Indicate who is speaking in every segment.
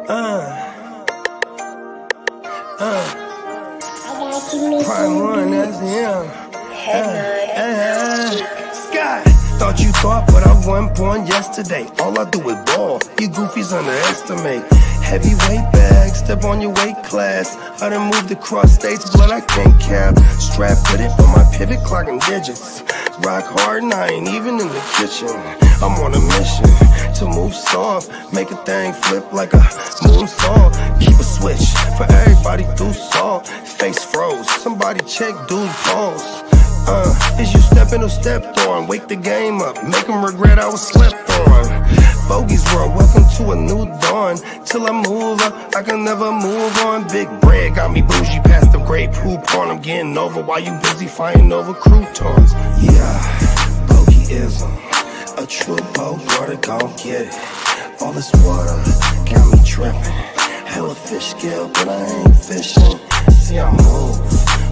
Speaker 1: Prime one, that's him. Scott, thought you thought, but I wasn't born yesterday. All I do is ball. You goofies underestimate. Heavyweight bag, step on your weight class. I done moved across states, blood I can't cap. Strap with it on my pivot, clocking digits. Rock hard and I ain't even in the kitchen. I'm on a mission to move soft, make a thing flip like a moonsault. Keep a switch for everybody through salt. Face froze, somebody check dude pulse. Is you stepping or stepped on? Wake the game up, make them regret I was slept on. Bogey's world, welcome to a new dawn. Till I move up, I can never move on. Big bread got me bougie past the great poop on. I'm getting over while you busy fighting over croutons. Yeah, bogeyism, a true Bogart, gon' get it. All this water got me tripping. Hella fish scale, but I ain't fishing. See, I move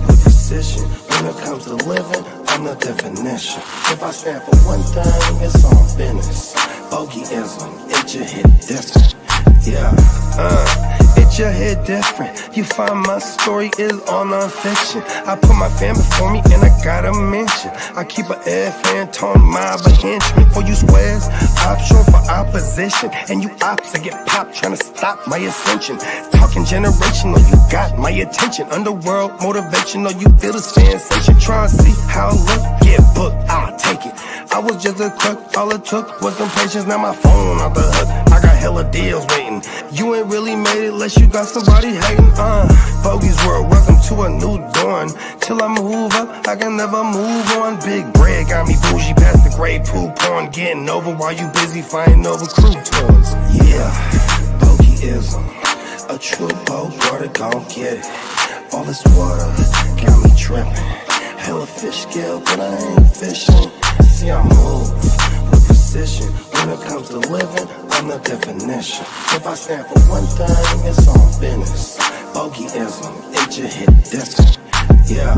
Speaker 1: with precision. When it comes to living, I'm the definition. If I stand for one thing, it's on business. Bogeyism, it just hit different. Yeah, it just hit different. You find my story is all non-fiction. I put my fan before me and I gotta mention. I keep an air fan, tone mob, a henchman. For you squares, option for opposition. And you ops that get popped trying to stop my ascension. Talking generational, you got my attention. Underworld motivational, you feel the sensation. Try and see how I look, get booked, I'll take it. I was just a crook, all it took was some patience. Now my phone off the hook, I got hella deals waiting. You ain't really made it unless you got somebody hating. Bogey's world, welcome to a new dawn. Till I move up, I can never move on. Big bread got me bougie past the gray poop on. Getting over while you busy fighting over croutons. Yeah, bogeyism, a true Bogart, gon' get it. All this water got me tripping. Hella fish scale, but I ain't fishing. See, I move with precision. When it comes to living, I'm the definition. If I stand for one thing, it's on business. Bogeyism, it just hit different. Yeah.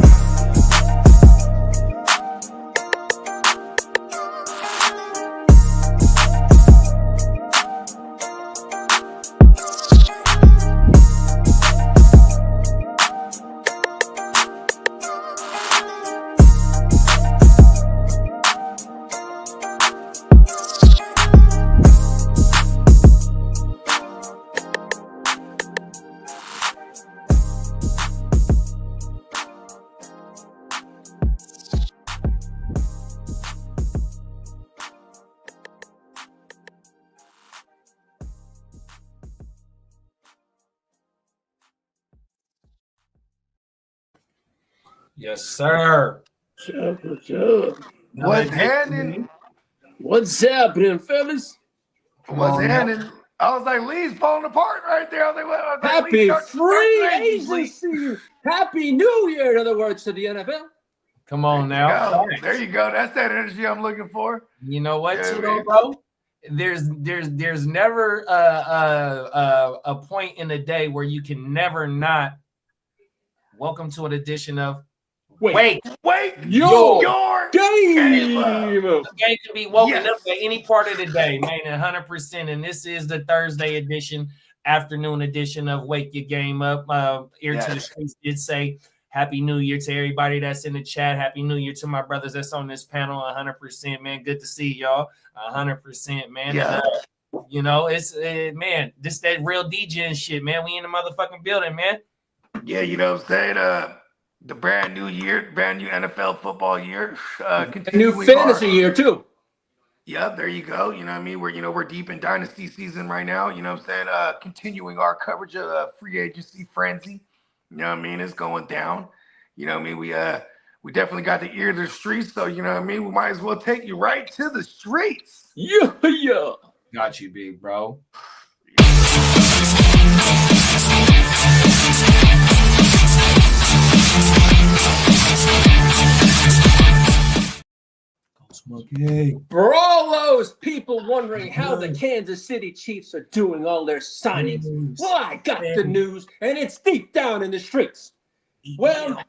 Speaker 2: Yes, sir.
Speaker 3: What's up?
Speaker 4: What's happening?
Speaker 3: What's happening, fellas?
Speaker 4: What's happening? I was like, Lee's falling apart right there. I was like, well,
Speaker 3: Happy free agency. Happy New Year, in other words, to the NFL.
Speaker 2: Come on now.
Speaker 4: There you go. That's that energy I'm looking for.
Speaker 2: You know what, bro? There's never a point in the day where you can never not welcome to an edition of Wait
Speaker 3: your game.
Speaker 2: The game can be woken up at any part of the day, man, 100%. And this is the Thursday edition, afternoon edition of Wake Your Game Up. Ear to the Streets did say Happy New Year to everybody that's in the chat. Happy New Year to my brothers that's on this panel, 100%, man. Good to see y'all, 100%, man.
Speaker 4: Yeah.
Speaker 2: And, you know, it's, man, this that real DJ and shit, man. We in the motherfucking building, man.
Speaker 4: Yeah, you know what I'm saying? The brand new year, brand new NFL football year.
Speaker 3: New fantasy year, too.
Speaker 4: Yeah, there you go. You know what I mean? We're deep in dynasty season right now. You know what I'm saying? Continuing our coverage of free agency frenzy. You know what I mean? It's going down. You know what I mean? We definitely got the ear to the streets. So, you know what I mean? We might as well take you right to the streets.
Speaker 3: Yeah.
Speaker 2: Got you, big bro.
Speaker 3: For all those people wondering how the Kansas City Chiefs are doing all their signings, well, I got the news, and it's deep down in the streets. Well,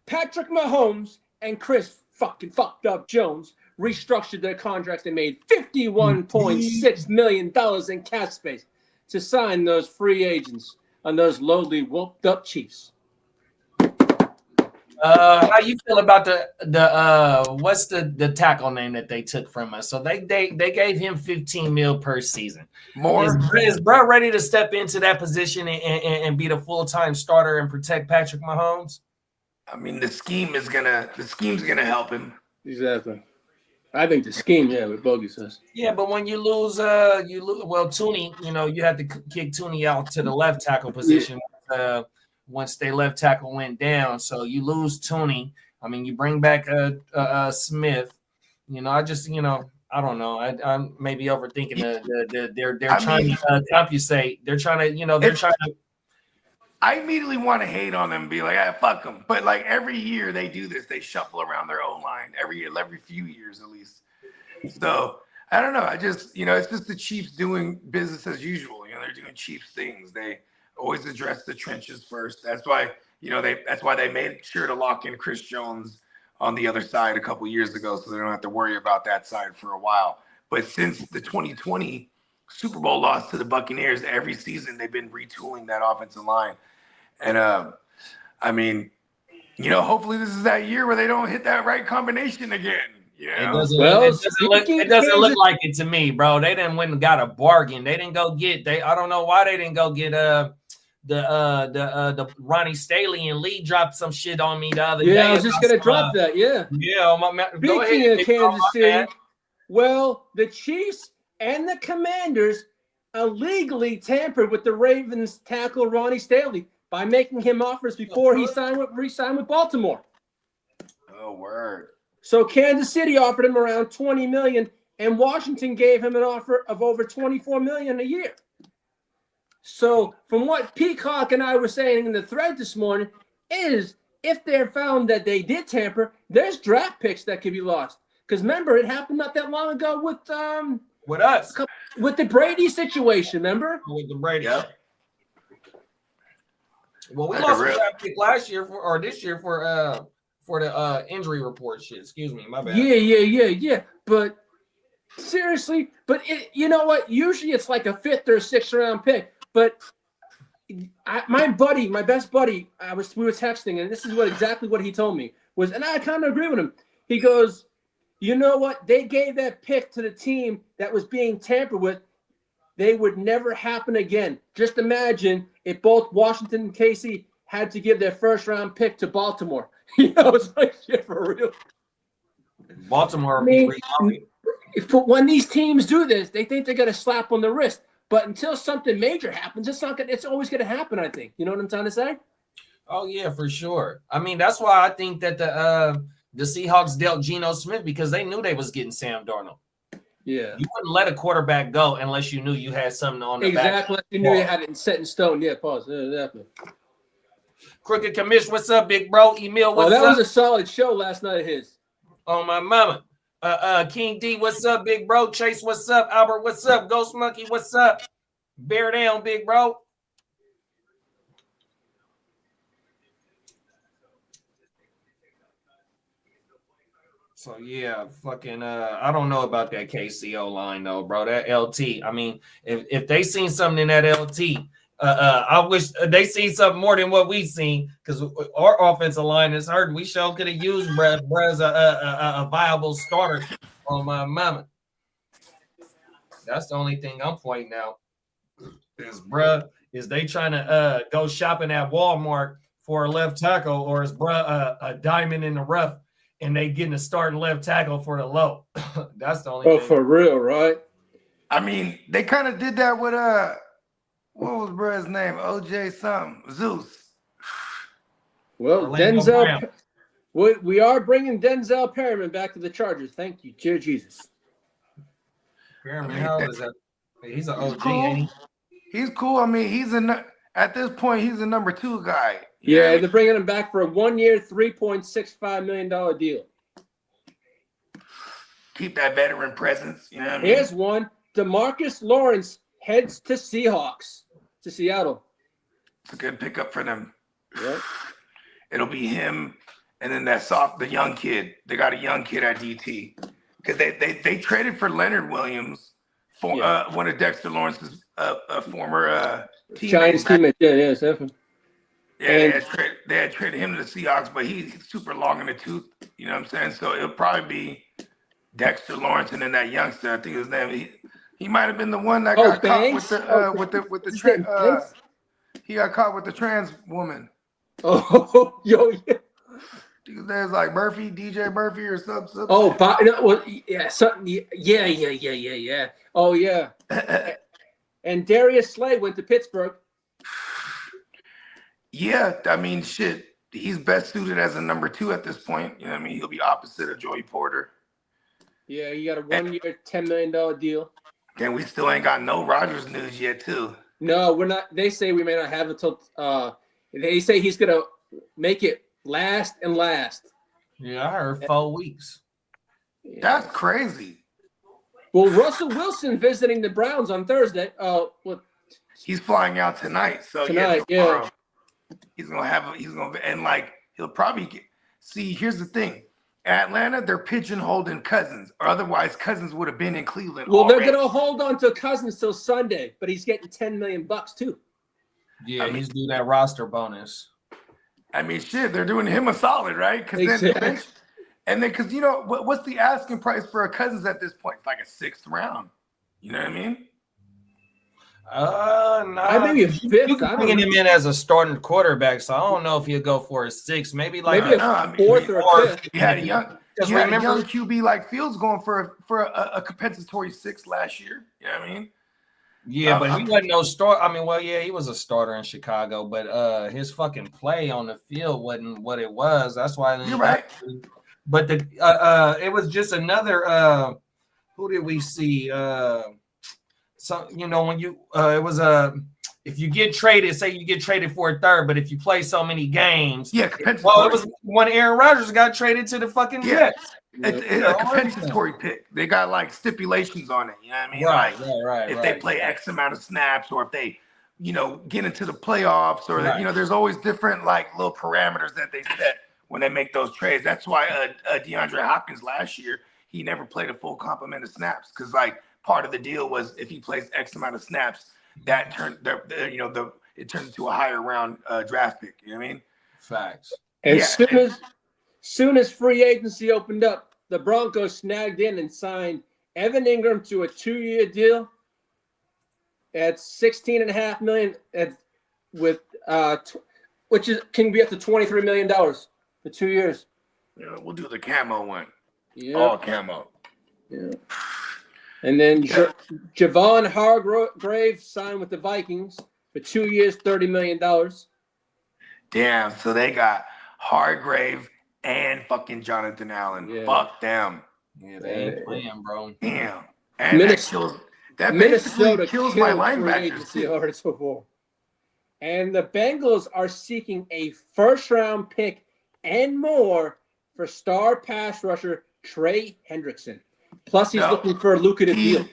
Speaker 3: Patrick Mahomes and Chris fucked up Jones restructured their contracts and made $51.6 million in cap space. to sign those free agents on those lowly whooped up Chiefs.
Speaker 2: How you feel about the what's the tackle name that they took from us? So they gave him 15 mil per season.
Speaker 4: More
Speaker 2: Is Bro ready to step into that position and be the full-time starter and protect Patrick Mahomes?
Speaker 4: I mean, the scheme's gonna help him.
Speaker 3: Exactly. I think the scheme, what Bogey says.
Speaker 2: Yeah, but when you lose well, Tooney, you had to kick Tooney out to the left tackle position once their left tackle went down. So you lose Tooney. I mean, you bring back Smith. I just I don't know. I'm maybe overthinking they're trying to compensate. They're trying to
Speaker 4: I immediately want to hate on them and be like, fuck them. But like every year they do this, they shuffle around their own line every few years at least. So I don't know. I just, it's just the Chiefs doing business as usual. They're doing Chiefs things. They always address the trenches first. That's why, that's why they made sure to lock in Chris Jones on the other side a couple years ago, so they don't have to worry about that side for a while. But since the 2020 Super Bowl loss to the Buccaneers, every season they've been retooling that offensive line. And I mean, hopefully this is that year where they don't hit that right combination again.
Speaker 2: It doesn't look like it to me, bro. They didn't went and got a bargain. They didn't go get I don't know why they didn't go get the Ronnie Staley, and Lee dropped some shit on me the other day.
Speaker 3: Yeah, I was just gonna drop that. Yeah.
Speaker 2: Yeah, go ahead.
Speaker 3: Speaking of Kansas City, well, the Chiefs and the Commanders illegally tampered with the Ravens tackle Ronnie Staley by making him offers before he re-signed with Baltimore.
Speaker 4: Oh, word.
Speaker 3: So Kansas City offered him around $20 million, and Washington gave him an offer of over $24 million a year. So from what Peacock and I were saying in the thread this morning is, if they're found that they did tamper, there's draft picks that could be lost. Because remember, it happened not that long ago with
Speaker 2: us,
Speaker 3: with the Brady situation. Remember?
Speaker 2: With the Brady.
Speaker 4: Yep.
Speaker 2: Well, we lost a draft pick last year or this year for the injury report shit. Excuse me, my bad.
Speaker 3: Yeah. But seriously, you know what? Usually it's like a 5th or 6th round pick. But my best buddy, we were texting, and this is exactly what he told me was, and I kind of agree with him. He goes, you know what? They gave that pick to the team that was being tampered with. They would never happen again. Just imagine if both Washington and KC had to give their 1st round pick to Baltimore. It's like shit for real.
Speaker 2: Baltimore.
Speaker 3: When these teams do this, they think they're gonna slap on the wrist. But until something major happens, it's always gonna happen, I think. You know what I'm trying to say?
Speaker 2: Oh yeah, for sure. I mean, that's why I think that the Seahawks dealt Geno Smith, because they knew they was getting Sam Darnold.
Speaker 3: Yeah.
Speaker 2: You wouldn't let a quarterback go unless you knew you had something on the back.
Speaker 3: Exactly. You knew you had it set in stone. Yeah, pause. Yeah, definitely.
Speaker 2: Crooked Commish, what's up, big bro? Emil, what's up?
Speaker 3: That was a solid show last night of his.
Speaker 2: Oh, my mama. King D, what's up, big bro? Chase, what's up? Albert, what's up? Ghost Monkey, what's up? Bear down, big bro. So yeah, fucking I don't know about that KCO line though, bro. That LT. I mean, if they seen something in that LT, I wish they seen something more than what we seen, because our offensive line is hurt. We sure could have used bruh as a viable starter on my mama. That's the only thing I'm pointing out. Is they trying to go shopping at Walmart for a left tackle, or is a diamond in the rough and they getting a starting left tackle for the low? That's the only thing.
Speaker 3: Oh, for real, right?
Speaker 4: I mean, they kind of did that with what was bruh's name? OJ something. Zeus.
Speaker 3: Well,
Speaker 2: Orlando
Speaker 3: Denzel. We are bringing Denzel Perryman back to the Chargers. Thank you, dear Jesus.
Speaker 2: Perryman, how old is that? He's an OG,
Speaker 4: cool.
Speaker 2: ain't he?
Speaker 4: He's cool. I mean, at this point, he's a number 2 guy.
Speaker 3: Yeah, they're bringing him back for a 1-year, $3.65 million deal.
Speaker 4: Keep that veteran presence. You know what I mean?
Speaker 3: Here's one. DeMarcus Lawrence heads to Seahawks, to Seattle.
Speaker 4: It's a good pickup for them.
Speaker 3: Yep.
Speaker 4: It'll be him, and then the young kid. They got a young kid at DT, because they traded for Leonard Williams, for one of Dexter Lawrence's a former
Speaker 3: Giants
Speaker 4: teammate.
Speaker 3: teammate. Yeah, definitely.
Speaker 4: Yeah, they had traded him to the Seahawks, but he's super long in the tooth. You know what I'm saying? So it'll probably be Dexter Lawrence and then that youngster. I think his name. He might have been the one that got
Speaker 3: Banks?
Speaker 4: caught with the trans. He got caught with the trans woman.
Speaker 3: Oh, yo, yeah.
Speaker 4: There's like Murphy, DJ Murphy, or something.
Speaker 3: Oh, yeah, something. Yeah. Oh, yeah. And Darius Slay went to Pittsburgh.
Speaker 4: Yeah, I mean, shit. He's best suited as a number 2 at this point. You know what I mean? He'll be opposite of Joey Porter.
Speaker 3: Yeah, he got a 1-year, $10 million deal.
Speaker 4: And we still ain't got no Rodgers news yet, too.
Speaker 3: No, we're not. They say we may not have until. They say he's gonna make it last and last.
Speaker 2: Yeah, I heard 4 weeks.
Speaker 3: Yeah.
Speaker 4: That's crazy.
Speaker 3: Well, Russell Wilson visiting the Browns on Thursday.
Speaker 4: He's flying out tonight. So
Speaker 3: Tonight,
Speaker 4: tomorrow, he's he'll probably see, here's the thing. Atlanta, they're pigeonholed Cousins, or otherwise Cousins would have been in Cleveland.
Speaker 3: Well,
Speaker 4: already.
Speaker 3: they're gonna hold on to Cousins till Sunday, but he's getting $10 million too.
Speaker 2: Yeah, he's doing that roster bonus.
Speaker 4: I mean, shit, they're doing him a solid, right? Because because you know what's the asking price for a Cousins at this point? It's like a 6th round. You know what I mean?
Speaker 2: No.
Speaker 3: Maybe a 5th.
Speaker 2: You can bring him in as a starting quarterback, so I don't know if he'll go for a 6, maybe a
Speaker 3: 4th or 5th.
Speaker 4: You had a young QB like Fields going for a compensatory 6 last year. You know what I mean?
Speaker 2: Yeah, but he wasn't no start. I mean, he was a starter in Chicago, but his fucking play on the field wasn't what it was. That's why
Speaker 4: you're right.
Speaker 2: But it was just another. Who did we see? So when you it was if you get traded, say you get traded for a 3rd, but if you play so many games,
Speaker 4: compensatory.
Speaker 2: Well, it was when Aaron Rodgers got traded to the fucking Jets.
Speaker 4: It's a compensatory pick. They got like stipulations on it. You know what I mean?
Speaker 2: Right.
Speaker 4: If they play X amount of snaps, or if they, get into the playoffs, or there's always different like little parameters that they set when they make those trades. That's why DeAndre Hopkins last year, he never played a full complement of snaps, because like part of the deal was if he plays X amount of snaps, that it turns into a higher round draft pick. You know what I mean?
Speaker 2: Facts.
Speaker 3: And soon as free agency opened up, the Broncos snagged in and signed Evan Ingram to a 2-year deal at $16.5 million, which can be up to $23 million for 2 years.
Speaker 4: Yeah, we'll do the camo one.
Speaker 3: Yeah.
Speaker 4: All camo.
Speaker 3: Yeah. And then Javon Hargrave signed with the Vikings for 2 years, $30 million.
Speaker 4: Damn, so they got Hargrave and fucking Jonathan Allen.
Speaker 3: Yeah.
Speaker 4: Fuck them.
Speaker 2: Yeah, they ain't playing, bro.
Speaker 4: Damn. And
Speaker 3: Minnesota
Speaker 4: kills my linebackers too.
Speaker 3: And the Bengals are seeking a 1st-round pick and more for star pass rusher Trey Hendrickson. Plus, he's looking for a lucrative deal.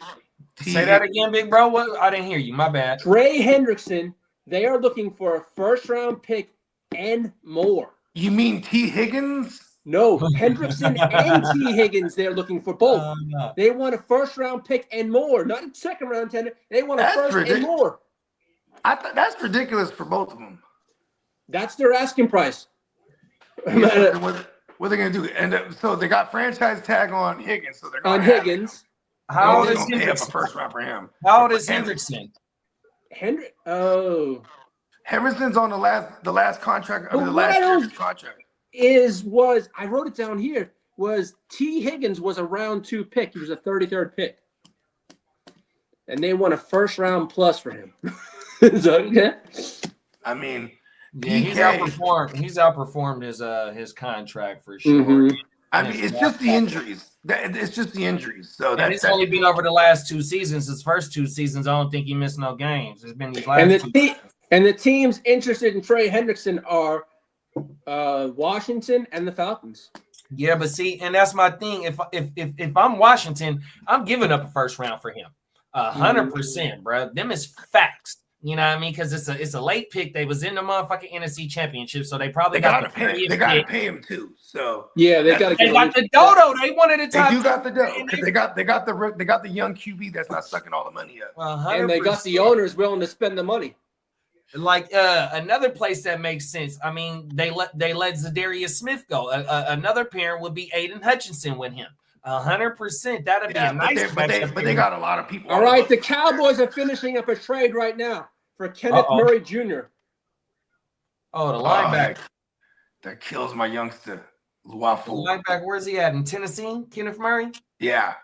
Speaker 2: Say that again, big bro. What? I didn't hear you. My bad.
Speaker 3: Trey Hendrickson, they are looking for a 1st-round pick and more.
Speaker 4: You mean T. Higgins?
Speaker 3: No, Hendrickson and T. Higgins, they're looking for both.
Speaker 2: No.
Speaker 3: They want a 1st-round pick and more, not a 2nd-round tender. They want a first and more.
Speaker 4: I thought that's ridiculous for both of them.
Speaker 3: That's their asking price.
Speaker 4: Yeah, what are they going to do? And so they got franchise tag on Higgins. So they're
Speaker 3: on Higgins.
Speaker 2: How old is
Speaker 4: Hendrickson? Pay up a
Speaker 2: Hendrickson?
Speaker 4: 1st round for him.
Speaker 2: How old is Hendrickson?
Speaker 4: Henderson's on the last contract.
Speaker 3: But
Speaker 4: the last year's contract.
Speaker 3: I wrote it down here, was T. Higgins was a round 2 pick. He was a 33rd pick. And they want a 1st-round plus for him. Is that okay?
Speaker 4: I mean,
Speaker 2: yeah, he's outperformed his contract for sure.
Speaker 3: Mm-hmm.
Speaker 4: I mean, it's just the injuries. It's just the injuries. So
Speaker 2: it's only been over the last 2 seasons. His first 2 seasons, I don't think he missed no games. It's been these last
Speaker 3: and the teams interested in Trey Hendrickson are Washington and the Falcons.
Speaker 2: Yeah, but see, and that's my thing. If I'm Washington, I'm giving up a 1st round for him. 100%, bro. Them is facts. You know what I mean? Because it's a late pick. They was in the motherfucking NFC Championship, so they probably
Speaker 4: gotta pay. They gotta pay him too. So
Speaker 3: yeah, they got to.
Speaker 2: They got the dodo. They wanted the top.
Speaker 4: They do got the dodo because they got the young QB that's not sucking all the money up.
Speaker 2: 100%.
Speaker 3: And they got the owners willing to spend the money.
Speaker 2: Like another place that makes sense. I mean, they let Zadarius Smith go. Another parent would be Aiden Hutchinson with him. 100%. That'd be a nice.
Speaker 4: But they got a lot of people.
Speaker 3: All right, the Cowboys are finishing up a trade right now for Kenneth Murray Jr.
Speaker 2: Oh, the linebacker.
Speaker 4: That kills my youngster. Luafu.
Speaker 2: Linebacker, where's he at? In Tennessee? Kenneth Murray?
Speaker 4: Yeah.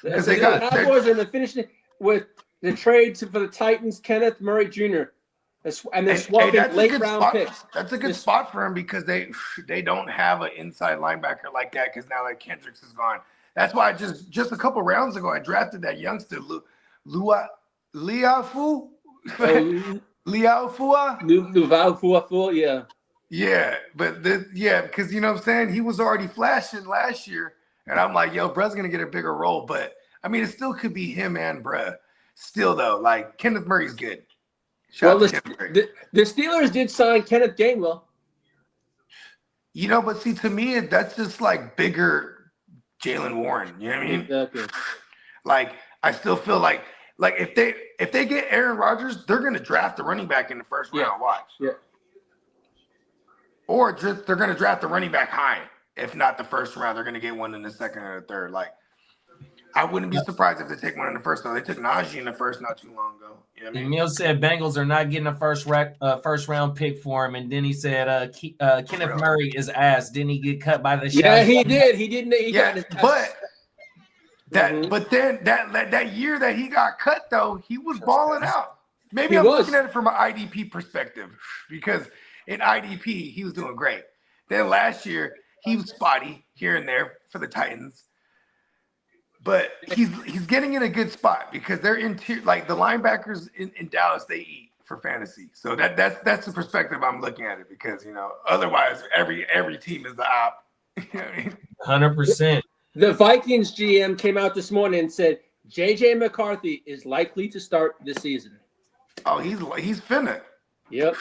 Speaker 3: Because the Cowboys are finishing with the trade for the Titans, Kenneth Murray Jr. And they're swapping late round picks.
Speaker 4: That's a good spot for him because they don't have an inside linebacker like that because now that Kendricks is gone. That's why just a couple rounds ago I drafted that youngster Liafu.
Speaker 3: Liaufua, yeah.
Speaker 4: Yeah, but because you know what I'm saying? He was already flashing last year. And I'm like, yo, bruh's gonna get a bigger role. But I mean, it still could be him and bruh. Still though, like Kenneth Murray's good.
Speaker 3: The Steelers did sign Kenneth Gainwell.
Speaker 4: You know, but see, to me, that's just like bigger Jalen Warren. You know what I mean?
Speaker 3: Exactly.
Speaker 4: Like, I still feel like if they get Aaron Rodgers, they're gonna draft the running back in the first round. Watch.
Speaker 3: Yeah.
Speaker 4: Or just they're gonna draft the running back high. If not the first round, they're gonna get one in the second or the third. Like, I wouldn't be surprised if they take one in the first. Though they took Najee in the first not too long ago. You know what I mean?
Speaker 2: Emil said Bengals are not getting a first round pick for him, and then he said Kenneth Murray is ass. Didn't he get cut by the shot?
Speaker 3: Yeah, he did. He didn't.
Speaker 4: But then that year that he got cut though, he was balling out. Maybe I'm looking at it from an IDP perspective because in IDP he was doing great. Then last year he was spotty here and there for the Titans. But he's getting in a good spot because they're like the linebackers in Dallas, they eat for fantasy. So that's the perspective I'm looking at it because otherwise every team is the op. You know what I mean?
Speaker 2: 100%.
Speaker 3: The Vikings GM came out this morning and said JJ McCarthy is likely to start this season.
Speaker 4: Oh, he's finna.
Speaker 3: Yep.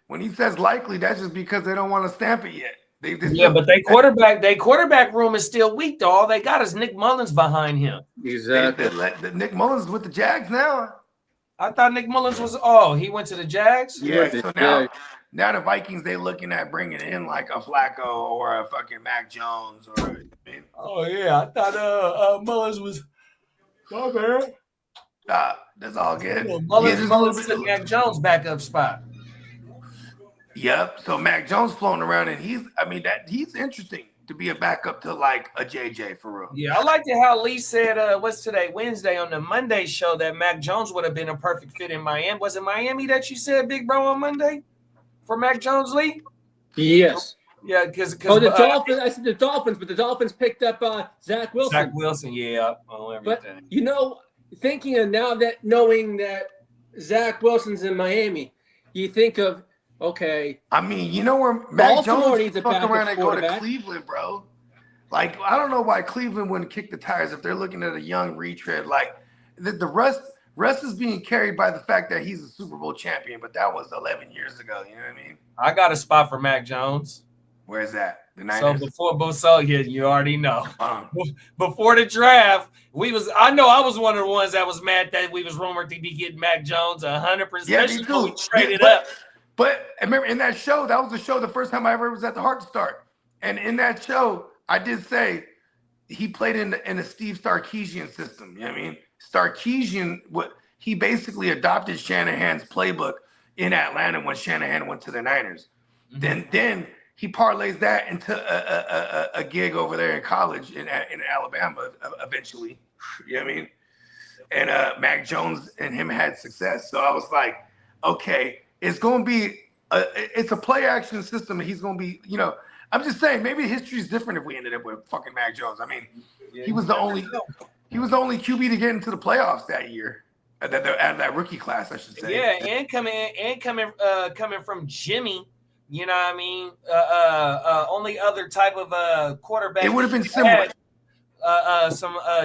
Speaker 4: When he says likely, that's just because they don't want to stamp it yet.
Speaker 2: But they quarterback room is still weak though. All they got is Nick Mullins behind him.
Speaker 3: Exactly.
Speaker 4: Nick Mullins with the Jags now.
Speaker 2: I thought Nick Mullins was he went to the Jags?
Speaker 4: Yeah, so now the Vikings they looking at bringing in like a Flacco or a fucking Mac Jones or
Speaker 2: Oh yeah, I thought Mullins was man.
Speaker 4: That's all good.
Speaker 2: Mullins took Mac Jones backup spot.
Speaker 4: Yep. So Mac Jones floating around, and he's interesting to be a backup to like a JJ for real.
Speaker 2: Yeah, I liked it how Lee said, what's today, Wednesday on the Monday show that Mac Jones would have been a perfect fit in Miami. Was it Miami that you said, Big Bro, on Monday for Mac Jones, Lee?
Speaker 3: Yes.
Speaker 2: Yeah, because
Speaker 3: the Dolphins. I said the Dolphins, but the Dolphins picked up Zach Wilson.
Speaker 2: Zach Wilson, yeah.
Speaker 3: But thinking of now that knowing that Zach Wilson's in Miami, you think of. Okay.
Speaker 4: I mean, where Mac Jones
Speaker 3: needs a
Speaker 4: fuck around and go to
Speaker 3: quarterback.
Speaker 4: Cleveland, bro. Like, I don't know why Cleveland wouldn't kick the tires if they're looking at a young retread. Like, the Russ is being carried by the fact that he's a Super Bowl champion, but that was 11 years ago. You know what I mean?
Speaker 2: I got a spot for Mac Jones.
Speaker 4: Where's that? The Niners?
Speaker 2: So you already know. Before the draft, I was one of the ones that was mad that we was rumored to be getting Mac Jones 100%.
Speaker 4: Yeah, me too.
Speaker 2: We traded up.
Speaker 4: But I remember in that show, that was the show the first time I ever was at the Heart to Start. And in that show, I did say he played in a Steve Sarkisian system. You know what I mean? Sarkisian, he basically adopted Shanahan's playbook in Atlanta when Shanahan went to the Niners. Mm-hmm. Then he parlays that into a gig over there in college in Alabama eventually. You know what I mean? And Mac Jones and him had success. So I was like, okay. It's going to be it's a play action system. And he's going to be, I'm just saying maybe history is different if we ended up with fucking Mac Jones. I mean, he was the only QB to get into the playoffs that year. Out of that rookie class, I should say.
Speaker 2: Yeah, and coming from Jimmy, you know what I mean? Only other type of quarterback.
Speaker 4: It would have been similar.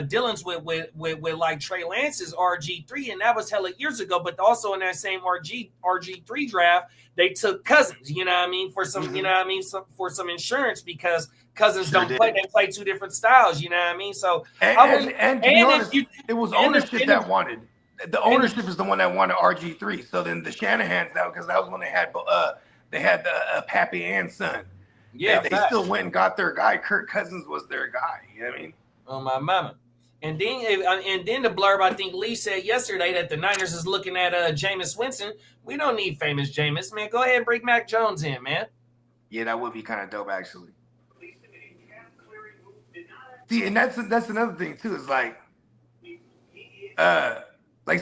Speaker 2: dealings with like Trey Lance's RG3, and that was hella years ago. But also in that same RG3 draft, they took Cousins. You know what I mean, for some for some insurance, because Cousins don't play. They play two different styles. You know what I mean. So
Speaker 4: and to be honest, it was ownership that wanted. The ownership is the one that wanted RG3. So then the Shanahan's out, because that was when they had the Pappy and son.
Speaker 2: Yeah,
Speaker 4: they still went and got their guy. Kirk Cousins was their guy. You know what I mean?
Speaker 2: Oh my mama. And then the blurb, I think Lee said yesterday that the Niners is looking at Jameis Winston. We don't need famous Jameis, man. Go ahead and bring Mac Jones in, man.
Speaker 4: Yeah, that would be kind of dope, actually. See, and that's another thing too. Is like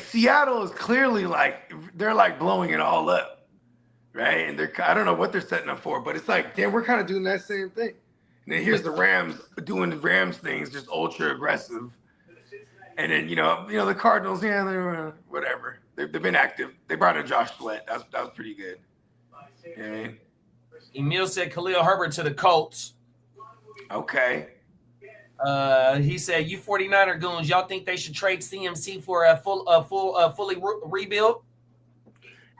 Speaker 4: Seattle is clearly like they're like blowing it all up, right? And I don't know what they're setting up for, but it's like, damn, we're kind of doing that same thing. And then here's the Rams doing the Rams things, just ultra aggressive. And then you know the Cardinals, yeah, they're whatever. They've been active. They brought in Josh Sweat. That was pretty good. You know what I mean?
Speaker 2: Emil said Khalil Herbert to the Colts.
Speaker 4: Okay.
Speaker 2: He said, "You 49er goons, y'all think they should trade CMC for a fully rebuild?"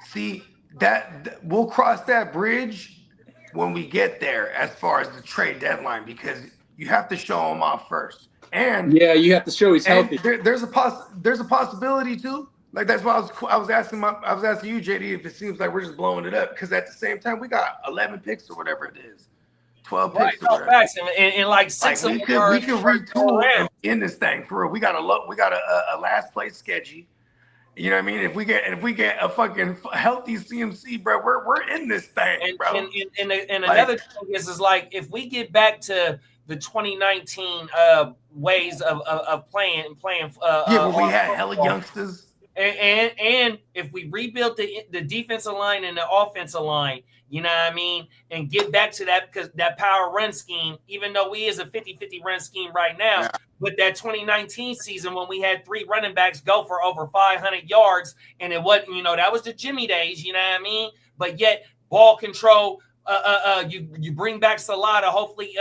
Speaker 4: See, that we'll cross that bridge when we get there, as far as the trade deadline, because you have to show him off first. And
Speaker 3: yeah, you have to show he's healthy.
Speaker 4: There's a possibility too. Like that's why I was asking you, JD, if it seems like we're just blowing it up, because at the same time we got 11 picks or whatever it is. 12 picks.
Speaker 2: Right, and like six of them
Speaker 4: we can retool and in this thing for real. We got a last place schedule. You know what I mean? If we get a fucking healthy CMC, bro, we're in this thing, bro.
Speaker 2: And another thing is like, if we get back to the 2019 ways of playing
Speaker 4: when we had hella youngsters.
Speaker 2: And if we rebuild the defensive line and the offensive line, you know what I mean, and get back to that, because that power run scheme, even though we is a 50-50 run scheme right now, yeah. But that 2019 season when we had 3 running backs go for over 500 yards, and it wasn't, that was the Jimmy days, you know what I mean? But yet ball control, you bring back Salata, hopefully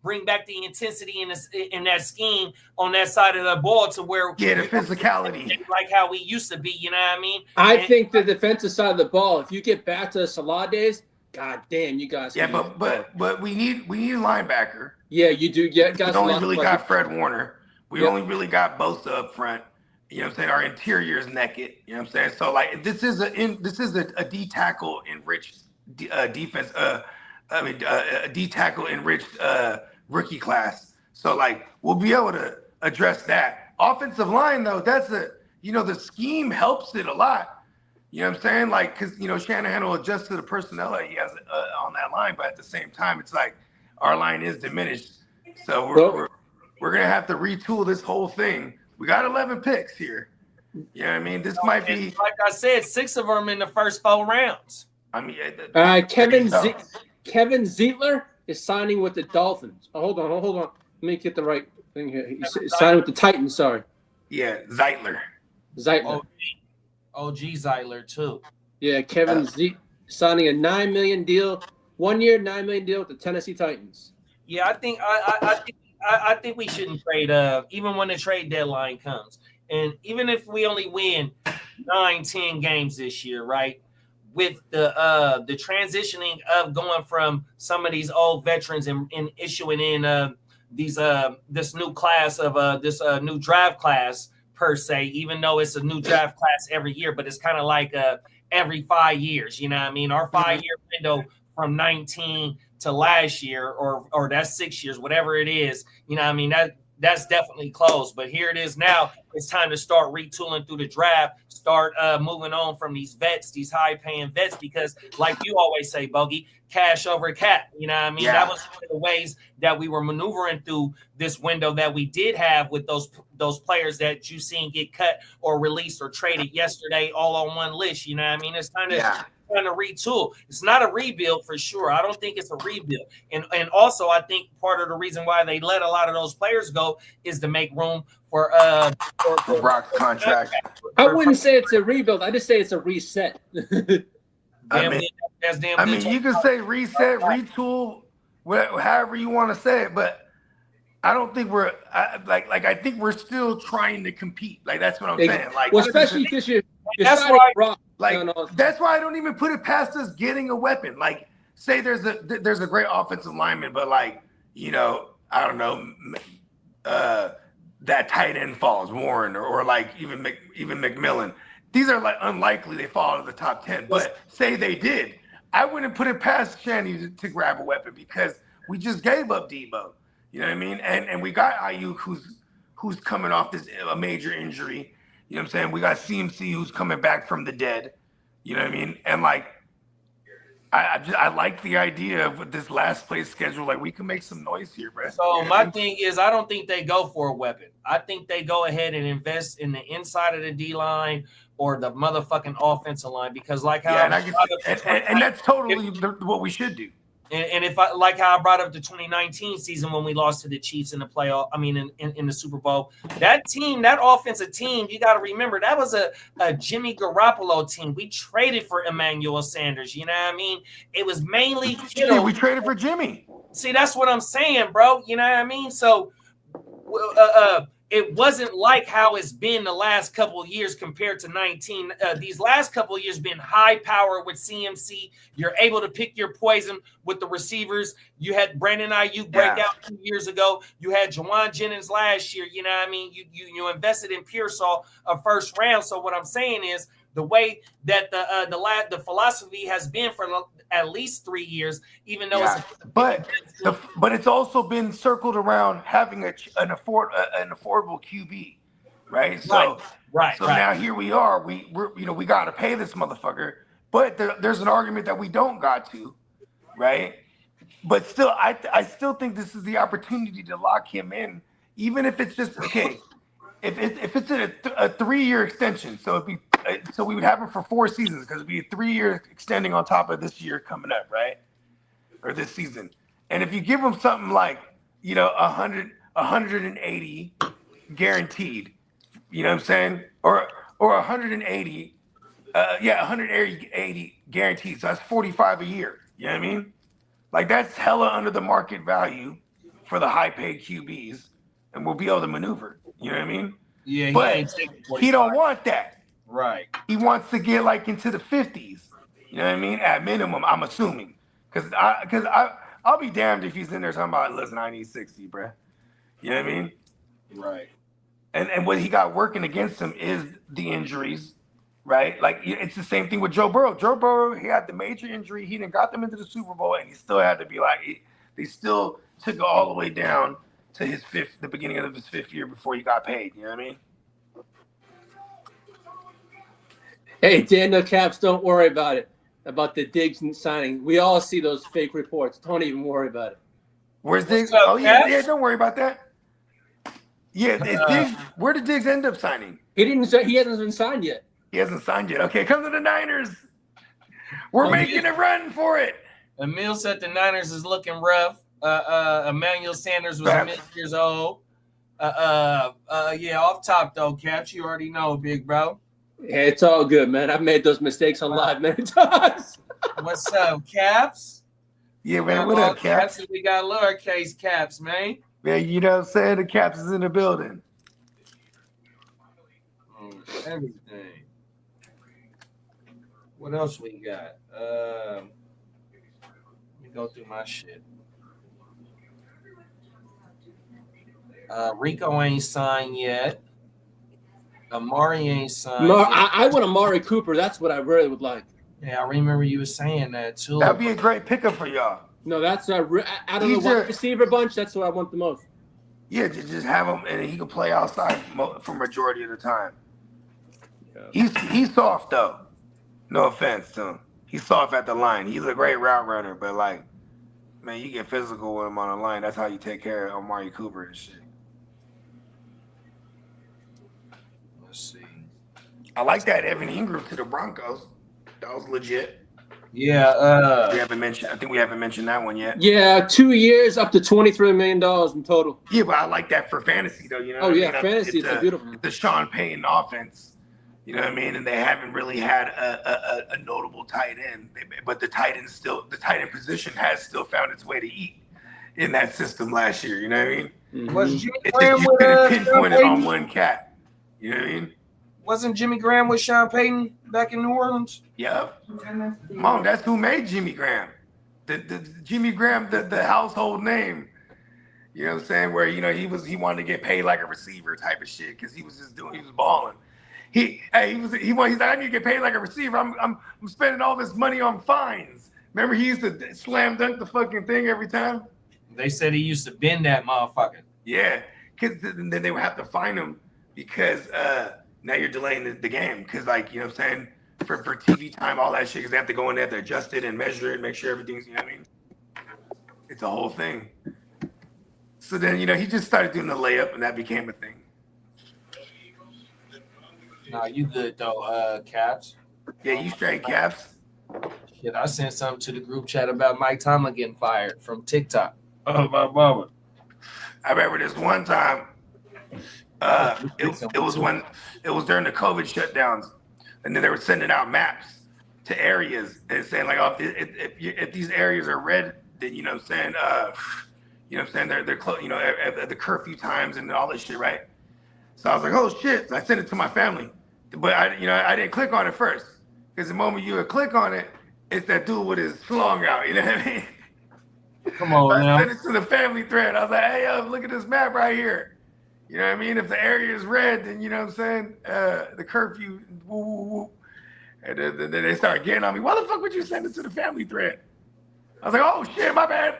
Speaker 2: bring back the intensity in that scheme on that side of the ball to where
Speaker 4: the physicality,
Speaker 2: like how we used to be, you know what I mean?
Speaker 3: I think the defensive side of the ball, if you get back to the Salah days, god damn, you guys.
Speaker 4: Yeah, but we need a linebacker.
Speaker 3: Yeah, you do. Yeah, guys.
Speaker 4: We only really got Fred Warner. We only really got Bosa up front. You know what I'm saying? Our interior is naked. You know what I'm saying? So like this is a D tackle enriched defense. A D tackle enriched rookie class. So like we'll be able to address that. Offensive line though, that's the scheme helps it a lot. You know what I'm saying? Like, because Shanahan will adjust to the personnel that he has on that line, but at the same time, it's like our line is diminished. So we're gonna have to retool this whole thing. We got 11 picks here. You know what I mean? This might be,
Speaker 2: like I said, 6 of them in the first 4 rounds.
Speaker 4: I mean,
Speaker 3: Kevin Zeitler is signing with the Dolphins. Oh, hold on. Let me get the right thing here. He's signing with the Titans. Sorry.
Speaker 4: Yeah, Zeitler.
Speaker 2: OG Zeitler too.
Speaker 3: Yeah, Kevin signing a $9 million deal, 1 year, $9 million deal with the Tennessee Titans.
Speaker 2: Yeah, I think we shouldn't trade even when the trade deadline comes, and even if we only win 9-10 games this year, right? With the transitioning of going from some of these old veterans and issuing in this new class of this new draft class per se, even though it's a new draft class every year, but it's kind of like every 5 years, you know what I mean? Our 5-year window from 19 to last year, or that's 6 years, whatever it is, you know what I mean? That's definitely closed. But here it is now. It's time to start retooling through the draft, start moving on from these vets, these high-paying vets, because like you always say, Bogey, cash over cap. You know what I mean? Yeah. That was one of the ways that we were maneuvering through this window that we did have with those players that you seen get cut or released or traded yesterday all on one list. You know what I mean? It's kind of trying to retool. It's not a rebuild for sure. I don't think it's a rebuild. And also I think part of the reason why they let a lot of those players go is to make room for
Speaker 4: Brock's contract.
Speaker 3: I wouldn't say it's a rebuild. I just say it's a reset.
Speaker 4: I mean, you can say reset, retool, however you want to say it, but I don't think we're I think we're still trying to compete. Like that's what I'm saying. Like,
Speaker 3: well, especially because you're
Speaker 2: That's
Speaker 3: signing
Speaker 2: why-
Speaker 3: Brock.
Speaker 4: like that's why I don't even put it past us getting a weapon. Like, say there's a great offensive lineman, but like, you know, I don't know, that tight end falls, Warren, or like even McMillan. These are like unlikely they fall out of the top 10. But say they did, I wouldn't put it past Shanny to grab a weapon because we just gave up Debo. You know what I mean? And we got Ayuk who's coming off a major injury. You know what I'm saying? We got CMC who's coming back from the dead. You know what I mean? And like, I like the idea of this last place schedule. Like, we can make some noise here, bro.
Speaker 2: So my thing is, I don't think they go for a weapon. I think they go ahead and invest in the inside of the D line or the motherfucking offensive line because, like how
Speaker 4: and that's totally what we should do.
Speaker 2: And if I like how I brought up the 2019 season when we lost to the Chiefs in the playoff, I mean in the Super Bowl, that team, that offensive team, you got to remember that was a Jimmy Garoppolo team. We traded for Emmanuel Sanders. You know what I mean? It was mainly Kittle.
Speaker 4: Yeah, we traded for Jimmy.
Speaker 2: See, that's what I'm saying, bro. You know what I mean? So it wasn't like how it's been the last couple of years compared to 19. These last couple of years been high power with CMC. You're able to pick your poison with the receivers. You had Brandon Ayuk break out 2 years ago. You had Jawan Jennings last year. You know what I mean? You invested in Pearsall a first round. So what I'm saying is the way that the philosophy has been for at least 3 years, even though
Speaker 4: but it's also been circled around having an affordable QB, right? So now here we are. We got to pay this motherfucker, but there's an argument that we don't got to, right? But still, I still think this is the opportunity to lock him in, even if it's just okay. If it's a 3-year extension, so we would have him for 4 seasons because it'd be a 3-year extending on top of this year coming up, right? Or this season. And if you give him something like, 180 guaranteed, you know what I'm saying? Or 180, 180 guaranteed. So that's 45 a year. You know what I mean? Like, that's hella under the market value for the high paid QBs, and we'll be able to maneuver. You know what I mean?
Speaker 2: Yeah,
Speaker 4: but he don't want that.
Speaker 2: Right.
Speaker 4: He wants to get like into the 50s. You know what I mean? At minimum, I'm assuming. Because I'll be damned if he's in there talking about, listen, I need 60, bro. You know what I mean?
Speaker 2: Right.
Speaker 4: And what he got working against him is the injuries, right? Like, it's the same thing with Joe Burrow. Joe Burrow, he had the major injury. He done got them into the Super Bowl, and he still had to be like, they still took it all the way down to the beginning of his 5th year before he got paid. You know what I mean?
Speaker 3: Hey, Daniel Caps, don't worry about it. About the Diggs signing. We all see those fake reports. Don't even worry about it.
Speaker 4: Where's Diggs? Oh, yeah, don't worry about that. Yeah, Diggs, where did Diggs end up signing?
Speaker 3: He hasn't been signed yet.
Speaker 4: He hasn't signed yet. Okay, come to the Niners. We're making a run for it.
Speaker 2: Emil said the Niners is looking rough. Emmanuel Sanders was years old. Off top though, Caps, you already know, big bro.
Speaker 3: Yeah, it's all good, man. I've made those mistakes on live many times.
Speaker 2: What's up, Caps?
Speaker 4: Yeah, man. What up, Caps?
Speaker 2: We got lowercase Caps, man.
Speaker 4: Man, you know what I'm saying? The Caps is in the building.
Speaker 2: Everything. What else we got? Let me go through my shit. Rico ain't signed yet. Amari ain't signed.
Speaker 3: I want Amari Cooper. That's what I really would like.
Speaker 2: Yeah, I remember you were saying that too.
Speaker 4: That'd be a great pickup for y'all.
Speaker 3: No, that's out of the wide receiver bunch. That's what I want the most.
Speaker 4: Yeah, just have him, and he can play outside for majority of the time. Yeah. He's soft though. No offense to him. He's soft at the line. He's a great route runner, but like, man, you get physical with him on the line. That's how you take care of Amari Cooper and shit.
Speaker 2: Let's see.
Speaker 4: I like that Evan Ingram to the Broncos. That was legit.
Speaker 2: Yeah.
Speaker 4: I think we haven't mentioned that one yet.
Speaker 3: Yeah, 2 years, up to $23 million in total.
Speaker 4: Yeah, but I like that for fantasy though. You know.
Speaker 3: Fantasy. It's beautiful.
Speaker 4: The Sean Payton offense. You know what I mean? And they haven't really had a notable tight end, but the tight end position has still found its way to eat. in that system last year. You know what I mean?
Speaker 3: Mm-hmm.
Speaker 2: Was Jimmy
Speaker 4: It's
Speaker 2: Graham
Speaker 4: just you
Speaker 2: with
Speaker 4: couldn't
Speaker 2: Sean
Speaker 4: pinpoint it on
Speaker 2: Payton?
Speaker 4: one cat. You know what I mean?
Speaker 2: Wasn't Jimmy Graham with Sean Payton back in New Orleans?
Speaker 4: Yep. Mom, that's who made Jimmy Graham. The Jimmy Graham, the household name. You know what I'm saying? Where he wanted to get paid like a receiver type of shit because he was balling. He's like, I need to get paid like a receiver. I'm spending all this money on fines. Remember he used to slam dunk the fucking thing every time?
Speaker 2: They said he used to bend that motherfucker.
Speaker 4: Yeah, because then they would have to fine him because now you're delaying the game because, like, you know what I'm saying, for TV time, all that shit, because they have to go in there, to adjust it and measure it, make sure everything's, you know what I mean? It's a whole thing. So then, he just started doing the layup, and that became a thing.
Speaker 2: Nah, you good though, Caps.
Speaker 4: Yeah, you straight, Caps.
Speaker 2: Shit, I sent something to the group chat about Mike Tomlin getting fired from TikTok. Oh my mama.
Speaker 4: I remember this one time. It was during the COVID shutdowns, and then they were sending out maps to areas and saying like, oh, if these areas are red, then you know what I'm saying, they're close, at the curfew times and all this shit, right? So I was like, oh shit! So I sent it to my family, but I didn't click on it first because the moment you would click on it, it's that dude with his schlong out. You know what I mean?
Speaker 2: Come on now.
Speaker 4: I sent it to the family thread. I was like, hey, yo, look at this map right here. You know what I mean? If the area is red, then you know what I'm saying? The curfew, woo, woo, woo. And then they started getting on me. Why the fuck would you send it to the family thread? I was like, oh shit, my bad.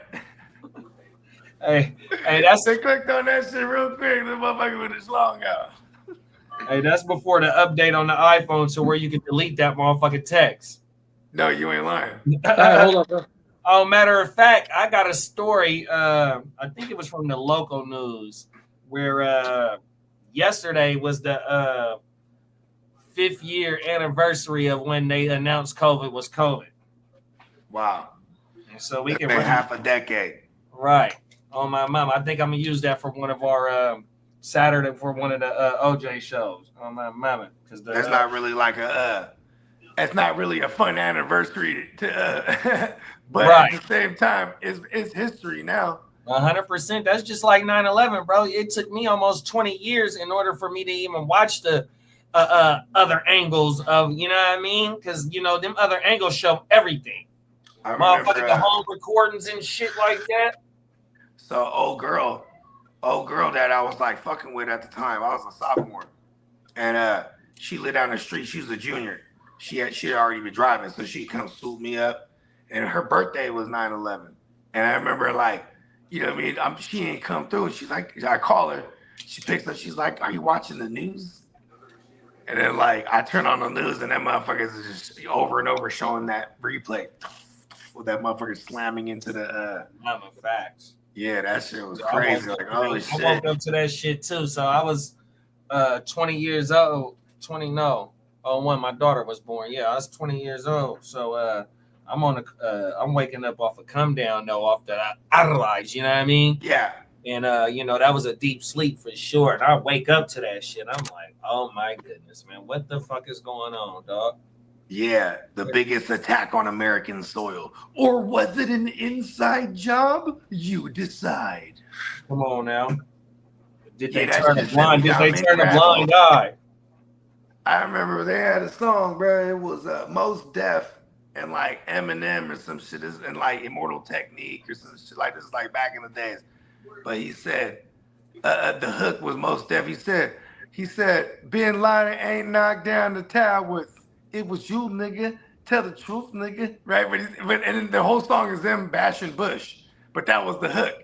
Speaker 2: Hey, that's
Speaker 4: they clicked on that shit real quick. The motherfucker with his schlong out.
Speaker 2: Hey, that's before the update on the iPhone, so where you can delete that motherfucking text.
Speaker 4: No, you ain't lying.
Speaker 3: All right, hold on, bro.
Speaker 2: Oh, matter of fact, I got a story. I think it was from the local news where yesterday was the 5th year anniversary of when they announced COVID was COVID.
Speaker 4: Wow.
Speaker 2: And so we
Speaker 4: It's
Speaker 2: can
Speaker 4: been half a decade.
Speaker 2: Right. On my mom. I think I'm gonna use that for one of our Saturday for one of the OJ shows on my mama. Because
Speaker 4: that's not really like it's not really a fun anniversary to but
Speaker 2: right.
Speaker 4: At the same time, it's history now.
Speaker 2: 100%. That's just like 9/11, bro. It took me almost 20 years in order for me to even watch the other angles of, you know what I mean? Because them other angles show everything. Motherfucking the home recordings and shit like that.
Speaker 4: So old girl that I was like fucking with at the time, I was a sophomore, and she lived down the street. She was a junior. She had already been driving, so she come swoop me up, and her birthday was 9/11. And I remember like, you know what I mean? She ain't come through, and she's like, I call her, she picks up, she's like, are you watching the news? And then like I turn on the news, and that motherfucker is just over and over showing that replay with that motherfucker slamming into the
Speaker 2: facts.
Speaker 4: Yeah, that shit was crazy. Like, oh shit.
Speaker 2: I woke up to that shit too. So I was 20 years old. 20, no. Oh, when my daughter was born. Yeah, I was 20 years old. So I'm waking up off a come down though, off that idolize, you know what I mean?
Speaker 4: Yeah.
Speaker 2: And that was a deep sleep for sure. And I wake up to that shit. I'm like, oh my goodness, man, what the fuck is going on, dog?
Speaker 4: Yeah, the biggest attack on American soil. Or was it an inside job? You decide.
Speaker 2: Come on now. Did they turn a blind eye?
Speaker 4: I remember they had a song, bro. It was Most Def and like Eminem or some shit, and like Immortal Technique or some shit like this, like back in the days. But he said the hook was Most Def. He said Bin Laden ain't knocked down the towers. It was you, nigga. Tell the truth, nigga. Right? But and then the whole song is them bashing Bush. But that was the hook.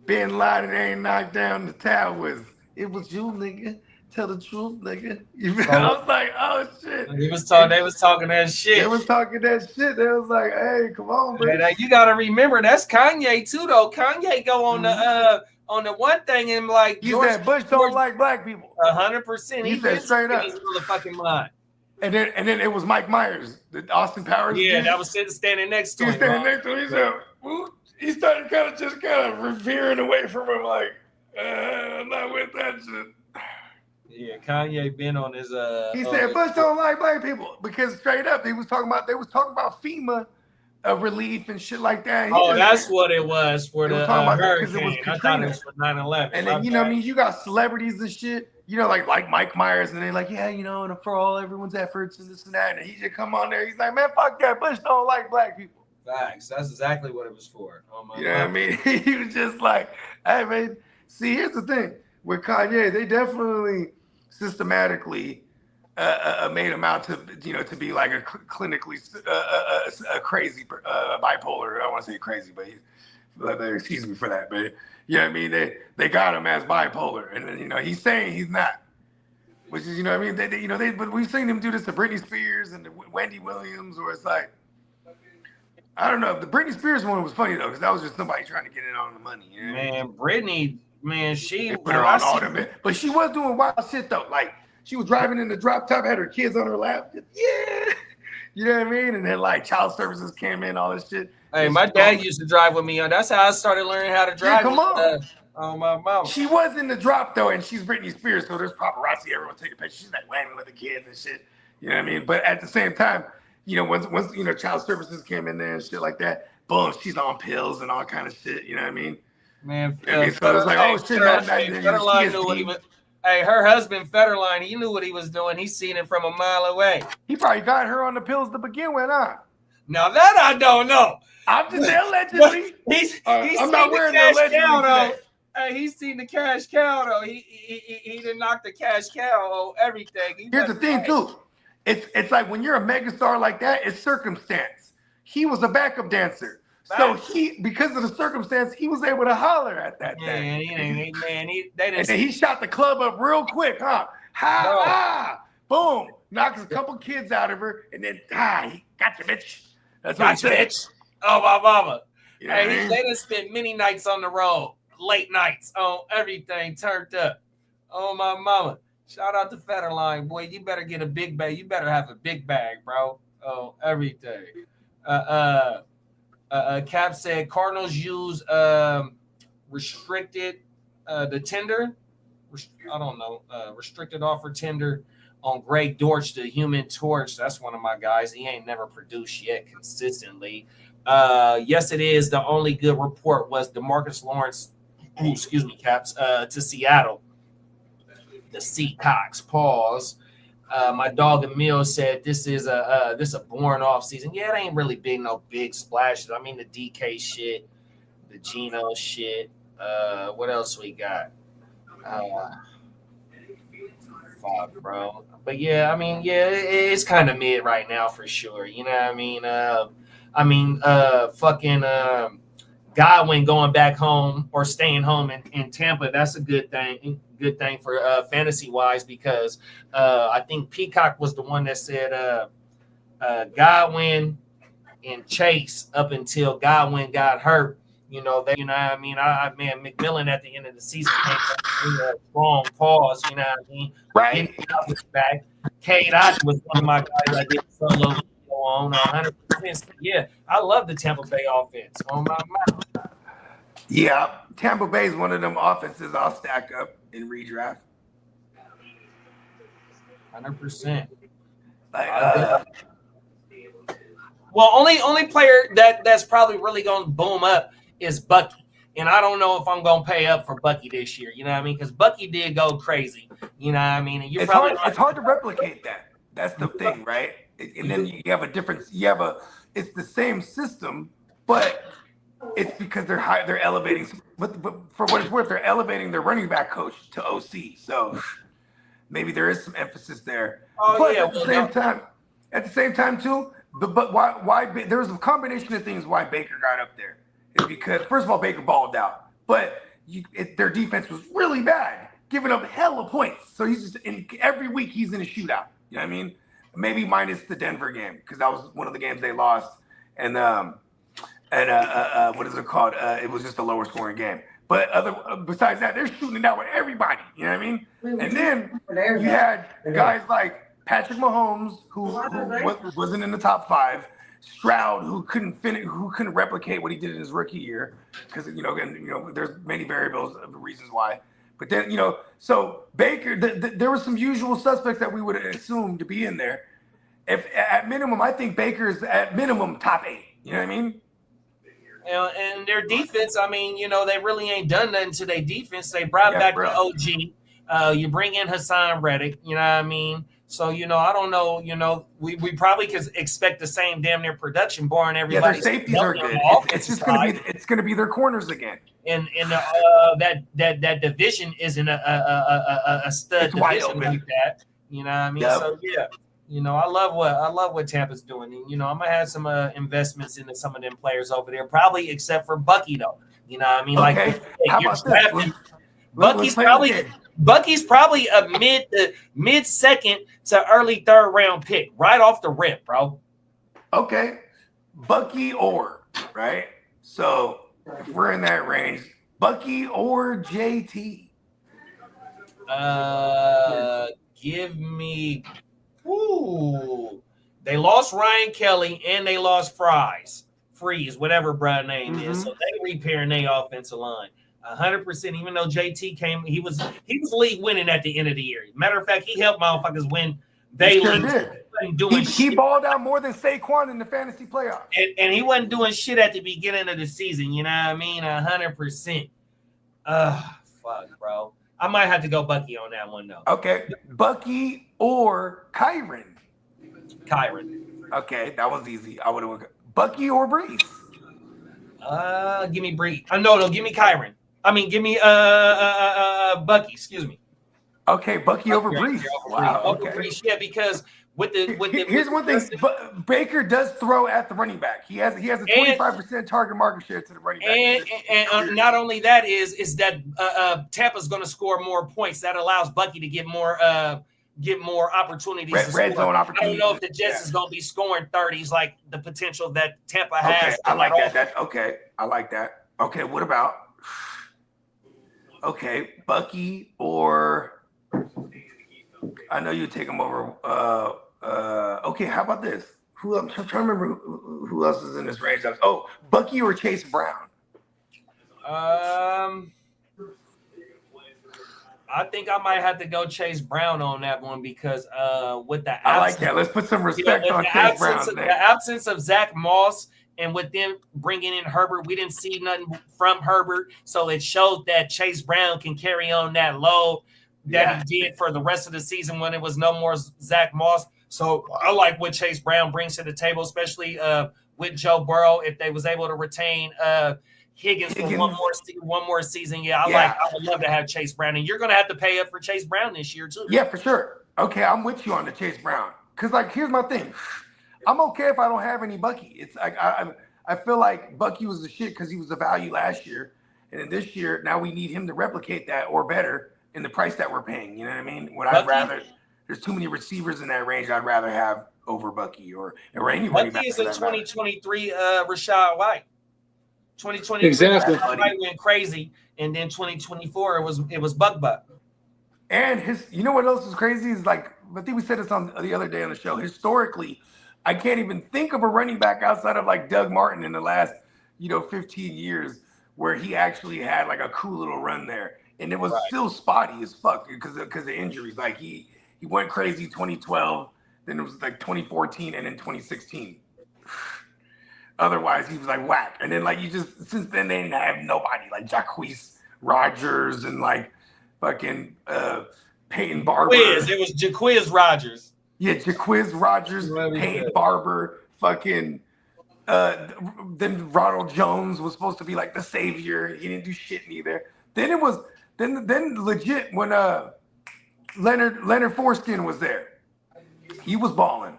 Speaker 4: Bin Laden ain't knocked down the towers. It was you, nigga. Tell the truth, nigga. I was like, oh shit.
Speaker 2: They was talking that shit.
Speaker 4: They was talking that shit. They was like, hey, come on, bro.
Speaker 2: Hey, you gotta remember that's Kanye too, though. Kanye go on the one thing and like
Speaker 4: he said Bush don't like black people.
Speaker 2: 100%.
Speaker 4: He said straight up.
Speaker 2: His motherfucking mind.
Speaker 4: And then it was Mike Myers, the Austin Powers.
Speaker 2: Yeah,
Speaker 4: dude.
Speaker 2: that was standing next to him.
Speaker 4: Standing next to him. He said, he started kind of veering away from him, like, I'm not with that shit.
Speaker 2: Yeah, Kanye been on his
Speaker 4: He said Bush don't like black people because straight up they was talking about FEMA a relief and shit like that.
Speaker 2: Oh, that's what it was for
Speaker 4: they were
Speaker 2: the
Speaker 4: talking about that because it was
Speaker 2: hurricane. I thought it
Speaker 4: Katrina.
Speaker 2: was for 9/11.
Speaker 4: And then, I mean, you got celebrities and shit, like Mike Myers, and they're like, yeah, and for all everyone's efforts and this and that. And he just come on there. He's like, man, fuck that. Bush don't like black people.
Speaker 2: Facts. That's exactly what it was for. Oh my
Speaker 4: You know what I mean? He was just like, hey, man, see, here's the thing. With Kanye, they definitely systematically made him out to, to be like a clinically a crazy bipolar. I don't want to say crazy, but excuse me for that. But you know what I mean? They got him as bipolar, and he's saying he's not, which is what I mean. But we've seen him do this to Britney Spears and to Wendy Williams, where it's like, I don't know. The Britney Spears one was funny though, because that was just somebody trying to get in on the money. You know?
Speaker 2: Man, Britney, she
Speaker 4: put her on all them, but she was doing wild shit though. Like she was driving in the drop top, had her kids on her lap. Yeah, you know what I mean. And then like child services came in, all this shit.
Speaker 2: Hey, my dad used to drive with me. That's how I started learning how to drive.
Speaker 4: Yeah, come on.
Speaker 2: Oh my mama.
Speaker 4: She was in the drop though, and she's Britney Spears, so there's paparazzi, everyone taking pictures. She's like whacking with the kids and shit. You know what I mean? But at the same time, once child services came in there and shit like that, boom, she's on pills and all kind of shit. You know what I mean?
Speaker 2: Man,
Speaker 4: so it was like, oh shit,
Speaker 2: Federline knew what he was. Hey, her husband Federline, he knew what he was doing. He seen it from a mile away.
Speaker 4: He probably got her on the pills to begin with, huh?
Speaker 2: Now that I don't know.
Speaker 4: I'm just allegedly. I'm not wearing the allegedly.
Speaker 2: Hey, he's seen the cash cow though. He didn't knock the cash cow on everything.
Speaker 4: Here's the thing too. It's like when you're a megastar like that, it's circumstance. He was a backup dancer. So because of the circumstance, he was able to holler at that thing. And then he shot the club up real quick, huh? Boom. Knocks a couple kids out of her, and then he got you, bitch. That's what he said.
Speaker 2: Bitch. Oh my mama.
Speaker 4: You know
Speaker 2: They done spent many nights on the road, late nights on everything turned up. Oh my mama. Shout out to Federline, boy. You better get a big bag. You better have a big bag, bro. Oh, everything. Cap said Cardinals use restricted the tender. I don't know. Restricted offer tender on Greg Dortch, the Human Torch. That's one of my guys. He ain't never produced yet consistently. Yes, it is. The only good report was DeMarcus Lawrence. Excuse me, Caps. To Seattle. The Seahawks. Pause. My dog Emil said this is a boring off season. Yeah, it ain't really been no big splashes. I mean the DK shit, the Geno shit. What else we got? Fuck, bro. But yeah, I mean, yeah, it's kind of mid right now for sure. You know what I mean? Fucking Godwin going back home or staying home in Tampa. That's a good thing. Good thing for fantasy wise, because I think Peacock was the one that said Godwin and Chase up until Godwin got hurt. What I mean? Man, McMillan at the end of the season came in a strong pause. You know what I mean?
Speaker 4: Right.
Speaker 2: Back. Cade Otton was one of my guys I did solo on 100%. Yeah, I love the Tampa Bay offense. On my mind.
Speaker 4: Yeah, Tampa Bay is one of them offenses I'll stack up in redraft.
Speaker 2: 100%. Well, only player that's probably really going to boom up is Bucky. And I don't know if I'm going to pay up for Bucky this year. You know what I mean? Because Bucky did go crazy. You know what I mean? And
Speaker 4: it's hard to replicate that. That's the thing, right? And then you have a difference. It's the same system, but it's because they're elevating. But for what it's worth, they're elevating their running back coach to OC. So maybe there is some emphasis there. But at the same time too. But why there's a combination of things why Baker got up there. Is because first of all, Baker balled out, but their defense was really bad, giving up hella points. So he's just every week he's in a shootout. You know what I mean? Maybe minus the Denver game because that was one of the games they lost, and what is it called? It was just a lower scoring game. But besides that, they're shooting it out with everybody. You know what I mean? And then you had guys like Patrick Mahomes, who wasn't in the top 5. Stroud, who couldn't replicate what he did in his rookie year, because there's many variables of the reasons why. But then so Baker, there were some usual suspects that we would assume to be in there. If at minimum, I think Baker's at minimum top 8. You know what I mean?
Speaker 2: And their defense, I mean, they really ain't done nothing to their defense. They brought back the OG. You bring in Hassan Reddick, you know what I mean? So, I don't know, we probably could expect the same damn near production, barring everybody.
Speaker 4: Yeah, their safeties are good. It's just gonna be their corners again.
Speaker 2: And that division isn't a stud
Speaker 4: it's wide
Speaker 2: division
Speaker 4: open.
Speaker 2: like that. You know what I mean? Yep. So yeah. I love what Tampa's doing. And, I'm gonna have some investments into some of them players over there, probably except for Bucky though. You know what I mean?
Speaker 4: Okay.
Speaker 2: Like
Speaker 4: how about this?
Speaker 2: Bucky's probably a mid second to early third round pick, right off the rip, bro.
Speaker 4: Okay. Bucky or right? So if we're in that range, Bucky or JT.
Speaker 2: Give me. Ooh, they lost Ryan Kelly and they lost Freeze, whatever bruh name is. So they repairing their offensive line 100%. Even though JT came, he was league winning at the end of the year. Matter of fact, he helped motherfuckers win. They
Speaker 4: He balled out more than Saquon in the fantasy playoffs,
Speaker 2: and he wasn't doing shit at the beginning of the season. You know what I mean? 100%. Fuck, bro. I might have to go Bucky on that one though.
Speaker 4: Okay, Bucky or Kyron. Okay, that was easy. I would have Bucky or Breeze.
Speaker 2: Give me Breeze. No, give me Kyron. I mean, give me Bucky. Excuse me.
Speaker 4: Okay, Bucky over Breeze. Wow.
Speaker 2: Over Breeze, yeah, because
Speaker 4: here's one thing. Baker does throw at the running back. He has a 25% target market share to the running back.
Speaker 2: And not only that is that Tampa's going to score more points. That allows Bucky to get more opportunities.
Speaker 4: Red zone opportunities.
Speaker 2: I don't know if the Jets is going to be scoring 30s like the potential that Tampa has.
Speaker 4: Okay, I like that. I like that. Okay, what about? Okay, Bucky or I know you take him over. Okay, how about this? I'm trying to remember who else is in this range. Oh, Bucky or Chase Brown?
Speaker 2: I think I might have to go Chase Brown on that one because with the absence,
Speaker 4: I like that. Let's put some respect on Chase Brown.
Speaker 2: The absence of Zach Moss and with them bringing in Herbert, we didn't see nothing from Herbert, so it showed that Chase Brown can carry on that load that he did for the rest of the season when it was no more Zach Moss. So I like what Chase Brown brings to the table, especially with Joe Burrow. If they was able to retain Higgins for one more season, I would love to have Chase Brown, and you're going to have to pay up for Chase Brown this year too.
Speaker 4: Yeah, for sure. Okay, I'm with you on the Chase Brown because here's my thing. I'm okay if I don't have any Bucky. It's like I feel like Bucky was the shit because he was the value last year, and then this year now we need him to replicate that or better in the price that we're paying. You know what I mean? I'd rather there's too many receivers in that range. I'd rather have over Bucky or anybody.
Speaker 2: Bucky is a 2023 Rashad White. 2023
Speaker 3: exactly.
Speaker 2: White went crazy, and then 2024 it was Buck.
Speaker 4: And you know what else is crazy is I think we said this on the other day on the show. Historically, I can't even think of a running back outside of Doug Martin in the last 15 years where he actually had a cool little run there. And it was still spotty as fuck because of injuries. He went crazy 2012, then it was 2014, and then 2016. Otherwise, he was whack. And then since then they didn't have nobody Jacquizz Rodgers and fucking Peyton Barber.
Speaker 2: It was Jacquizz Rodgers.
Speaker 4: Yeah, Jacquizz Rodgers, Peyton Barber, fucking. Then Ronald Jones was supposed to be the savior. He didn't do shit neither. Then it was. Then legit when Leonard Foreskin was there, he was balling.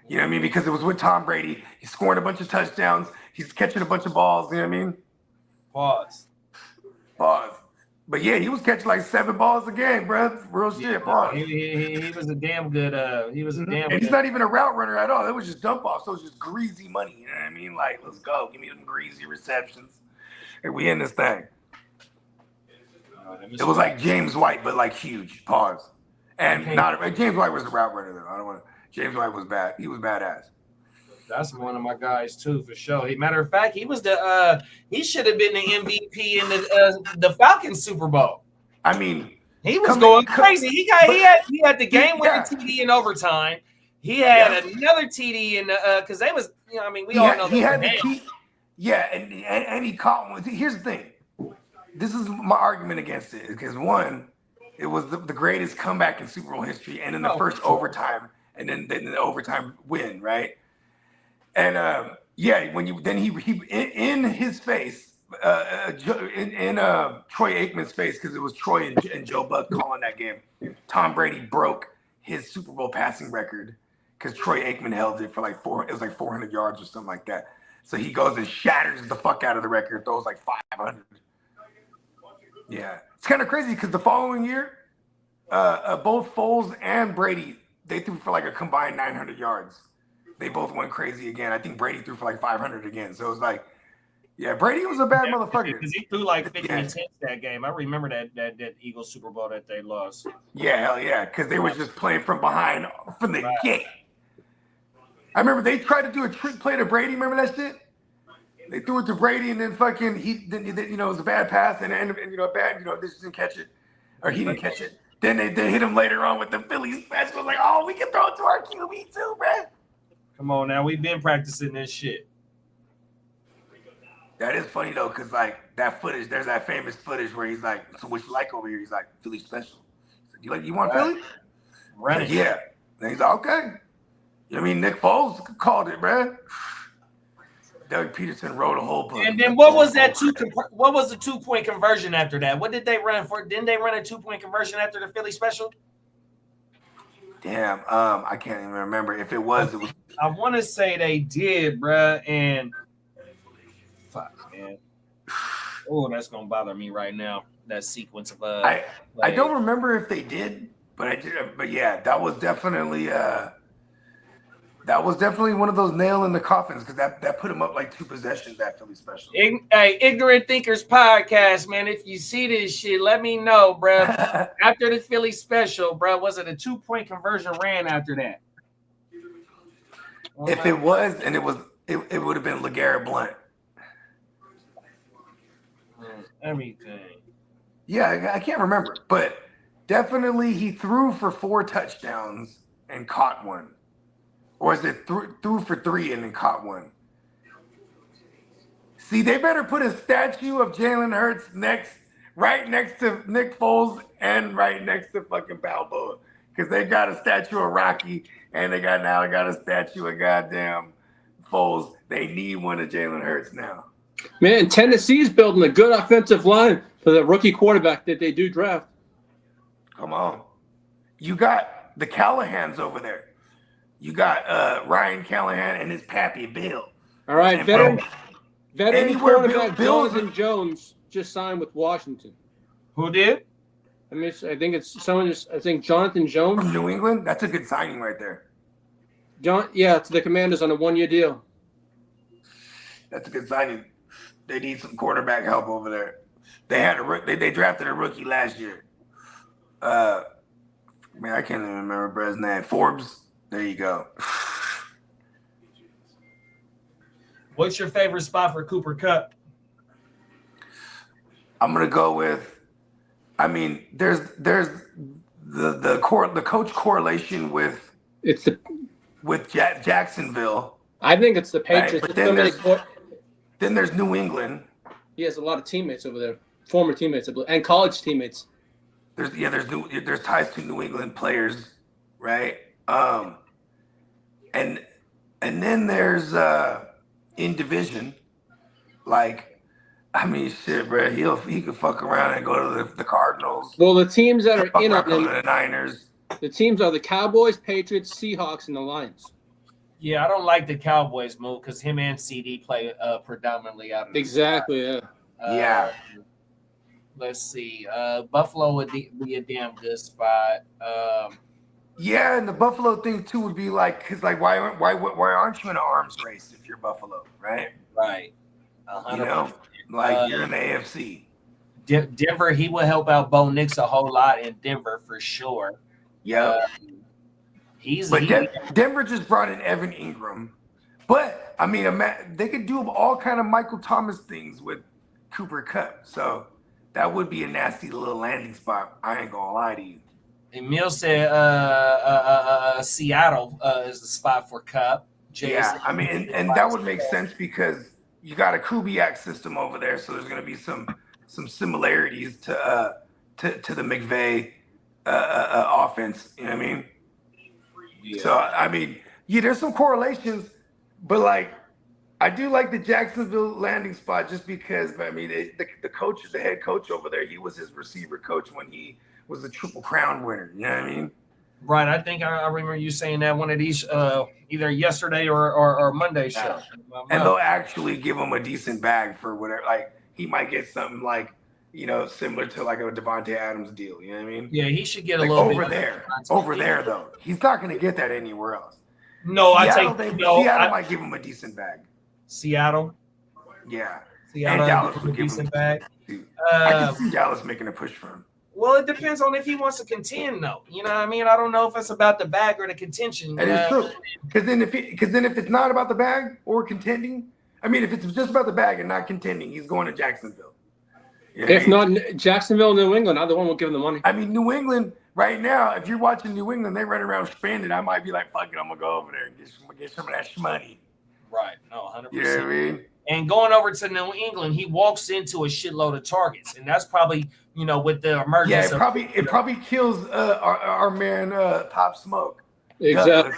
Speaker 4: You know what I mean? Because it was with Tom Brady. He's scoring a bunch of touchdowns. He's catching a bunch of balls. You know what I mean? Pause. But yeah, he was catching 7 balls a game, bro. Real shit. Pause.
Speaker 2: He was a damn good.
Speaker 4: And he's not even a route runner at all. It was just dump off. So it was just greasy money. You know what I mean? Let's go. Give me them greasy receptions. And we in this thing. It was James White, but huge. Pause. And James White was the route runner though. I don't want to. James White was bad. He was badass.
Speaker 2: That's one of my guys too, for sure. Matter of fact, he was he should have been the MVP in the Falcons Super Bowl.
Speaker 4: I mean,
Speaker 2: he was going crazy. He had the game winning TD in overtime. He had another TD in the because they was, I mean, we all know
Speaker 4: he had the
Speaker 2: ham.
Speaker 4: T. Yeah, and he caught one. Here's the thing. This is my argument against it because one, it was the greatest comeback in Super Bowl history, and in the first overtime, and then the overtime win, right? And he in his face, in Troy Aikman's face, because it was Troy and Joe Buck calling that game. Tom Brady broke his Super Bowl passing record because Troy Aikman held it for like 400 yards or something like that. So he goes and shatters the fuck out of the record, throws like 500. Yeah, it's kind of crazy because the following year, both Foles and Brady, they threw for like a combined 900 yards. They both went crazy again. I think Brady threw for like 500 again. So it was like, yeah, Brady was a bad motherfucker.
Speaker 2: Because he threw like 50 attempts that game. I remember that Eagles Super Bowl that they lost.
Speaker 4: Yeah, hell yeah, because they were just playing from behind from the gate. I remember they tried to do a trick play to Brady. Remember that shit? They threw it to Brady, and then fucking it was a bad pass, and they just didn't catch it, or he didn't catch it. Then they hit him later on with the Philly special. Like, oh, we can throw it to our QB too, man.
Speaker 2: Come on now, we've been practicing this shit.
Speaker 4: That is funny though, cause like that footage, there's that famous footage where he's like, "So what you like over here?" He's like, "Philly special." He's like, you want Philly?
Speaker 2: Running.
Speaker 4: Like, yeah. And he's like, okay. You know what I mean? Nick Foles called it, bruh. Doug Peterson wrote a whole book.
Speaker 2: And then what was the 2-point conversion after that? What did they run for? Didn't they run a 2-point conversion after the Philly special?
Speaker 4: Damn, I can't even remember. If it was.
Speaker 2: I want to say they did, bruh. And fuck, man. Oh, that's gonna bother me right now. That sequence of
Speaker 4: I don't remember if they did, but I did. But yeah, that was definitely one of those nail in the coffins because that put him up like 2 possessions, that Philly special.
Speaker 2: Hey, Ignorant Thinkers podcast, man. If you see this shit, let me know, bro. After the Philly special, bro, was it a 2-point conversion ran after that?
Speaker 4: If it was, and it would have been LeGarrette Blount.
Speaker 2: Everything.
Speaker 4: Yeah, I can't remember, but definitely he threw for 4 touchdowns and caught one. Or is it threw for 3 and then caught one? See, they better put a statue of Jalen Hurts right next to Nick Foles and right next to fucking Balboa. Because they got a statue of Rocky and they got a statue of goddamn Foles. They need one of Jalen Hurts now.
Speaker 3: Man, Tennessee's building a good offensive line for the rookie quarterback that they do draft.
Speaker 4: Come on. You got the Callahans over there. You got Ryan Callahan and his pappy Bill.
Speaker 3: All right,
Speaker 4: and
Speaker 3: veteran quarterback
Speaker 4: Bill's
Speaker 3: Jonathan Jones just signed with Washington.
Speaker 2: Who did?
Speaker 3: I mean, I think Jonathan Jones
Speaker 4: from New England. That's a good signing right there.
Speaker 3: To the Commanders on a 1-year deal.
Speaker 4: That's a good signing. They need some quarterback help over there. They drafted a rookie last year. Man, I can't even remember his name. Forbes. There you go.
Speaker 2: What's your favorite spot for Cooper Kupp?
Speaker 4: I'm gonna go with. I mean, there's the coach correlation with Jacksonville.
Speaker 3: I think it's the Patriots.
Speaker 4: Right? But then there's New England.
Speaker 3: He has a lot of teammates over there, former teammates and college teammates.
Speaker 4: There's ties to New England players, right? And then there's in division, like, I mean, shit, bro. He could fuck around and go to the Cardinals.
Speaker 3: Well, the teams that are in on
Speaker 4: the Niners.
Speaker 3: The teams are the Cowboys, Patriots, Seahawks, and the Lions.
Speaker 2: Yeah, I don't like the Cowboys move because him and CD play predominantly out of the
Speaker 3: exactly.
Speaker 2: spot.
Speaker 4: Yeah.
Speaker 2: Let's see. Buffalo would be a damn good spot.
Speaker 4: Yeah, and the Buffalo thing too would be like, cause like why aren't you in an arms race if you're Buffalo, right?
Speaker 2: Right.
Speaker 4: 100%. You know, like you're in the AFC.
Speaker 2: Denver, he will help out Bo Nix a whole lot in Denver for sure.
Speaker 4: Yeah. Denver just brought in Evan Ingram, but I mean, they could do all kind of Michael Thomas things with Cooper Kupp, so that would be a nasty little landing spot. I ain't gonna lie to you.
Speaker 2: Emil said Seattle is the spot for Cup.
Speaker 4: Yeah, I mean, and that would make sense because you got a Kubiak system over there, so there's going to be some similarities to the McVay offense. You know what I mean?
Speaker 2: Yeah.
Speaker 4: So I mean, yeah, there's some correlations, but like I do like the Jacksonville landing spot just because. I mean, the coach, the head coach over there, he was his receiver coach when he was the Triple Crown winner. You know what I mean?
Speaker 2: Right. I think I remember you saying that one of these either yesterday or Monday show.
Speaker 4: And they'll actually give him a decent bag for whatever. Like he might get something like, you know, similar to like a Devontae Adams deal. You know what I mean?
Speaker 2: Yeah, he should get
Speaker 4: like
Speaker 2: a little
Speaker 4: over
Speaker 2: bit
Speaker 4: there. Over there though, he's not going to get that anywhere else.
Speaker 2: No,
Speaker 4: Seattle,
Speaker 2: Seattle
Speaker 4: might give him a decent bag.
Speaker 2: Seattle.
Speaker 4: Yeah.
Speaker 2: Seattle
Speaker 4: and Dallas would give
Speaker 2: decent
Speaker 4: him
Speaker 2: bag.
Speaker 4: I can see Dallas making a push for him.
Speaker 2: Well, it depends on if he wants to contend, though. You know what I mean? I don't know if it's about the bag or the contention.
Speaker 4: And it's true. Because then if it's not about the bag or contending, I mean, if it's just about the bag and not contending, he's going to Jacksonville.
Speaker 3: You know if not Jacksonville, New England, either one will give him the money.
Speaker 4: I mean, New England right now, if you're watching New England, they run around spending. I might be like, fuck it, I'm gonna go over there and get some of that money.
Speaker 2: Right. No, 100%.
Speaker 4: You know what I mean?
Speaker 2: And going over to New England, he walks into a shitload of targets, and that's probably, you know, with the emergence.
Speaker 4: Yeah, it probably kills our man Pop Smoke.
Speaker 3: Exactly.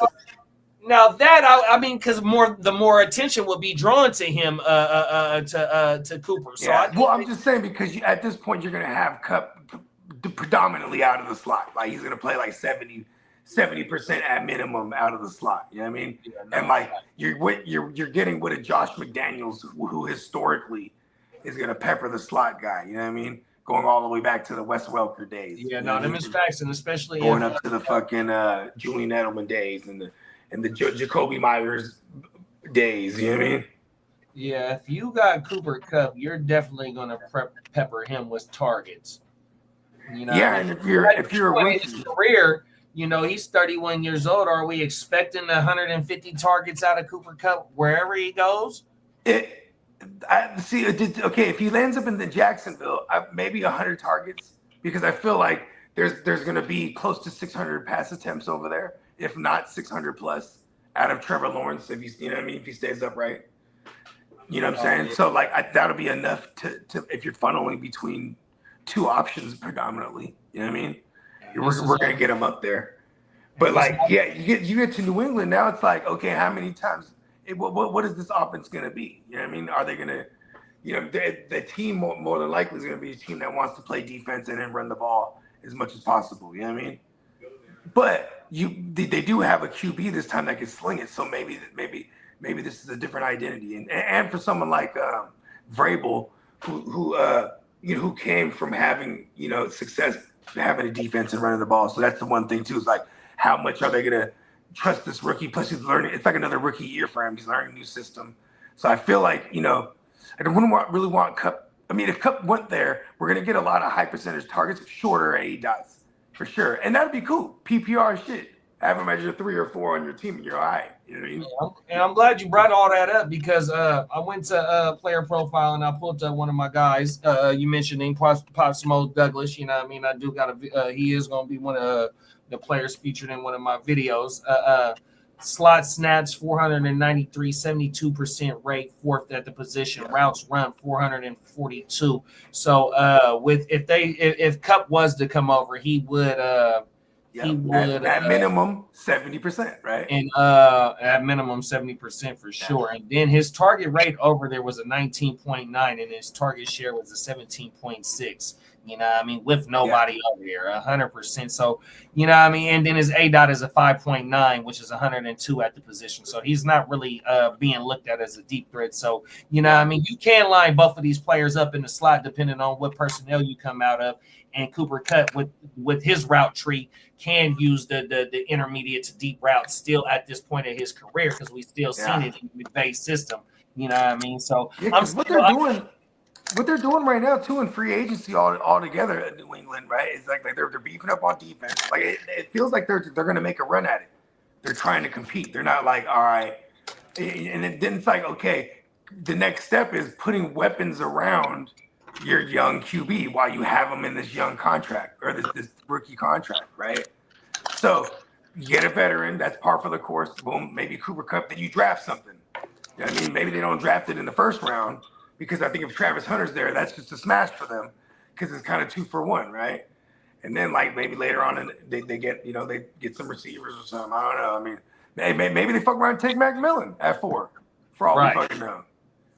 Speaker 2: Now that I mean, because the more attention will be drawn to him to Cooper. So
Speaker 4: yeah. I'm just saying because at this point you're gonna have Cup predominantly out of the slot. Like he's gonna play like 70% at minimum out of the slot. You know what I mean? Yeah, and like you're getting with a Josh McDaniels who historically is gonna pepper the slot guy. You know what I mean? Going all the way back to the Wes Welker days.
Speaker 2: Yeah, no, them is facts, and especially
Speaker 4: going up to the fucking Julian Edelman days and the Jacoby Myers days. You know what I mean?
Speaker 2: Yeah, if you got Cooper Kupp, you're definitely gonna pepper him with targets. You know,
Speaker 4: yeah, and if you're
Speaker 2: in his career, you know, he's 31 years old. Are we expecting 150 targets out of Cooper Kupp wherever he goes?
Speaker 4: Okay, if he lands up in the Jacksonville, maybe 100 targets because I feel like there's going to be close to 600 pass attempts over there, if not 600 plus out of Trevor Lawrence if he's, you know what I mean, if he stays upright. You know what I'm saying? So like that'll be enough to if you're funneling between two options predominantly. You know what I mean? We're gonna get him up there. But like, yeah, you get to New England now. It's like, okay, how many times? What is this offense gonna be? You know what I mean? Are they gonna, you know, the team more than likely is gonna be a team that wants to play defense and then run the ball as much as possible. You know what I mean? But they do have a QB this time that can sling it. So maybe this is a different identity. And for someone like Vrabel, who came from having, you know, success having a defense and running the ball. So that's the one thing too, is like how much are they gonna trust this rookie? Plus he's learning, it's like another rookie year for him. He's learning a new system. So I feel like, you know, I wouldn't really want Kupp. I mean, if Kupp went there, we're gonna get a lot of high percentage targets, shorter A dots for sure. And that'd be cool. PPR shit. Have him as your 3 or 4 on your team and you're all right. You know what I mean?
Speaker 2: And I'm glad you brought all that up because I went to player profile and I pulled up one of my guys. You mentioned him, Pop Smoke Douglas. You know what I mean? I do got he is going to be one of the players featured in one of my videos. Slot snaps 493, 72% rate, fourth at the position. Yeah. Routes run 442. So if Kupp was to come over, he would
Speaker 4: he would at minimum 70%, right?
Speaker 2: And at minimum 70% for sure. And then his target rate over there was a 19.9, and his target share was a 17.6. You know what I mean? With nobody over here, 100%. So, you know what I mean? And then his A dot is a 5.9, which is 102 at the position. So he's not really being looked at as a deep threat. So, you know what I mean? You can line both of these players up in the slot depending on what personnel you come out of. And Cooper Kupp with his route tree can use the intermediate to deep route still at this point of his career because we still seen it in the base system. You know what I mean? So
Speaker 4: what they're doing right now too in free agency all together in New England, right? It's like they're beefing up on defense. Like it feels like they're gonna make a run at it. They're trying to compete. They're not like, all right. And then it's like, okay, the next step is putting weapons around your young QB while you have him in this young contract or this rookie contract, right? So you get a veteran, that's par for the course. Boom, maybe Cooper Kupp, then you draft something. You know what I mean? Maybe they don't draft it in the first round because I think if Travis Hunter's there, that's just a smash for them because it's kind of 2-for-1, right? And then like maybe later on they get they get some receivers or something. I don't know. I mean, maybe they fuck around and take McMillan at 4 for all we fucking know.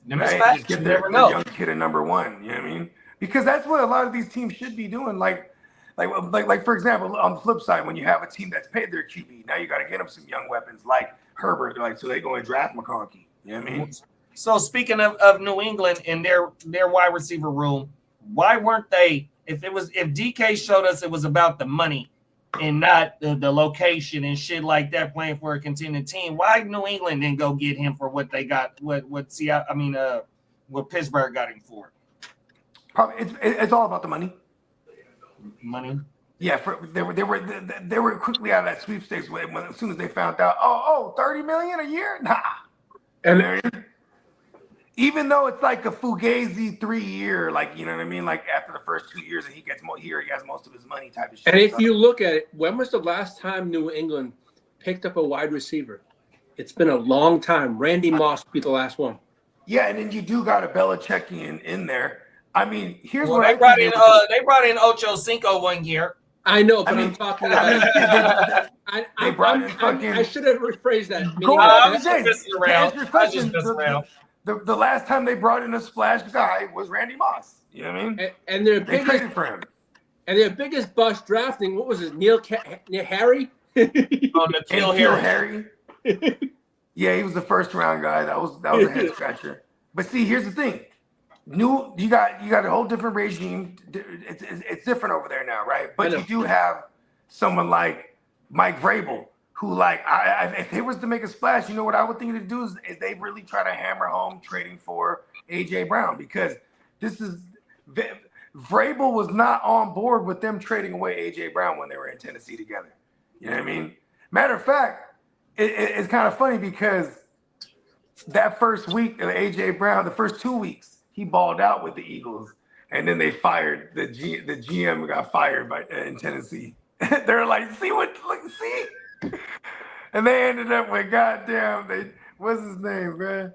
Speaker 4: Right? Just get their young kid at number 1. You know what I mean? Because that's what a lot of these teams should be doing. Like for example, on the flip side, when you have a team that's paid their QB, now you got to get them some young weapons like Herbert. Like so they go and draft McConkey. You know what I mean?
Speaker 2: So speaking of New England and their wide receiver room, why weren't they? If DK showed us it was about the money and not the location and shit like that, playing for a contending team, why New England didn't go get him for what they got? What Pittsburgh got him for?
Speaker 4: Probably it's all about the money.
Speaker 2: Money.
Speaker 4: Yeah, they were quickly out of that sweepstakes as soon as they found out. $30 million a year? Nah. And even though it's like a Fugazi 3-year, like you know what I mean, like after the first 2 years and he gets he has most of his money type of shit.
Speaker 3: And if you look at it, when was the last time New England picked up a wide receiver? It's been a long time. Randy Moss would be the last one.
Speaker 4: Yeah, and then you do got a Belichickian in there. I mean, here's
Speaker 2: what
Speaker 4: they
Speaker 2: brought in. They brought in Ocho Cinco one year.
Speaker 3: I know, but I'm talking about.
Speaker 4: They brought in fucking.
Speaker 3: I should have rephrased that.
Speaker 2: I'm just messing around.
Speaker 4: The last time they brought in a splash guy was Randy Moss. You know what I mean?
Speaker 3: And
Speaker 4: they traded for him.
Speaker 3: And their biggest bust drafting, what was his Harry?
Speaker 2: N'Keal
Speaker 4: Harry. Yeah, he was the first round guy. That was a head scratcher. But see, here's the thing. You got a whole different regime. It's different over there now, right? But you do have someone like Mike Vrabel, who like if he was to make a splash, you know what I would think to do is they really try to hammer home trading for AJ Brown, because Vrabel was not on board with them trading away AJ Brown when they were in Tennessee together. You know what I mean? Matter of fact, it's kind of funny because that first week of AJ Brown, the first 2 weeks, he balled out with the Eagles, and then they fired the GM got fired in Tennessee. They're like, see, and they ended up with what's his name, bro?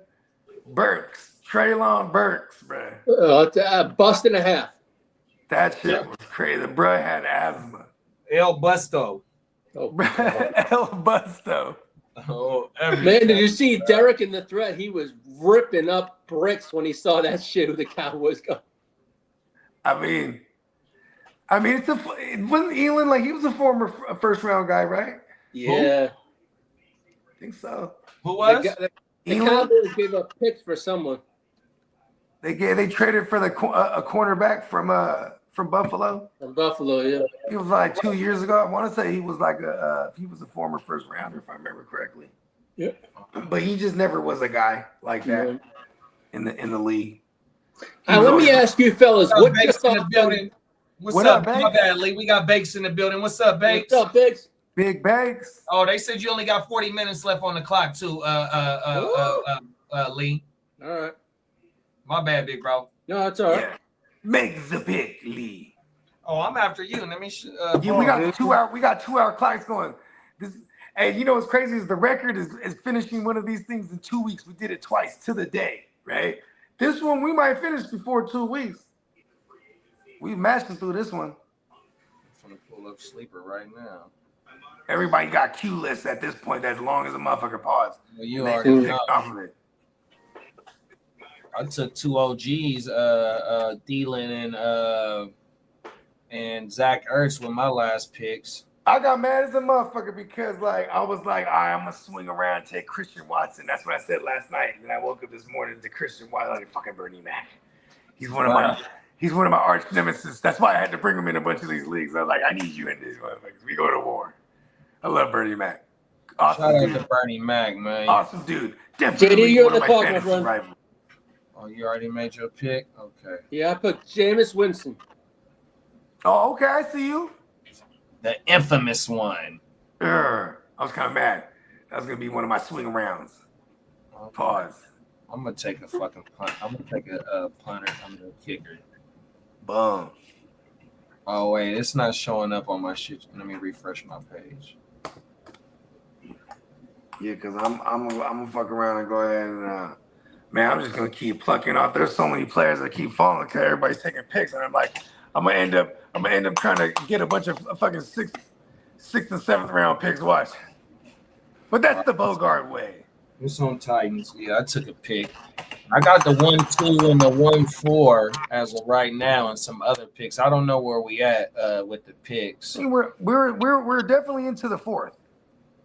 Speaker 4: Burks, Treylon Burks, bro.
Speaker 3: Bust and a half.
Speaker 4: That shit was crazy. The bro had asthma.
Speaker 2: El Busto.
Speaker 3: Oh,
Speaker 4: El Busto.
Speaker 2: Oh,
Speaker 3: man, did you see Derek in the thread? He was ripping up bricks when he saw that shit with the Cowboys go.
Speaker 4: I mean, it wasn't Elon, like he was a former first round guy, right?
Speaker 3: Yeah.
Speaker 4: I think so.
Speaker 2: Who was?
Speaker 3: The Cowboys gave up picks for someone.
Speaker 4: They traded for a cornerback from Buffalo.
Speaker 3: From Buffalo, yeah.
Speaker 4: It was like 2 years ago. I want to say he was like he was a former first rounder, if I remember correctly.
Speaker 3: Yeah.
Speaker 4: But he just never was a guy like that in the league.
Speaker 3: Let me ask you, fellas, what you thought?
Speaker 2: What's up, Bakes? My bad, Lee. We got Bakes in the building. What's up, Bakes?
Speaker 3: What's up, Bakes?
Speaker 4: Big Bakes.
Speaker 2: Oh, they said you only got 40 minutes left on the clock, too, Lee.
Speaker 3: All right.
Speaker 2: My bad, big bro.
Speaker 3: No, it's all right.
Speaker 4: Yeah. Make the pick, Lee.
Speaker 2: Oh, I'm after you. Let me.
Speaker 4: We got 2 hour. We got 2 hour clocks going. And you know what's crazy is the record is finishing one of these things in 2 weeks. We did it twice to the day, right? This one we might finish before 2 weeks. We mashing through this one.
Speaker 2: I'm gonna pull up Sleeper right now.
Speaker 4: Everybody got cue lists at this point. That's long as a motherfucker pause.
Speaker 2: Well, you already know.
Speaker 4: Off of it.
Speaker 2: I took 2 OGs, Thielen and Zach Ertz with my last picks.
Speaker 4: I got mad as a motherfucker because I was like, all right, I'm gonna swing around and take Christian Watson. That's what I said last night. And I woke up this morning to Christian Watson, like fucking Bernie Mac. He's one of my arch nemesis. That's why I had to bring him in a bunch of these leagues. I was like, I need you in these motherfuckers. We go to war. I love Bernie Mac. Awesome
Speaker 2: Shout
Speaker 4: dude.
Speaker 2: out to Bernie Mac, man.
Speaker 4: Awesome dude. Definitely
Speaker 3: JD, you're
Speaker 4: one
Speaker 3: in
Speaker 4: of
Speaker 3: the
Speaker 4: my
Speaker 3: clock, my
Speaker 4: fantasy
Speaker 3: friend.
Speaker 4: rivals.
Speaker 2: Oh, you already made your pick? Okay.
Speaker 3: Yeah, I put Jameis Winston.
Speaker 4: Oh, okay, I see you.
Speaker 2: The infamous one.
Speaker 4: I was kind of mad. That was gonna be one of my swing rounds. Pause.
Speaker 2: I'm gonna take a fucking punt. I'm gonna take a punter. I'm gonna kicker.
Speaker 4: Boom.
Speaker 2: Oh wait, it's not showing up on my shit. Let me refresh my page.
Speaker 4: Yeah, because I'm gonna fuck around and go ahead and man, I'm just gonna keep plucking off. There's so many players that keep falling because everybody's taking picks, and I'm like, I'm gonna end up trying to get a bunch of fucking sixth and seventh round picks. Watch, but that's the Bogart way.
Speaker 2: It's on Titans. Yeah, I took a pick. I got the 1-2 and the 1-4 as of right now, and some other picks. I don't know where we at with the picks.
Speaker 4: I mean, we're definitely into the fourth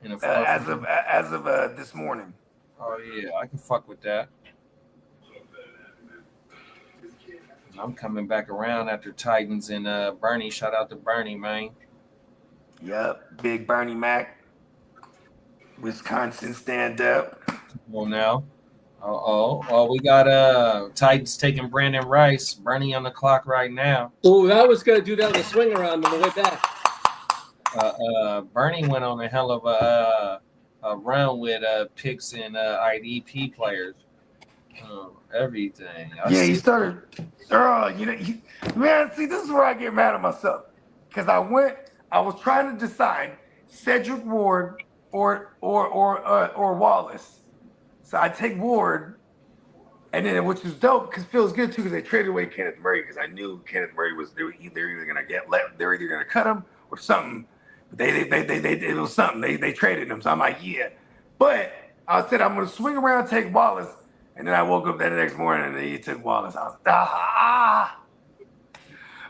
Speaker 2: In the fourth
Speaker 4: as of this morning.
Speaker 2: Oh yeah, I can fuck with that. I'm coming back around after Titans and Bernie. Shout out to Bernie, man.
Speaker 4: Yep, big Bernie Mac, Wisconsin stand up.
Speaker 2: Well now. Well, we got Titans taking Brandon Rice. Bernie on the clock right now.
Speaker 3: Oh, that was gonna do that on the swing around on the way back.
Speaker 2: Bernie went on a hell of a run with picks and IDP players. Everything.
Speaker 4: He started. Man, see, this is where I get mad at myself because I was trying to decide Cedric Ward or Wallace. So I take Ward, and then which was dope because it feels good too because they traded away Kenneth Murray because I knew Kenneth Murray they're either gonna they're either gonna cut him or something. But it was something they traded him. So I'm like, yeah. But I said I'm gonna swing around and take Wallace. And then I woke up that next morning and he took Wallace. I was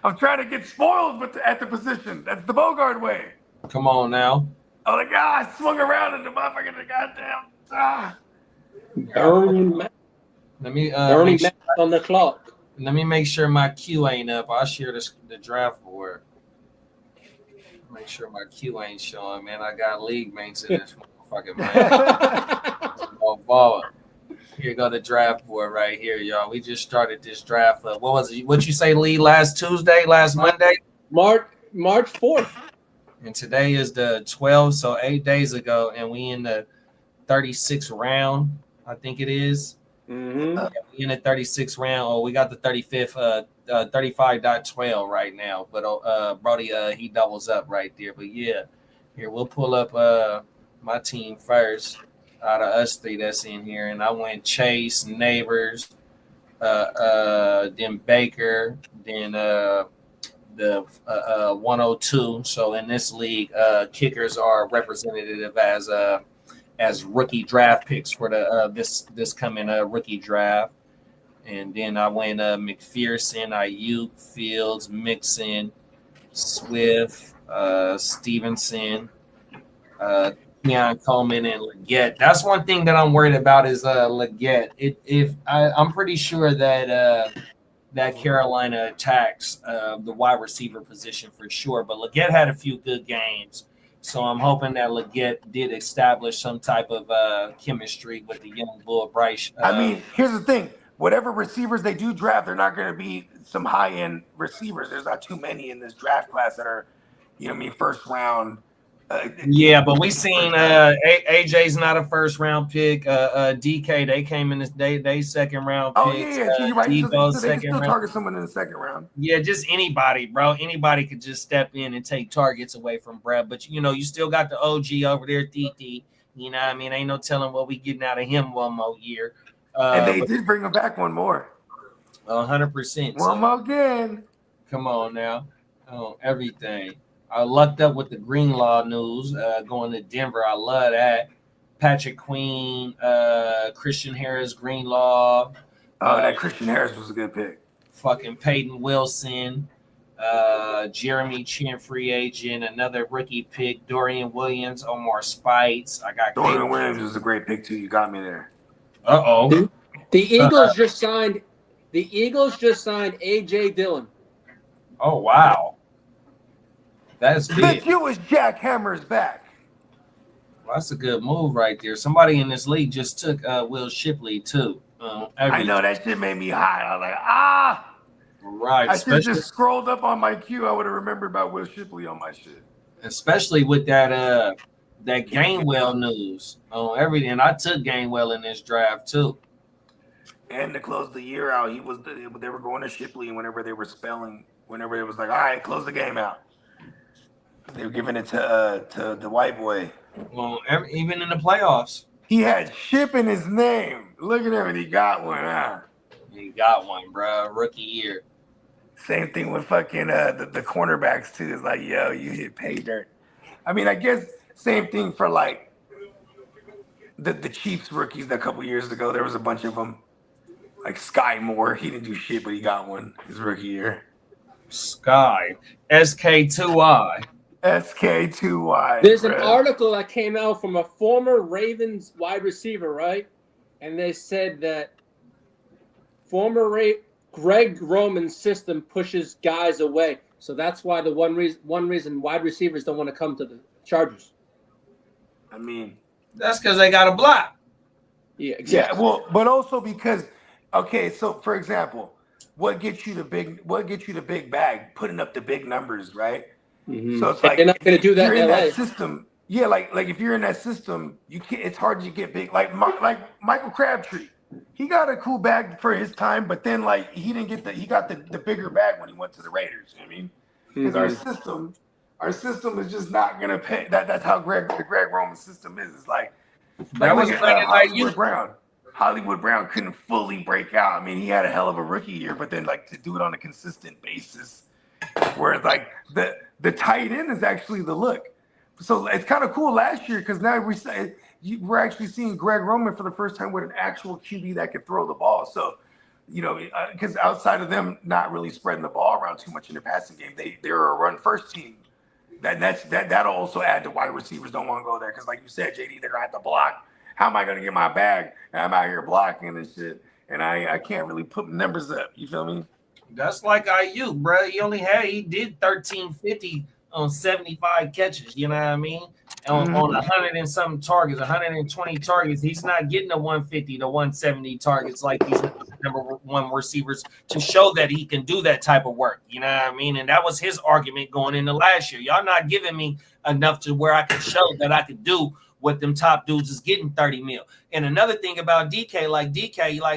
Speaker 4: I'm trying to get spoiled at the position. That's the Bogart way.
Speaker 2: Come on now.
Speaker 4: Oh my God, I swung around and the motherfucker the goddamn
Speaker 2: Let me
Speaker 3: on the clock.
Speaker 2: Let me make sure my queue ain't up. I'll share the draft board. Make sure my queue ain't showing, man. I got league mates in this motherfucking man. Oh, baller. Here go the draft board right here, y'all. We just started this draft. What was it? What you say, Lee? Last Monday?
Speaker 3: March 4th.
Speaker 2: And today is the 12th, so 8 days ago, and we in the 36th round, I think it is.
Speaker 3: Mm-hmm.
Speaker 2: We in the 36th round. Oh, we got the 35th, 35.12 right now. But Brody, he doubles up right there. But yeah, here we'll pull up my team first. Out of us three that's in here, and I went Chase, Neighbors, then Baker, then the 102. So in this league, kickers are representative as rookie draft picks for the this coming rookie draft. And then I went McPherson, Ayuk, Fields, Mixon, Swift, Stevenson, Keon Coleman, and Leggett. That's one thing that I'm worried about is Leggett. I'm pretty sure that that Carolina attacks the wide receiver position for sure. But Leggett had a few good games, so I'm hoping that Leggett did establish some type of chemistry with the young bull Bryce.
Speaker 4: I mean, here's the thing. Whatever receivers they do draft, they're not going to be some high-end receivers. There's not too many in this draft class that are, first round.
Speaker 2: Yeah, but we seen AJ's not a first round pick. DK, they came in they second round picks.
Speaker 4: Oh yeah, you're right. So they can still target someone in the second round.
Speaker 2: Yeah, just anybody, bro. Anybody could just step in and take targets away from Brett. But you still got the OG over there, TT. You know what I mean? Ain't no telling what we getting out of him one more year.
Speaker 4: And they did bring him back one more.
Speaker 2: 100%.
Speaker 4: One more again.
Speaker 2: Come on now. Everything. I lucked up with the Greenlaw news going to Denver. I love that. Patrick Queen, Christian Harris, Greenlaw.
Speaker 4: That Christian Harris was a good pick.
Speaker 2: Fucking Peyton Wilson, Jeremy Chin, free agent, another rookie pick, Dorian Williams, Omar Spites. I got
Speaker 4: Dorian Williams was a great pick too. You got me there.
Speaker 2: Uh-oh.
Speaker 3: The Eagles just signed. The Eagles just signed A.J. Dillon.
Speaker 2: Oh wow. That's big.
Speaker 4: The Jewish jackhammer's back.
Speaker 2: Well, that's a good move right there. Somebody in this league just took Will Shipley too.
Speaker 4: I know that shit made me hot. I was like,
Speaker 2: right.
Speaker 4: I should have just scrolled up on my queue. I would have remembered about Will Shipley on my shit.
Speaker 2: Especially with that Gainwell news on everything. I took Gainwell in this draft too.
Speaker 4: And to close the year out, they were going to Shipley, and whenever they were spelling, whenever it was like, all right, close the game out, they were giving it to the white boy.
Speaker 2: Well, even in the playoffs,
Speaker 4: he had Ship in his name. Look at him, and he got one. Huh?
Speaker 2: he got one, bro. Rookie year.
Speaker 4: Same thing with fucking the cornerbacks too. It's like, yo, you hit pay dirt. I mean, I guess same thing for like the Chiefs rookies a couple years ago. There was a bunch of them. Like Sky Moore, he didn't do shit, but he got one his rookie year.
Speaker 2: Sky SK2I.
Speaker 4: SK2Y.
Speaker 3: There's an article that came out from a former Ravens wide receiver, right? And they said that former Greg Roman's system pushes guys away. So that's why the one reason wide receivers don't want to come to the Chargers.
Speaker 4: I mean,
Speaker 2: that's because they got a block.
Speaker 3: Yeah, exactly.
Speaker 4: Yeah, well, but also because, okay, so for example, what gets you the big bag? Putting up the big numbers, right?
Speaker 3: Mm-hmm.
Speaker 4: So it's like
Speaker 3: they're not going to do that
Speaker 4: you're
Speaker 3: in
Speaker 4: in
Speaker 3: LA.
Speaker 4: that system. Yeah, like if you're in that system, you can't. It's hard to get big. Like Michael Crabtree, he got a cool bag for his time, but then like he didn't get he got the bigger bag when he went to the Raiders. You know what I mean? Because our system is just not gonna pay. That's how the Greg Roman system is. It's like look at Hollywood Brown. Hollywood Brown couldn't fully break out. I mean, he had a hell of a rookie year, but then like to do it on a consistent basis, where it's like the tight end is actually the look. So it's kind of cool last year because now we're actually seeing Greg Roman for the first time with an actual QB that could throw the ball. So, you know, because outside of them not really spreading the ball around too much in the passing game, they're a run first team. That'll also add to why receivers don't want to go there because, like you said, JD, they're gonna have to block. How am I gonna get my bag? And I'm out here blocking and shit, and I can't really put numbers up. You feel me?
Speaker 2: That's like IU, bro. He did 1350 on 75 catches. You know what I mean? On 100 and some targets, 120 targets. He's not getting the 150 to 170 targets like these number one receivers to show that he can do that type of work. You know what I mean? And that was his argument going into last year. Y'all not giving me enough to where I can show that I could do what them top dudes is getting 30 mil. And another thing about DK, like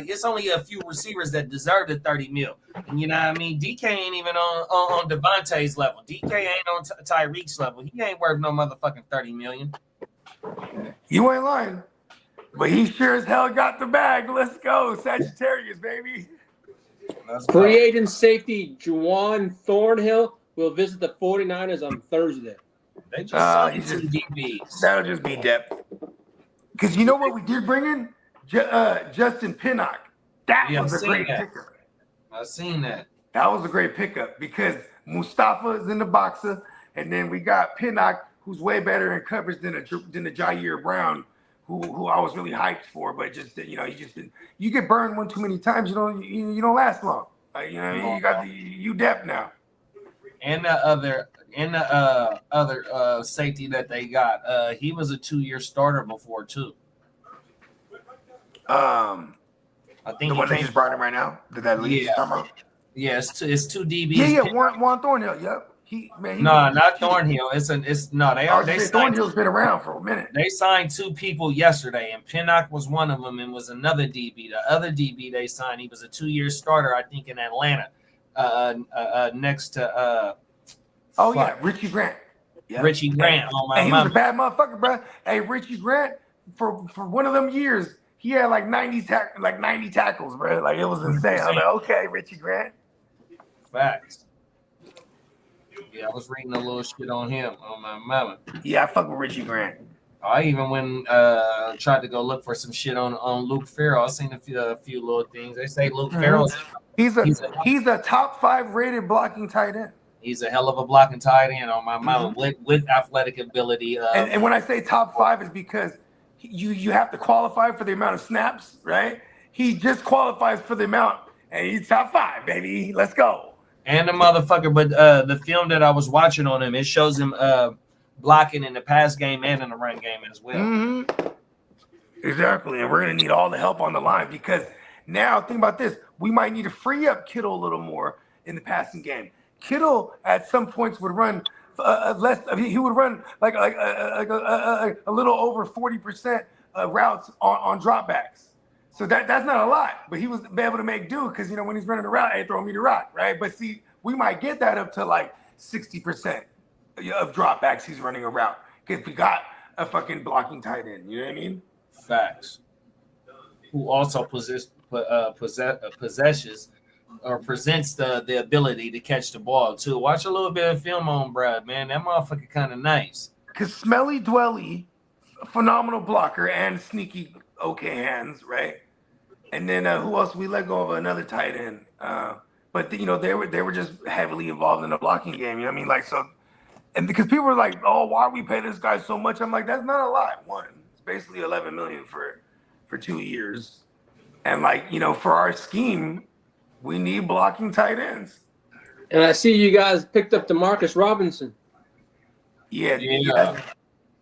Speaker 2: it's only a few receivers that deserve the 30 mil. And you know what I mean? DK ain't even on Devontae's level. DK ain't on Tyreek's level. He ain't worth no motherfucking 30 million.
Speaker 4: You ain't lying. But he sure as hell got the bag. Let's go. Sagittarius, baby.
Speaker 3: Free agent safety Juwan Thornhill will visit the 49ers on Thursday.
Speaker 2: They just signed two DBs.
Speaker 4: That'll just be depth. Because you know what we did bring in? Justin Pinnock. That was a great pickup.
Speaker 2: I've seen that.
Speaker 4: That was a great pickup because Mustafa is in the boxer, and then we got Pinnock, who's way better in coverage than a Jair Brown, who I was really hyped for, but just you get burned one too many times, you don't last long. You got the depth now.
Speaker 2: And the other safety that they got, he was a 2-year starter before too. I think
Speaker 4: the one they just brought him right now. Did that lead?
Speaker 2: Yeah, it's two DBs.
Speaker 4: Yeah, Juan Thornhill. Yep.
Speaker 2: Not Thornhill.
Speaker 4: Thornhill's been around for a minute.
Speaker 2: They signed two people yesterday, and Pinnock was one of them, and was another DB. The other DB they signed, he was a 2-year starter, I think, in Atlanta. Next to
Speaker 4: Richie Grant.
Speaker 2: Yep. Richie Grant.
Speaker 4: He was a bad motherfucker, bro. Hey, Richie Grant for one of them years. He had like 90 tackles, bro. Like it was insane. I was like, okay, Richie Grant.
Speaker 2: Facts. Yeah, I was reading a little shit on him on my mama.
Speaker 4: Yeah, I fuck with Richie Grant.
Speaker 2: I even went tried to go look for some shit on Luke Farrell. I seen a few little things. They say Luke Farrell.
Speaker 4: He's a top 5 rated blocking tight end.
Speaker 2: He's a hell of a blocking tight end on my mama with athletic ability.
Speaker 4: And when I say top 5 is because you have to qualify for the amount of snaps, right? He just qualifies for the amount, and he's top 5, baby. Let's go.
Speaker 2: And the motherfucker, but the film that I was watching on him, it shows him blocking in the pass game and in the run game as well.
Speaker 4: Mm-hmm. Exactly, and we're gonna need all the help on the line because now think about this: we might need to free up Kittle a little more in the passing game. Kittle at some points would run less. He would run like a little over 40% routes on dropbacks. So that's not a lot, but he was able to make do because when he's running the route, hey, throw me the rock, right? But see, we might get that up to like 60% of dropbacks he's running a route because we got a fucking blocking tight end. You know what I mean?
Speaker 2: Facts. Who also possesses or presents the ability to catch the ball too. Watch a little bit of film on Brad, man. That motherfucker kind of nice.
Speaker 4: Because Smelly Dwelly, phenomenal blocker and sneaky okay hands, right? And then who else? We let go of another tight end. But they were just heavily involved in the blocking game. You know what I mean? Like so, and because people were like, "Oh, why we pay this guy so much?" I'm like, "That's not a lot. One, it's basically 11 million for 2 years, and like for our scheme, we need blocking tight ends."
Speaker 3: And I see you guys picked up Demarcus Robinson.
Speaker 4: Yeah,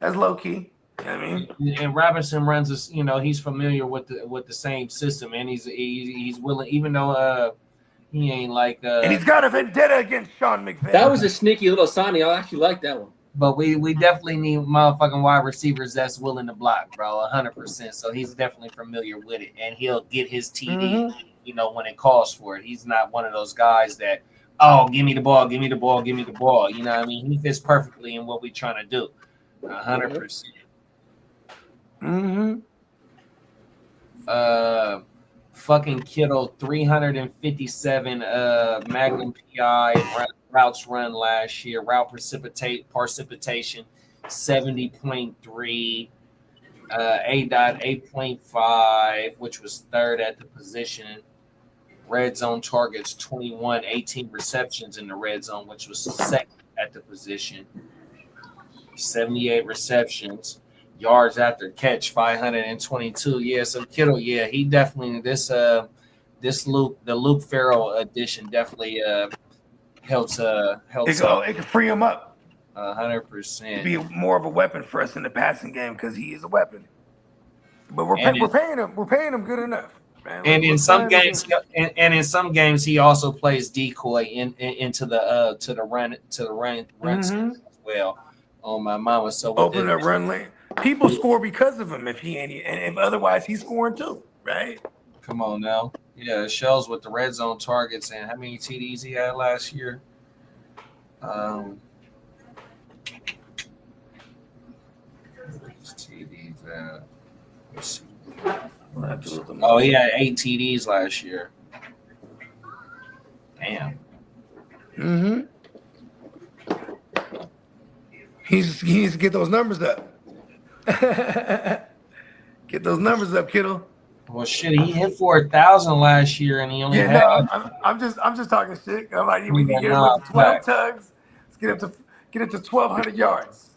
Speaker 4: that's low key. You know what I mean?
Speaker 2: And Robinson runs this. He's familiar with the same system, and he's willing, even though he ain't like.
Speaker 4: And he's got a vendetta against Sean McVay.
Speaker 3: That was a sneaky little signing. I actually like that one.
Speaker 2: But we definitely need motherfucking wide receivers that's willing to block, bro, 100%. So he's definitely familiar with it, and he'll get his TD, when it calls for it. He's not one of those guys that, give me the ball, give me the ball, give me the ball. You know what I mean? He fits perfectly in what we're trying to do, 100%. Fucking Kittle, 357 Magnum PI routes run last year. Route precipitation, 70.3. A.dot 8.5, which was third at the position. Red zone targets 21, 18 receptions in the red zone, which was second at the position. 78 receptions. Yards after catch 522. Yeah, so Kittle, he definitely the Luke Farrell edition definitely helps
Speaker 4: it can free him up
Speaker 2: 100%.
Speaker 4: be more of a weapon for us in the passing game because he is a weapon. But we're paying him good enough, man.
Speaker 2: And in some games, he also plays decoy into the run as well. Oh my mama! So
Speaker 4: open a run lane. People score because of him if he ain't, and if otherwise he's scoring too, right?
Speaker 2: Come on now. Yeah, it shows with the red zone targets and how many TDs he had last year. TDs. Oh, he had 8 TDs last year. Damn.
Speaker 4: He needs to get those numbers up. Get those numbers up, kiddo.
Speaker 2: Well, shit, he hit 4,000 last year, and he only had.
Speaker 4: No, I'm just talking shit. I'm like, we need to get him up to 12 tugs. Let's get up to 1,200 yards.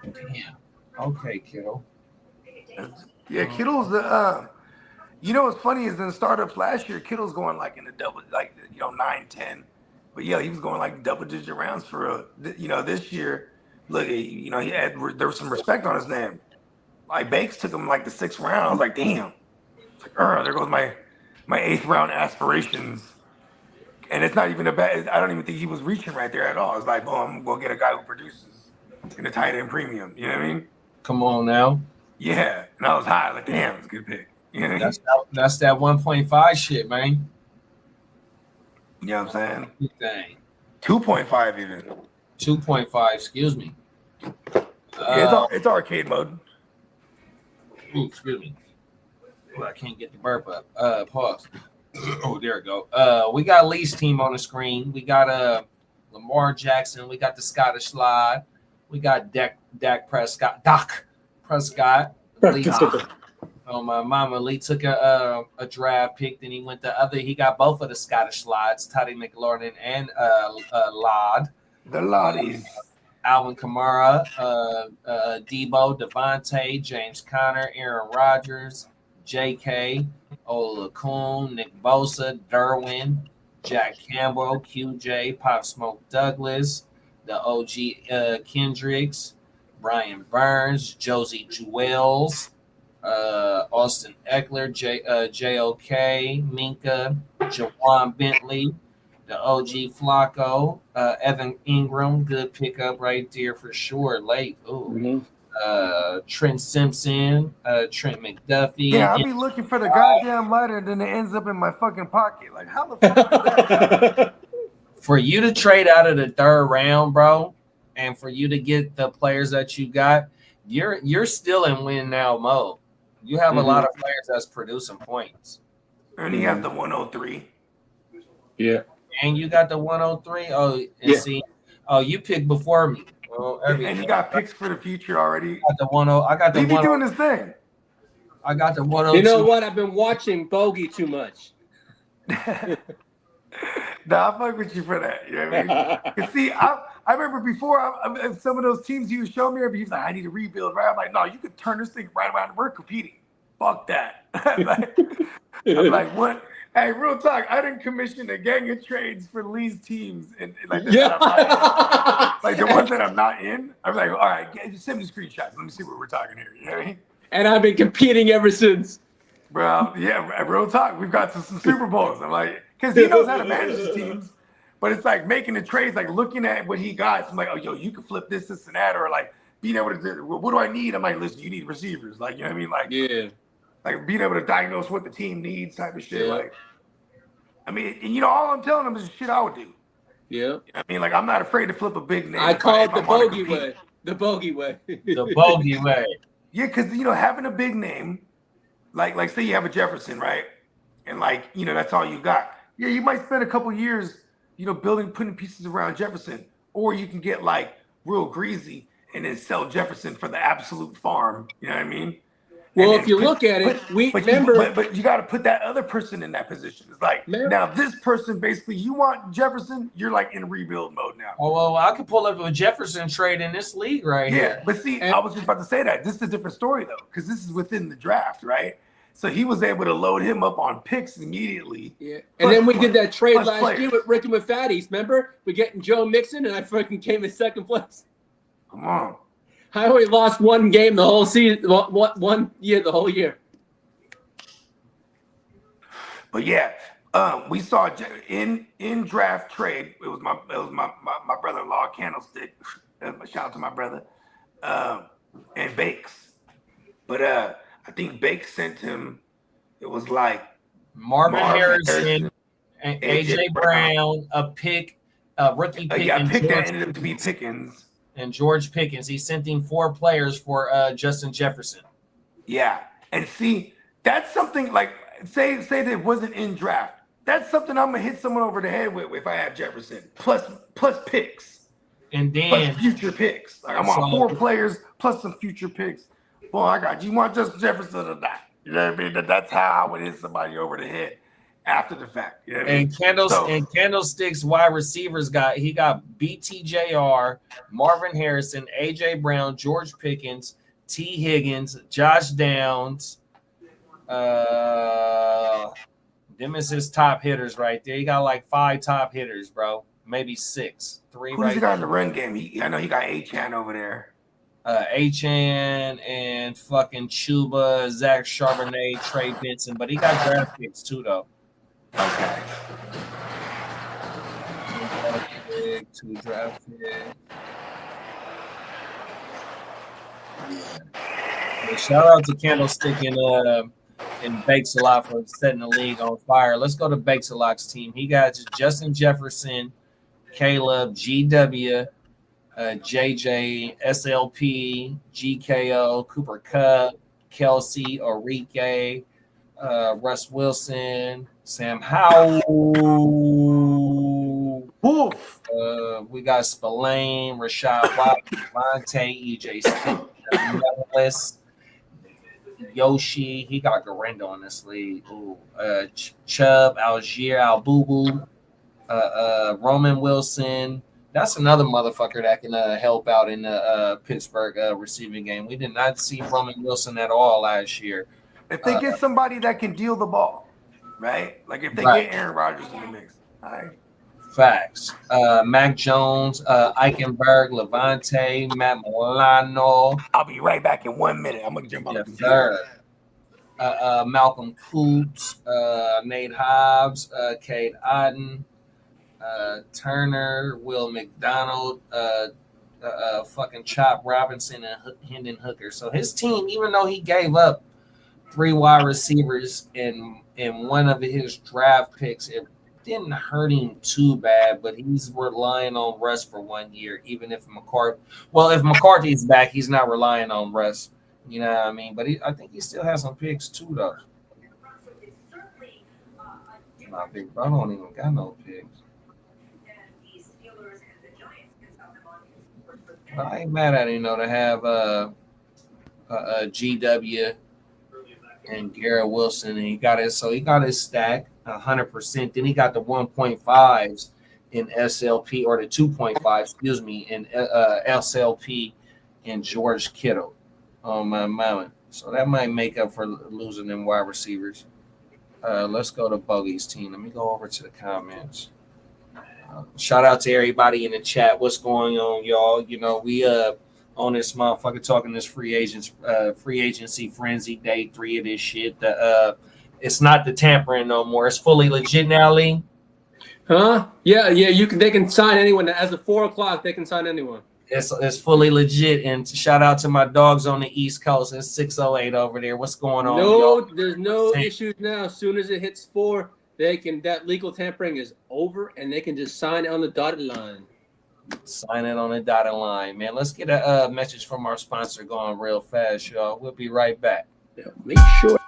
Speaker 2: Damn. Okay, kiddo.
Speaker 4: Yeah, Kittle's the. What's funny is in the startups last year, Kittle's going like in the double, 9, 10. But yeah, he was going like double-digit rounds for this year. Look, there was some respect on his name. Like Bakes took him like the 6th round. I was like, damn. It's like, there goes my 8th round aspirations. And it's not even I don't even think he was reaching right there at all. It's like, boom, I'm gonna get a guy who produces in a tight end premium. You know what I mean?
Speaker 2: Come on now.
Speaker 4: Yeah, and I was high. Like, damn, it's a good pick. You know what I mean?
Speaker 2: That's that 1.5 shit, man.
Speaker 4: You know what I'm saying?
Speaker 2: Good thing.
Speaker 4: 2.5 even.
Speaker 2: 2.5, excuse me.
Speaker 4: It's arcade mode.
Speaker 2: Ooh, excuse me. Well, I can't get the burp up. Pause. Oh, there we go. We got Lee's team on the screen. We got Lamar Jackson. We got the Scottish Slide. We got Dak Prescott. Doc Prescott. Lee, oh my mama, Lee took a draft pick. Then he got both of the Scottish Slides, Toddy McLaurin and Lod.
Speaker 4: The Lotties.
Speaker 2: Alvin Kamara, Debo, Devontae, James Conner, Aaron Rodgers, J.K., Olakun, Nick Bosa, Derwin, Jack Campbell, QJ, Pop Smoke Douglas, the OG Kendricks, Brian Burns, Josie Jewels, Austin Eckler, JOK, Minka, Jawan Bentley, the OG Flacco, Evan Ingram, good pickup right there for sure. Late. Ooh. Trent Simpson, Trent McDuffie.
Speaker 4: Yeah, I'll be looking for the goddamn lighter, and then it ends up in my fucking pocket. Like, how the fuck did that happen?
Speaker 2: For you to trade out of the third round, bro, and for you to get the players that you got, you're still in win now mode. You have a lot of players that's producing points.
Speaker 4: And he has the 103.
Speaker 3: Yeah.
Speaker 2: And you got the 103. Oh, and
Speaker 3: Yeah.
Speaker 2: see, you picked before me. Well,
Speaker 4: And you got picks for the future already.
Speaker 2: I got the 10. I got the
Speaker 4: He be
Speaker 2: 10.
Speaker 4: doing his thing.
Speaker 2: I got the 102.
Speaker 3: You know what? I've been watching Bogey too much.
Speaker 4: Nah, I fuck with you for that. You know what I mean? 'Cause see, I remember before some of those teams you showed me, he was like, I need to rebuild, right? I'm like, no, you could turn this thing right around. We're competing. Fuck that. I'm like, what? Hey, real talk. I didn't commission a gang of trades for Lee's teams, and like that I'm not in. Like the ones that I'm not in. I'm like, all right, just send me the screenshots. Let me see what we're talking here. You know what I mean?
Speaker 3: And I've been competing ever since.
Speaker 4: Bro, yeah, real talk. We've got some Super Bowls. I'm like, because he knows how to manage his teams, but it's like making the trades, like looking at what he got. So I'm like, oh, yo, you can flip this, and that, or like being able to do, what do I need? I'm like, listen, you need receivers. Like, you know what I mean? Like,
Speaker 3: Yeah.
Speaker 4: Like being able to diagnose what the team needs type of shit.
Speaker 3: Yeah.
Speaker 4: Like, I mean, and all I'm telling them is the shit I would do.
Speaker 3: Yeah.
Speaker 4: You know what I mean, like, I'm not afraid to flip a big name.
Speaker 3: I call it the
Speaker 4: wanna
Speaker 3: bogey
Speaker 4: compete.
Speaker 3: way. The bogey way.
Speaker 2: The bogey way.
Speaker 4: Yeah, because having a big name, like say you have a Jefferson, right? And like, that's all you got. Yeah, you might spend a couple years, putting pieces around Jefferson, or you can get like real greasy and then sell Jefferson for the absolute farm. You know what I mean?
Speaker 3: Well, if you look at it,
Speaker 4: but you got to put that other person in that position. It's like now this person basically, you want Jefferson, you're like in rebuild mode now.
Speaker 2: Oh well, I could pull up a Jefferson trade in this league right here.
Speaker 4: Yeah, but see, I was just about to say that this is a different story though, because this is within the draft, right? So he was able to load him up on picks immediately.
Speaker 3: Yeah, and then we did that trade last year with Ricky McFaddies. Remember, we getting Joe Mixon, and I fucking came in second place.
Speaker 4: Come on.
Speaker 3: I only lost one game the whole season, one year, the whole year.
Speaker 4: But yeah, we saw in draft trade. It was my brother-in-law Candlestick. Shout out to my brother and Bakes. But I think Bakes sent him. It was like
Speaker 2: Marvin Harrison and AJ Brown, a pick, a rookie pick.
Speaker 4: Yeah, a pick that ended up to be Pickens.
Speaker 2: And George Pickens. He sent him 4 players for Justin Jefferson.
Speaker 4: Yeah. And see, that's something like say that it wasn't in draft. That's something I'm gonna hit someone over the head with if I have Jefferson. Plus picks.
Speaker 2: And then
Speaker 4: plus future picks. Like I'm on 4 players plus some future picks. Boy, I got you. Want Justin Jefferson or not? You know what I mean? That's how I would hit somebody over the head after the fact. You know what I mean?
Speaker 2: And Candlestick's wide receivers got BTJR, Marvin Harrison, AJ Brown, George Pickens, T. Higgins, Josh Downs. Them is his top hitters right there. He got like 5 top hitters, bro. Maybe 6. 3
Speaker 4: Who does he got in the run game? I know he got Achan over there.
Speaker 2: Achan and fucking Chuba, Zach Charbonnet, Trey Benson, but he got draft picks too, though.
Speaker 4: Okay.
Speaker 2: 2 draft picks. Yeah. Shout out to Candlestick and Bakes a lot for setting the league on fire. Let's go to Bakes a lot's team. He got Justin Jefferson, Caleb, GW, JJ, SLP, GKO, Cooper Kupp, Kelsey, Enrique, Russ Wilson, Sam Howell. We got Spillane, Rashad White, Devontae, EJ Smith, Yoshi. He got Garendo in this league. Chubb, Algier, Albubu, Roman Wilson. That's another motherfucker that can help out in the Pittsburgh receiving game. We did not see Roman Wilson at all last year.
Speaker 4: If they get somebody that can deal the ball, right? Like if they get Aaron Rodgers in the mix. All right.
Speaker 2: Facts. Mac Jones, Eichenberg, Levante, Matt Milano.
Speaker 4: I'll be right back in 1 minute. I'm going to jump on the
Speaker 2: computer. Malcolm Coops, Nate Hobbs, Cade Otten, Turner, Will McDonald, fucking Chop Robinson and Hendon Hooker. So his team, even though he gave up 3 wide receivers in one of his draft picks, it didn't hurt him too bad. But he's relying on Russ for 1 year, even if if McCarthy's back, he's not relying on Russ. You know what I mean? But I think he still has some picks too, though. Nah, big bro, I don't even got no picks. But I ain't mad at him though to have GW and Garrett Wilson, and he got his stack 100%. Then he got the 1.5s in SLP, or the 2.5, excuse me, in SLP and George Kittle on my mountain. So that might make up for losing them wide receivers. Let's go to Bogey's team. Let me go over to the comments. Shout out to everybody in the chat. What's going on, y'all? You know, we on this motherfucker talking this free agency frenzy, day 3 of this shit. It's not the tampering no more. It's fully legit now, Lee.
Speaker 3: Huh? Yeah. They can sign anyone. As of 4 o'clock, they can sign anyone.
Speaker 2: It's fully legit. And shout out to my dogs on the East Coast. It's 6:08 over there. What's going on?
Speaker 3: No,
Speaker 2: y'all?
Speaker 3: there's no issues now. As soon as it hits 4, that legal tampering is over, and they can just sign it on the dotted line.
Speaker 2: Sign it on the dotted line, man. Let's get a message from our sponsor going real fast, y'all. We'll be right back.
Speaker 3: Yeah, make sure.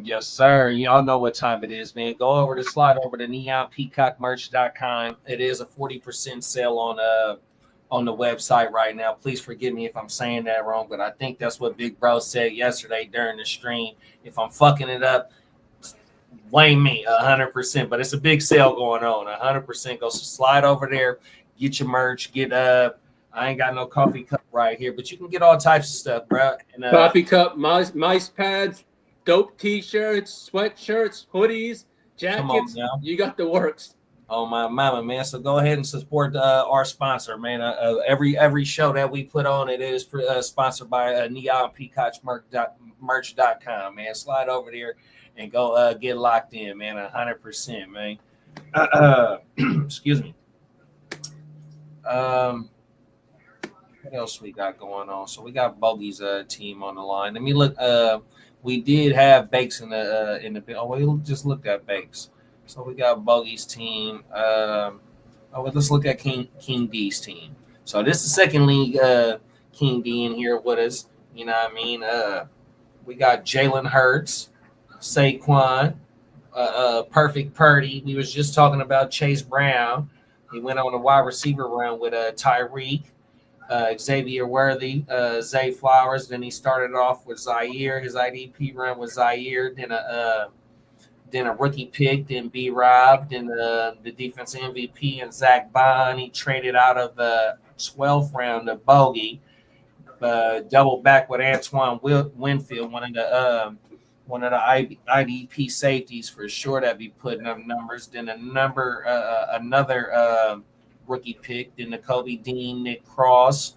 Speaker 2: Yes, sir. Y'all know what time it is, man. Slide over to neonpeacockmerch.com. It is a 40% sale on the website right now. Please forgive me if I'm saying that wrong, but I think that's what Big Bro said yesterday during the stream. If I'm fucking it up, blame me 100%. But it's a big sale going on. 100%. Go slide over there, get your merch, I ain't got no coffee cup right here, but you can get all types of stuff, bro. And,
Speaker 3: Coffee cup, mice pads, dope T-shirts, sweatshirts, hoodies, jackets. You got the works.
Speaker 2: Oh my mama, man! So go ahead and support our sponsor, man. Every show that we put on, it is sponsored by neonpeacockmerch.com, man. Slide over there and go get locked in, man. 100%, man. Excuse me. What else we got going on? So we got Bogey's team on the line. Let me look. We did have Bakes in the. Oh, we just looked at Bakes. So we got Bogey's team. Let's look at King D's team. So this is the second league. King D in here with us. You know what I mean? We got Jalen Hurts, Saquon, Perfect Purdy. We was just talking about Chase Brown. He went on a wide receiver run with Tyreek. Xavier Worthy, Zay Flowers. Then he started off with Zaire. His IDP run was Zaire. Then a rookie pick. Then B-Rob. Then the defense MVP and Zach Bond. He traded out of the 12th round of Bogey. Double back with Antoine Winfield, one of the IDP safeties for sure that be putting up numbers. Then another rookie pick, then the Kobe Dean, Nick Cross,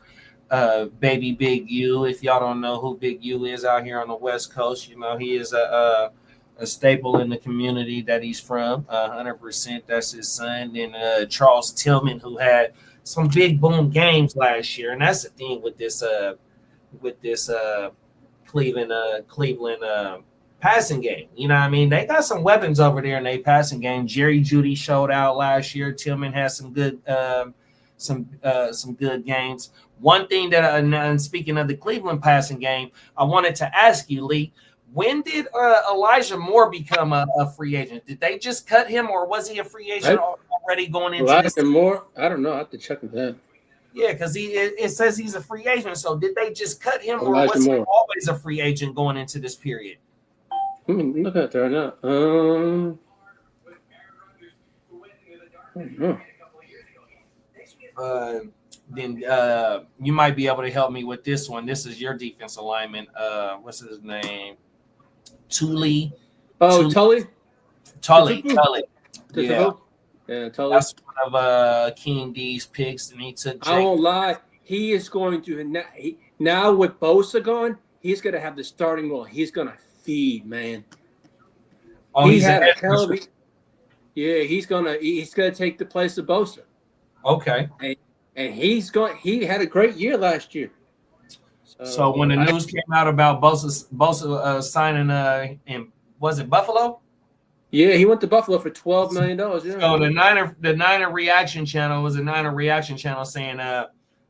Speaker 2: baby Big U. If y'all don't know who Big U is out here on the West Coast, you know he is a staple in the community that he's from. 100%, that's his son. Then Charles Tillman, who had some big boom games last year, and that's the thing with this Cleveland passing game. You know what I mean? They got some weapons over there in their passing game. Jerry Jeudy showed out last year. Tillman has some good games. One thing that and speaking of the Cleveland passing game, I wanted to ask you, Lee, When did Elijah Moore become a free agent? Did they just cut him, or was he a free agent already going into this?
Speaker 3: Elijah Moore? I don't know. I have to check with that.
Speaker 2: Yeah, because it says he's a free agent. So did they just cut him, or
Speaker 3: Elijah
Speaker 2: was he
Speaker 3: Moore.
Speaker 2: always a free agent going into this period?
Speaker 3: Look at that right now.
Speaker 2: Then you might be able to help me with this one. This is your defense alignment. What's his name? Tully.
Speaker 3: Oh, Tully.
Speaker 2: Yeah.
Speaker 3: Yeah, Tully.
Speaker 2: That's one of King D's picks, and he took Jake.
Speaker 3: I won't lie. He is going to now with Bosa gone, he's going to have the starting role. He's going to feed, man.
Speaker 2: Oh,
Speaker 3: he had a hell of a. Yeah, he's gonna take the place of Bosa.
Speaker 2: Okay.
Speaker 3: And he had a great year last year.
Speaker 2: So when the news came out about Bosa signing in, was it Buffalo?
Speaker 3: Yeah, he went to Buffalo for $12 million. Yeah.
Speaker 2: So the Niner reaction channel was a Niner reaction channel saying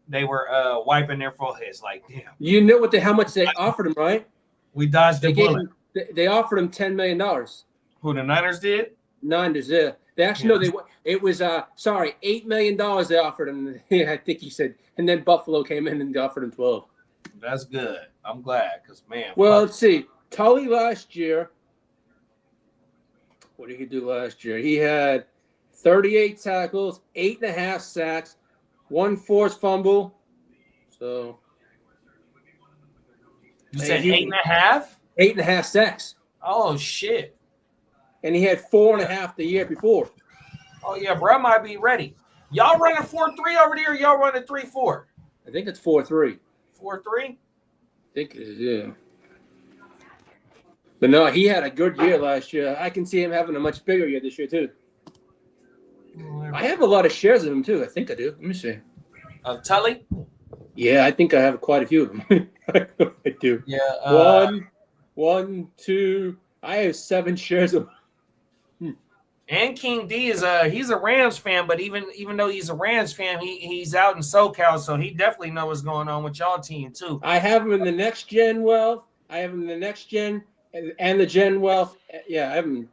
Speaker 2: they were wiping their foreheads like, damn.
Speaker 3: You know how much they offered him, right?
Speaker 2: We dodged the bullet.
Speaker 3: They offered him $10 million.
Speaker 2: Who, the Niners did?
Speaker 3: Niners, yeah. They actually it was $8 million they offered him. Yeah, I think he said, and then Buffalo came in and they offered him 12.
Speaker 2: That's good. I'm glad, because man.
Speaker 3: Well, let's see. Tully last year. What did he do last year? He had 38 tackles, 8.5 sacks, 1 forced fumble. So
Speaker 2: you said 8.5?
Speaker 3: 8.5 sacks.
Speaker 2: Oh shit.
Speaker 3: And he had 4.5 the year before.
Speaker 2: Oh yeah, bro, I might be ready. Y'all running 4-3 over there, or y'all running 3-4?
Speaker 3: I think it's 4-3.
Speaker 2: 4-3?
Speaker 3: I think it is, yeah. But no, he had a good year last year. I can see him having a much bigger year this year too. I have a lot of shares of him too. I think I do. Let me see.
Speaker 2: Of Tully?
Speaker 3: Yeah, I think I have quite a few of them. I do.
Speaker 2: Yeah.
Speaker 3: One, two. I have 7 shares of him.
Speaker 2: And King D is he's a Rams fan, but even though he's a Rams fan, he's out in SoCal, so he definitely knows what's going on with y'all team too.
Speaker 3: I have him in the next gen wealth. I have him in the next gen and the gen wealth. Yeah, I have him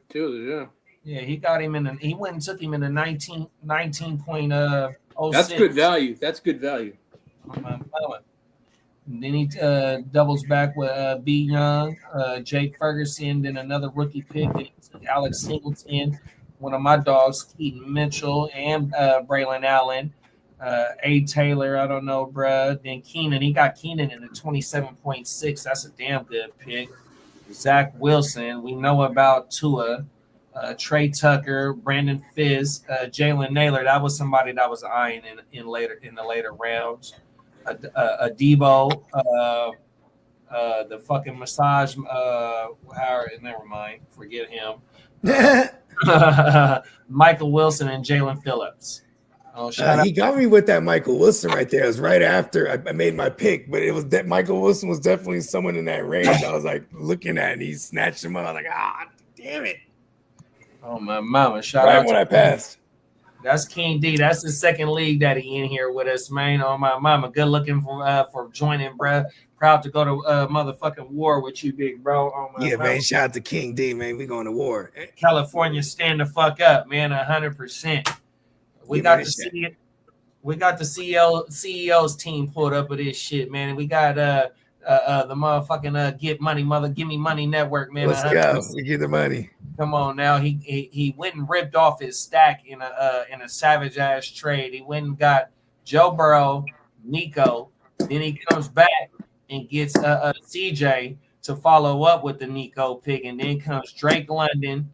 Speaker 3: too.
Speaker 2: Yeah, he got him he went and took him in the 19.06.
Speaker 3: That's good value. That's good value.
Speaker 2: And then he doubles back with B. Young, Jake Ferguson, then another rookie pick. Then he took Alex Singleton, one of my dogs, Keaton Mitchell, and Braylon Allen. A. Taylor, I don't know, bruh. Then Keenan, he got Keenan in the 27.6. That's a damn good pick. Zach Wilson, we know about Tua. Trey Tucker, Brandon Fizz, Jalen Naylor. That was somebody that was eyeing in the later rounds. Debo, the fucking massage. Never mind, forget him. Michael Wilson and Jalen Phillips. Oh,
Speaker 4: he got me with that Michael Wilson right there. It was right after I made my pick, but it was that Michael Wilson was definitely someone in that range. I was like looking at, and he snatched him up. I was like, damn it!
Speaker 2: Oh my mama! Shout
Speaker 4: right
Speaker 2: out
Speaker 4: when
Speaker 2: to
Speaker 4: I passed.
Speaker 2: That's King D. That's the second league that he in here with us, man. Oh my mama, good looking for joining, bro. Proud to go to motherfucking war with you, big bro. Oh my
Speaker 4: yeah,
Speaker 2: mama.
Speaker 4: man. Shout out to King D, man. We going to war.
Speaker 2: California, stand the fuck up, man. 100%. We got the CEO. We got the CEO's team pulled up with this shit, man. And we got the motherfucking Give Me Money network, man.
Speaker 4: Let's go. We get the money.
Speaker 2: Come on now. He went and ripped off his stack in a savage ass trade. He went and got Joe Burrow, Nico. Then he comes back and gets CJ to follow up with the Nico pick, and then comes Drake London,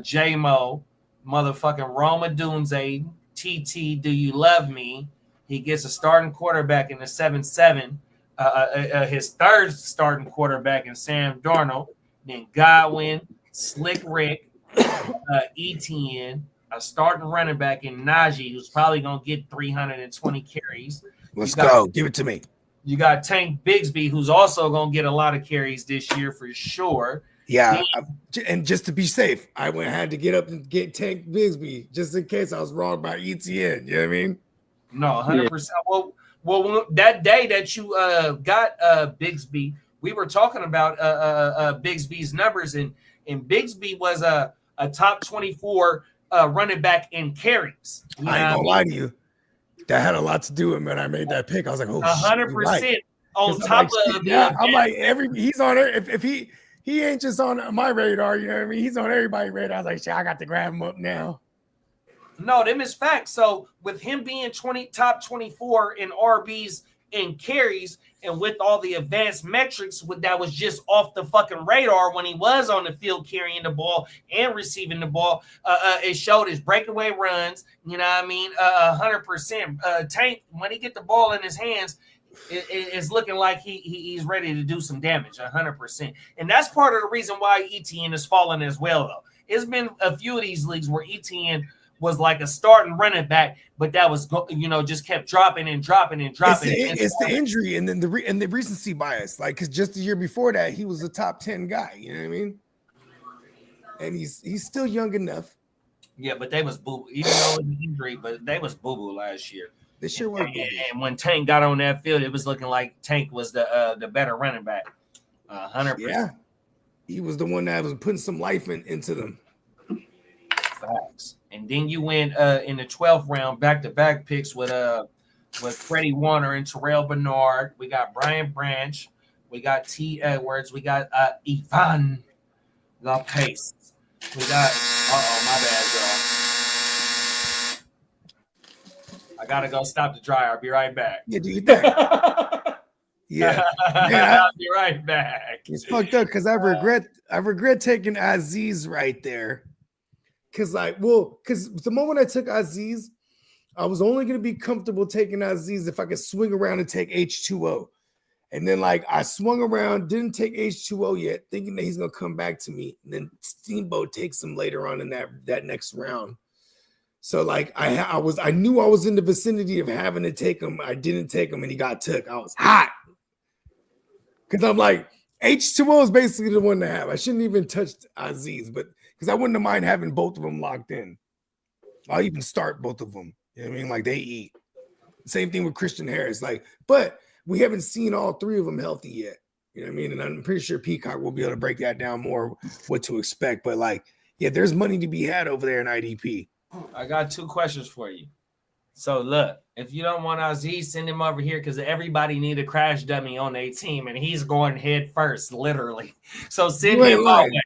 Speaker 2: J-Mo, motherfucking Roma Dunze, TT, Do You Love Me? He gets a starting quarterback in the 7-7. His third starting quarterback in Sam Darnold. Then Godwin, Slick Rick, ETN, a starting running back in Najee, who's probably going to get 320 carries.
Speaker 4: Let's go. Give it to me.
Speaker 2: You got Tank Bigsby, who's also going to get a lot of carries this year for sure.
Speaker 4: Yeah, and just to be safe, I had to get up and get Tank Bigsby just in case I was wrong about ETN. You know what I mean?
Speaker 2: No, 100%. Well, that day that you got Bigsby, we were talking about Bigsby's numbers, and Bigsby was a top 24 running back in carries.
Speaker 4: I ain't gonna lie to you. That had a lot to do with when I made that pick. I was like, oh,
Speaker 2: 100% on top of
Speaker 4: I'm like he's on it. If he ain't just on my radar, you know what I mean? He's on everybody's radar. I was like, shit, I got to grab him up now.
Speaker 2: No, them is facts. So with him being top 24 in RBs and carries, and with all the advanced metrics that was just off the fucking radar when he was on the field carrying the ball and receiving the ball, it showed his breakaway runs. You know what I mean? 100%. Tank, when he get the ball in his hands, it's looking like he's ready to do some damage. 100%. And that's part of the reason why ETN is falling as well, though. It's been a few of these leagues where ETN was like a starting running back, but that was, just kept dropping and dropping and dropping.
Speaker 4: It's the injury and then the recency bias. Like, because just the year before that, he was a top 10 guy. You know what I mean? And he's still young enough.
Speaker 2: Yeah, but they was boo, even though it was an injury, but they was boo boo last year.
Speaker 4: This year was boo-boo.
Speaker 2: And when Tank got on that field, it was looking like Tank was the better running back. 100%.
Speaker 4: Yeah, he was the one that was putting some life into them.
Speaker 2: Facts. And then you went in the 12th round back-to-back picks with Freddie Warner and Terrell Bernard. We got Brian Branch. We got T. Edwards. We got Ivan. We got Pace. We got my bad, y'all. I gotta go stop the dryer. I'll be right back.
Speaker 4: Yeah, do you think? Yeah.
Speaker 2: I'll be right back.
Speaker 4: It's fucked up because I regret taking Aziz right there. Because the moment I took Aziz, I was only going to be comfortable taking Aziz if I could swing around and take H2O. And then I swung around, didn't take H2O yet, thinking that he's going to come back to me. And then Steamboat takes him later on in that next round. So I knew I was in the vicinity of having to take him. I didn't take him and he got took. I was hot. Because I'm like, H2O is basically the one to have. I shouldn't even touch Aziz, but because I wouldn't have mind having both of them locked in. I'll even start both of them. You know what I mean? Like they eat. Same thing with Christian Harris. But we haven't seen all three of them healthy yet. You know what I mean? And I'm pretty sure Peacock will be able to break that down more, what to expect. But there's money to be had over there in IDP.
Speaker 2: I got 2 questions for you. So look, if you don't want Aziz, send him over here because everybody need a crash dummy on their team, and he's going head first, literally. So send him my way.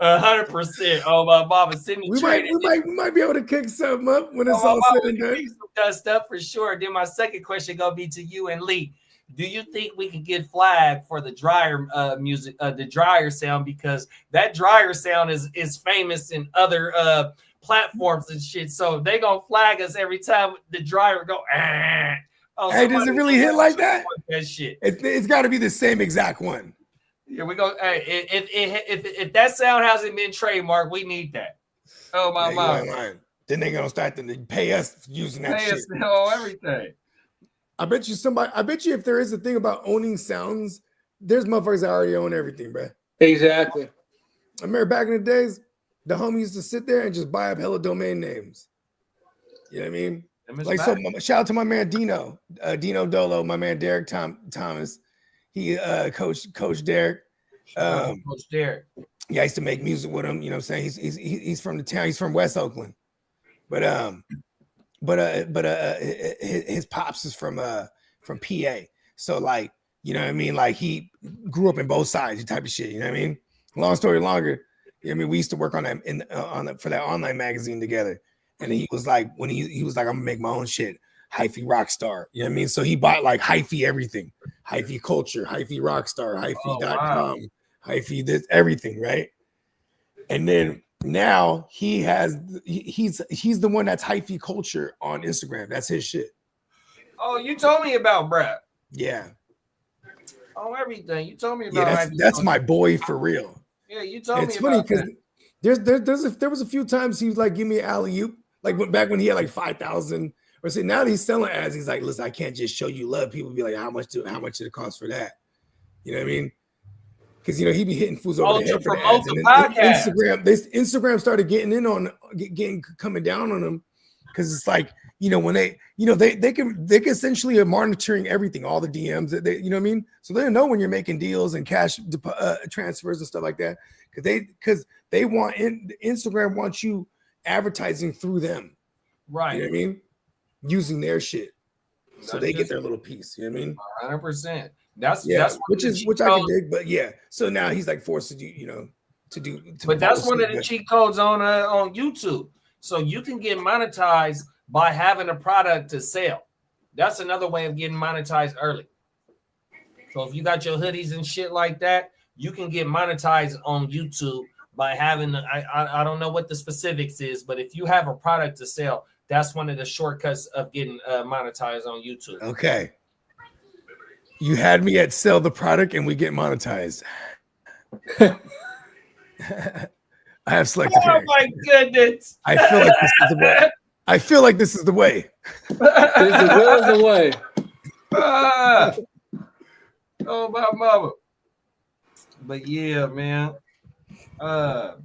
Speaker 2: 100%. Oh my mama, send me.
Speaker 4: We might be able to kick something up when it's all said and done.
Speaker 2: Some stuff for sure. Then my second question gonna be to you and Lee. Do you think we can get flagged for the dryer music, the dryer sound, because that dryer sound is famous in other platforms and shit? So they gonna flag us every time the dryer go. Oh,
Speaker 4: hey, does it really hit like that?
Speaker 2: That shit.
Speaker 4: It's got to be the same exact one.
Speaker 2: Here we go. Hey, if that sound hasn't been trademarked, we need that. Oh my mom.
Speaker 4: Then they gonna start to pay us using that shit.
Speaker 2: Everything.
Speaker 4: I bet you if there is a thing about owning sounds, there's motherfuckers that already own everything, bro.
Speaker 3: Exactly.
Speaker 4: I remember back in the days, the homie used to sit there and just buy up hella domain names. You know what I mean? So shout out to my man Dino Dolo, my man Derek Thomas. He Coach Derek.
Speaker 2: Coach Derek.
Speaker 4: Yeah, I used to make music with him. You know what I'm saying? He's from the town. He's from West Oakland. But his pops is from PA. So you know what I mean? He grew up in both sides, type of shit. You know what I mean? Long story longer. I mean, we used to work on that for that online magazine together. And he was like, when he was like, I'm gonna make my own shit. Hyphy Rockstar. You know what I mean? So he bought Hyphy everything. Hyphy Culture, Hyphy Rockstar, Hyphy.com, Hyphy this, everything, right? And then now he's the one that's Hyphy Culture on Instagram. That's his shit.
Speaker 2: Oh, you told me about Brad.
Speaker 4: Yeah.
Speaker 2: Oh, everything. You told me about.
Speaker 4: Yeah, that's my boy for real.
Speaker 2: Yeah, you told me.
Speaker 4: It's funny because there was a few times he was like, give me an alley-oop. Back when he had 5,000. Or say now that he's selling ads, he's like, listen, I can't just show you love. People be like, how much did it cost for that? You know what I mean? Because he be hitting fools over the head for the ads. And Instagram started getting in on coming down on him because it's
Speaker 5: when they can essentially are monitoring everything, all the DMs that they, what I mean? So they know when you're making deals and cash transfers and stuff like that, because they want Instagram wants you advertising through them,
Speaker 2: right?
Speaker 5: You know what I mean? Using their shit, so
Speaker 2: That's
Speaker 5: they get their little piece. You know what I mean?
Speaker 2: 100%. That's
Speaker 5: which I can dig, but yeah. So now he's like forced to do,
Speaker 2: but that's one of the cheat codes on YouTube. So you can get monetized by having a product to sell. That's another way of getting monetized early. So if you got your hoodies and shit like that, you can get monetized on YouTube by having I don't know what the specifics is, but if you have a product to sell, that's one of the shortcuts of getting monetized on YouTube.
Speaker 5: Okay. You had me at sell the product and we get monetized. I have selective hearing.
Speaker 2: Oh my goodness.
Speaker 5: I feel like this is the way. I feel like this is the way.
Speaker 3: This is the way.
Speaker 2: Oh my mama. But yeah, man. Let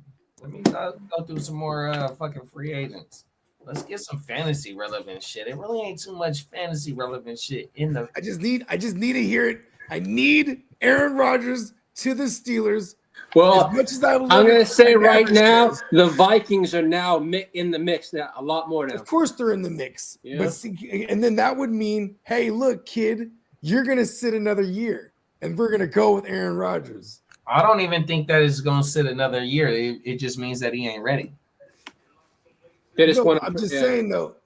Speaker 2: me go through some more fucking free agents. Let's get some fantasy relevant shit. It really ain't too much fantasy relevant shit in the.
Speaker 5: I just need to hear it. I need Aaron Rodgers to the Steelers.
Speaker 3: Well,
Speaker 5: as much as I'm
Speaker 3: going to say right now, the Vikings are now in the mix now, a lot more now.
Speaker 5: Of course, they're in the mix.
Speaker 3: Yeah.
Speaker 5: But and then that would mean, hey, look, kid, you're going to sit another year, and we're going to go with Aaron Rodgers.
Speaker 2: I don't even think that is going to sit another year. It just means that he ain't ready.
Speaker 5: I'm just saying, though.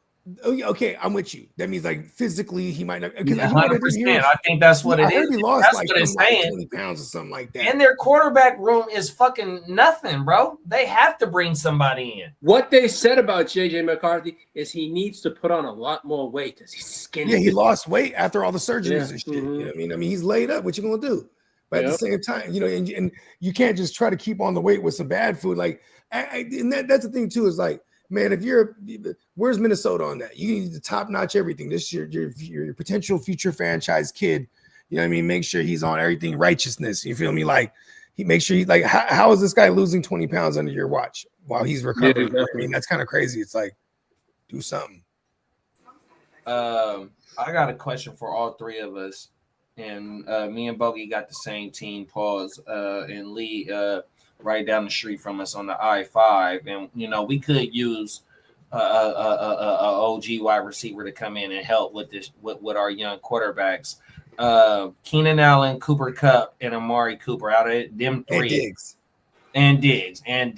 Speaker 5: Okay, I'm with you. That means like physically he might not.
Speaker 2: 100%. I think that's what it is.
Speaker 5: He lost
Speaker 2: that's
Speaker 5: like,
Speaker 2: what it's saying.
Speaker 5: 20 pounds or something like that.
Speaker 2: And their quarterback room is fucking nothing, bro. They have to bring somebody in.
Speaker 3: What they said about JJ McCarthy is he needs to put on a lot more weight because he's skinny.
Speaker 5: Yeah, he lost weight after all the surgeries and shit.
Speaker 3: Mm-hmm.
Speaker 5: You know what I mean? He's laid up. What you gonna do? But at the same time, and you can't just try to keep on the weight with some bad food. Like, and that's the thing too. Is like, man, where's Minnesota on that? You need to top notch everything. This year, your potential future franchise kid. You know what I mean? Make sure he's on everything righteousness. You feel me? Like he makes sure how is this guy losing 20 pounds under your watch while he's recovering?
Speaker 3: Yeah, exactly.
Speaker 5: I mean, that's kind of crazy. It's like, do something.
Speaker 2: I got a question for all three of us. And me and Bogey got the same team, Pause, and Lee right down the street from us on the I-5. And, we could use a OG wide receiver to come in and help with this with our young quarterbacks. Keenan Allen, Cooper Kupp, and Amari Cooper out of them three. And Diggs.
Speaker 5: I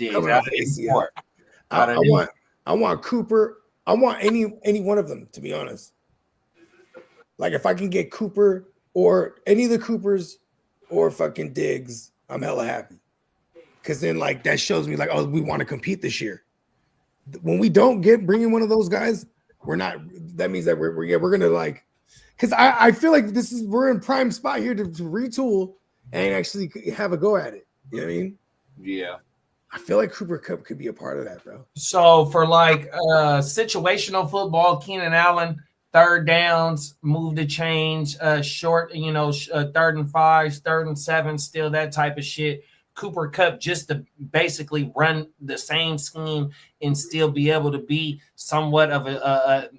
Speaker 5: want Cooper. I want any one of them, to be honest. Like if I can get Cooper or any of the Coopers or fucking Diggs, I'm hella happy. Because then like that shows me like, oh, we want to compete this year. When we don't bring in one of those guys, we're not. That means that we're gonna like. Because I feel like we're in prime spot here to retool and actually have a go at it. You know what I mean?
Speaker 2: Yeah.
Speaker 5: I feel like Cooper Kupp could be a part of that, bro.
Speaker 2: So for like situational football, Keenan Allen, third downs, move the change, short, third and 5, third and 7, still that type of shit. Cooper Kupp just to basically run the same scheme and still be able to be somewhat of a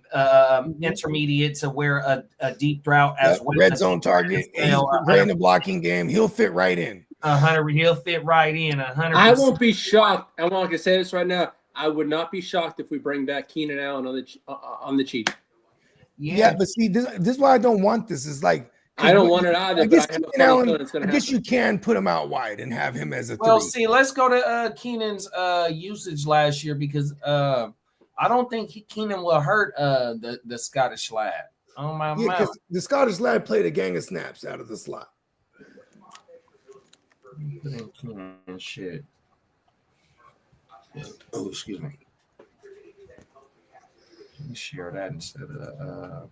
Speaker 2: intermediate to where a deep drought as well.
Speaker 5: Red zone target, playing the blocking game, he'll fit right in.
Speaker 2: 100, he'll fit right in. 100.
Speaker 3: I won't be shocked. I want to say this right now. I would not be shocked if we bring back Keenan Allen on the Chiefs.
Speaker 5: Yeah, but see, this is why I don't want this. Is like
Speaker 3: I don't want it either.
Speaker 5: I guess,
Speaker 3: I
Speaker 5: guess you can put him out wide and have him as a.
Speaker 2: Well,
Speaker 5: 3.
Speaker 2: see, let's go to Keenan's usage last year because I don't think Keenan will hurt the Scottish lad. Oh my god!
Speaker 5: Because the Scottish lad played a gang of snaps out of the slot.
Speaker 2: Keenan shit. Oh, excuse me. Let me share that instead of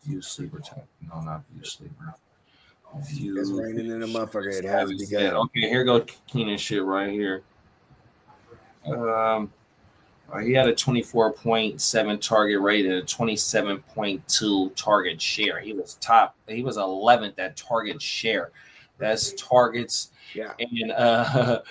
Speaker 2: view sleeper type. No, not view sleeper.
Speaker 5: It's raining in a motherfucker. It has to be good.
Speaker 2: Okay, here goes Keenan shit right here. He had a 24.7 target rate and a 27.2 target share. He was top. He was 11th at target share. That's targets.
Speaker 5: Yeah.
Speaker 2: And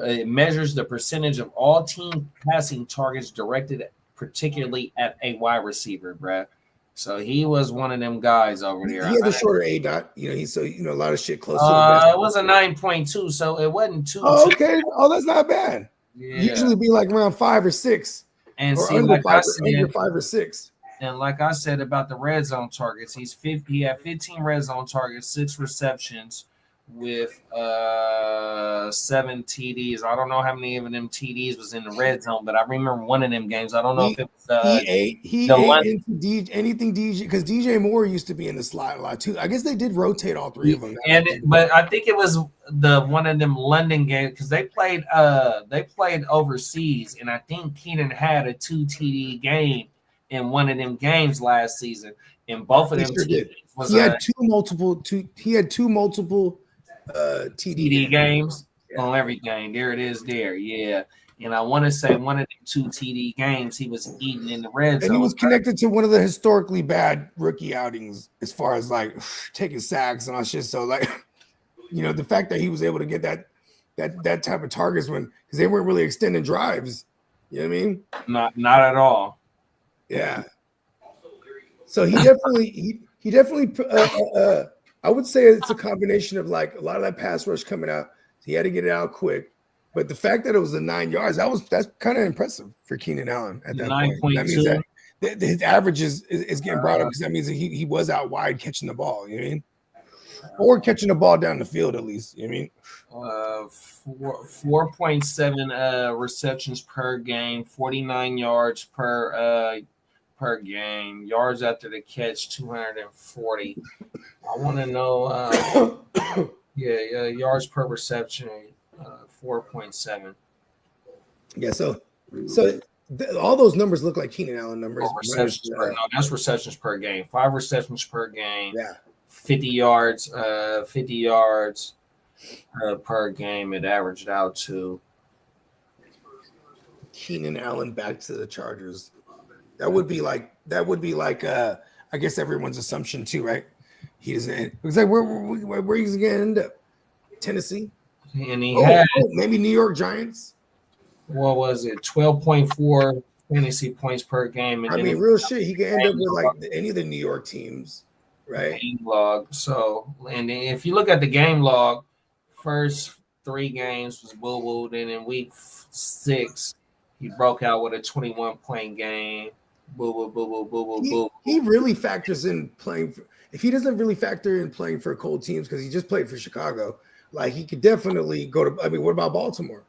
Speaker 2: it measures the percentage of all team passing targets directed particularly at a wide receiver, bruh. So he was one of them guys over there.
Speaker 5: He had the shorter A dot. He's so a lot of shit close to the best.
Speaker 2: It was a 9.2, so it wasn't too.
Speaker 5: Oh, okay. Oh, that's not bad.
Speaker 2: Yeah.
Speaker 5: Usually be like around 5 or 6,
Speaker 2: and
Speaker 5: or
Speaker 2: see,
Speaker 5: under
Speaker 2: like I
Speaker 5: 5,
Speaker 2: said,
Speaker 5: under 5 or 6.
Speaker 2: and like I said about the red zone targets, he had 15 red zone targets, 6 receptions with 7 TDs. I don't know how many of them TDs was in the red zone, but I remember one of them games. I don't know if it was
Speaker 5: he ate into anything DJ, because DJ Moore used to be in the slot a lot too. I guess they did rotate all 3 of them.
Speaker 2: But I think it was the one of them London games because they played overseas, and I think Keenan had a 2 TD game in one of them games last season. And both of them
Speaker 5: he had two multiple TD
Speaker 2: games on every game. There it is there. Yeah. And I want to say one of the 2 TD games he was eating in the red zone.
Speaker 5: And he was connected to one of the historically bad rookie outings as far as like taking sacks and all shit. So like, the fact that he was able to get that type of targets because they weren't really extending drives. You know what I mean?
Speaker 2: Not at all.
Speaker 5: Yeah. So he definitely I would say it's a combination of like a lot of that pass rush coming out. He had to get it out quick. But the fact that it was 9 yards, that's kind of impressive for Keenan Allen at that 9. point. That means that his average is getting brought up because that means that he was out wide catching the ball, you know what I mean? Or catching the ball down the field at least, you know what I mean?
Speaker 2: 4.7 receptions per game, 49 yards per game, yards after the catch 240. I want to know yards per reception 4.7.
Speaker 5: Yeah, so all those numbers look like Keenan Allen numbers.
Speaker 2: That's receptions per game. 5 receptions per game.
Speaker 5: Yeah.
Speaker 2: 50 yards per game. It averaged out to.
Speaker 5: Keenan Allen back to the Chargers. That would be like I guess everyone's assumption too, right? He doesn't. It's like where he's gonna end up? Tennessee,
Speaker 2: and he had
Speaker 5: maybe New York Giants.
Speaker 2: What was it? 12.4 fantasy points per game. And
Speaker 5: I mean, real shit. He could end up with like any of the New York teams, right?
Speaker 2: Game log. So, and if you look at the game log, first 3 games was boo-boo. Then in week 6, he broke out with a 21-point game. Boo.
Speaker 5: He really factors in playing. If he doesn't really factor in playing for cold teams because he just played for Chicago, like he could definitely go to. I mean, what about Baltimore?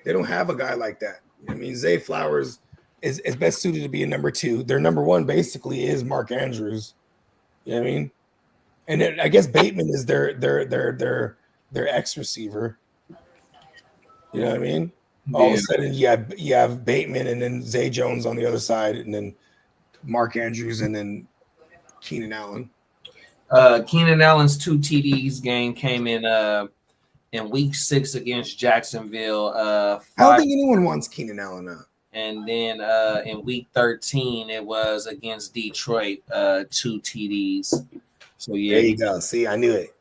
Speaker 5: They don't have a guy like that. I mean, Zay Flowers is best suited to be a number 2. Their number 1 basically is Mark Andrews. You know what I mean? And then I guess Bateman is their X receiver. You know what I mean? All of a sudden, you have Bateman and then Zay Jones on the other side, and then Mark Andrews and then Keenan Allen.
Speaker 2: Keenan Allen's 2 TDs game came in week 6 against Jacksonville.
Speaker 5: I don't think anyone wants Keenan Allen now.
Speaker 2: And then in week 13, it was against Detroit, 2 TDs. So yeah,
Speaker 5: there you go. See, I knew it.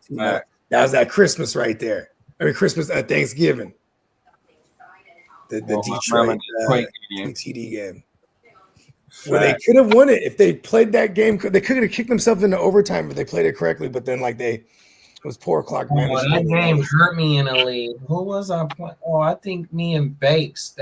Speaker 5: That was that Christmas right there. I mean, Thanksgiving. The Detroit 2 TD game. Well, they could have won it if they played that game. They could have kicked themselves into overtime if they played it correctly. But then, it was poor clock management.
Speaker 2: That game hurt me in the league. Who was I playing? Oh, I think me and Bakes.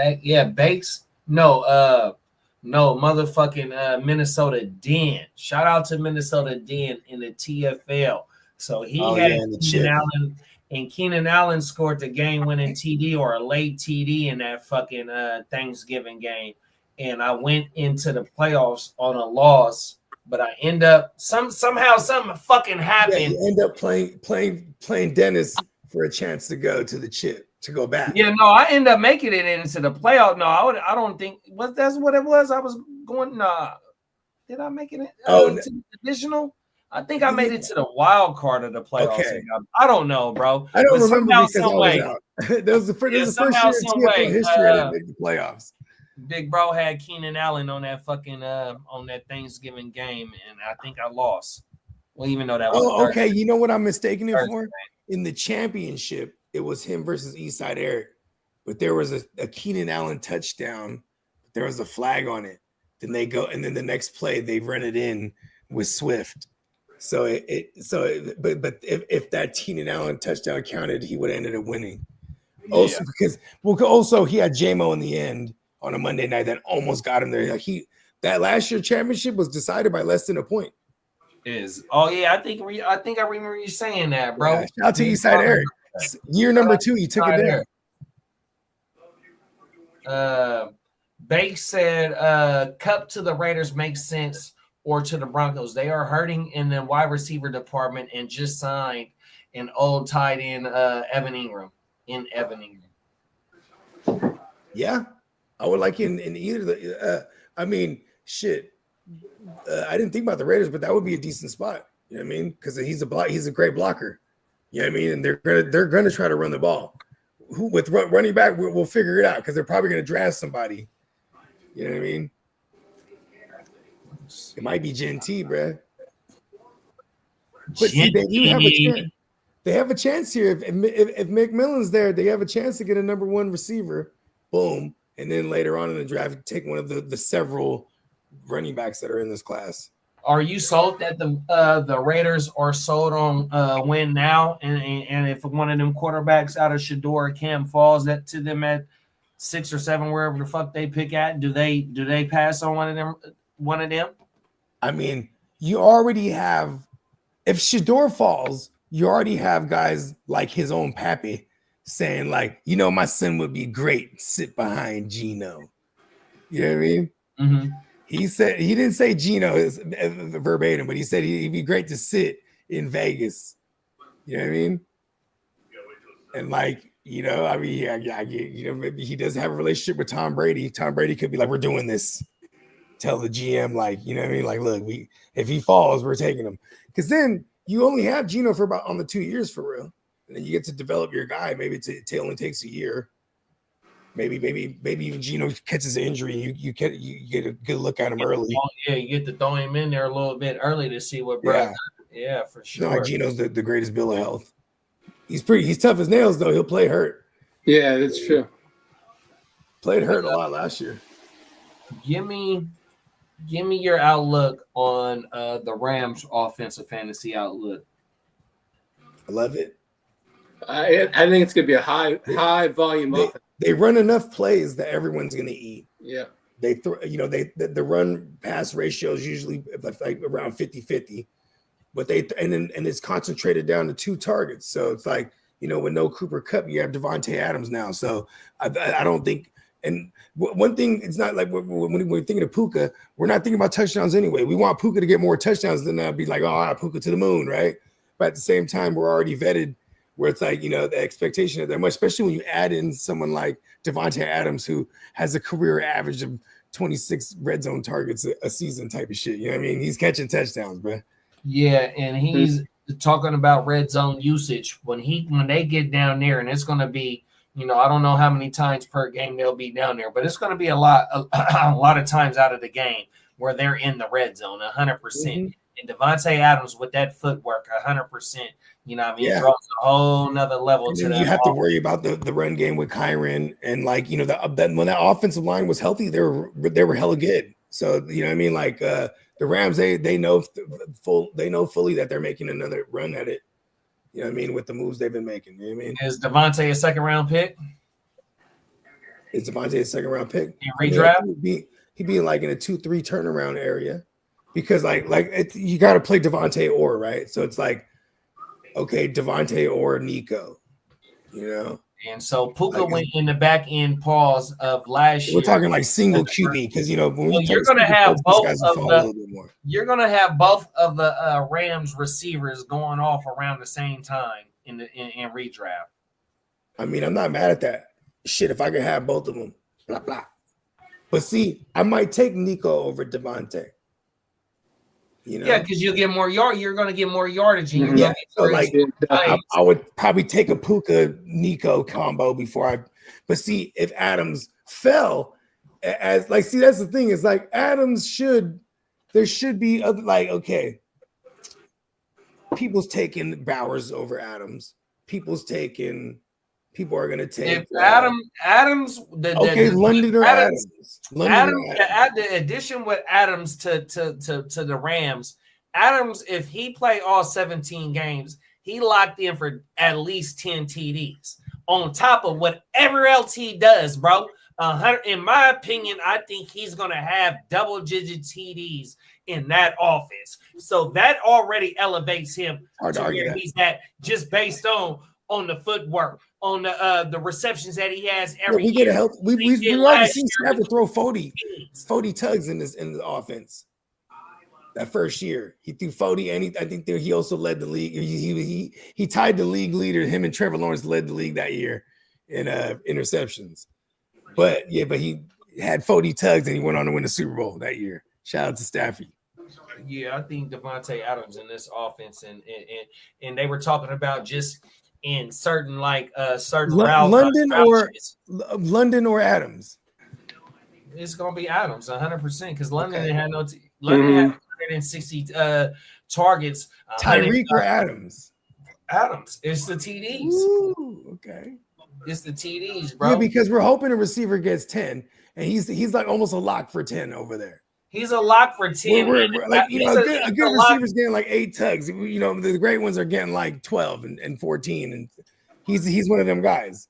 Speaker 2: Bakes. No, motherfucking Minnesota Den. Shout out to Minnesota Den in the TFL. So he had Keenan Allen, and Keenan Allen scored the game-winning TD or a late TD in that fucking Thanksgiving game. And I went into the playoffs on a loss, but I end up somehow something fucking happened.
Speaker 5: Yeah, you end up playing Dennis for a chance to go to the chip to go back.
Speaker 2: Yeah, no, I end up making it into the playoff. No, I don't think that's what it was. I was going. Did I make it to the divisional? I think I made it to the wild card of the playoffs. Okay. I don't know, bro.
Speaker 5: I don't remember because I was out. That was the first year in TFL history I didn't make the playoffs.
Speaker 2: Big bro had Keenan Allen on that fucking on that Thanksgiving game, and I think I lost. Well, even though that was
Speaker 5: okay. You know what I'm mistaken it for? In the championship, it was him versus Eastside Eric, but there was a Keenan Allen touchdown. There was a flag on it. Then they go, and then the next play they run it in with Swift. So but if that Keenan Allen touchdown counted, he would have ended up winning. Also because also he had JMO in the end on a Monday night that almost got him there. Like that last year championship was decided by less than a point.
Speaker 2: I think I remember you saying that, bro.
Speaker 5: Yeah, shout out to Eastside Eric. Year number 2, you took it down.
Speaker 2: Banks said Cup to the Raiders makes sense, or to the Broncos. They are hurting in the wide receiver department and just signed an old tight end, Evan Ingram.
Speaker 5: Yeah, I would like in either the. I mean, shit. I didn't think about the Raiders, but that would be a decent spot. You know what I mean? Because he's a great blocker. You know what I mean? And they're gonna try to run the ball. With running back, we'll figure it out because they're probably gonna draft somebody. You know what I mean? It might be Gen-T, bro. But see, they do have a chance. They have a chance here. If McMillan's there, they have a chance to get a number 1 receiver. Boom. And then later on in the draft, take one of the several running backs that are in this class.
Speaker 2: Are you sold that the Raiders are sold on win now? And if one of them quarterbacks out of Shador or Cam falls to them at 6 or 7, wherever the fuck they pick at, do they pass on one of them?
Speaker 5: I mean, you already have, if Shador falls, you already have guys like his own pappy saying, like, my son would be great, sit behind Geno. You know what I mean?
Speaker 2: Mm-hmm.
Speaker 5: He didn't say Geno is verbatim, but he said he'd be great to sit in Vegas. You know what I mean? And like, I mean, maybe he does have a relationship with Tom Brady. Tom Brady could be like, we're doing this. Tell the GM, like, you know what I mean? Like, look, if he falls, we're taking him. Because then you only have Geno for about on the 2 years for real. And then you get to develop your guy. Maybe it only takes a year. Maybe even Geno catches an injury. You get a good look at him early.
Speaker 2: Yeah, you get to throw him in there a little bit early to see what Brad. Yeah, for sure.
Speaker 5: Not like Geno's the greatest bill of health. He's tough as nails though. He'll play hurt.
Speaker 3: Yeah, that's true.
Speaker 5: Played hurt a lot last year.
Speaker 2: Give me your outlook on the Rams' offensive fantasy outlook.
Speaker 5: I love it.
Speaker 3: I think it's gonna be a high volume offense.
Speaker 5: They run enough plays that everyone's gonna eat.
Speaker 3: Yeah.
Speaker 5: They throw, the run pass ratio is usually like around 50-50, but and it's concentrated down to 2 targets. So it's like, with no Cooper Kupp, you have Devontae Adams now. So I don't think. And one thing, it's not like when we're thinking of Puka, we're not thinking about touchdowns anyway. We want Puka to get more touchdowns than be like, Puka to the moon, right? But at the same time, we're already vetted where it's like, the expectation of that much, especially when you add in someone like Devontae Adams, who has a career average of 26 red zone targets a season type of shit. You know what I mean? He's catching touchdowns, bro.
Speaker 2: Yeah, and he's talking about red zone usage when they get down there, and it's going to be, I don't know how many times per game they'll be down there, but it's going to be a lot of times out of the game where they're in the red zone, 100%. Mm-hmm. And Devontae Adams with that footwork, 100%. You know what I mean? It draws a whole nother level to that.
Speaker 5: You have to worry about the run game with Kyron, and like when that offensive line was healthy, they were hella good. So you know what I mean? Like the Rams, they know fully that they're making another run at it. You know what I mean? With the moves they've been making. You know what I mean?
Speaker 2: Is Devontae a second-round pick?
Speaker 5: Is Devontae a second-round pick?
Speaker 2: In redraft?
Speaker 5: He'd be like in a 2-3 turnaround area, because you got to play Devontae or right. So it's like, okay, Devontae or Nico,
Speaker 2: And so Puka went in the back end pause of last year.
Speaker 5: We're talking like single QB because when
Speaker 2: you're going to have both of the Rams receivers going off around the same time in redraft.
Speaker 5: I mean, I'm not mad at that. Shit, if I could have both of them, blah blah. But see, I might take Nico over Devontae.
Speaker 2: Yeah, because you'll get more yard. You're going to get more yardage.
Speaker 5: Yeah, so like I would probably take a Puka Nico combo before But see, if Adams fell, that's the thing. Is like there should be other, like, okay, people's taking Bowers over Adams. People's taking people are gonna take.
Speaker 2: If Adams,
Speaker 5: London or Adams.
Speaker 2: Add the addition with Adams to the Rams. Adams, if he play all 17 games, he locked in for at least 10 TDs on top of whatever else he does, bro. In my opinion, I think he's gonna have double-digit TDs in that offense. So that already elevates him to where he's at, just based on the footwork, on the receptions that he has every year.
Speaker 5: We get a help. We already seen Stafford throw 40 tugs in the offense. That first year, he threw 40, and I think he also led the league. He tied the league leader. Him and Trevor Lawrence led the league that year in interceptions. But he had 40 tugs, and he went on to win the Super Bowl that year. Shout out to Staffy.
Speaker 2: Yeah, I think Devontae Adams in this offense, and they were talking about just in certain certain
Speaker 5: London or Adams.
Speaker 2: It's gonna be Adams 100% because London had no London had 160 targets.
Speaker 5: Tyreek or Adams?
Speaker 2: Adams. It's the TDs.
Speaker 5: Ooh, okay.
Speaker 2: It's the TDs, bro.
Speaker 5: Yeah, because we're hoping a receiver gets 10, and he's like almost a lock for 10 over there.
Speaker 2: He's a lock for 10.
Speaker 5: We're like, a good receiver's getting like 8 tugs. The great ones are getting like 12 and 14, and he's one of them guys.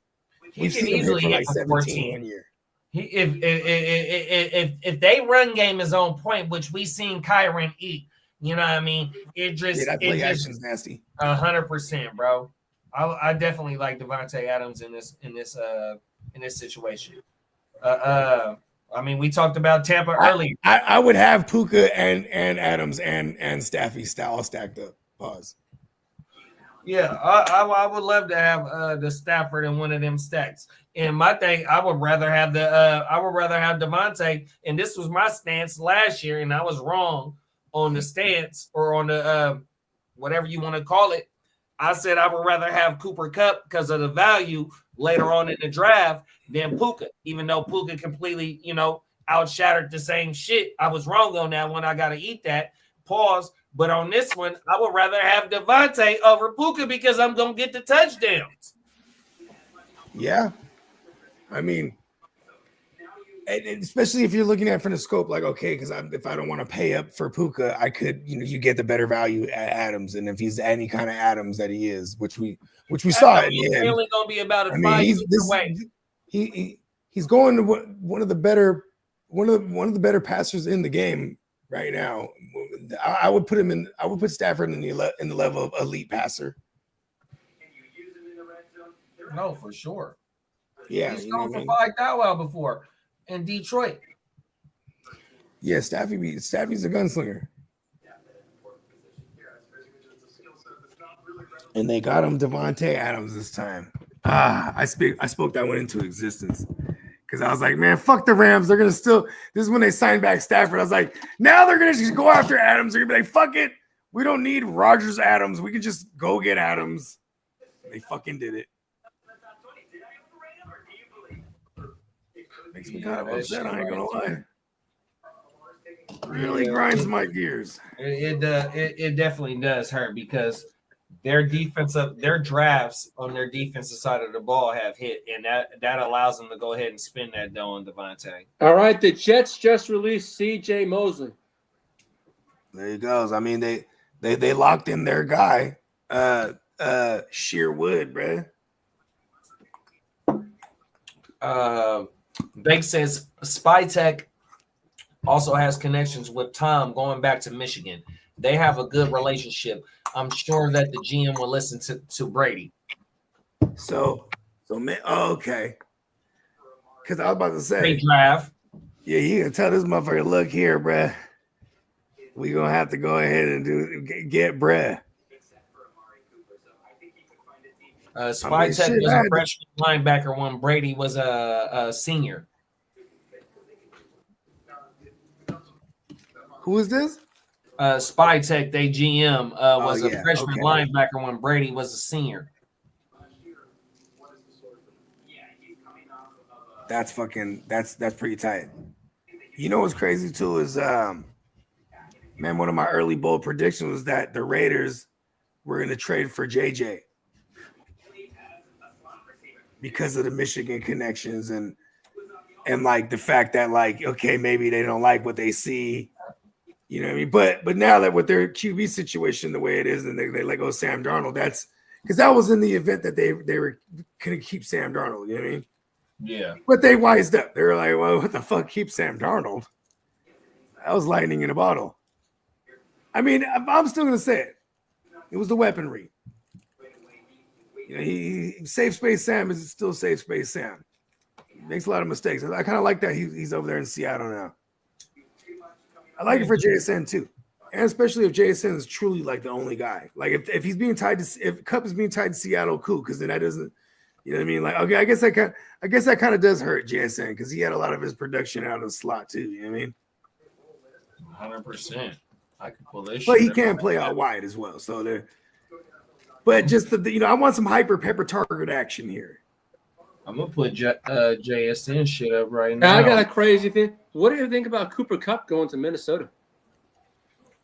Speaker 2: We've seen him hit for like 17 1 year. If they run game is on point, which we seen Kyron eat, you know what I mean? It just
Speaker 5: that play action's nasty.
Speaker 2: 100%, bro. I definitely like Devontae Adams in this situation. I mean, we talked about Tampa earlier.
Speaker 5: I would have Puka and Adams and Staffy all stacked up. Pause.
Speaker 2: Yeah, I would love to have the Stafford in one of them stacks. And my thing, I would rather have Devontae. And this was my stance last year, and I was wrong on the stance or on the whatever you want to call it. I said I would rather have Cooper Kupp because of the value later on in the draft than Puka, even though Puka completely, outshattered the same shit. I was wrong on that one. I got to eat that. Pause. But on this one, I would rather have Devontae over Puka because I'm going to get the touchdowns.
Speaker 5: Yeah. I mean, and especially if you're looking at it from the scope, like, okay, because if I don't want to pay up for Puka, I could, you get the better value at Adams. And if he's any kind of Adams that he is, which we saw in the end.
Speaker 2: It's only going to be about a 5 year way.
Speaker 5: He's going to one of the better passers in the game right now. I would put Stafford in the level of elite passer.
Speaker 2: No, for sure.
Speaker 5: Yeah,
Speaker 2: he's gone for 5,000 before in Detroit.
Speaker 5: Yeah, Staffy's a gunslinger. And they got him Devontae Adams this time. I spoke that one into existence. Because I was like, man, fuck the Rams. They're going to still – this is when they signed back Stafford. I was like, now they're going to just go after Adams. They're going to be like, fuck it. We don't need Rodgers Adams. We can just go get Adams. They fucking did it. Makes me kind of upset. I ain't going to lie. Really grinds my gears.
Speaker 2: It definitely does hurt because – their drafts on their defensive side of the ball have hit, and that allows them to go ahead and spend that dough on Devontae.
Speaker 3: All right, the Jets just released C.J. Mosley.
Speaker 5: There he goes. I mean, they locked in their guy, Shearwood, bro.
Speaker 2: Bake says Spytech also has connections with Tom going back to Michigan. They have a good relationship. I'm sure that the GM will listen to Brady.
Speaker 5: Okay. Because I was about to say,
Speaker 2: they draft.
Speaker 5: Yeah, you can tell this motherfucker, look here, bruh. We gonna have to go ahead and get bruh.
Speaker 2: Spytech was a freshman linebacker when Brady was a senior.
Speaker 5: Who is this?
Speaker 2: Spytech, they GM, was a freshman linebacker when Brady was a senior.
Speaker 5: That's pretty tight. You know what's crazy too is man, one of my early bold predictions was that the Raiders were gonna trade for JJ. because of the Michigan connections and like the fact that like, okay, maybe they don't like what they see. You know what I mean? But now that with their QB situation the way it is, and they let go Sam Darnold, that's because that was in the event that they were going to keep Sam Darnold. You know what I mean?
Speaker 2: Yeah.
Speaker 5: But they wised up. They were like, well, what the fuck, keep Sam Darnold? That was lightning in a bottle. I mean, I'm still going to say it. It was the weaponry. You know, he safe space Sam is still safe space Sam. He makes a lot of mistakes. I kind of like that he's over there in Seattle now. I like it for JSN too, and especially if JSN is truly like the only guy. Like if he's being tied to, if Cup is being tied to Seattle, cool, because then that doesn't, you know what I mean? Like, okay, I guess that kind of does hurt JSN because he had a lot of his production out of the slot too. You know what I mean?
Speaker 2: 100%. I could pull this.
Speaker 5: But he can play out wide as well. So there, but just the I want some hyper pepper target action here.
Speaker 2: I'm gonna put JSN shit up right now.
Speaker 3: I got a crazy thing. What do you think about Cooper Kupp going to Minnesota?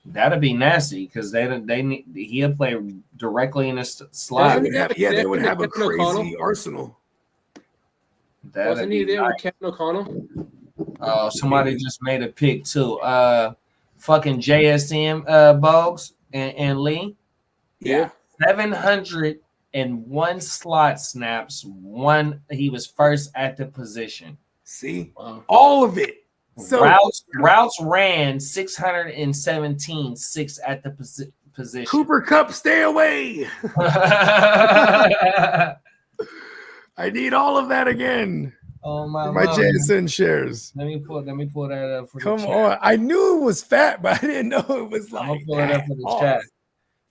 Speaker 2: That'd be nasty because he'll play directly in the slot.
Speaker 5: They would have a crazy arsenal.
Speaker 3: Wasn't he there with Kevin O'Connell?
Speaker 2: Oh, somebody just made a pick too. Fucking JSM Bogues and Lee.
Speaker 3: Yeah.
Speaker 2: 701 slot snaps. He was first at the position.
Speaker 5: See, all of it. So
Speaker 2: routes ran 617, 6 at the position.
Speaker 5: Cooper Kupp, stay away. I need all of that again.
Speaker 2: Oh my
Speaker 5: JSN shares.
Speaker 2: Let me pull that up for
Speaker 5: Come
Speaker 2: the chat.
Speaker 5: on. I knew it was fat, but I didn't know it was like.
Speaker 2: I'm gonna pull it up for the chat.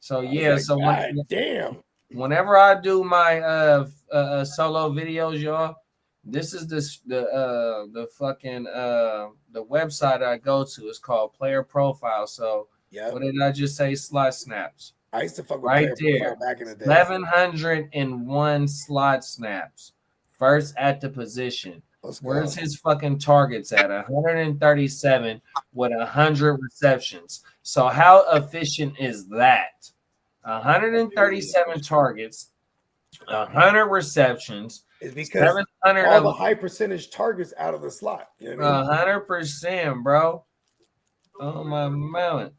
Speaker 2: So yeah, so
Speaker 5: damn.
Speaker 2: Whenever I do my solo videos, y'all, this is the fucking the website I go to. It's called Player Profile. So what did I just say? Slot snaps.
Speaker 5: I used to fuck with
Speaker 2: right
Speaker 5: Player
Speaker 2: there.
Speaker 5: Profile back in the day.
Speaker 2: 701 slot snaps. First at the position. Where's his fucking targets at? 137 with 100 receptions. So how efficient is that? 137 targets, 100 receptions.
Speaker 5: It's because all the high percentage targets out of the slot. You know what I mean?
Speaker 2: 100%, bro. Oh my man.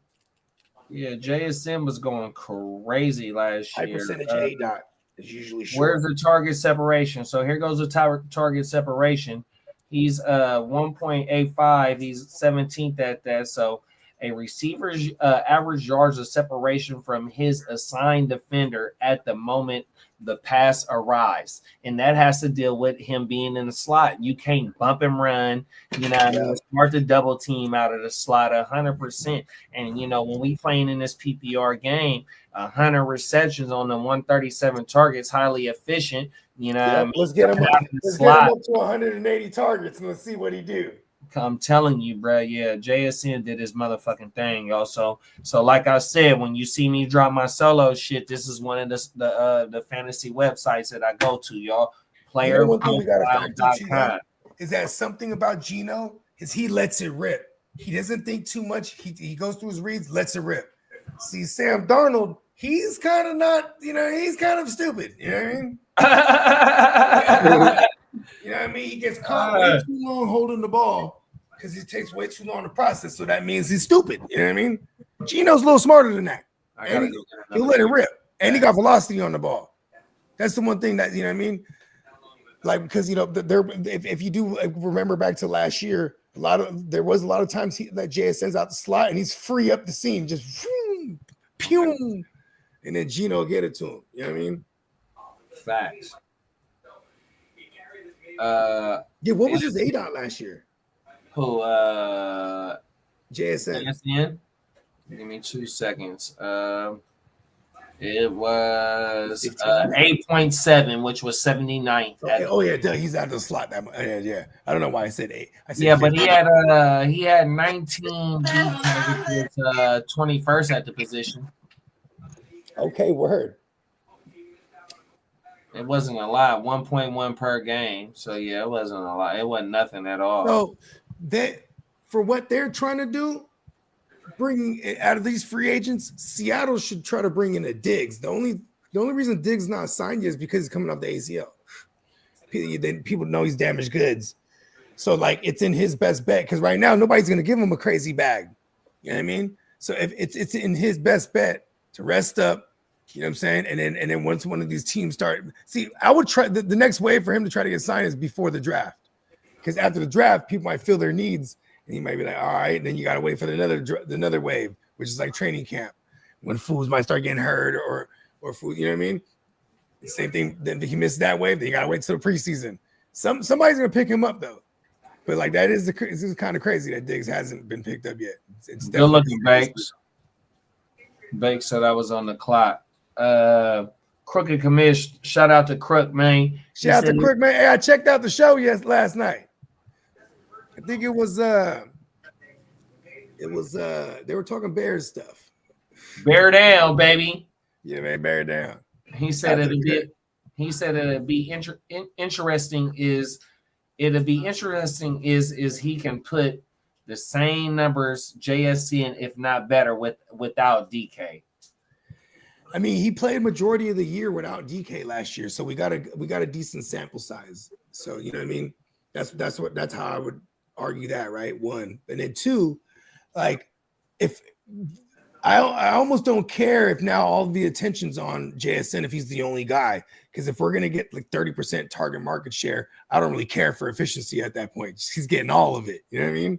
Speaker 2: Yeah, JSM was going crazy last year.
Speaker 5: High percentage A dot is usually short.
Speaker 2: Where's the target separation? So here goes the target separation. He's 1.85. He's 17th at that. So a receiver's average yards of separation from his assigned defender at the moment the pass arrives. And that has to deal with him being in the slot. You can't bump and run. You know, it's hard to double team out of the slot 100%. And, when we playing in this PPR game, 100 receptions on the 137 targets, highly efficient.
Speaker 5: Let's get him up to 180 targets and let's see what he do.
Speaker 2: I'm telling you, bro. Yeah, JSN did his motherfucking thing, y'all. So like I said, when you see me drop my solo shit, this is one of the fantasy websites that I go to, y'all. Playerprofile.com.
Speaker 5: Is that something about Geno? Is he lets it rip? He doesn't think too much. He goes through his reads, lets it rip. See, Sam Darnold, he's kind of not. He's kind of stupid. You know what I mean? You know what I mean? He gets caught way too long holding the ball because he takes way too long to process. So that means he's stupid. You know what I mean? Geno's a little smarter than that. He'll let it rip. And he got velocity on the ball. That's the one thing that, you know what I mean? Like, because, if you do remember back to last year, there was a lot of times that JSN's out the slot and he's free up the seam, just pew, and then Geno get it to him. You know what I mean?
Speaker 2: Facts.
Speaker 5: What was his ADOT last year?
Speaker 2: Who?
Speaker 5: JSN.
Speaker 2: Give me 2 seconds. It was 8.7, which was 79th.
Speaker 5: Okay. Oh yeah, he's out of the slot. Yeah. I don't know why I said 8. I said
Speaker 2: 50. But he had 19 targets, 21st at the position.
Speaker 5: Okay, word.
Speaker 2: It wasn't a lot, 1.1 per game. So yeah, it wasn't a lot. It wasn't nothing at all.
Speaker 5: So for what they're trying to do, bring out of these free agents, Seattle should try to bring in a Diggs. The only reason Diggs not signed yet is because he's coming off the ACL. then people know he's damaged goods. So like it's in his best bet because right now nobody's gonna give him a crazy bag. You know what I mean? So if it's in his best bet to rest up, you know what I'm saying? And then once one of these teams start, see, I would try the next wave for him to try to get signed is before the draft. Because after the draft, people might feel their needs, and he might be like, all right, and then you gotta wait for another wave, which is like training camp, when fools might start getting hurt or food, you know what I mean? The same thing, then he missed that wave, then you gotta wait till the preseason. Somebody's gonna pick him up though. But like this is kind of crazy that Diggs hasn't been picked up yet. It's
Speaker 2: good looking, Banks. Banks said I was on the clock. Crooked Commish, shout out to Crook, man.
Speaker 5: Shout out to Crook, man. Hey, I checked out the show last night. I think it was they were talking Bears stuff.
Speaker 2: Bear down, baby.
Speaker 5: Yeah, man, bear down.
Speaker 2: He said it'd be interesting is he can put the same numbers JSC in, if not better, without DK.
Speaker 5: I mean, he played majority of the year without DK last year, so we got a decent sample size. So you know what I mean? That's how I would argue that, right? One, and then two, like if I almost don't care if now all the attention's on JSN if he's the only guy, because if we're gonna get like 30% target market share, I don't really care for efficiency at that point. He's getting all of it. You know what I mean?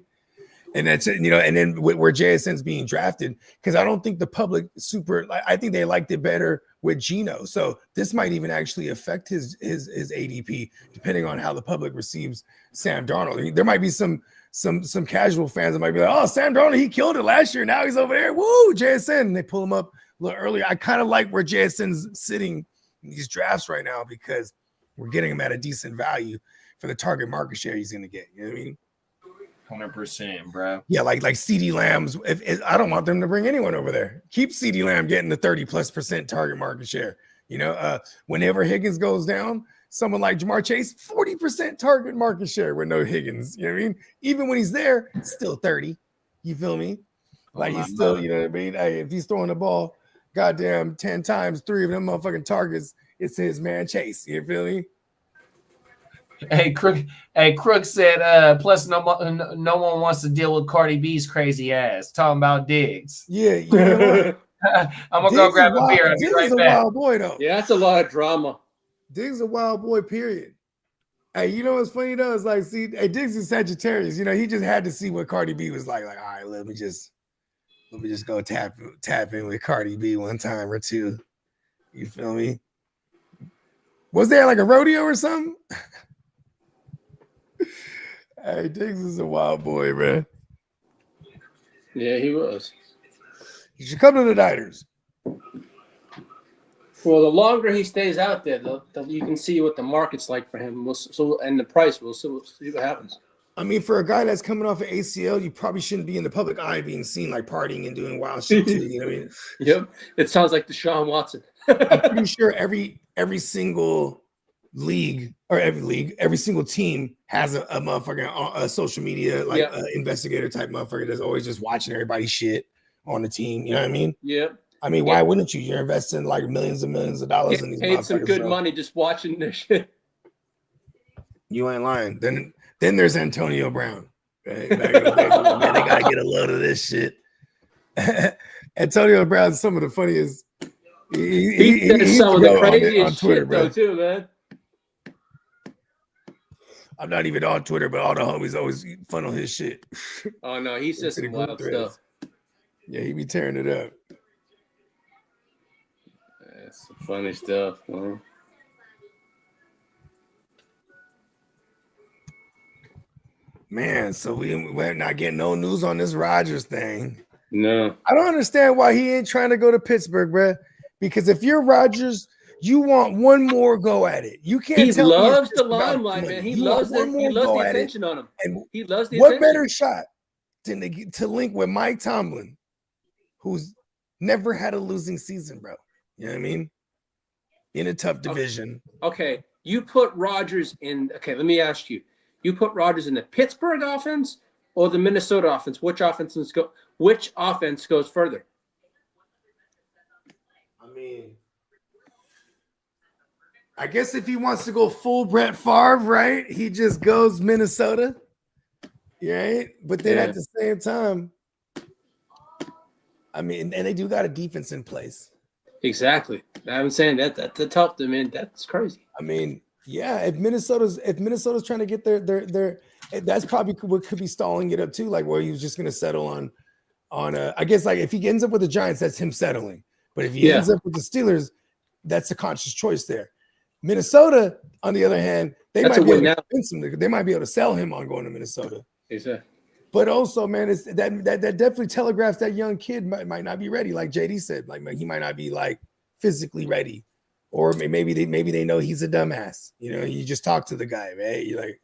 Speaker 5: And that's it, and then where JSN's being drafted, because I don't think the public I think they liked it better with Geno. So this might even actually affect his ADP, depending on how the public receives Sam Darnold. I mean, there might be some casual fans that might be like, oh, Sam Darnold, he killed it last year. Now he's over there. Woo, JSN. And they pull him up a little earlier. I kind of like where JSN's sitting in these drafts right now because we're getting him at a decent value for the target market share he's going to get. You know what I mean?
Speaker 2: 100%, bro.
Speaker 5: Yeah, like CeeDee Lamb's. If I don't want them to bring anyone over there. Keep CeeDee Lamb getting the 30+% target market share. You know, whenever Higgins goes down, someone like Jamar Chase, 40% target market share with no Higgins. You know what I mean? Even when he's there, it's still 30. You feel me? Like he's still, you know what I mean? Hey, if he's throwing the ball, goddamn 10 times, 3 of them motherfucking targets, it's his man Chase. You feel me?
Speaker 2: Hey, Crook said, plus no one wants to deal with Cardi B's crazy ass. Talking about Diggs.
Speaker 5: Yeah, you know what?
Speaker 2: I'm going to go grab a beer. I'll be right back. Diggs is a
Speaker 5: wild boy, though.
Speaker 3: Yeah, that's a lot of drama.
Speaker 5: Diggs is a wild boy, period. Hey, you know what's funny, though? Is like, see, Diggs is Sagittarius. You know, he just had to see what Cardi B was like. Like, all right, let me just go tap in with Cardi B one time or two. You feel me? Was there like a rodeo or something? Hey, Diggs is a wild boy, man.
Speaker 3: Yeah, he was.
Speaker 5: You should come to the Niners.
Speaker 3: Well, the longer he stays out there, you can see what the market's like for him. And the price. We'll see what happens.
Speaker 5: I mean, for a guy that's coming off of ACL, you probably shouldn't be in the public eye being seen like partying and doing wild shit too. You know what I mean?
Speaker 3: Yep. It sounds like Deshaun Watson.
Speaker 5: I'm pretty sure every single league or every single team has a motherfucking social media investigator type motherfucker that's always just watching everybody's shit on the team. You know what I mean?
Speaker 3: Yeah.
Speaker 5: I mean, why wouldn't you? You're investing like millions and millions of dollars in these.
Speaker 3: Paid some good money just watching this shit.
Speaker 5: You ain't lying. Then there's Antonio Brown. Right? Back in the day, man, they gotta get a load of this shit. Antonio Brown's some of the funniest.
Speaker 3: He says some of the craziest
Speaker 5: Twitter,
Speaker 3: shit though, too, man.
Speaker 5: I'm not even on Twitter, but all the homies always funnel his shit.
Speaker 3: Oh no, he says some wild stuff.
Speaker 5: Yeah, he be tearing it up.
Speaker 3: That's some funny stuff, man.
Speaker 5: Man, so we're not getting no news on this Rodgers thing.
Speaker 3: No.
Speaker 5: I don't understand why he ain't trying to go to Pittsburgh, bro. Because if you're Rodgers, you want one more go at it. You can't.
Speaker 3: He loves the limelight, man. He loves the attention on him. And he loves the attention.
Speaker 5: What better shot than to link with Mike Tomlin, who's never had a losing season, bro? You know what I mean? In a tough division.
Speaker 3: Okay, you put Rodgers in. Okay, let me ask you. You put Rodgers in the Pittsburgh offense or the Minnesota offense? Which offense goes further?
Speaker 5: I mean, I guess if he wants to go full Brett Favre, right, he just goes Minnesota. Right? But then at the same time, I mean, and they do got a defense in place.
Speaker 3: Exactly. I'm saying that's tough. I mean, that's crazy.
Speaker 5: I mean, yeah, if Minnesota's trying to get their that's probably what could be stalling it up too, like where he was just gonna settle on I guess like if he ends up with the Giants, that's him settling. But if he ends up with the Steelers, that's a conscious choice there. Minnesota, on the other hand, they might be able to convince him. They might be able to sell him on going to Minnesota.
Speaker 3: Exactly.
Speaker 5: But also, man, it's that definitely telegraphs that young kid might not be ready. Like JD said, like he might not be like physically ready, or maybe they know he's a dumbass. You know, you just talk to the guy, right? You're like,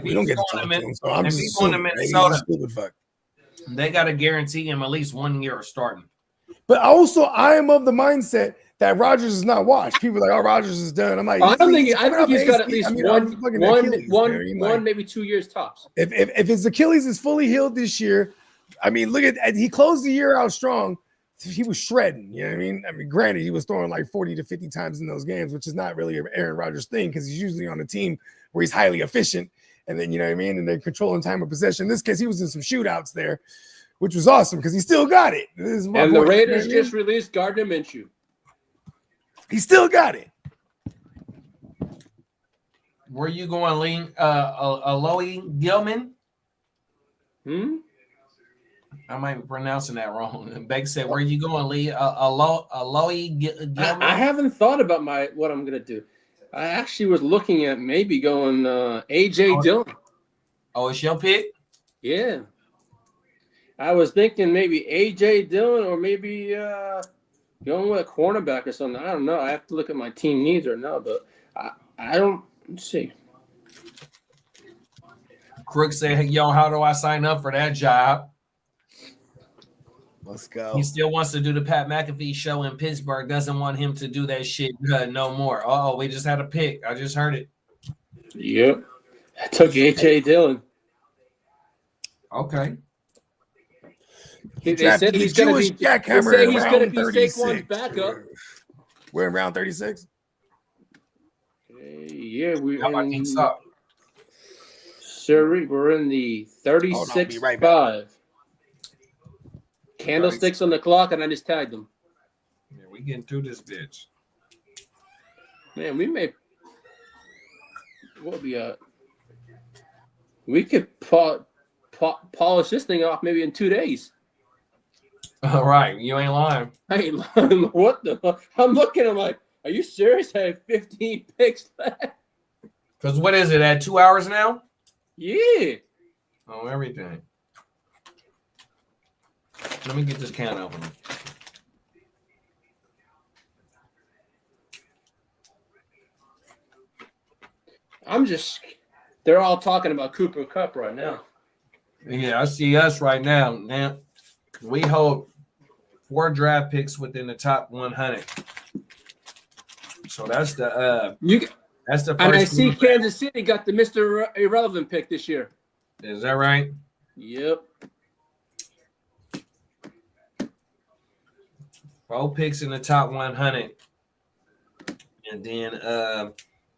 Speaker 5: we don't get to talk to him, so I'm just assuming he's a stupid fuck.
Speaker 2: They got to guarantee him at least 1 year of starting.
Speaker 5: But also, I am of the mindset that Rodgers is not washed. People are like, oh, Rodgers is done. I'm like,
Speaker 3: I think he's got at least one, maybe 2 years tops.
Speaker 5: If his Achilles is fully healed this year, I mean, look at he closed the year out strong. He was shredding. You know what I mean? I mean, granted, he was throwing like 40 to 50 times in those games, which is not really an Aaron Rodgers thing because he's usually on a team where he's highly efficient. And then, you know what I mean? And they're controlling time of possession. In this case, he was in some shootouts there, which was awesome because he still got it.
Speaker 3: And the Raiders just released Gardner Minshew.
Speaker 5: He still got it.
Speaker 2: Where you going, Lee? Aloy Gilman? I might be pronouncing that wrong. Beck said, where you going, Lee? Aloy Gilman?
Speaker 3: I haven't thought about what I'm going to do. I actually was looking at maybe going A.J. Dillon.
Speaker 2: Oh, it's your pick?
Speaker 3: Yeah. I was thinking maybe A.J. Dillon or maybe going with a cornerback or something. I don't know. I have to look at my team needs or no, but I don't – let's see.
Speaker 2: Crook said, hey, yo, how do I sign up for that job?
Speaker 5: Let's go.
Speaker 2: He still wants to do the Pat McAfee show in Pittsburgh. Doesn't want him to do that shit no more. Oh, we just had a pick. I just heard it.
Speaker 3: Yep. I took A.J. Dillon.
Speaker 2: Okay.
Speaker 5: They said he's going to be jackhammer.
Speaker 3: He's going to be Saquon's backup.
Speaker 5: We're in round 36.
Speaker 3: Yeah,
Speaker 2: I think so.
Speaker 3: Sir, we're in the 36-5. Candlesticks on the clock, and I just tagged them.
Speaker 2: Yeah, we getting through this bitch.
Speaker 3: Man, we could polish this thing off maybe in 2 days.
Speaker 2: All right, you ain't lying.
Speaker 3: I ain't lying. What the? I'm looking. I'm like, are you serious? I have 15 picks left.
Speaker 2: Because what is it at 2 hours now?
Speaker 3: Yeah.
Speaker 2: Oh, everything. Let me get this can open.
Speaker 3: They're all talking about Cooper Kupp right now.
Speaker 2: Yeah, I see us right now. Now, we hold 4 draft picks within the top 100. So that's the that's the first.
Speaker 3: And I see Kansas City got the Mr. Irrelevant pick this year.
Speaker 2: Is that right?
Speaker 3: Yep.
Speaker 2: 4 picks in the top 100. And then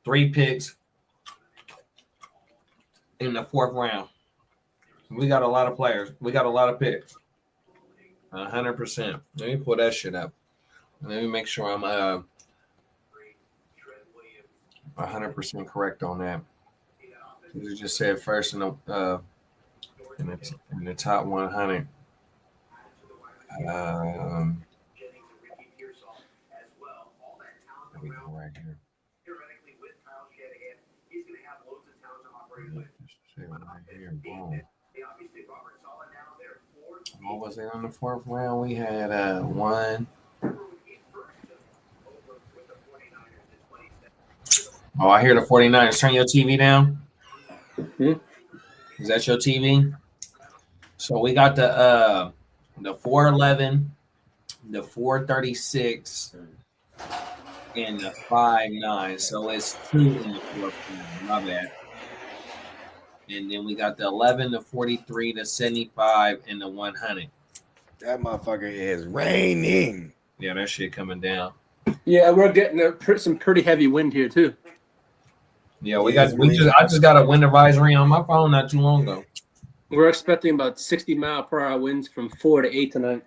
Speaker 2: 3 picks in the 4th round. We got a lot of players. We got a lot of picks. 100%. Let me pull that shit up. Let me make sure I'm 100% correct on that. You just said first in the top 100. Let me go right here. Right here. Boom. What was it on the 4th round? We had 1. Oh, I hear the 49ers. Turn your TV down. Is that your TV? So we got the 411, the 436, and the 59. So it's 2 in the 4th round. My bad. And then we got the 11, the 43, the 75, and the 100.
Speaker 5: That motherfucker is raining.
Speaker 2: Yeah, that shit coming down.
Speaker 3: Yeah, we're getting some pretty heavy wind here too.
Speaker 2: Yeah, I just got a wind advisory on my phone not too long ago.
Speaker 3: We're expecting about 60-mile-per-hour winds from 4 to 8 tonight.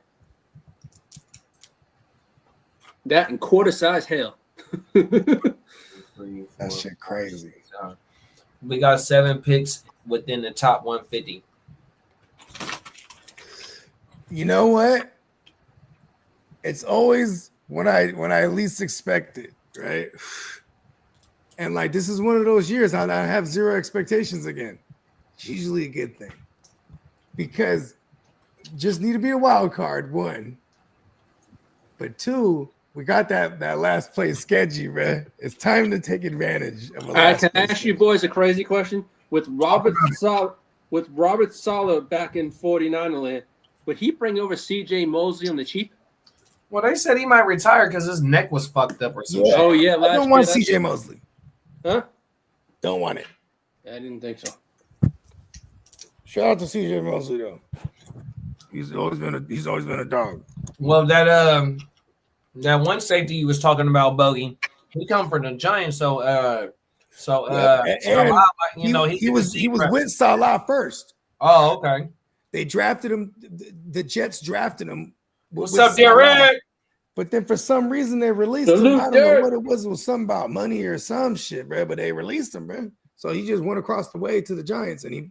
Speaker 3: That and quarter-size hail.
Speaker 5: That shit crazy.
Speaker 2: We got 7 picks within the top 150.
Speaker 5: You know what? It's always when I least expect it, right? And like this is one of those years I have zero expectations again. It's usually a good thing because just need to be a wild card, one. But two, we got that last place schedule, man. It's time to take advantage of a last
Speaker 3: Can I
Speaker 5: place
Speaker 3: ask you
Speaker 5: schedule.
Speaker 3: boys a crazy question? With Robert Saleh back in 49 land, would he bring over C.J. Mosley on the cheap?
Speaker 2: Well, they said he might retire because his neck was fucked up or some shit.
Speaker 3: Oh yeah,
Speaker 5: I don't want C.J. Mosley.
Speaker 3: Huh?
Speaker 5: Don't want it.
Speaker 3: I didn't think so.
Speaker 5: Shout out to C.J. Mosley though. He's always been a dog.
Speaker 2: Well, that one safety you was talking about, Bogey, he come from the Giants, so
Speaker 5: he was with Salah first.
Speaker 2: Oh, okay.
Speaker 5: They drafted him. The Jets drafted him.
Speaker 2: What's up, Derek?
Speaker 5: But then for some reason they released him. I don't know what it was. It was something about money or some shit, bro. But they released him, bro. So he just went across the way to the Giants, and he,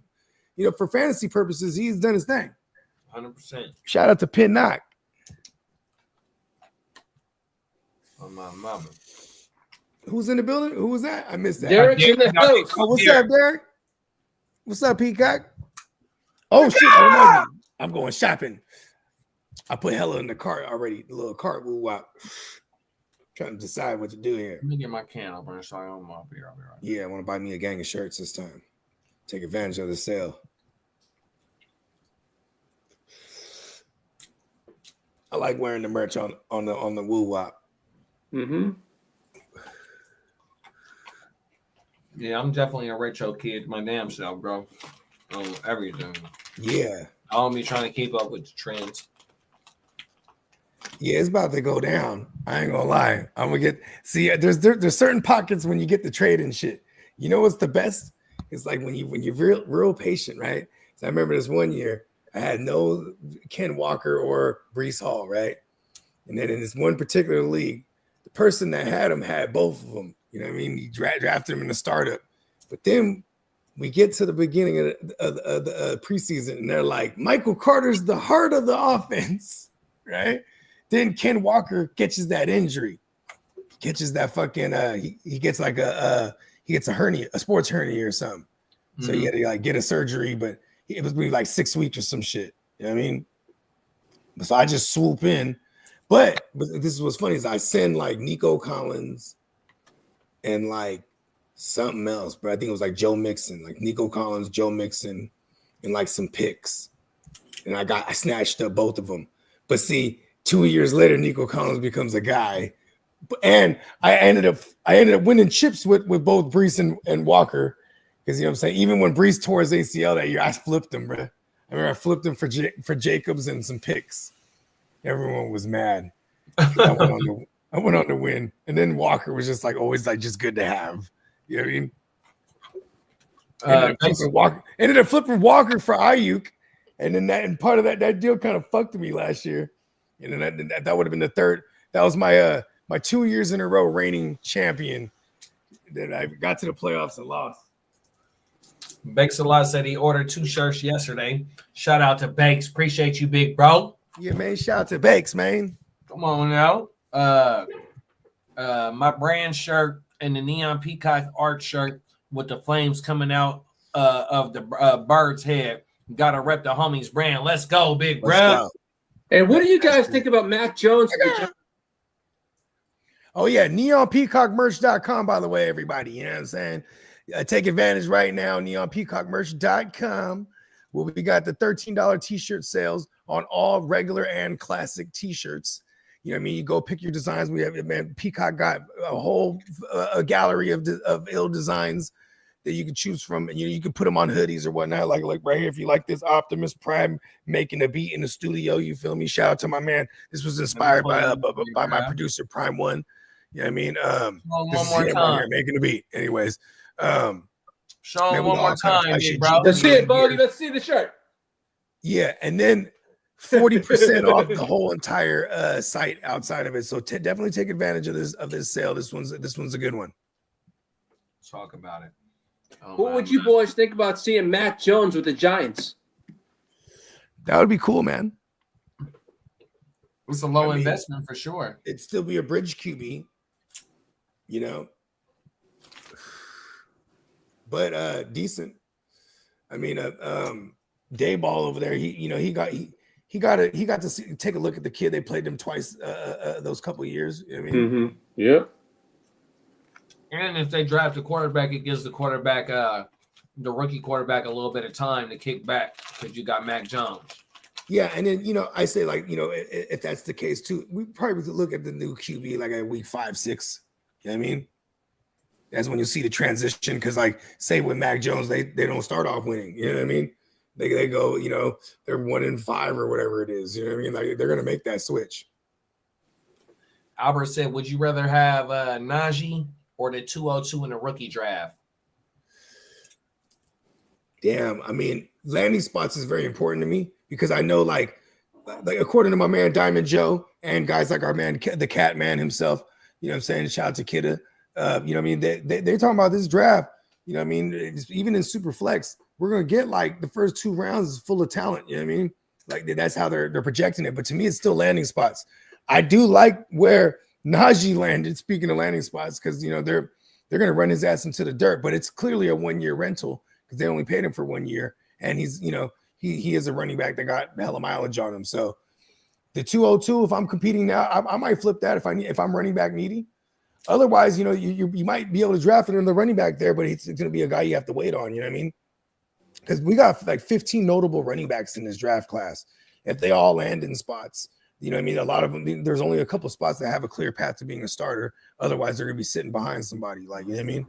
Speaker 5: for fantasy purposes, he's done his thing.
Speaker 2: 100%.
Speaker 5: Shout out to Pin Knock.
Speaker 2: On my mama.
Speaker 5: Who's in the building? Who was that? I missed that.
Speaker 3: Derek's in the house.
Speaker 5: Oh, what's up, Derek? What's up, Peacock? Oh shit! I'm going shopping. I put hella in the cart already. The little cart woo out. Trying to decide what to do here.
Speaker 2: Let me get my can open so I'm up here. I'll be right.
Speaker 5: Yeah, I want to buy me a gang of shirts this time. Take advantage of the sale. I like wearing the merch on the woo wop.
Speaker 3: Mm-hmm.
Speaker 2: Yeah, I'm definitely a retro kid, my damn self, bro. Oh, everything.
Speaker 5: Yeah.
Speaker 2: I don't be trying to keep up with the trends.
Speaker 5: Yeah, it's about to go down. I ain't gonna lie. I'm gonna get there's certain pockets when you get the trade and shit. You know what's the best? It's like when you're real patient, right? So I remember this one year I had no Ken Walker or Breece Hall, right? And then in this one particular league, the person that had him had both of them. You know what I mean? He drafted him in the startup. But then we get to the beginning of the preseason, and they're like, Michael Carter's the heart of the offense, right? Then Ken Walker catches that injury, catches that fucking he gets like a hernia, a sports hernia or something. So he had to like get a surgery, but it was maybe like 6 weeks or some shit. You know what I mean? So I just swoop in. But this is what's funny is I send like Nico Collins and like something else, but I think it was like Joe Mixon, like Nico Collins, Joe Mixon, and like some picks. And I snatched up both of them. But see, 2 years later, Nico Collins becomes a guy. And I ended up winning chips with both Breece and Walker. Because, you know what I'm saying? Even when Breece tore his ACL that year, I flipped him, bro. I remember I flipped him for Jacobs and some picks. Everyone was mad. I went on to win. And then Walker was just like always like just good to have. You know what I mean? Ended up flipping Walker for Ayuk. And then part of that deal kind of fucked me last year. And then that would have been the third. That was my 2 years in a row reigning champion. Then I got to the playoffs and lost.
Speaker 2: Bakes a lot said he ordered 2 shirts yesterday. Shout out to Bakes. Appreciate you, big bro.
Speaker 5: Yeah, man. Shout out to Bakes, man.
Speaker 2: Come on now. My brand shirt and the Neon Peacock art shirt with the flames coming out of the bird's head. Gotta rep the homies brand. Let's go, big bro.
Speaker 3: And what do you guys think about Mac Jones?
Speaker 5: Oh, yeah. NeonPeacockMerch.com, by the way, everybody. You know what I'm saying? Take advantage right now. NeonPeacockMerch.com, where we got the $13 t-shirt sales on all regular and classic t-shirts. You know what I mean? You go pick your designs. We have, man, Peacock got a whole a gallery of ill designs that you can choose from, and you can put them on hoodies or whatnot. Like right here, if you like this Optimus Prime making a beat in the studio, you feel me? Shout out to my man. This was inspired by my producer Prime One. You know what I mean?
Speaker 2: Show him
Speaker 5: This
Speaker 2: one
Speaker 5: is
Speaker 2: more
Speaker 5: him right here
Speaker 2: time.
Speaker 5: making the beat. Anyways,
Speaker 2: Show
Speaker 5: man,
Speaker 2: him
Speaker 5: we
Speaker 2: one
Speaker 5: got
Speaker 2: more
Speaker 5: all kind of
Speaker 2: time,
Speaker 5: fly
Speaker 2: big
Speaker 5: shit.
Speaker 2: bro.
Speaker 3: Let's see it, Bogey. Let's see the shirt.
Speaker 5: Yeah, and then 40% off the whole entire site outside of it. So definitely take advantage of this sale. This one's a good one.
Speaker 2: Talk about it. Oh,
Speaker 3: What would you boys think about seeing Mac Jones with the Giants?
Speaker 5: That would be cool, man.
Speaker 2: It's a low investment for sure.
Speaker 5: It'd still be a bridge QB, you know, but decent. I mean, Dayball over there, he got to take a look at the kid. They played him twice those couple of years. You know what I mean?
Speaker 3: Mm-hmm. Yeah.
Speaker 2: And if they draft a quarterback, it gives the quarterback, the rookie quarterback, a little bit of time to kick back because you got Mac Jones.
Speaker 5: Yeah, and then I say if that's the case too, we probably could look at the new QB like at week 5, 6. You know what I mean? That's when you see the transition because, say with Mac Jones, they don't start off winning. You know what I mean? They go, they're 1-5 or whatever it is. You know what I mean? Like they're gonna make that switch.
Speaker 2: Albert said, "Would you rather have Najee or the 202 in the rookie draft?"
Speaker 5: Damn, I mean, landing spots is very important to me because I know, like according to my man Diamond Joe and guys like our man the Cat Man himself, you know what I'm saying? Shout out to Kidda. You know what I mean? They're talking about this draft. You know what I mean? Even in super flex, we're gonna get like the first 2 rounds is full of talent. You know what I mean? Like that's how they're projecting it. But to me, it's still landing spots. I do like where Najee landed. Speaking of landing spots, because they're gonna run his ass into the dirt. But it's clearly a 1-year rental because they only paid him for 1 year, and he's he is a running back that got hella mileage on him. So the 202, if I'm competing now, I might flip that if I'm running back needy. Otherwise, you might be able to draft it in the running back there, but it's going to be a guy you have to wait on. You know what I mean? Because we got like 15 notable running backs in this draft class. If they all land in spots, you know what I mean? A lot of them, there's only a couple spots that have a clear path to being a starter. Otherwise, they're going to be sitting behind somebody. Like, you know what I mean?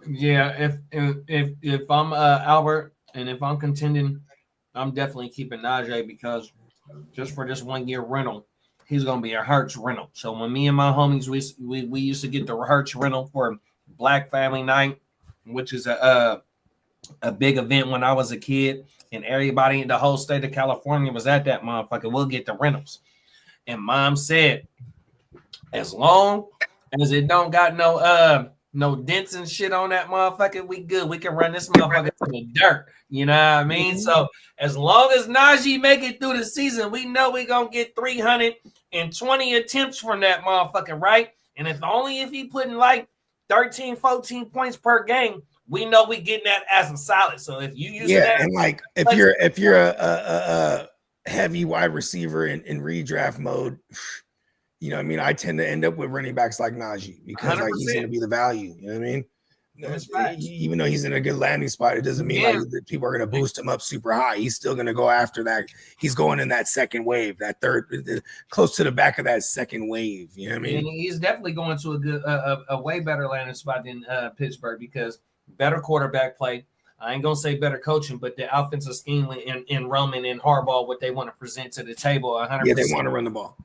Speaker 2: Yeah, if I'm Albert and if I'm contending, I'm definitely keeping Najee because just for this 1-year rental, he's gonna be a Hertz rental. So when me and my homies we used to get the Hertz rental for Black Family Night, which is a big event when I was a kid, and everybody in the whole state of California was at that motherfucker. We'll get the rentals, and Mom said, as long as it don't got no dents and shit on that motherfucker, we good. We can run this motherfucker to the dirt. You know what I mean? Mm-hmm. So as long as Najee make it through the season, we know we gonna get 320 attempts from that motherfucker, right? And if he putting like 13, 14 points per game, we know we getting that as a solid. So if you use that,
Speaker 5: and like if you're a heavy wide receiver in redraft mode, you know what I mean? I tend to end up with running backs like Najee because like he's going to be the value. You know what I mean? Even though he's in a good landing spot, it doesn't mean like people are going to boost him up super high. He's still going to go after that. He's going in that second wave, that third, close to the back of that second wave. You know what I mean?
Speaker 2: And he's definitely going to a way better landing spot than Pittsburgh because better quarterback play. I ain't gonna say better coaching, but the offensive scheme in Roman and Harbaugh, what they want to present to the table, 100%.
Speaker 5: Yeah, they want to run the ball.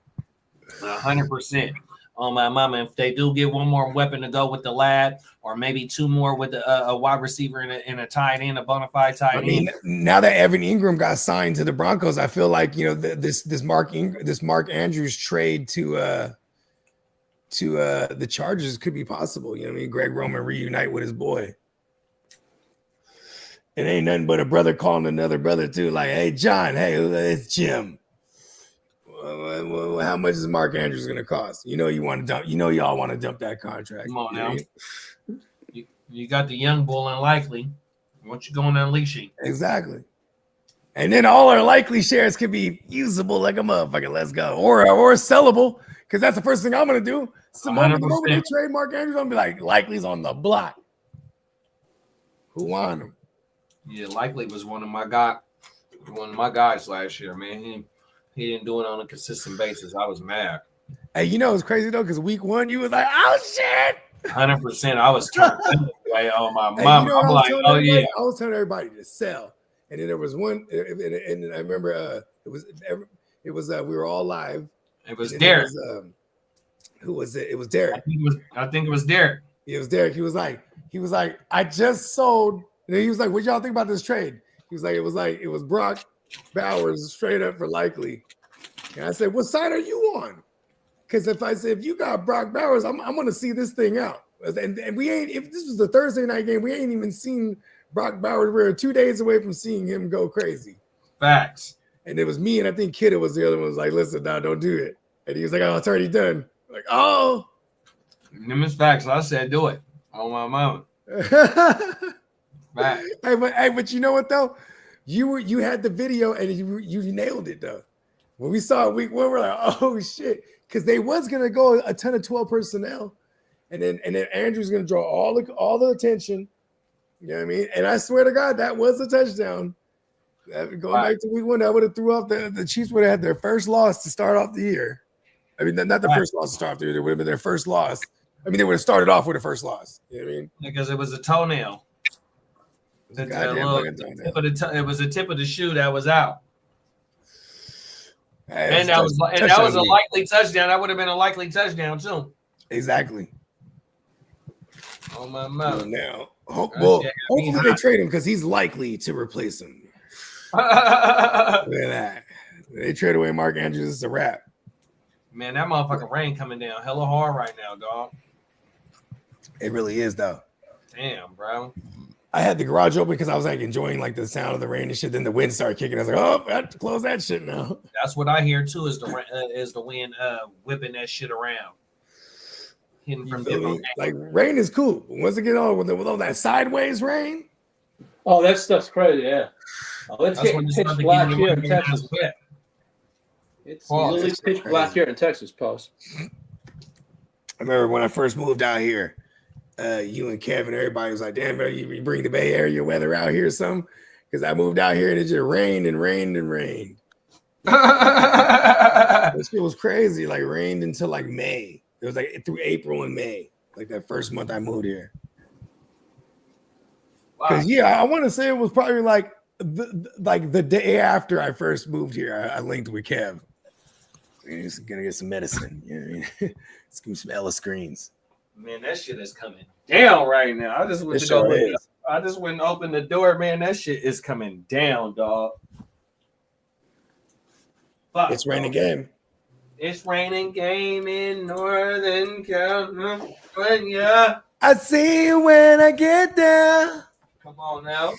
Speaker 2: 100% on my mama. If they do get one more weapon to go with the lad, or maybe 2 more with a wide receiver and a tight end, a bona fide tight end.
Speaker 5: I mean, now that Evan Ingram got signed to the Broncos, I feel like this Mark Andrews trade to the Chargers could be possible. You know what I mean? Greg Roman reunite with his boy. It ain't nothing but a brother calling another brother too. Like, hey John, hey, it's Jim. How much is Mark Andrews going to cost? You want to dump. Y'all want to dump that contract.
Speaker 2: Come on now. You got the young bull and likely. What you going to unleash him?
Speaker 5: Exactly. And then all our likely shares could be usable like a motherfucker. Let's go. Or sellable, because that's the first thing I'm going to do. The moment they trade Mark Andrews, I'm going to be like, likely's on the block. Who want him?
Speaker 2: Yeah, likely was one of my guys last year, man. He didn't do it on a consistent basis. I was mad.
Speaker 5: Hey, it's crazy though, because week 1 you was like, oh shit.
Speaker 2: 100%. I was turned on my mom. I'm like, oh yeah.
Speaker 5: I was telling everybody to sell, and then there was one, and I remember it was we were all live.
Speaker 2: It was Derek.
Speaker 5: Who was it? It was
Speaker 2: I
Speaker 5: Derek.
Speaker 2: think it was Derek.
Speaker 5: It was Derek. He was like, I just sold. And he was like, what y'all think about this trade? He was like, it was Brock Bowers straight up for Likely. And I said, what side are you on? Because if you got Brock Bowers, I'm gonna see this thing out. And we ain't, if this was the Thursday night game, we ain't even seen Brock Bowers. We're 2 days away from seeing him go crazy.
Speaker 2: Facts.
Speaker 5: And it was me, and I think Kidda was the other one. Was like, listen, no, don't do it. And he was like, oh, it's already done. Like, oh.
Speaker 2: Them is facts. I said, do it. On my mama. Facts.
Speaker 5: But you know what though? You had the video and you nailed it though. When we saw it week 1, we're like, oh shit, because they was gonna go a ton of 12 personnel, and then Andrew's gonna draw all the attention. You know what I mean? And I swear to God, that was a touchdown. Going back to week 1, that would have threw off the Chiefs would have had their first loss to start off the year. I mean, not the first loss to start off the year. It would have been their first loss. I mean, they would have started off with a first loss. You know what I mean?
Speaker 2: Because it was a toenail. It was a tip of the shoe that was out. And that was a likely touchdown. That would have been a likely touchdown too.
Speaker 5: Exactly.
Speaker 2: Oh my mouth.
Speaker 5: Now, hopefully they trade him because he's likely to replace him. Look at that. They trade away Mark Andrews. It's a wrap.
Speaker 2: Man, that motherfucking rain coming down hella hard right now, dog.
Speaker 5: It really is though.
Speaker 2: Damn, bro.
Speaker 5: I had the garage open because I was like enjoying like the sound of the rain and shit. Then the wind started kicking. I was like, oh, I have to close that shit now.
Speaker 2: That's what I hear too. Is the wind whipping that shit around, hitting from different.
Speaker 5: Like rain is cool. But once it get on with all that sideways rain.
Speaker 3: Oh, that stuff's crazy. Yeah. Let's get pitch black here in Texas. It's literally pitch black here in Texas, Post.
Speaker 5: I remember when I first moved out here. You and Kevin, everybody was like, damn, bro, you bring the Bay Area weather out here or something? Because I moved out here and it just rained and rained and rained. This shit was crazy. Like rained until like May. It was like through April and May. Like that first month I moved here. Because I want to say it was probably like the day after I first moved here. I linked with Kev. He's gonna get some medicine. You know what I mean? Let's give him some Ella screens.
Speaker 2: Man, that shit is coming down right now. I just went and opened the door, man. That shit is coming down, dog. Fuck,
Speaker 5: it's raining game.
Speaker 2: It's raining game in Northern California.
Speaker 5: I see you when I get there.
Speaker 2: Come on now.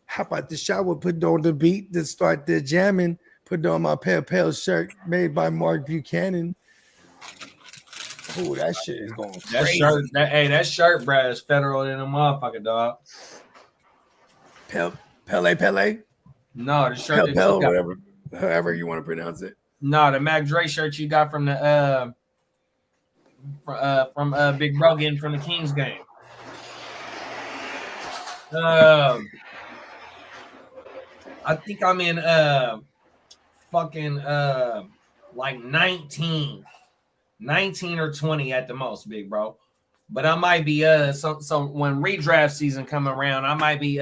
Speaker 5: How about the shower? Put on the beat to start the jamming. Put on my pale shirt made by Mark Buchanan. Oh, that shit is going crazy.
Speaker 2: That shirt, bro, is federal than a motherfucker, dog.
Speaker 5: Pele?
Speaker 2: No, the shirt
Speaker 5: Pel, whatever, however you want to pronounce it.
Speaker 2: No, the Mac Dre shirt you got from the Big Brogan from the Kings game. I think I'm in like 19 or 20 at the most, big bro. But I might be so when redraft season come around, I might be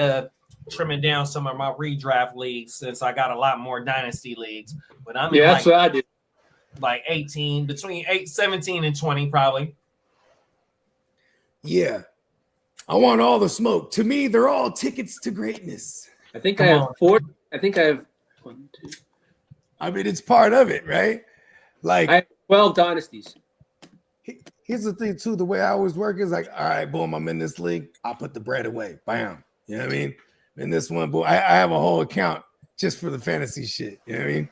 Speaker 2: trimming down some of my redraft leagues since I got a lot more dynasty leagues. But I'm
Speaker 3: that's what I did.
Speaker 2: Like 17 and 20 probably.
Speaker 5: Yeah. I want all the smoke. To me, they're all tickets to greatness.
Speaker 3: I think I have 4. I think I have 1, 2.
Speaker 5: I mean, it's part of it, right? Like
Speaker 3: I have 12 dynasties.
Speaker 5: Here's the thing, too. The way I always work is like, all right, boom, I'm in this league. I'll put the bread away. Bam. You know what I mean? In this one, boom, I have a whole account just for the fantasy shit. You know what I mean?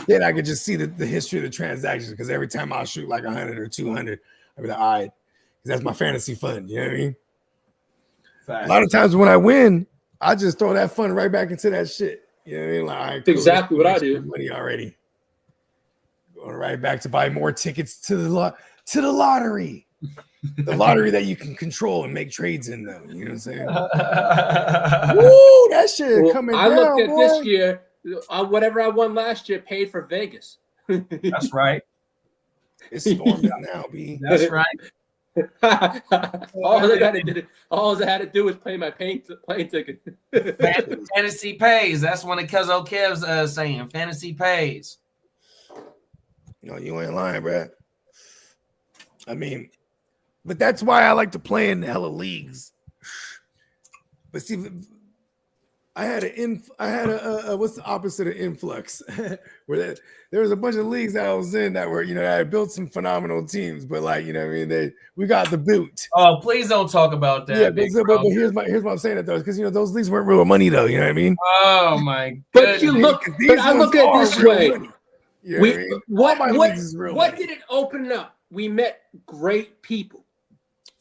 Speaker 5: Then I could just see the history of the transactions because every time I'll shoot like 100 or 200, I'll be like, all right, because that's my fantasy fund. You know what I mean?
Speaker 2: Fact.
Speaker 5: A lot of times when I win, I just throw that fund right back into that shit. You know what I mean? Like, all right, cool.
Speaker 3: Exactly what I do.
Speaker 5: Money already. Going right back to buy more tickets to the lottery. The lottery that you can control and make trades in, though. You know what I'm saying? Woo, that shit coming down. I looked at
Speaker 3: this year. Whatever I won last year paid for Vegas.
Speaker 2: That's right.
Speaker 5: It's storming now, B.
Speaker 2: That's right.
Speaker 3: all I had to do was pay my plane ticket.
Speaker 2: Fantasy pays. That's one of Kezo Kev's saying. Fantasy pays.
Speaker 5: No, you ain't lying, bro. I mean, but that's why I like to play in hella leagues. But see, I had a what's the opposite of influx? Where there was a bunch of leagues that I was in that were, I had built some phenomenal teams, but like, what I mean, we got the boot.
Speaker 2: Oh, please don't talk about that.
Speaker 5: Yeah, but here's what I'm saying, though, because those leagues weren't real money, though. You know what I mean?
Speaker 2: Oh my
Speaker 3: But
Speaker 2: goodness.
Speaker 3: I look at it this way.
Speaker 5: Money. You know what I mean?
Speaker 3: What did it open up? We met great people.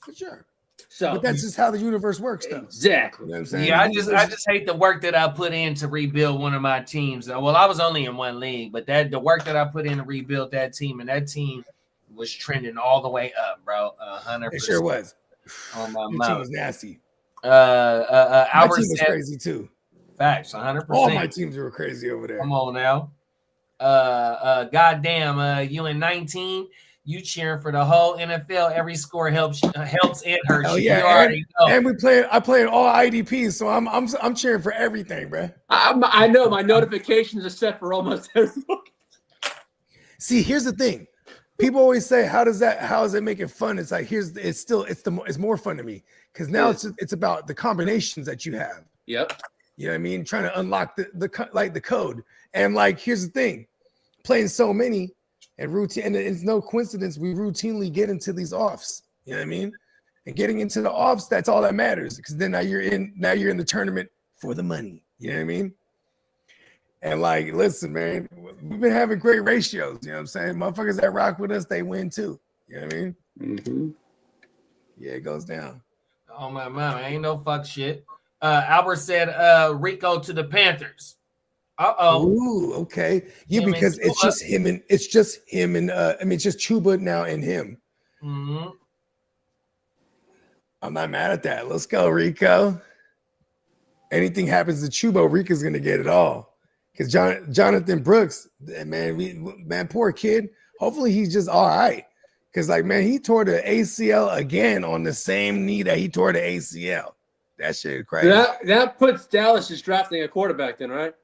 Speaker 5: For sure.
Speaker 3: So,
Speaker 5: but that's just how the universe works, though.
Speaker 3: Exactly.
Speaker 5: You know what I'm saying?
Speaker 2: Yeah, I just hate the work that I put in to rebuild one of my teams. Well, I was only in one league, but the work that I put in to rebuild that team, and that team was trending all the way up, bro. 100%.
Speaker 5: It sure was.
Speaker 2: On my
Speaker 5: Your
Speaker 2: mouth.
Speaker 5: team was nasty.
Speaker 2: Albert
Speaker 5: my team was
Speaker 2: said,
Speaker 5: crazy too.
Speaker 2: Facts, 100%.
Speaker 5: All my teams were crazy over there.
Speaker 2: Come on now. Goddamn, you in 19. You cheering for the whole NFL. Every score helps and hurts
Speaker 5: Oh
Speaker 2: you.
Speaker 5: yeah,
Speaker 2: You already know.
Speaker 5: And I played all IDPs, so I'm cheering for everything, bro.
Speaker 3: I know my notifications are set for almost everyone.
Speaker 5: See, here's the thing. People always say, how does it make it fun? It's like it's more fun to me because now it's about the combinations that you have.
Speaker 3: Yep.
Speaker 5: You know what I mean? Trying to unlock the code. And like, here's the thing, playing so many and routine, and it's no coincidence we routinely get into these offs. You know what I mean? And getting into the offs, that's all that matters. Because then now you're in the tournament for the money. You know what I mean? And like, listen, man, we've been having great ratios. You know what I'm saying? Motherfuckers that rock with us, they win too. You know what I mean?
Speaker 3: Mm-hmm.
Speaker 5: Yeah, it goes down.
Speaker 2: Oh my mama, ain't no fuck shit. Albert said Rico to the Panthers.
Speaker 5: Ooh, okay. Yeah, because it's just him and it's just Chuba now and him.
Speaker 2: Mm-hmm.
Speaker 5: I'm not mad at that. Let's go, Rico. Anything happens to Chuba, Rico's gonna get it all. Because Jonathan Brooks, man, poor kid. Hopefully he's just all right. Because like, man, he tore the ACL again on the same knee that he tore the ACL. That shit crazy.
Speaker 3: That puts Dallas just drafting a quarterback then, right?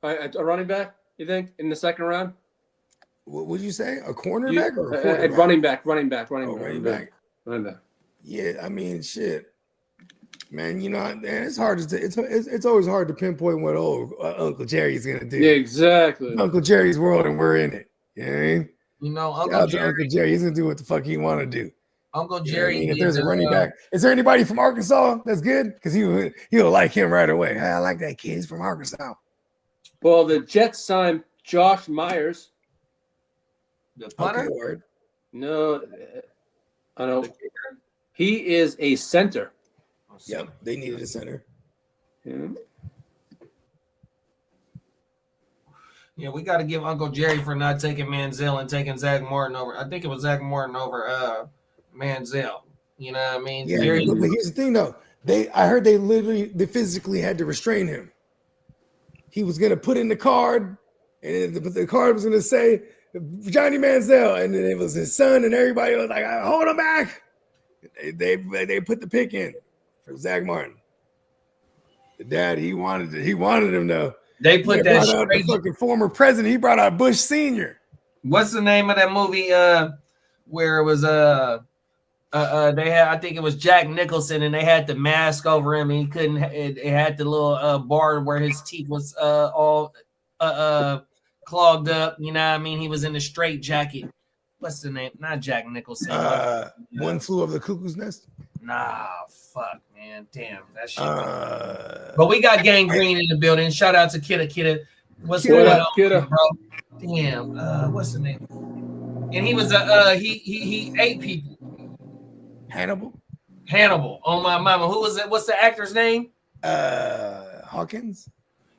Speaker 3: A running back, you think, in the second round?
Speaker 5: What would you say? A cornerback or a quarterback?
Speaker 3: Running back.
Speaker 5: Yeah, I mean, shit, man. Man, it's hard it's always hard to pinpoint what Uncle Jerry's gonna do.
Speaker 3: Yeah, exactly.
Speaker 5: Uncle Jerry's world, and we're in it. You know what I mean?
Speaker 2: Uncle
Speaker 5: Jerry, he's gonna do what the fuck he want to do.
Speaker 2: Uncle Jerry.
Speaker 5: If there's a running back, is there anybody from Arkansas that's good? Because he'll like him right away. I like that kid. He's from Arkansas.
Speaker 3: Well, the Jets signed Josh Myers.
Speaker 2: The punter?
Speaker 5: Okay,
Speaker 3: no, I know. He is a center.
Speaker 5: Yep, they needed a center.
Speaker 2: Yeah, we got to give Uncle Jerry for not taking Manziel and taking Zach Martin over. I think it was Zach Martin over Manziel. You know what I mean?
Speaker 5: Yeah, but here's the thing, though. I heard they physically had to restrain him. He was gonna put in the card, and the card was gonna say Johnny Manziel, and then it was his son, and everybody was like, "Hold him back." They put the pick in for Zach Martin. The dad, he wanted him though.
Speaker 2: They put that
Speaker 5: out the fucking former president. He brought out Bush Senior.
Speaker 2: What's the name of that movie? Where it was they had, I think it was Jack Nicholson, and they had the mask over him, and he couldn't. It had the little bar where his teeth was all clogged up. You know what I mean? He was in a straight jacket. What's the name? Not Jack Nicholson.
Speaker 5: One Flew Over the Cuckoo's Nest.
Speaker 2: Nah, fuck, man, damn that shit. But we got Gang Green in the building. Shout out to Kidda. What's going on,
Speaker 3: Kidda?
Speaker 2: bro? Damn. What's the name? And he was he ate people. Hannibal. Oh my mama. Who was it? What's the actor's name?
Speaker 5: Hawkins.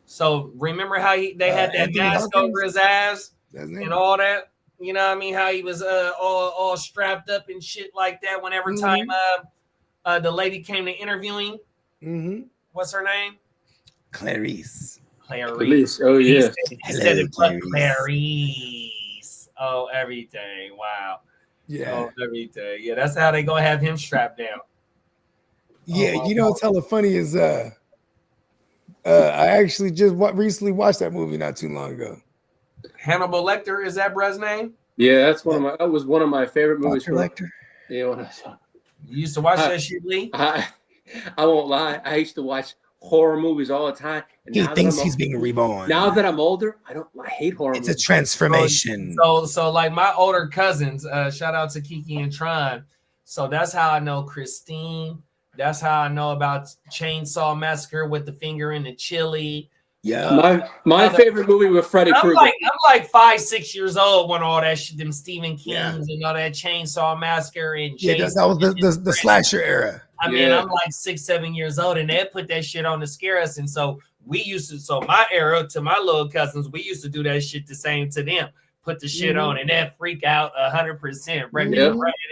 Speaker 2: So remember how they had that
Speaker 5: Anthony
Speaker 2: mask
Speaker 5: Hawkins?
Speaker 2: over his ass and all that? You know what I mean? How he was all strapped up and shit like that whenever time the lady came to interview him.
Speaker 5: Mm-hmm.
Speaker 2: What's her name?
Speaker 5: Clarice.
Speaker 3: Oh yeah.
Speaker 2: He said it, Clarice. Oh, everything. Wow.
Speaker 5: Yeah.
Speaker 2: Oh, everything. Yeah, that's how they gonna have him strapped down.
Speaker 5: Yeah, what's hella funny is I actually just recently watched that movie not too long ago.
Speaker 2: Hannibal Lecter, is that bruh's name?
Speaker 3: Yeah, that was one of my favorite movies.
Speaker 5: Collector.
Speaker 3: Yeah, when I saw.
Speaker 2: You used to watch that shit, Lee?
Speaker 3: I won't lie. I used to watch horror movies all the time. And
Speaker 5: He thinks he's being reborn.
Speaker 3: Now that I'm older, I hate horror movies.
Speaker 5: It's a transformation.
Speaker 2: So like my older cousins, shout out to Kiki and Tron. So that's how I know Christine. That's how I know about Chainsaw Massacre with the finger in the chili.
Speaker 5: Yeah.
Speaker 3: My favorite movie with Freddy Krueger.
Speaker 2: I'm like 5-6 years old when all that shit, them Stephen Kings and all that Chainsaw Massacre and
Speaker 5: that was the slasher era.
Speaker 2: I mean, I'm like 6-7 years old, and they put that shit on to scare us. And so my era to my little cousins, we used to do that shit the same to them. Put the shit on, and that freak out 100%,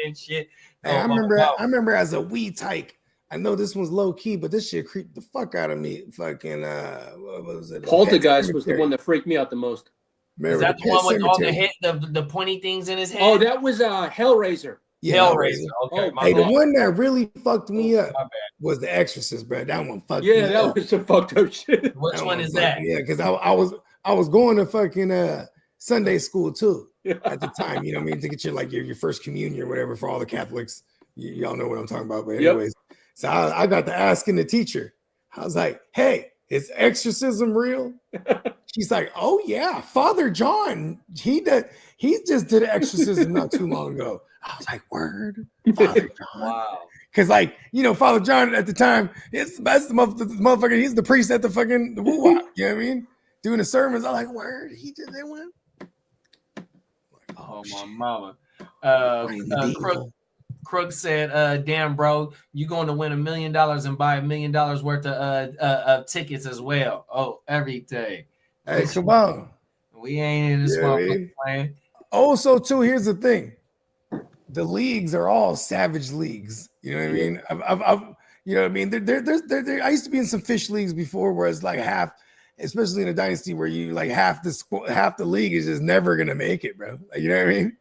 Speaker 2: and shit.
Speaker 5: Hey, I remember as a wee tyke. I know this one's low key, but this shit creeped the fuck out of me. Fucking what was it?
Speaker 3: Poltergeist was the one that freaked me out the most.
Speaker 2: Is that the one with all the pointy things in his head?
Speaker 3: Oh, that was Hellraiser.
Speaker 5: Yeah,
Speaker 2: Hellraiser. Okay,
Speaker 5: hey, the one that really fucked me up was The Exorcist, bro. That one fucked me up.
Speaker 3: Yeah, that was some fucked up shit.
Speaker 2: Which one is that?
Speaker 5: Yeah, because I was going to fucking Sunday school too at the time. You know what I mean? To get your first communion or whatever for all the Catholics. Y'all know what I'm talking about. But anyways. So I got to asking the teacher. I was like, "Hey, is exorcism real?" She's like, "Oh yeah, Father John. He just did an exorcism not too long ago." I was like, "Word, Father John." Wow. Because Father John at the time, that's the motherfucker. He's the priest at the woo-wop. You know what I mean? Doing the sermons. I'm like, "Word, he just did one."
Speaker 2: Oh my mama. Crook said, damn, bro, you're going to win $1 million and buy $1 million worth of tickets as well. Oh, everything.
Speaker 5: Hey, come on.
Speaker 2: We ain't in this one, man.
Speaker 5: Also, too, here's the thing. The leagues are all savage leagues. You know what I mean? You know what I mean? I used to be in some fish leagues before where it's like half, especially in a dynasty where you like half the league is just never going to make it, bro. Like, you know what I mean?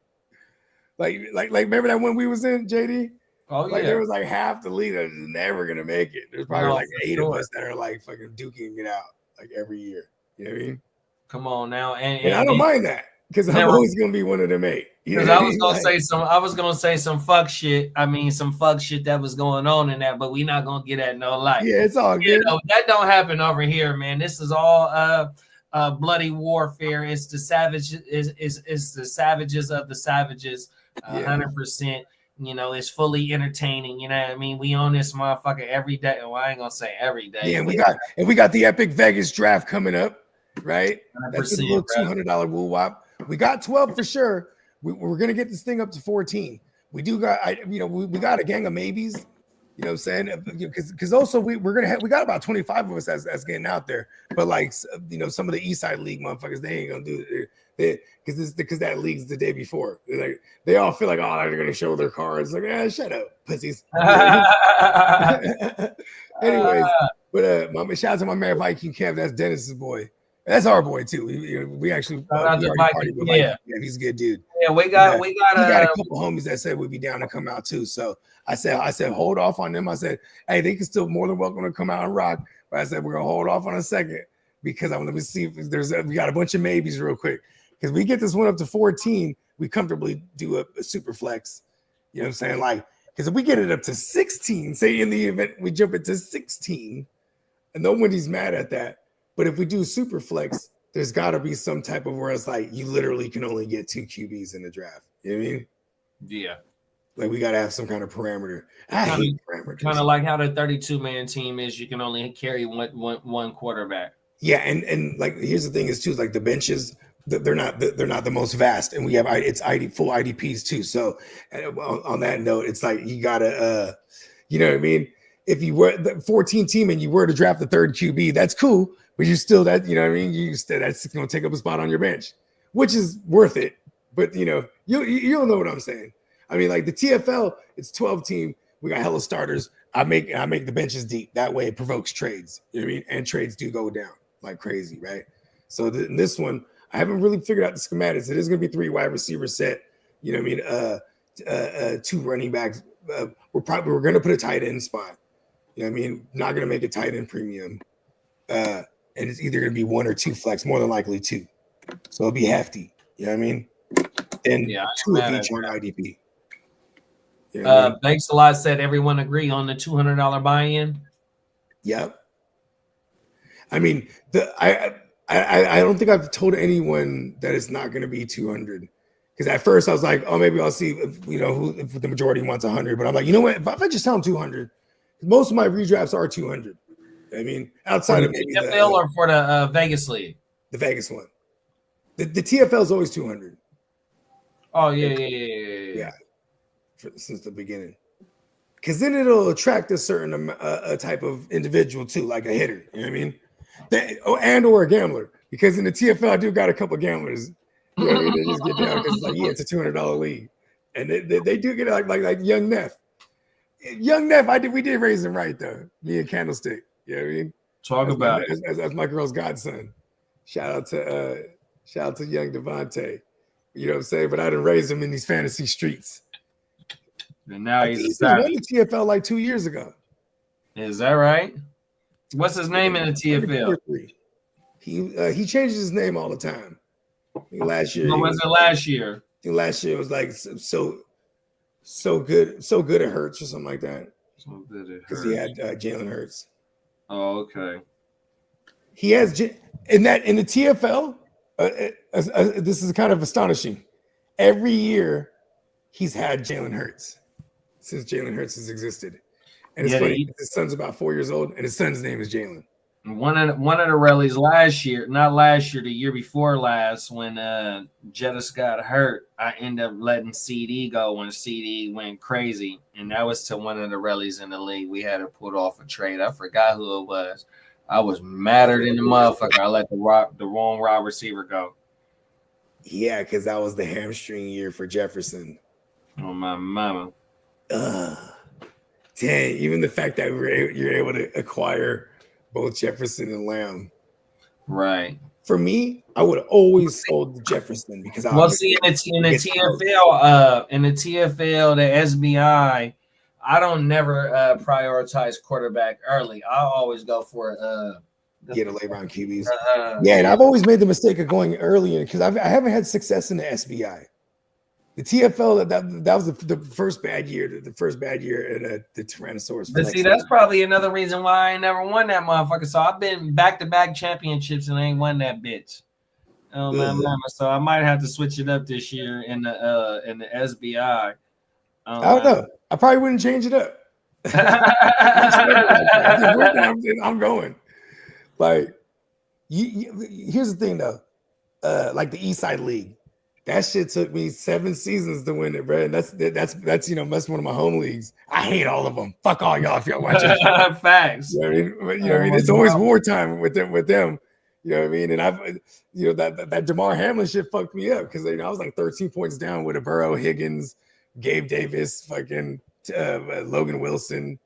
Speaker 5: Like, remember that one we was in, JD?
Speaker 2: Oh, yeah.
Speaker 5: Like, there was like half the league that is never gonna make it. There's probably like 8 of us that are like fucking duking it out like every year. You know what I mean?
Speaker 2: Come on now,
Speaker 5: and I don't mind that because I'm always gonna be one of them 8.
Speaker 2: Because I was gonna say some fuck shit. I mean, some fuck shit that was going on in that, but we not gonna get at no light.
Speaker 5: Yeah, it's all good.
Speaker 2: That don't happen over here, man. This is all bloody warfare. It's the savage. Is the savages of the savages. 100%. It's fully entertaining. You know what I mean? We own this motherfucker every day. Well, I ain't gonna say every day.
Speaker 5: Yeah, we got the epic Vegas draft coming up, right? That's a little $200 woo wop. We got 12 for sure. We're gonna get this thing up to 14. We got we got a gang of maybes. You know what I'm saying? Because also we got about 25 of us that's getting out there. But like some of the East Side League motherfuckers, they ain't gonna do it because that league's the day before. They all feel like, oh, they're gonna show their cards. Like, shut up, pussies. Anyways, but shout out to my man Viking Kev. That's Dennis's boy. That's our boy too. We actually yeah, he's a good dude.
Speaker 2: Yeah, we got
Speaker 5: a couple homies that said we'd be down to come out too. So I said hold off on them. I said, hey, they can still more than welcome to come out and rock. But I said we're gonna hold off on a second because I'm gonna see if we got a bunch of maybes real quick. Because we get this one up to 14, we comfortably do a super flex. You know what I'm saying? Like, because if we get it up to 16, say in the event we jump it to 16, and nobody's mad at that. But if we do super flex, there's got to be some type of where it's like you literally can only get 2 QBs in the draft. You know what I mean?
Speaker 2: Yeah.
Speaker 5: Like we got to have some kind of parameter. I hate parameters.
Speaker 2: Kind of like how the 32-man team is. You can only carry one quarterback.
Speaker 5: Yeah, and like here's the thing is too, like the benches, they're not the most vast, and we have full IDPs too. So on that note, it's like you gotta you know what I mean? If you were the 14 team and you were to draft the 3rd QB, that's cool. But you still you know what I mean? That's going to take up a spot on your bench, which is worth it. But you don't know what I'm saying. I mean, like the TFL, it's 12 team. We got hella starters. I make the benches deep. That way it provokes trades. You know what I mean? And trades do go down like crazy, right? So in this one, I haven't really figured out the schematics. It is going to be 3 wide receiver set. You know what I mean? 2 running backs. We're going to put a tight end spot. You know what I mean? Not going to make a tight end premium. And it's either going to be 1 or 2 flex, more than likely 2. So it'll be hefty. You know what I mean? and
Speaker 2: Yeah, I ain't
Speaker 5: 2 of
Speaker 2: mad at
Speaker 5: each on
Speaker 2: that.
Speaker 5: IDP. You know what I mean?
Speaker 2: Thanks a lot. Said everyone agree on the $200 buy-in.
Speaker 5: Yep. I mean, I don't think I've told anyone that it's not going to be 200. Because at first I was like, oh, maybe I'll see if if the majority wants 100. But I'm like, you know what? If I just tell them 200, most of my redrafts are 200. I mean,
Speaker 2: For
Speaker 5: outside
Speaker 2: the
Speaker 5: of maybe
Speaker 2: TFL or for the Vegas League?
Speaker 5: the Vegas one, the TFL is always 200.
Speaker 2: Oh yeah.
Speaker 5: Since the beginning. Because then it'll attract a certain a type of individual too, like a hitter. You know what I mean? Or a gambler. Because in the TFL, I do got a couple gamblers. You know what I mean? They just get down because it's like, yeah, it's a $200 league, and they do get it like Young Neff. Young Neff, we did raise him right though. Me and Candlestick. You know what I mean? That's my girl's godson. Shout out to young Devontae. You know what I'm saying? But I didn't raise him in these fantasy streets.
Speaker 2: And now
Speaker 5: He just won the TFL like 2 years ago.
Speaker 2: Is that right? What's his name in the TFL?
Speaker 5: He changes his name all the time. Last year,
Speaker 2: What was it last year?
Speaker 5: Last year it was like so good it hurts or something like that.
Speaker 2: So good it
Speaker 5: because he had Jalen Hurts.
Speaker 2: Oh, okay.
Speaker 5: He has in the TFL. This is kind of astonishing. Every year, he's had Jalen Hurts since Jalen Hurts has existed, and it's funny. His son's about 4 years old, and his son's name is Jalen.
Speaker 2: One of the rallies not last year, the year before last, when Jettis got hurt, I ended up letting CD go when CD went crazy, and that was to one of the rallies in the league. We had to put off a trade. I forgot who it was. I was madder than the motherfucker. I let the wrong wide receiver go.
Speaker 5: Yeah, because that was the hamstring year for Jefferson.
Speaker 2: Oh my mama.
Speaker 5: Dang, even the fact that you're able to acquire both Jefferson and Lamb.
Speaker 2: Right.
Speaker 5: For me, I would have always sold Jefferson because
Speaker 2: in the TFL, the SBI, I don't never prioritize quarterback early. I always go for
Speaker 5: get a labor on QBs. And I've always made the mistake of going early because I haven't had success in the SBI. The TFL, that was the first bad year. The first bad year in the Tyrannosaurus.
Speaker 2: But see, that's probably another reason why I ain't never won that motherfucker. So I've been back-to-back championships and I ain't won that bitch. Oh my mama. So I might have to switch it up this year in the SBI.
Speaker 5: I don't know. I probably wouldn't change it up. I'm going. Like, here's the thing though. Like the Eastside League. That shit took me 7 seasons to win it, bro. And that's that's one of my home leagues. I hate all of them. Fuck all y'all if y'all watch it.
Speaker 2: Facts.
Speaker 5: You know what I mean? It's always wartime with them. You know what I mean? And I've that Damar Hamlin shit fucked me up because I was like 13 points down with a Burrow, Higgins, Gabe Davis, fucking Logan Wilson.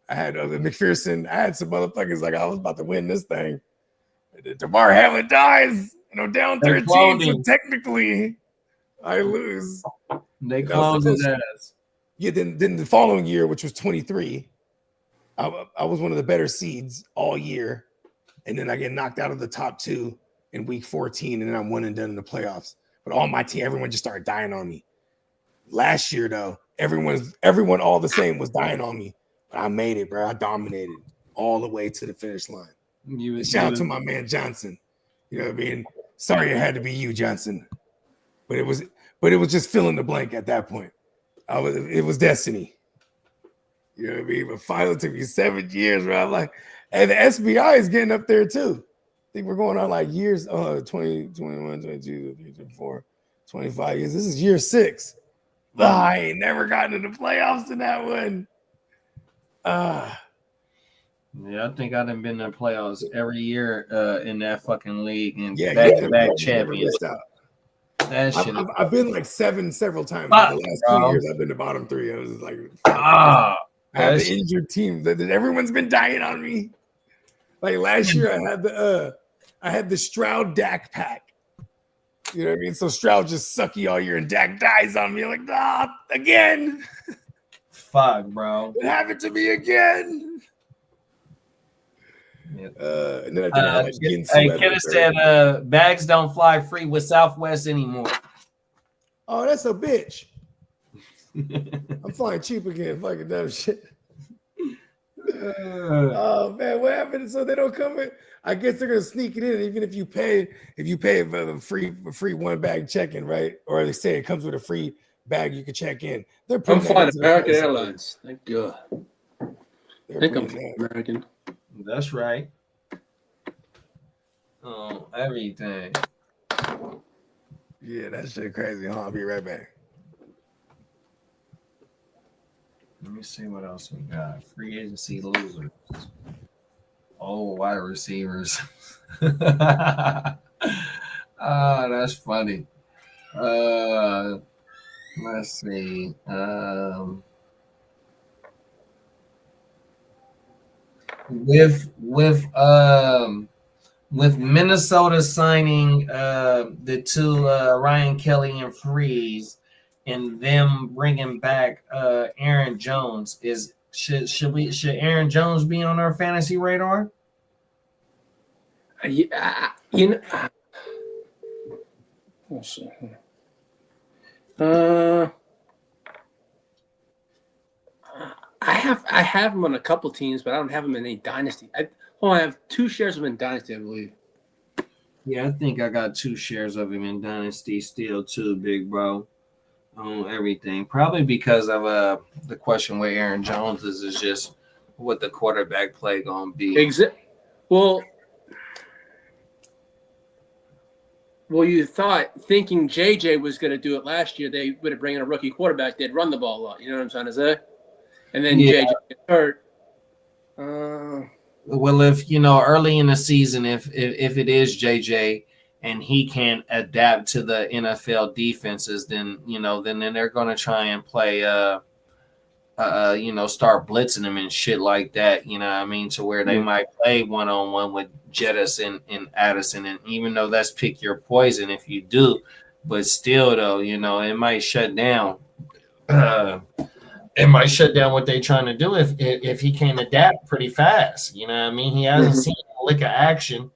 Speaker 5: I had McPherson. I had some motherfuckers like I was about to win this thing. Damar Hamlin dies, and I'm down 13. So technically, I lose.
Speaker 2: They closed his ass.
Speaker 5: Yeah. Then the following year, which was 23, I was one of the better seeds all year, and then I get knocked out of the top 2 in week 14, and then I'm 1 and done in the playoffs. But all my team, everyone just started dying on me. Last year, though, everyone all the same was dying on me. But I made it, bro. I dominated all the way to the finish line. Shout out to my man Johnson. You know what I mean? Sorry it had to be you, Johnson. But it was just fill in the blank at that point. It was destiny. You know what I mean? But finally, it took me 7 years, bro. I'm like, and the SBI is getting up there too. I think we're going on like years, 20, 21, 22, 23, 24, 25 years. This is year 6. I ain't never gotten to the playoffs in that one.
Speaker 2: Yeah, I think I've been in the playoffs every year in that fucking league and back-to-back champions. I've
Speaker 5: been like 7 several times. The last 2 years, I've been to bottom 3. I was just like, I have the injured team that everyone's been dying on me. Like last year, I had the Stroud Dak pack. You know what I mean? So Stroud just sucky all year, and Dak dies on me. Like, again.
Speaker 2: Fuck, bro.
Speaker 5: It happened to me again.
Speaker 2: Yeah.
Speaker 5: And then I think
Speaker 2: Kenneth said bags don't fly free with Southwest anymore.
Speaker 5: Oh, that's a bitch. I'm flying cheap again. Fucking dumb shit. Oh man, what happened? So they don't come in. I guess they're gonna sneak it in, even if you pay for the free one bag check-in, right? Or they say it comes with a free bag you can check in. They're
Speaker 3: I'm
Speaker 5: putting that
Speaker 3: flying
Speaker 5: into the
Speaker 3: American
Speaker 5: price.
Speaker 3: Airlines. Thank God.
Speaker 5: They're
Speaker 3: I think I'm
Speaker 5: putting that.
Speaker 3: American.
Speaker 2: That's right. Oh, everything.
Speaker 5: Yeah, that shit crazy. Huh? I'll be right back.
Speaker 2: Let me see what else we got. Free agency losers. Oh, wide receivers. That's funny. Let's see. With Minnesota signing the two Ryan Kelly and Freeze, and them bringing back Aaron Jones, should Aaron Jones be on our fantasy radar?
Speaker 3: Yeah, you know. Let's see. I have him on a couple teams, but I don't have him in any dynasty. I have 2 shares of him in dynasty, I believe.
Speaker 2: Yeah, I think I got 2 shares of him in dynasty still too, big bro. On everything, probably because of the question where Aaron Jones is just what the quarterback play gonna be.
Speaker 3: Well, you thought thinking JJ was going to do it last year, they would have bring in a rookie quarterback. They'd run the ball a lot. You know what I'm trying to say? And then JJ gets hurt.
Speaker 2: Well, if early in the season, if it is JJ and he can adapt to the NFL defenses, then then they're going to try and play start blitzing him and shit like that. You know what I mean? To where they might play one-on-one with Jettis and Addison. And even though that's pick your poison if you do, but still though, it might shut down. It might shut down what they're trying to do if he can adapt pretty fast. You know what I mean? He hasn't seen a lick of action,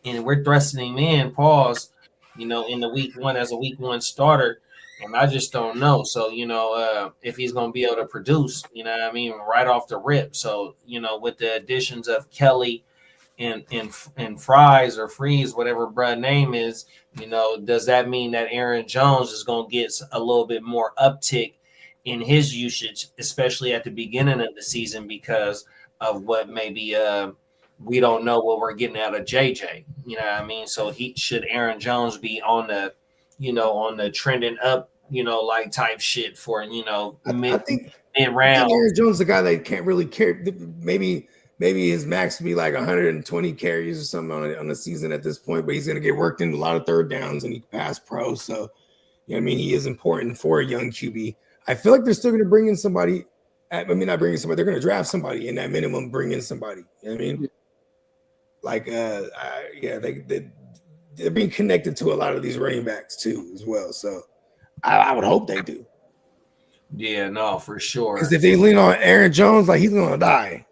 Speaker 2: and we're thrusting him in, pause, in the week 1 as a week 1 starter. And I just don't know. So, if he's going to be able to produce, right off the rip. So, with the additions of Kelly and Fries or Freeze, whatever bruh name is, does that mean that Aaron Jones is going to get a little bit more uptick in his usage, especially at the beginning of the season because of what maybe we don't know what we're getting out of JJ. You know what I mean? So should Aaron Jones be on the on the trending up, like type shit for,
Speaker 5: I think
Speaker 2: mid-round.
Speaker 5: Aaron Jones is the guy that can't really carry. Maybe his max would be like 120 carries or something on the season at this point, but he's going to get worked in a lot of third downs and he pass pro. So, he is important for a young QB. I feel like they're still going to bring in somebody. Not bringing somebody. They're going to draft somebody and at minimum bring in somebody. You know what I mean? Like, they're being connected to a lot of these running backs too, as well. So I would hope they do.
Speaker 2: Yeah, no, for sure.
Speaker 5: Because if they lean on Aaron Jones, like he's gonna die.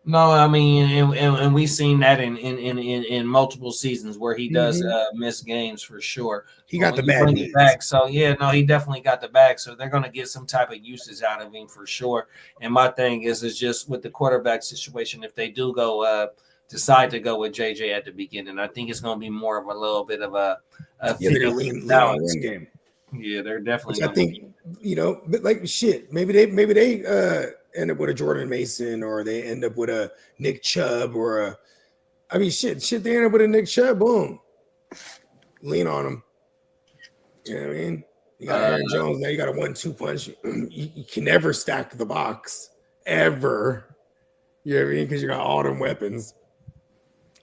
Speaker 2: No, I mean, and we've seen that in multiple seasons where he does miss games for sure.
Speaker 5: He got the bad
Speaker 2: back. So yeah, no, he definitely got the back. So they're gonna get some type of usage out of him for sure. And my thing is just with the quarterback situation, if they do go decide to go with JJ at the beginning, I think it's gonna be more of a little bit of a
Speaker 5: they're gonna lean on one game.
Speaker 2: Yeah, they're definitely.
Speaker 5: Which I think but like shit. Maybe they end up with a Jordan Mason, or they end up with a Nick Chubb, or shit. They end up with a Nick Chubb. Boom, lean on him. You know what I mean? You got Aaron Jones now. You got a 1-2 punch. You can never stack the box ever. You know what I mean? Because you got all them weapons.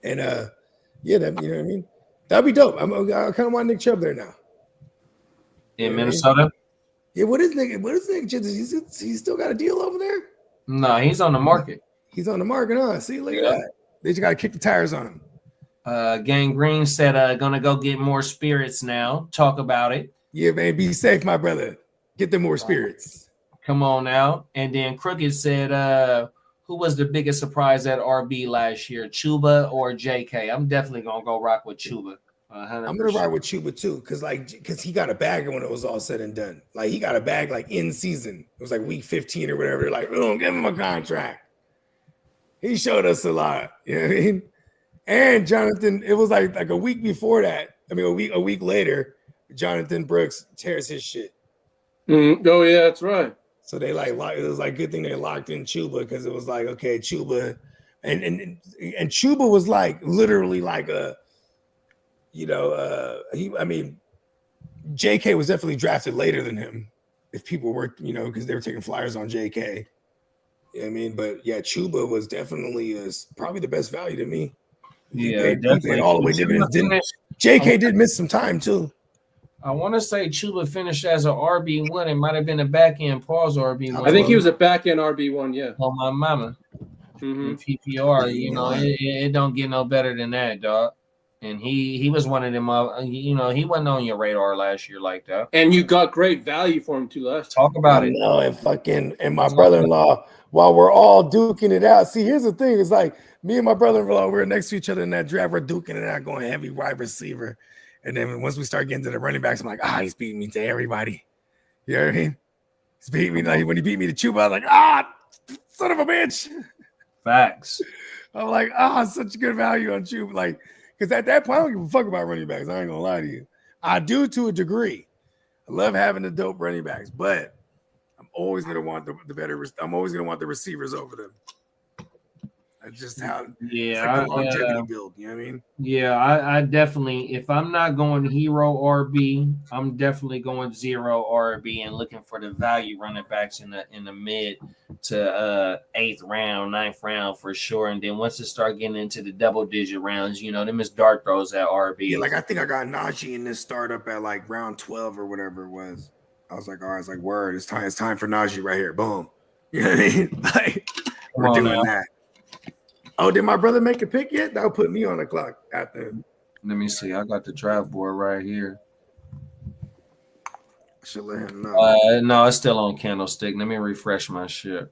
Speaker 5: And that, you know what I mean? That'd be dope. I kind of want Nick Chubb there now.
Speaker 2: In Minnesota?
Speaker 5: Yeah, what is Nick Chubb? He's still got a deal over there?
Speaker 2: No, he's on the market.
Speaker 5: He's on the market, huh? See, look at that. They just got to kick the tires on him.
Speaker 2: Gang Green said, gonna go get more spirits now. Talk about it.
Speaker 5: Yeah, man, be safe, my brother. Get them more spirits.
Speaker 2: Come on now. And then Crooked said, who was the biggest surprise at RB last year, Chuba or JK? I'm definitely gonna go rock with Chuba.
Speaker 5: I'm gonna ride with Chuba too, because he got a bag when it was all said and done. Like he got a bag like in season. It was like week 15 or whatever. They're like, oh, give him a contract. He showed us a lot. You know what I mean? And Jonathan, it was like a week before that. I mean, a week later, Jonathan Brooks tears his shit.
Speaker 3: Oh yeah, that's right.
Speaker 5: So they it was like good thing they locked in Chuba, because it was like, okay, Chuba, and Chuba was like literally like a, JK was definitely drafted later than him, if people were, because they were taking flyers on JK. You know what I mean? But yeah, Chuba was definitely probably the best value to me. He paid all the way dividends. JK did miss some time too.
Speaker 2: I want to say Chuba finished as an RB1. It might have been a back end pause RB1.
Speaker 3: I think he was a back end RB1, yeah.
Speaker 2: On my mama. In PPR, it don't get no better than that, dog. And he was one of them. He wasn't on your radar last year like that.
Speaker 3: And you got great value for him too last
Speaker 2: time. Talk about it.
Speaker 5: No, and my brother-in-law, while we're all duking it out. See, here's the thing: it's like me and my brother-in-law, we're next to each other in that draft. We're duking it out, going heavy wide receiver. And then once we start getting to the running backs, I'm like, he's beating me to everybody. You know what I mean? He's beating me. Like when he beat me to Chuba, I was like, son of a bitch.
Speaker 2: Facts.
Speaker 5: I'm like, such good value on Chuba. Like, because at that point, I don't give a fuck about running backs. I ain't gonna lie to you. I do to a degree. I love having the dope running backs, but I'm always gonna want the better. I'm always gonna want the receivers over them. That's just how. It's like a longevity build. You know what I mean?
Speaker 2: Yeah, I definitely. If I'm not going hero RB, I'm definitely going zero RB and looking for the value running backs in the mid to 8th round, 9th round for sure. And then once it start getting into the double digit rounds, them is dart throws at RB.
Speaker 5: Yeah, like I think I got Najee in this startup at like round 12 or whatever it was. I was like, all right, it's like word. It's time for Najee right here. Boom. You know what I mean? Like we're doing that. Oh, did my brother make a pick yet? That'll put me on the clock after.
Speaker 2: Let me see. I got the draft board right here.
Speaker 5: I should let him know.
Speaker 2: No, it's still on Candlestick. Let me refresh my shit.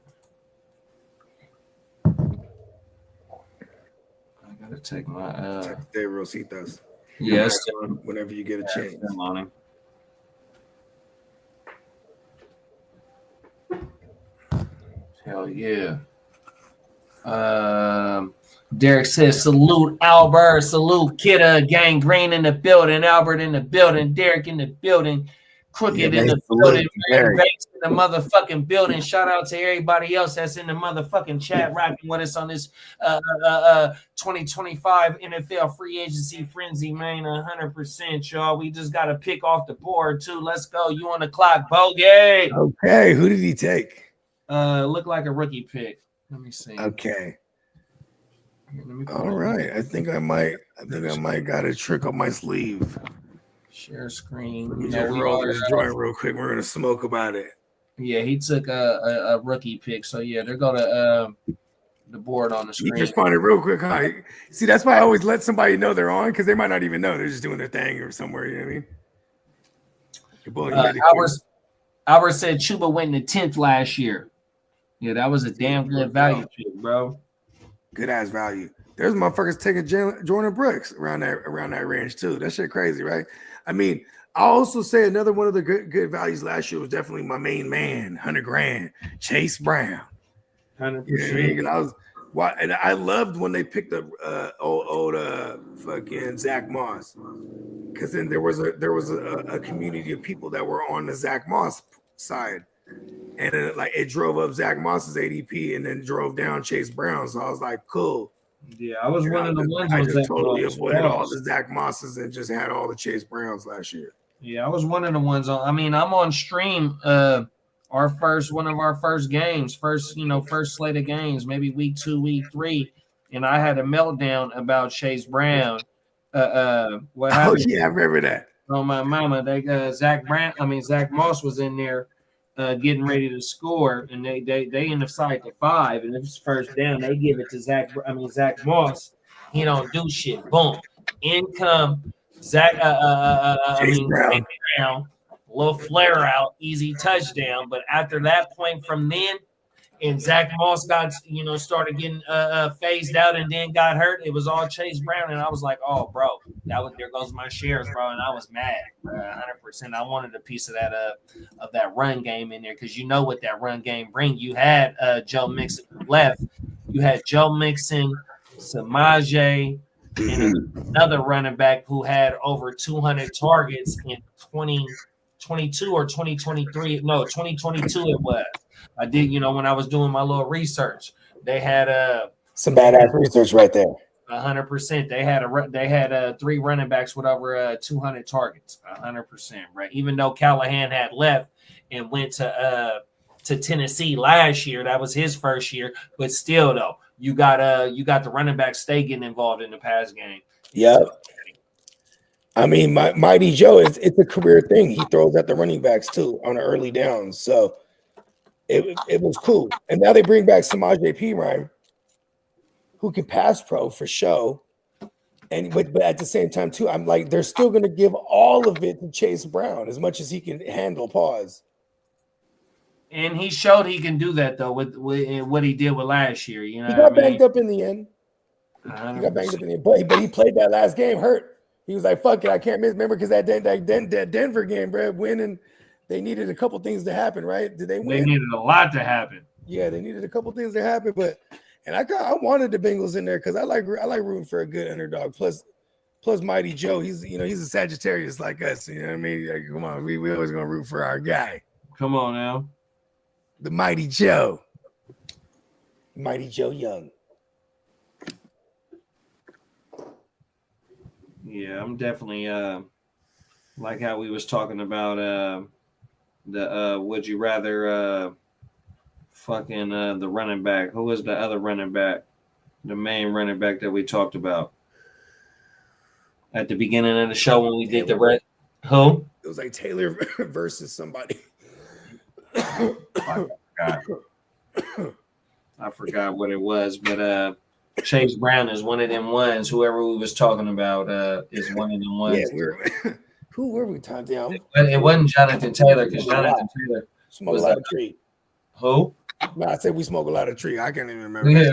Speaker 2: I gotta take my
Speaker 5: De Rositas.
Speaker 2: Yes.
Speaker 5: Whenever you get a chance.
Speaker 2: On him. Hell yeah. Derek says, salute Albert, salute Kidda, Gangrene in the building, Albert in the building, Derek in the building, Crooked in the building, man, Banks in the motherfucking building. Shout out to everybody else that's in the motherfucking chat rocking with us on this 2025 NFL free agency frenzy, man. 100%, y'all. We just got to pick off the board too. Let's go. You on the clock, Bogey.
Speaker 5: Okay, who did he take?
Speaker 2: Look like a rookie pick. Let me see.
Speaker 5: Okay. All right. I think I might got a trick up my sleeve.
Speaker 2: Share screen.
Speaker 5: Let me just roll this joint real quick. We're gonna smoke about it.
Speaker 2: Yeah, he took a rookie pick. So yeah, they're gonna the board on the screen.
Speaker 5: He responded real quick. Huh? See, that's why I always let somebody know they're on, because they might not even know. They're just doing their thing or somewhere. You know what I mean?
Speaker 2: Albert said Chuba went in the 10th last year. Yeah, that was a damn good value pick, bro.
Speaker 5: Good ass value. There's motherfuckers taking Jordan Brooks around that range too. That shit crazy, right? I mean, I also say another one of the good values last year was definitely my main man, $100,000, Chase Brown.
Speaker 2: 100%.
Speaker 5: You know what I mean? And I loved when they picked up old fucking Zach Moss, because then there was a community of people that were on the Zach Moss side. And then, it drove up Zach Moss's ADP and then drove down Chase Brown. So I was like, cool.
Speaker 2: Yeah, I was one of the ones.
Speaker 5: I just totally avoided all the Zach Mosses and just had all the Chase Browns last year.
Speaker 2: Yeah, I was one of the ones on. I mean, I'm on stream. One of our first games, first slate of games, maybe week 2, week 3, and I had a meltdown about Chase Brown. What happened?
Speaker 5: Oh yeah, I remember that.
Speaker 2: Oh my mama, Zach Moss was in there. Getting ready to score, and they in the side to 5, and if it's first down, they give it to Zach Moss. He don't do shit. Boom, income. Zach, Brown, little flare out, easy touchdown. But after that point, from then, and Zach Moss got, started getting phased out and then got hurt, it was all Chase Brown. And I was like, oh, bro, there goes my shares, bro. And I was mad, 100%. I wanted a piece of that run game in there because you know what that run game bring. You had Joe Mixon who left. You had Joe Mixon, Samaje, and another running back who had over 200 targets in 2022 or 2023. No, 2022 it was. I did, when I was doing my little research, they had
Speaker 5: some badass research right there.
Speaker 2: 100%. They had 3 running backs with over 200 targets. 100%, right? Even though Callahan had left and went to Tennessee last year, that was his first year. But still, though, you got the running back stay getting involved in the pass game.
Speaker 5: Yeah. I mean, Mighty Joe it's a career thing. He throws at the running backs too on the early downs. So it was cool. And now they bring back Samaje Perine, who can pass pro for show. And but at the same time, too, I'm like, they're still gonna give all of it to Chase Brown as much as he can handle pause.
Speaker 2: And he showed he can do that though with what he did with last year. You know,
Speaker 5: he got banged up in the end.
Speaker 2: 100%.
Speaker 5: He got banged up in the end, but he played that last game hurt. He was like, "Fuck it, I can't miss." Remember, because that Denver game, bro, winning, they needed a couple things to happen, right? Did they win?
Speaker 2: They needed a lot to happen.
Speaker 5: Yeah, they needed a couple things to happen, and I wanted the Bengals in there because I like rooting for a good underdog. Plus Mighty Joe, he's a Sagittarius like us. You know what I mean? Like, come on, we always gonna root for our guy.
Speaker 2: Come on now.
Speaker 5: The Mighty Joe. Mighty Joe Young.
Speaker 2: Yeah, I'm definitely like how we was talking about the would you rather the running back. Who was the other running back? The main running back that we talked about at the beginning of the show when we did the red. Who?
Speaker 5: It was like Taylor versus somebody.
Speaker 2: I forgot what it was, but Chase Brown is one of them ones. Whoever we was talking about is one of them ones.
Speaker 5: Yeah, who were we talking down?
Speaker 2: It wasn't Jonathan Taylor because Jonathan Taylor
Speaker 5: smoke a lot of tree.
Speaker 2: Who?
Speaker 5: No, I said we smoke a lot of tree. I can't even remember.
Speaker 2: Yeah,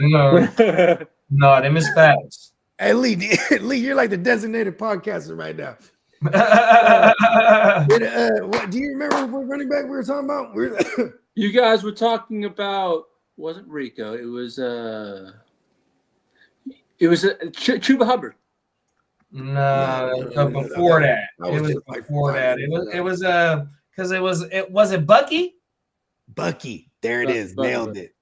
Speaker 2: no, them is facts.
Speaker 5: Hey Lee, you're like the designated podcaster right now. What do you remember what running back we were talking about?
Speaker 3: You guys were talking about, wasn't Rico? It was Chuba Hubbard.
Speaker 2: No, before that. It was before that. It was Bucky?
Speaker 5: Bucky. There it is. Nailed it.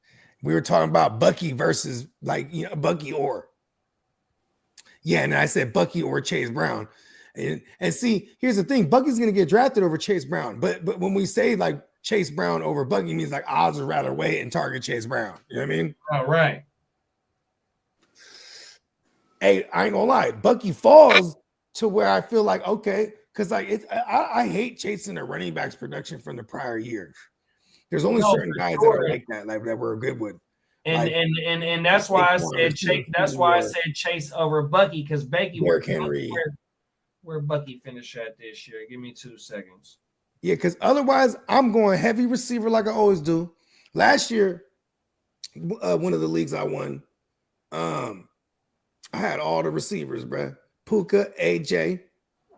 Speaker 5: We were talking about Bucky versus Bucky or. Yeah, and I said Bucky or Chase Brown. And see, here's the thing. Bucky's gonna get drafted over Chase Brown. But when we say like Chase Brown over Bucky, means like odds would rather wait and target Chase Brown. You know what I mean?
Speaker 2: All right.
Speaker 5: Hey, I ain't gonna lie. Bucky falls to where I feel like, okay, because I hate chasing a running back's production from the prior years. There's only certain guys that are like that, that we're good with.
Speaker 2: And that's why I said Chase. That's why I said Chase over Bucky, because Bucky where Bucky finished at this year. Give me 2 seconds.
Speaker 5: Yeah, because otherwise I'm going heavy receiver like I always do. Last year, one of the leagues I won, I had all the receivers, bro. Puka, AJ,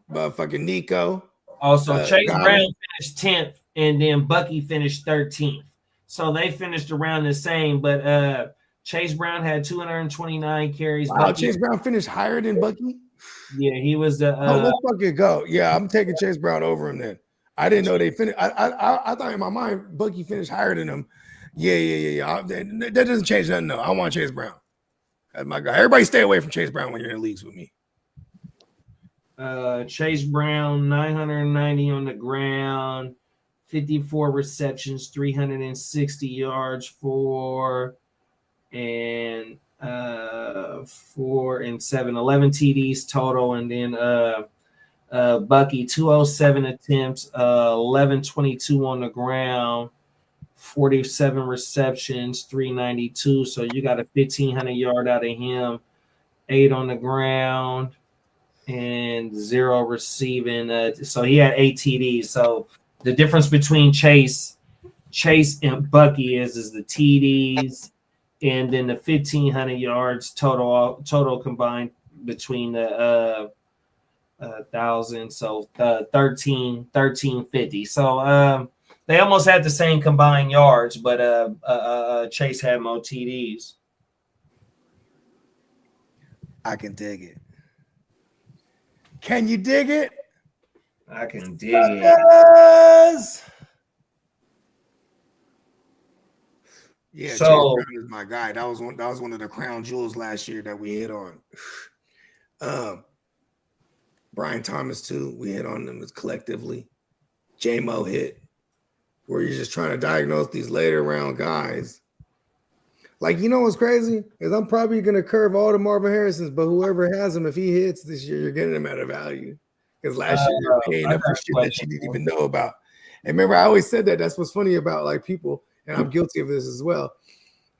Speaker 5: motherfucking Nico.
Speaker 2: Also, Chase Brown finished 10th, and then Bucky finished 13th. So they finished around the same, but Chase Brown had 229 carries.
Speaker 5: Wow, Bucky, Chase Brown finished higher than Bucky?
Speaker 2: Yeah, he was the
Speaker 5: let's fucking go. Yeah, I'm taking Chase Brown over him then. I didn't know they finished. I thought in my mind Bucky finished higher than him. Yeah. That doesn't change nothing, though. I want Chase Brown. That's my guy. Everybody stay away from Chase Brown when you're in leagues with me.
Speaker 2: Chase Brown, 990 on the ground, 54 receptions, 360 yards, 4 and 7, 11 TDs total, and then Bucky, 207 attempts, 1122 on the ground, 47 receptions, 392. So you got a 1,500 yard out of him, 8 on the ground, and 0 receiving. So he had 8 TDs. So the difference between Chase Chase and Bucky is the TDs, and then the 1,500 yards total combined between the 1,000, so 1350. So they almost had the same combined yards, but Chase had more TDs.
Speaker 5: I can dig it. Can you dig it?
Speaker 2: I can dig it.
Speaker 5: Yes! Yeah,
Speaker 2: So
Speaker 5: Chase Brown is my guy. That was one of the crown jewels last year that we hit on. Brian Thomas too. We hit on them as collectively. J-Mo hit. Where you're just trying to diagnose these later round guys. Like, you know what's crazy? Is I'm probably gonna curve all the Marvin Harrisons, but whoever has him, if he hits this year, you're getting him at a value. Because last year you're paying up for shit that you didn't even know about. And remember, I always said that. That's what's funny about like people, and I'm guilty of this as well.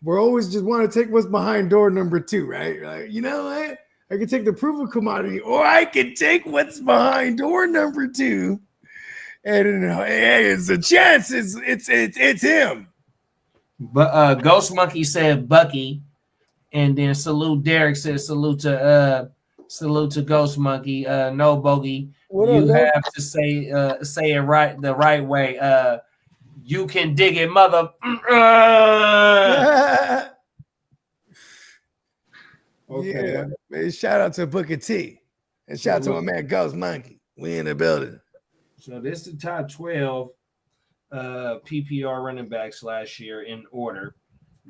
Speaker 5: We're always just want to take what's behind door number 2, right? Like, you know what? I can take the proven commodity, or I can take what's behind door number 2. And hey, it's a chance. It's him.
Speaker 2: But Ghost Monkey said Bucky, and then Salute Derek said salute to Ghost Monkey. No bogey. You have to say it right the right way. You can dig it, mother.
Speaker 5: Okay. Yeah, man, shout out to Booker T. And shout out to my man Ghost Monkey. We in the building.
Speaker 2: So this is the top 12 PPR running backs last year in order.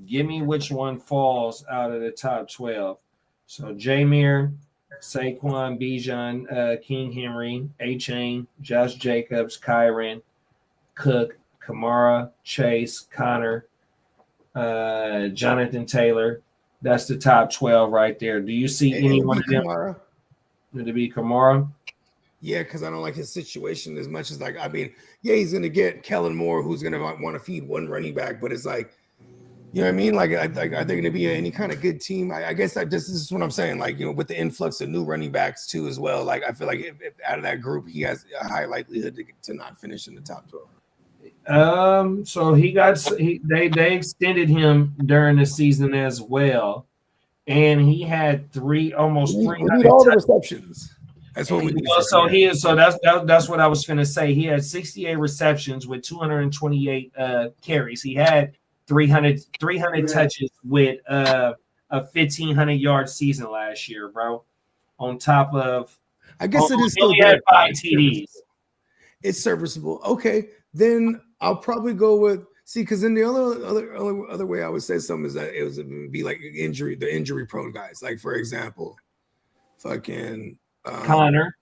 Speaker 2: Give me which one falls out of the top 12. So Jameer, Saquon, Bijan, King Henry, A-Chain, Josh Jacobs, Kyron, Cook, Kamara, Chase, Connor, Jonathan Taylor. That's the top 12 right there. Do you see any one of them?
Speaker 5: Kamara?
Speaker 2: Would it be Kamara?
Speaker 5: Yeah, because I don't like his situation as much as like, I mean, yeah, he's going to get Kellen Moore, who's going to want to feed one running back, but it's like, you know what I mean? Like, are they going to be any kind of good team? I guess this is what I'm saying. Like, you know, with the influx of new running backs too, as well. Like, I feel like if out of that group, he has a high likelihood to not finish in the top 12.
Speaker 2: So they extended him during the season as well, and he had almost 300
Speaker 5: we need all the receptions. That's what we need.
Speaker 2: So that's what I was finna say. He had 68 receptions with 228 carries. He had 300 touches with a 1,500 yard season last year, bro. On top of,
Speaker 5: I guess it is still
Speaker 2: he had 5 TDs.
Speaker 5: It's serviceable. Okay, then I'll probably go with because then the other way I would say something is that it would be like the injury prone guys. Like for example, fucking
Speaker 2: Connor,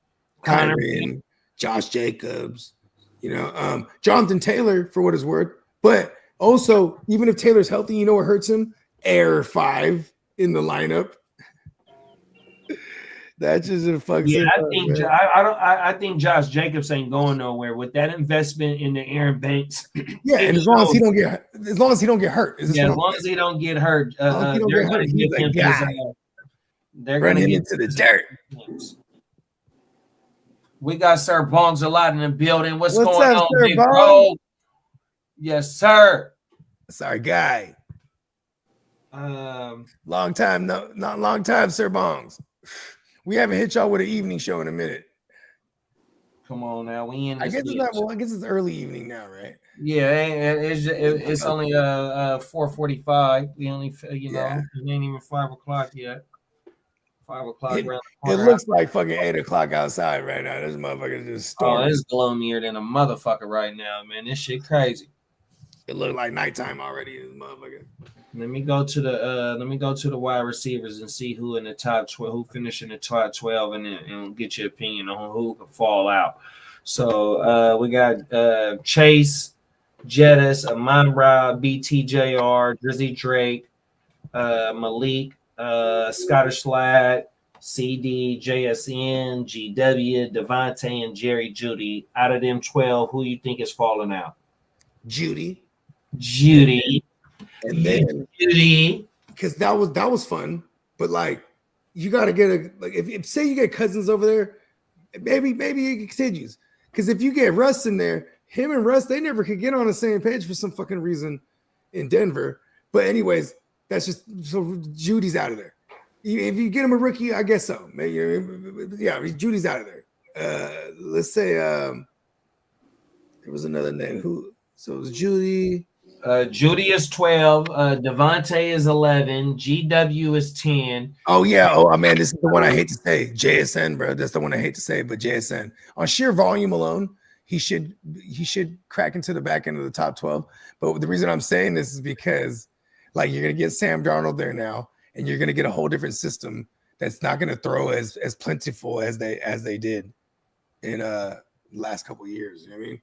Speaker 5: Josh Jacobs, you know, Jonathan Taylor for what it's worth. But also, even if Taylor's healthy, you know what hurts him? Air 5 in the lineup. That just fucks him up,
Speaker 2: I think Josh Jacobs ain't going nowhere with that investment in the Aaron Banks.
Speaker 5: Yeah, and as long as he don't get hurt.
Speaker 2: As long as he don't get hurt, they're going to give him they're
Speaker 5: run him into the dirt.
Speaker 2: We got Sir Bongs a lot in the building. What's going
Speaker 5: up,
Speaker 2: on,
Speaker 5: Sir
Speaker 2: big
Speaker 5: Bongs?
Speaker 2: bro? Yes, sir.
Speaker 5: That's our guy. Long time, not long time, Sir Bongs. We haven't hit y'all with an evening show in a minute.
Speaker 2: Come on now, we in.
Speaker 5: I guess it's not. Well, I guess it's early evening now, right?
Speaker 2: Yeah, it's only 4:45. We only, you know, it ain't even 5 o'clock yet. 5 o'clock.
Speaker 5: It looks like fucking 8 o'clock outside right now. This motherfucker just storming.
Speaker 2: Oh, it's gloomier than a motherfucker right now, man. This shit crazy.
Speaker 5: It looked like nighttime already, this motherfucker.
Speaker 2: Let me go to the wide receivers and see who in the top 12, who finished in the top 12, and get your opinion on who can fall out. So we got Chase, Jettis, Amon-Ra, BTJR, Drizzy Drake, Malik, Scottish Lad, CD, JSN, GW, Devontae, and Jerry Judy. Out of them 12, who you think is falling out?
Speaker 5: Judy.
Speaker 2: And then
Speaker 5: because that was fun, but like you got to get if say you get Cousins over there, maybe it continues. Because if you get Russ in there, him and Russ, they never could get on the same page for some fucking reason in Denver. But anyways, that's just so Judy's out of there. If you get him a rookie, I guess so. Maybe, yeah, Judy's out of there. Let's say there was another name. Who? So it was Judy.
Speaker 2: Judy is 12. Devontae is 11. GW is 10.
Speaker 5: Oh yeah. Oh man, this is the one I hate to say. JSN, bro. That's the one I hate to say. But JSN on sheer volume alone, he should crack into the back end of the top 12. But the reason I'm saying this is because like you're gonna get Sam Darnold there now, and you're gonna get a whole different system that's not gonna throw as plentiful as they did in last couple of years. You know what I mean?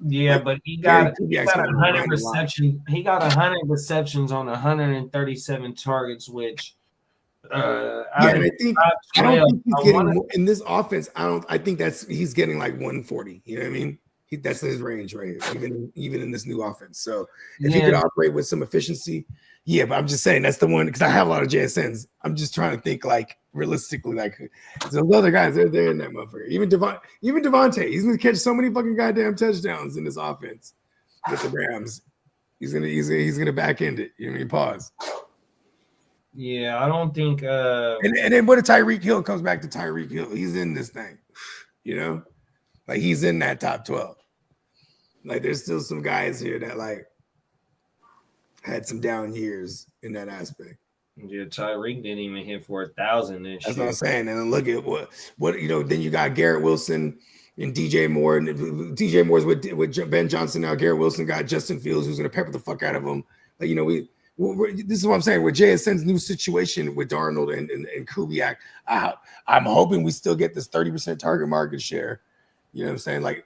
Speaker 2: Yeah, but he got 100 receptions. He got 100 receptions on 137 targets, which
Speaker 5: I don't think he's getting in this offense. I think he's getting like 140. You know what I mean? That's his range right here, even in this new offense. So if he could operate with some efficiency, yeah. But I'm just saying that's the one because I have a lot of JSNs. I'm just trying to think like realistically, like those other guys, they're in that motherfucker. Even Devontae, he's gonna catch so many fucking goddamn touchdowns in this offense with the Rams. He's gonna back end it. You know what I mean? Pause.
Speaker 2: Yeah, I don't think.
Speaker 5: And then what if Tyreek Hill comes back to Tyreek Hill? He's in this thing, you know, like he's in that top 12. Like there's still some guys here that like had some down years in that aspect.
Speaker 2: Yeah, Tyreek didn't even hit 4,000 this year.
Speaker 5: That's what I'm saying. And then look at what you know. Then you got Garrett Wilson and DJ Moore, and DJ Moore's with Ben Johnson now. Garrett Wilson got Justin Fields, who's gonna pepper the fuck out of him. Like you know, this is what I'm saying. With JSN's new situation with Darnold and Kubiak, I'm hoping we still get this 30% target market share. You know what I'm saying? Like,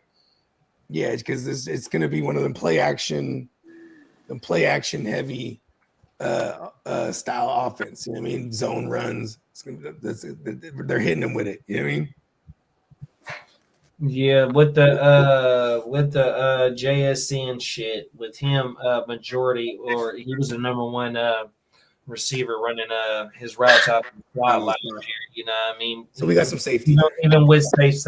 Speaker 5: yeah, because it's gonna be one of them play action heavy style offense. You know what I mean? Zone runs. They're hitting them with it. You know what I mean?
Speaker 2: Yeah, with the JSN shit, with him majority, or he was the number one receiver running his routes out the slot last year. You know what I mean?
Speaker 5: So we got some safety.
Speaker 2: You know, even with safe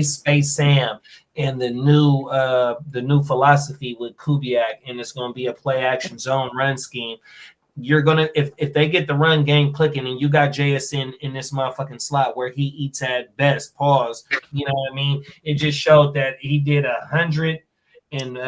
Speaker 2: space Sam and the new philosophy with Kubiak, and it's going to be a play action zone run scheme. You're gonna if they get the run game clicking and you got JSN in this motherfucking slot where he eats at best, pause. You know what I mean? It just showed that he did 100 and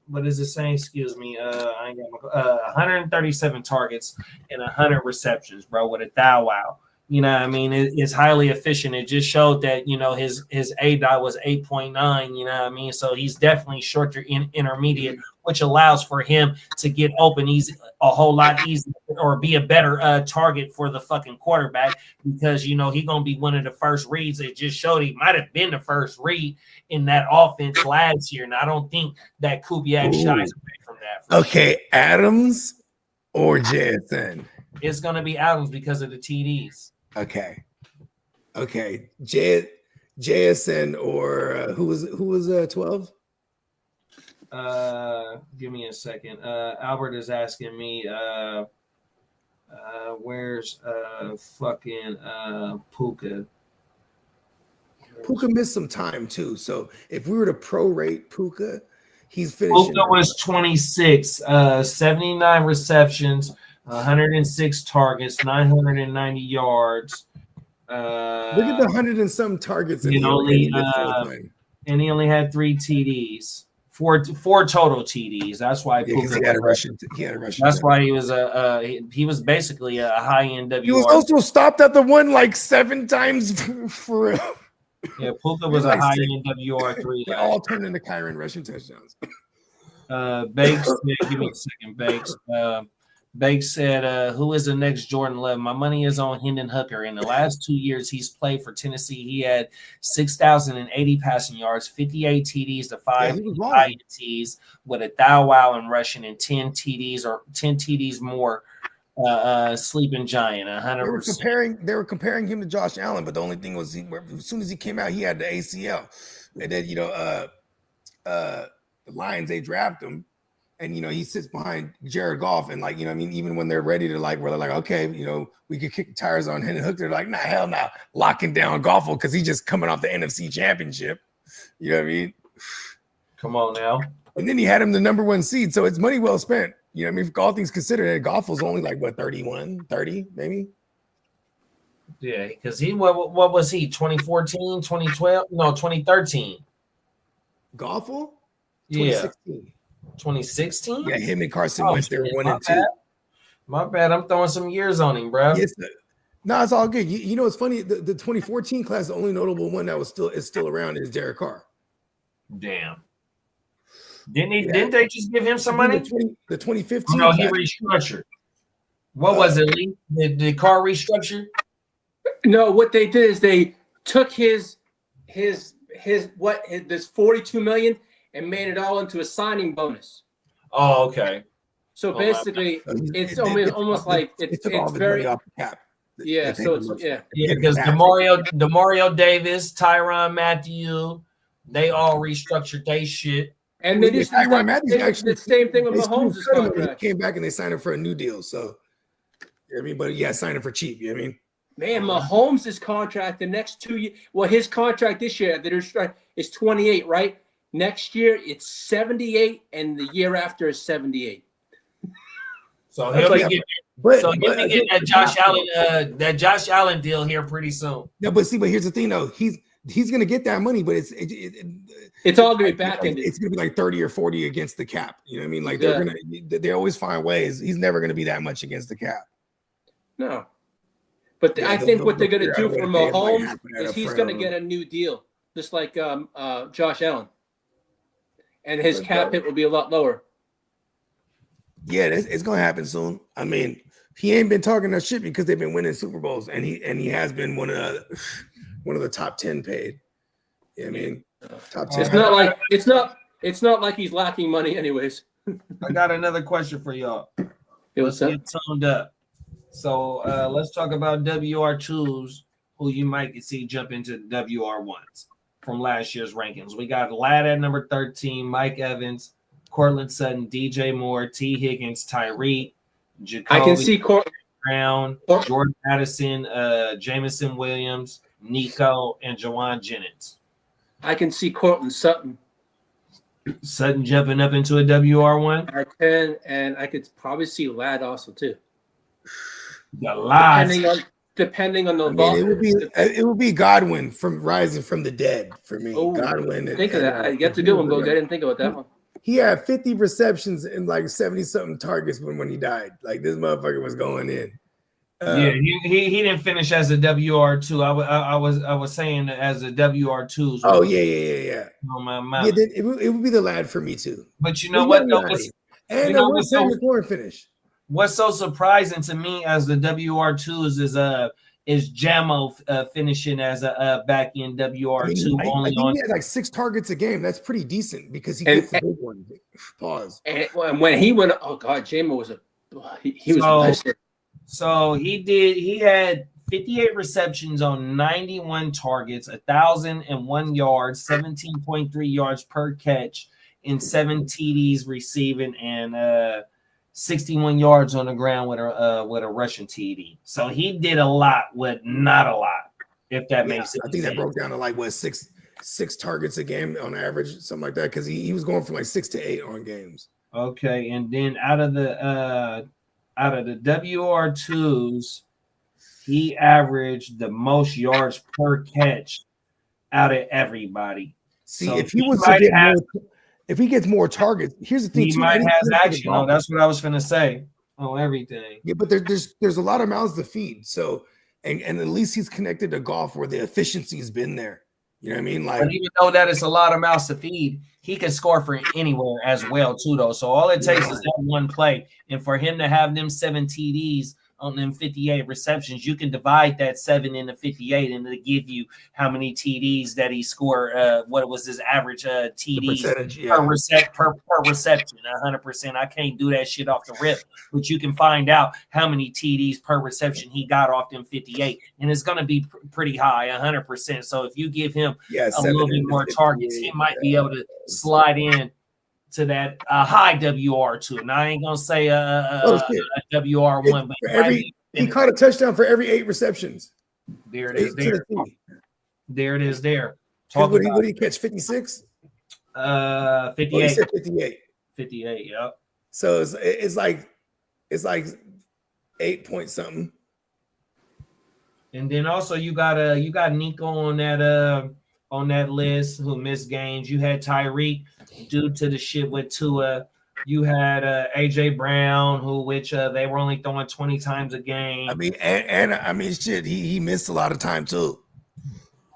Speaker 2: what is it saying? Excuse me. I ain't got my 137 targets and 100 receptions, bro, with a thou wow. You know what I mean? It's highly efficient. It just showed that, you know, his ADOT was 8.9, you know what I mean? So he's definitely shorter intermediate, which allows for him to get open a whole lot easier or be a better target for the fucking quarterback because, you know, he's going to be one of the first reads. It just showed he might have been the first read in that offense last year. And I don't think that Kubiak shies away from that.
Speaker 5: Okay, Adams or JSN?
Speaker 2: It's going to be Adams because of the TDs.
Speaker 5: Okay. JSN or who was 12?
Speaker 2: Give me a second. Albert is asking me where's fucking Puka.
Speaker 5: Puka missed some time too. So if we were to prorate Puka, he's finishing.
Speaker 2: Puka was 26, 79 receptions, 106 targets, 990 yards.
Speaker 5: Look at the 100 and some targets.
Speaker 2: And he only had 3 TDs, four total TDs. That's why
Speaker 5: Puka had a rushing.
Speaker 2: That's why he was he was basically a high NWR.
Speaker 5: He was also stopped at the one like 7 times for real.
Speaker 2: Yeah, Puka was a high NWR 3.
Speaker 5: They all turned into Kyron rushing touchdowns.
Speaker 2: Bakes, give me a second, Bakes. Bakes said, who is the next Jordan Love? My money is on Hendon Hooker. In the last 2 years he's played for Tennessee, he had 6,080 passing yards, 58 TDs to 5 INTs with a thou wow in rushing and 10 TDs more. Sleeping giant, 100%.
Speaker 5: They were comparing him to Josh Allen, but the only thing was as soon as he came out, he had the ACL. And then, you know, the Lions, they draft him. And, you know, he sits behind Jared Goff. And, like, you know, I mean, even when they're ready to, like, where they're like, okay, you know, we could kick the tires on Hendon Hooker. They're like, nah, hell no. Locking down Goff because he's just coming off the NFC Championship. You know what I mean?
Speaker 2: Come on now.
Speaker 5: And then he had him the number 1 seed, so it's money well spent. You know what I mean? All things considered, golf was only like, what, 31, 30 maybe?
Speaker 2: Yeah, because what was he, 2014, 2012? No, 2013.
Speaker 5: Golfle?
Speaker 2: Yeah.
Speaker 5: 2016.
Speaker 2: 2016?
Speaker 5: Yeah, him and Carson Wentz, they were 1 and 2.
Speaker 2: Bad. My bad. I'm throwing some years on him, bro.
Speaker 5: Yes, no, it's all good. You know, it's funny. The 2014 class, the only notable one that is still around is Derek Carr.
Speaker 2: Damn. Didn't they just give him some money?
Speaker 5: The 2015.
Speaker 2: Oh, no, he restructured. What was it, Lee? The Carr restructure?
Speaker 3: No, what they did is they took his this $42 million and made it all into a signing bonus.
Speaker 2: Oh, okay.
Speaker 3: So basically, it's almost like it's very
Speaker 5: off the cap.
Speaker 3: Yeah, so it's
Speaker 2: because Demario Davis, Tyrann Mathieu, they all restructured their shit.
Speaker 3: And they just
Speaker 5: Tyrann Mathieu actually
Speaker 3: the same thing with Mahomes' contract.
Speaker 5: He came back and they signed him for a new deal. So, I mean, but yeah, signed him for cheap. You know what I mean?
Speaker 3: Man, Mahomes' contract the next 2 years. Well, his contract this year is 28, right? Next year it's 78, and the year after is 78.
Speaker 2: So he'll be getting that Josh Allen deal here pretty soon.
Speaker 5: No, but here's the thing though. He's gonna get that money, but
Speaker 3: it's all gonna be back ended.
Speaker 5: It's gonna be like 30 or 40 against the cap. You know what I mean? Like they always find ways. He's never gonna be that much against the cap.
Speaker 3: No. But I think what they're going to do for Mahomes is he's going to get a new deal, just like Josh Allen. And his cap hit will be a lot lower.
Speaker 5: Yeah, it's going to happen soon. I mean, he ain't been talking that shit because they've been winning Super Bowls, and he has been one of the top 10 paid. You know what I mean? Top 10.
Speaker 3: It's not like he's lacking money anyways.
Speaker 2: I got another question for y'all.
Speaker 3: Let's
Speaker 2: get toned up. So let's talk about WR2s, who you might see jump into WR1s from last year's rankings. We got Ladd at number 13, Mike Evans, Cortland Sutton, DJ Moore, T. Higgins, Tyreek, Jacoby
Speaker 3: I can see
Speaker 2: Brown, Jordan Addison, Jamison Williams, Nico, and Jawan Jennings.
Speaker 3: I can see Cortland Sutton
Speaker 2: jumping up into a WR1.
Speaker 3: I can, and I could probably see Ladd also too. Depending on the
Speaker 5: it would be Godwin from rising from the dead for me.
Speaker 3: Oh,
Speaker 5: Godwin.
Speaker 3: Think of that. That's a good one, Bo. I didn't think about that one.
Speaker 5: He had 50 receptions and like 70-something targets when he died. Like this motherfucker was going in.
Speaker 2: He didn't finish as a WR2. I was saying as a WR2.
Speaker 5: Oh yeah.
Speaker 2: On my mind.
Speaker 5: Yeah, it would be the Ladd for me too.
Speaker 2: But you know what?
Speaker 5: And what's Terry McLaurin finish?
Speaker 2: What's so surprising to me as the WR2s is Jamo finishing as a back end WR2
Speaker 5: I think he had like 6 targets a game. That's pretty decent because he gets the big one. Pause.
Speaker 3: And when he went, oh god, Jamo was he was.
Speaker 2: So he had 58 receptions on 91 targets, 1,001 yards, 17.3 yards per catch, and 7 TDs receiving, and 61 yards on the ground with a rushing TD. So he did a lot with not a lot, if that makes sense.
Speaker 5: I think that broke down to like what six targets a game on average, something like that, because he was going from like 6 to 8 on games.
Speaker 2: Okay, and then out of the WR2s, he averaged the most yards per catch out of everybody.
Speaker 5: See, so if he gets more targets, here's the thing.
Speaker 2: He might have action. Oh, that's what I was gonna say. Oh, everything.
Speaker 5: Yeah, but there's a lot of mouths to feed. So and at least he's connected to golf where the efficiency's been there. You know what I mean? Like,
Speaker 2: but even though that is a lot of mouths to feed, he can score for anywhere as well too, though. So all it takes is that one play, and for him to have them 7 TDs on them 58 receptions, you can divide that 7 into 58, and it'll give you how many TDs that he scored. What was his average TDs per reception? 100%. I can't do that shit off the rip, but you can find out how many TDs per reception he got off them 58, and it's going to be pretty high, 100%. So if you give him a little bit more targets, he might be able to slide in to that high WR2. And I ain't gonna say a WR1, but
Speaker 5: he caught a touchdown for every 8 receptions.
Speaker 2: There it is. There it is. There.
Speaker 5: What did he catch? 56. Oh, you
Speaker 2: 58.
Speaker 5: said 58.
Speaker 2: 58, yep.
Speaker 5: So it's like 8 point something.
Speaker 2: And then also you got Nico on that list who missed games. You had Tyreek due to the shit with Tua. You had AJ Brown, which they were only throwing 20 times a game.
Speaker 5: I mean, and I mean, shit, he missed a lot of time too.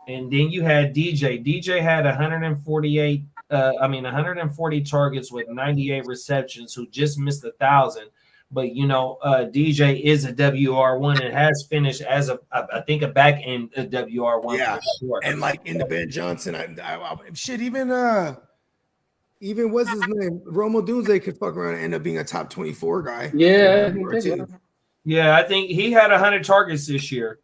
Speaker 2: And then you had DJ. DJ had 140 targets with 98 receptions, who just missed 1,000. But DJ is a WR1 and has finished as I think a back end WR1.
Speaker 5: Yeah, and like in the Ben Johnson, even what's his name? Romo Dunze could fuck around and end up being a top 24 guy.
Speaker 3: Yeah,
Speaker 2: yeah, I think he had 100 targets this year.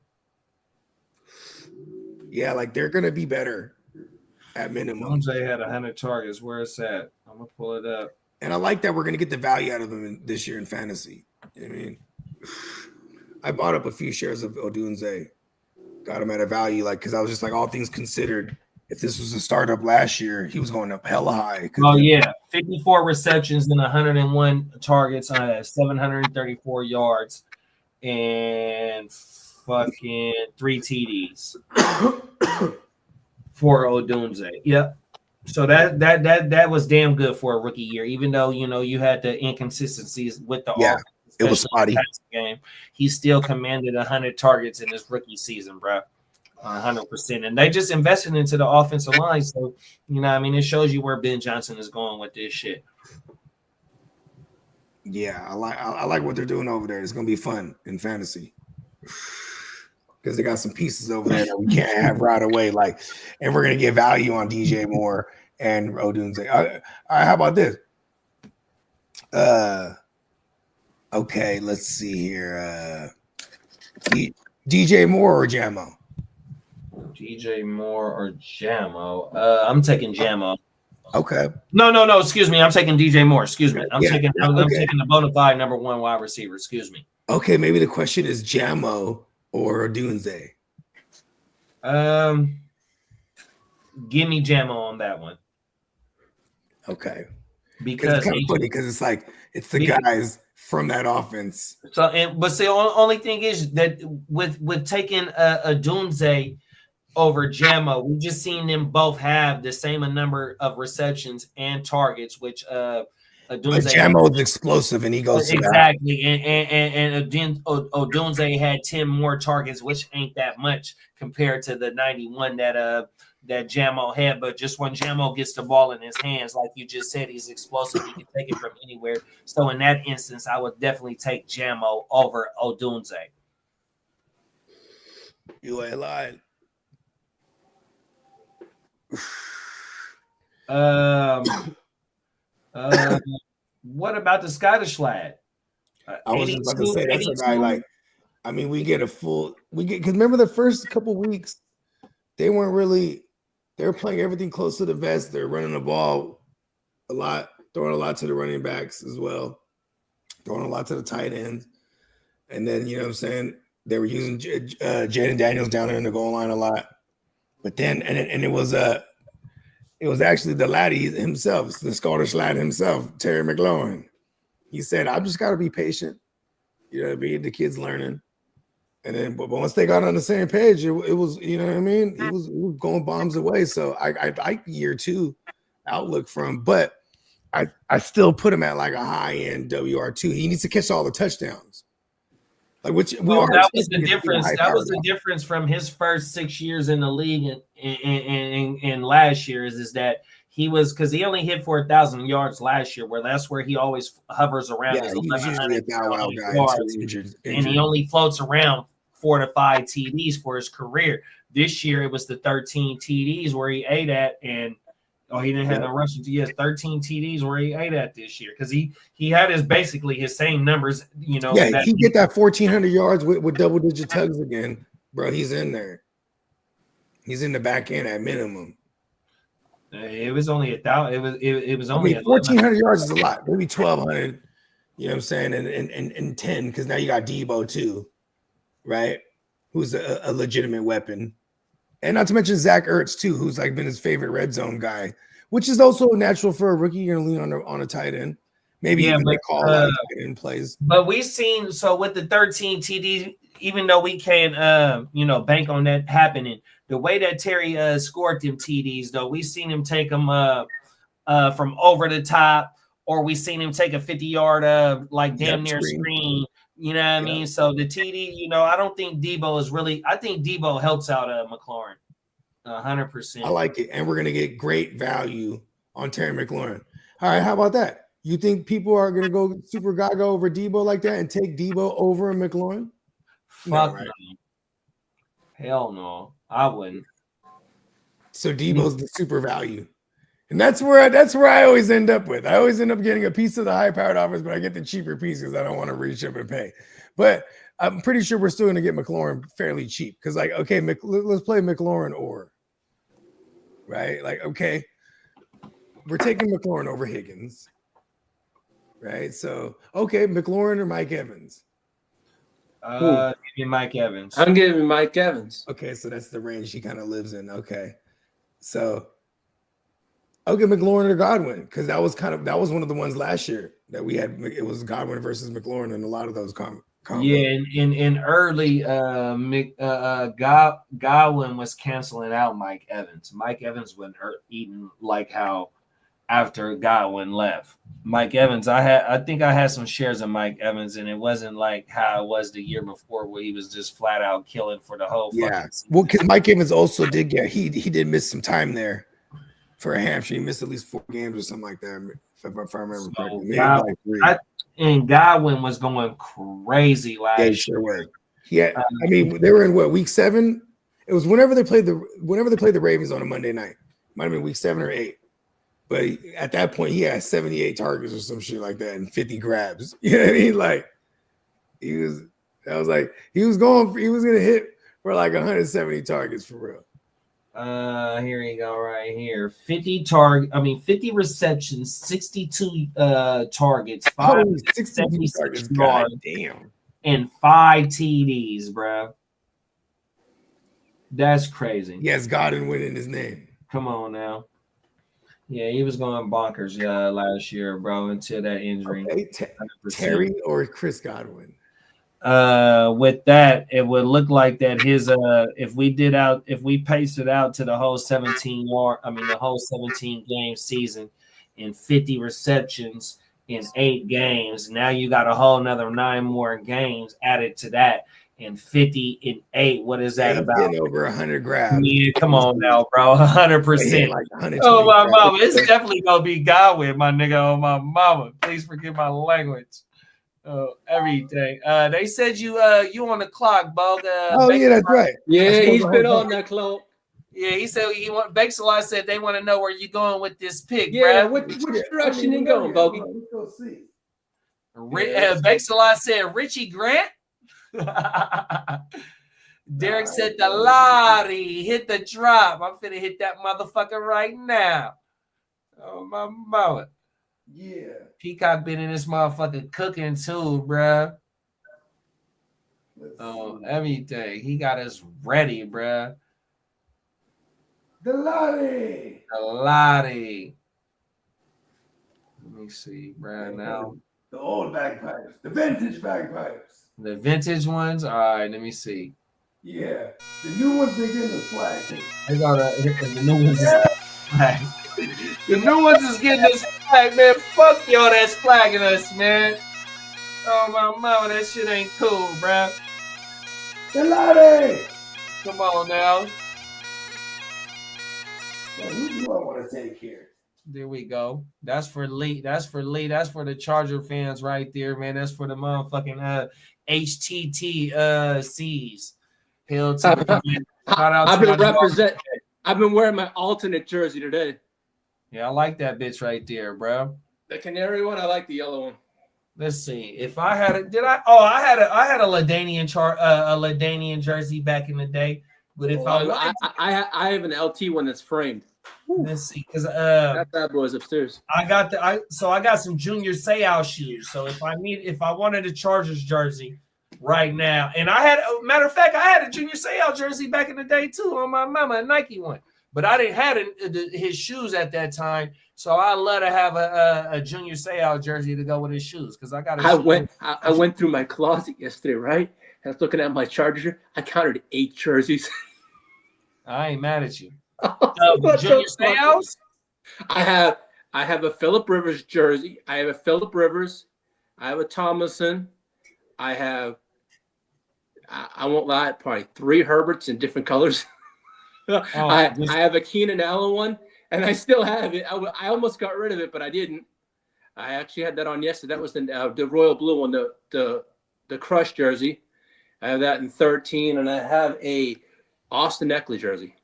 Speaker 5: Yeah, like they're gonna be better at minimum.
Speaker 2: Dunze had 100 targets. Where it's at? I'm gonna pull it up.
Speaker 5: And I like that we're gonna get the value out of him this year in fantasy. I mean, I bought up a few shares of Odunze, got him at a value, like because I was just like, all things considered, if this was a startup last year, he was going up hella high.
Speaker 2: Oh yeah, 54 receptions and 101 targets, 734 yards, and fucking 3 TDs for Odunze. Yep. So that was damn good for a rookie year, even though you had the inconsistencies with the offense.
Speaker 5: It was spotty.
Speaker 2: Game. He still commanded 100 targets in his rookie season, bro. 100%. And they just invested into the offensive line. So, it shows you where Ben Johnson is going with this shit.
Speaker 5: Yeah, I like what they're doing over there. It's gonna be fun in fantasy. Because they got some pieces over there that we can't have right away. And we're gonna get value on DJ Moore and Odunze. All right, how about this? Okay, let's see here. DJ Moore or Jamo?
Speaker 2: DJ Moore or Jamo? I'm taking Jamo.
Speaker 5: Okay.
Speaker 2: No. Excuse me. I'm taking DJ Moore. Excuse me. I'm taking
Speaker 5: okay.
Speaker 2: the bona fide number 1 wide receiver. Excuse me.
Speaker 5: Okay, maybe the question is Jamo or Odunze.
Speaker 2: Give me Jamo on that one.
Speaker 5: Okay.
Speaker 2: Because
Speaker 5: it's kind of funny because it's like it's the guys from that offense.
Speaker 2: So but the only thing is that with taking a Odunze over Jamo, we just seen them both have the same number of receptions and targets, which
Speaker 5: Jamo is explosive and he goes
Speaker 2: exactly, and Odunze had 10 more targets, which ain't that much compared to the 91 that Jamo had. But just when Jamo gets the ball in his hands, like you just said, he's explosive. He can take it from anywhere. So in that instance, I would definitely take Jamo over Odunze.
Speaker 5: You ain't lying.
Speaker 2: What about the Scottish lad?
Speaker 5: I was just about to say that's a guy we get because remember the first couple weeks they were playing everything close to the vest. They're running the ball a lot, throwing a lot to the running backs as well, throwing a lot to the tight ends, and then what I'm saying, they were using Jaden Daniels down there in the goal line a lot. But then it was actually the laddie himself, the Scottish lad himself, Terry McLaurin. He said, "I've just got to be patient. The kid's learning." And then, but once they got on the same page, it was, He was going bombs away. So I like year 2 outlook from, but I still put him at like a high end WR2. He needs to catch all the touchdowns. That was the difference.
Speaker 2: That was the difference from his first 6 years in the league and last year is that he was, because he only hit for 1,000 yards last year, where that's where he always hovers around.
Speaker 5: Yeah, he's usually a thou-wow guy
Speaker 2: yards, and he only floats around 4 to 5 TDs for his career. This year it was the 13 TDs where he ate at, and he didn't have no rushing. He has 13 TDs where he ate at this year because he had basically his same numbers.
Speaker 5: Yeah, he get that 1,400 yards with double digit tugs again, bro. He's in there. He's in the back end at minimum.
Speaker 2: It was only 1,000. It was only
Speaker 5: 1,400 yards is a lot. Maybe 1,200. You know what I'm saying? And 10 because now you got Debo too, right? Who's a legitimate weapon. And not to mention Zach Ertz too, who's been his favorite red zone guy, which is also natural for a rookie. You're gonna lean on a tight end. Maybe even they call a lot of tight end plays.
Speaker 2: But we've seen with the 13 TD, even though we can't bank on that happening, the way that Terry scored them TDs, though, we've seen him take them from over the top, or we've seen him take a 50-yard damn near screen. You know what I mean? So the TD, I don't think Debo is really. I think Debo helps out McLaurin 100%.
Speaker 5: I like it, and we're gonna get great value on Terry McLaurin. All right, how about that? You think people are gonna go super gaga over Debo like that and take Debo over McLaurin?
Speaker 2: Fuck no. Hell no, I wouldn't.
Speaker 5: So Debo's the super value. And that's where I always end up with. I always end up getting a piece of the high-powered offers, but I get the cheaper piece because I don't want to reach up and pay. But I'm pretty sure we're still going to get McLaurin fairly cheap because, okay, let's play McLaurin or, right? Okay, we're taking McLaurin over Higgins, right? So, okay, McLaurin or Mike Evans?
Speaker 2: Give me Mike Evans.
Speaker 3: I'm giving Mike Evans.
Speaker 5: Okay, so that's the range he kind of lives in. Okay, so. Okay, McLaurin or Godwin, because that was one of the ones last year that we had. It was Godwin versus McLaurin in a lot of those combos.
Speaker 2: Yeah, in early Godwin was canceling out Mike Evans. Mike Evans wasn't eating like how after Godwin left. Mike Evans, I think I had some shares of Mike Evans, and it wasn't like how it was the year before where he was just flat out killing for the whole fucking season.
Speaker 5: Well, because Mike Evans also did he did miss some time there. For a hamstring, he missed at least 4 games or something like that. If I remember correctly, maybe like 3.
Speaker 2: And Godwin was going crazy last year.
Speaker 5: Sure was. Yeah, I mean, they were in week 7? It was whenever they played the Ravens on a Monday night. Might have been week 7 or 8. But at that point, he had 78 targets or some shit like that and 50 grabs. You know what I mean? He was gonna hit for 170 targets for real.
Speaker 2: Here you go, right here. 50 receptions, 62 targets, 576 yards,
Speaker 5: damn,
Speaker 2: and 5 TDs, bro. That's crazy.
Speaker 5: Yes, Godwin in his name.
Speaker 2: Come on now. Yeah, he was going bonkers last year, bro, until that injury.
Speaker 5: Okay. Terry or Chris Godwin?
Speaker 2: With that, it would look like that his if we paced it out to the whole 17 game season in 50 receptions in 8 games. Now you got a whole another 9 more games added to that. And 50 in 8, what is that about?
Speaker 5: Getting over 100 grabs.
Speaker 2: Yeah, come on now, bro. 100%. Oh, my mama. It's definitely going to be Godwin, my nigga, on my mama. Please forgive my language. Everything. They said you on the clock, Bog.
Speaker 5: Yeah, that's right.
Speaker 3: Yeah, he's been on that clock.
Speaker 2: Yeah, he said Baxalot said they want to know where you going with this pick,
Speaker 3: yeah,
Speaker 2: bro.
Speaker 3: which direction you going, Bogey?
Speaker 5: Let's go see.
Speaker 2: Baxalot said Richie Grant. Derek said the lottie hit the drop. I'm finna hit that motherfucker right now. Oh my mama.
Speaker 5: Yeah.
Speaker 2: Peacock been in this motherfucker cooking too, bruh. Everything. He got us ready, bruh.
Speaker 5: The lottie.
Speaker 2: The lottie. Let me see, bruh. Now
Speaker 5: the old bagpipes, the vintage bagpipes.
Speaker 2: The vintage ones? All right, let me see.
Speaker 5: Yeah. The new ones, they getting the flag.
Speaker 2: I got the new ones is flag. The new ones is getting this flag, man. Fuck y'all that's flagging us, man. Oh, my mama, that shit ain't cool, bro.
Speaker 5: The lottie!
Speaker 2: Come on now.
Speaker 5: Well, who do I want to take here?
Speaker 2: There we go. That's for Lee. That's for Lee. That's for the Charger fans right there, man. That's for the motherfucking HTT C's. Hell to the
Speaker 3: I've been wearing my alternate jersey today.
Speaker 2: Yeah, I like that bitch right there, bro.
Speaker 3: The canary one, I like the yellow one.
Speaker 2: Let's see. If I had I had a LaDainian jersey back in the day. But if
Speaker 3: I have an LT one that's framed.
Speaker 2: Let's see, because
Speaker 3: that bad boy's upstairs.
Speaker 2: I got some Junior Seau shoes. So if I wanted a Chargers jersey right now, and I had a Junior Seau jersey back in the day too on my mama, a Nike one. but I didn't have his shoes at that time. So I love to have a Junior Seau jersey to go with his shoes because I got.
Speaker 3: I went through my closet yesterday, right? I was looking at my Charger. I counted 8 jerseys.
Speaker 2: I ain't mad at you.
Speaker 3: What
Speaker 2: Junior
Speaker 3: the fuck?
Speaker 2: Seau's?
Speaker 3: I have a Phillip Rivers jersey. I have a Phillip Rivers. I have a Tomlinson. I won't lie, probably 3 Herberts in different colors. I have a Keenan Allen one, and I still have it. I almost got rid of it, but I didn't. I actually had that on yesterday. That was the royal blue one, the Crush jersey. I have that in 13, and I have a Austin Eckler jersey.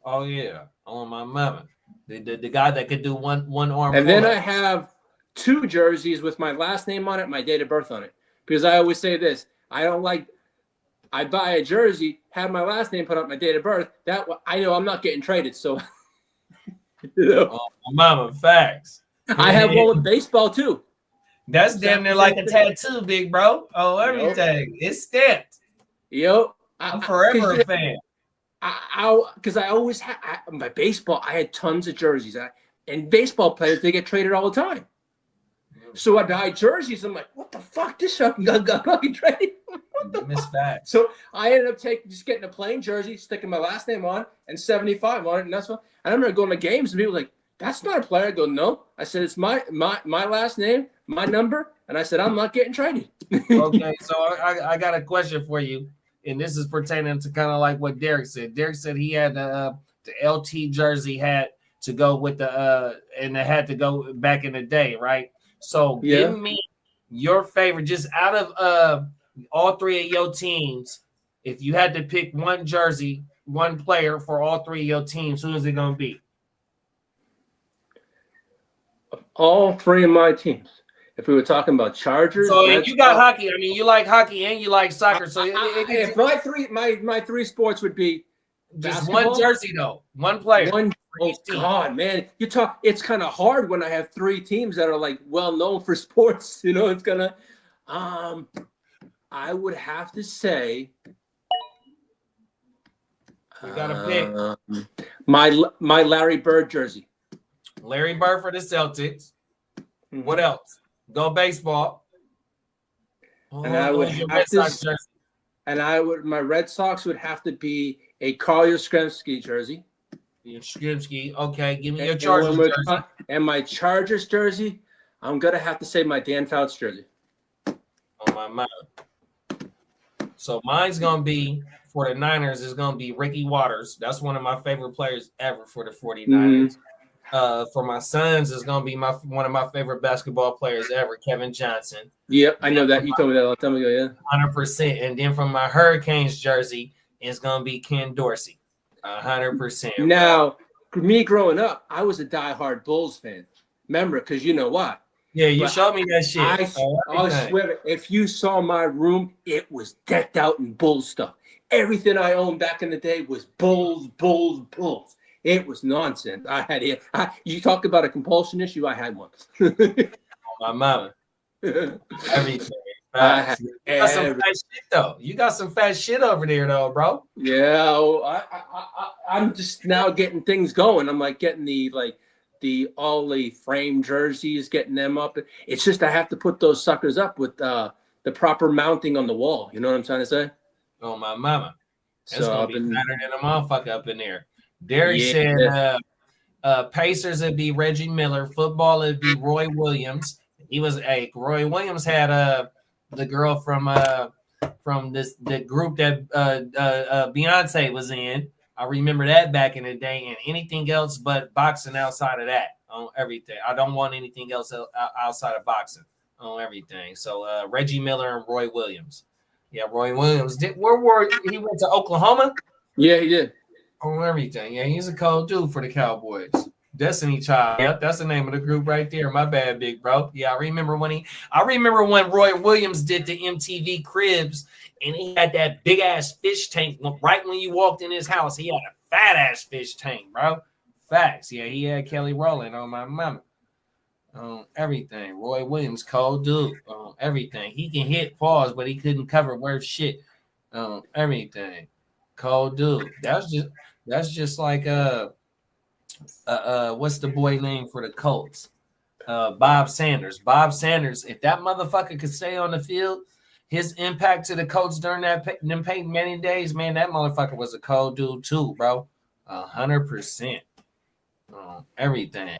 Speaker 2: Oh yeah, on my mama, the guy that could do one arm.
Speaker 3: And then I have 2 jerseys with my last name on it, my date of birth on it, because I always say this: I buy a jersey, have my last name put up, my date of birth. That I know I'm not getting traded. So,
Speaker 2: oh, mama, facts.
Speaker 3: I have one with baseball too.
Speaker 2: That's damn near like a tattoo, big bro. Oh, everything. It's stamped.
Speaker 3: Yo,
Speaker 2: I'm forever a fan.
Speaker 3: Because I always had my baseball. I had tons of jerseys. And baseball players, they get traded all the time. So I buy jerseys. I'm like, what the fuck? This fucking got fucking traded.
Speaker 2: Miss Facts.
Speaker 3: So I ended up just getting a plain jersey, sticking my last name on, and 75 on it, and that's what. I remember going to games and people were like, "That's not a player." I go, "No." I said, "It's my last name, my number," and I said, "I'm not getting traded."
Speaker 2: Okay, so I got a question for you, and this is pertaining to kind of like what Derek said. Derek said he had the LT jersey hat to go with and it had to go back in the day, right? So give me your favorite, just out of all 3 of your teams. If you had to pick one jersey, one player for all 3 of your teams, who is it going to be?
Speaker 3: All 3 of my teams. If we were talking about Chargers,
Speaker 2: so you got hockey. I mean, you like hockey and you like soccer. So
Speaker 3: if my three sports would be
Speaker 2: just
Speaker 3: basketball,
Speaker 2: one jersey though, one player.
Speaker 3: Oh God, man! It's kind of hard when I have 3 teams that are like well known for sports. You know, it's gonna. I would have to say.
Speaker 2: You gotta pick
Speaker 3: my Larry Bird jersey.
Speaker 2: Larry Bird for the Celtics. Mm-hmm. What else? Go baseball.
Speaker 3: And I would have to. And my Red Sox would have to be a Carl Yastrzemski jersey.
Speaker 2: Yastrzemski, okay. Give me your Chargers jersey.
Speaker 3: And my Chargers jersey, I'm gonna have to say my Dan Fouts jersey.
Speaker 2: On my mind. So mine's gonna be for the Niners is gonna be Ricky Waters. That's one of my favorite players ever for the 49ers. Mm-hmm. For my sons is gonna be one of my favorite basketball players ever, Kevin Johnson.
Speaker 3: Yep, I know that. You told me that a long time ago, yeah.
Speaker 2: 100%. And then from my Hurricanes jersey is gonna be Ken Dorsey. 100%.
Speaker 3: Now, me growing up, I was a diehard Bulls fan. Remember, because you know why?
Speaker 2: Yeah, you showed me that shit.
Speaker 3: I swear, if you saw my room, it was decked out in Bulls stuff. Everything I owned back in the day was Bulls, Bulls, Bulls. It was nonsense. I had it. You talk about a compulsion issue. I had one.
Speaker 2: My mama. Everything. You got some fat shit though. You got some fat shit over there though, bro.
Speaker 3: Yeah, I'm just now getting things going. I'm like getting all the frame jerseys, getting them up. It's just I have to put those suckers up with the proper mounting on the wall. You know what I'm trying to say?
Speaker 2: Oh my mama. That's gonna be better than a motherfucker up in there. Derek said Pacers would be Reggie Miller, football would be Roy Williams. Roy Williams had the girl from the group that Beyonce was in. I remember that back in the day, and anything else but boxing outside of that on everything. I don't want anything else outside of boxing on everything. So Reggie Miller and Roy Williams. Yeah, Roy Williams. He went to Oklahoma?
Speaker 3: Yeah, he did.
Speaker 2: On everything. Yeah, he's a cold dude for the Cowboys. Destiny Child. Yep, that's the name of the group right there. My bad, big bro. Yeah, I remember when Roy Williams did the MTV Cribs, and he had that big ass fish tank right when you walked in his house. He had a fat ass fish tank, bro. Facts. Yeah, he had Kelly Rowland on my mama. Everything. Roy Williams, cold dude. Everything. He can hit pause, but he couldn't cover worth shit. Everything. Cold dude. That's just like what's the boy name for the Colts? Bob Sanders. Bob Sanders. If that motherfucker could stay on the field, his impact to the Colts during them Peyton Manning days, man, that motherfucker was a cold dude too, bro. 100%. Everything.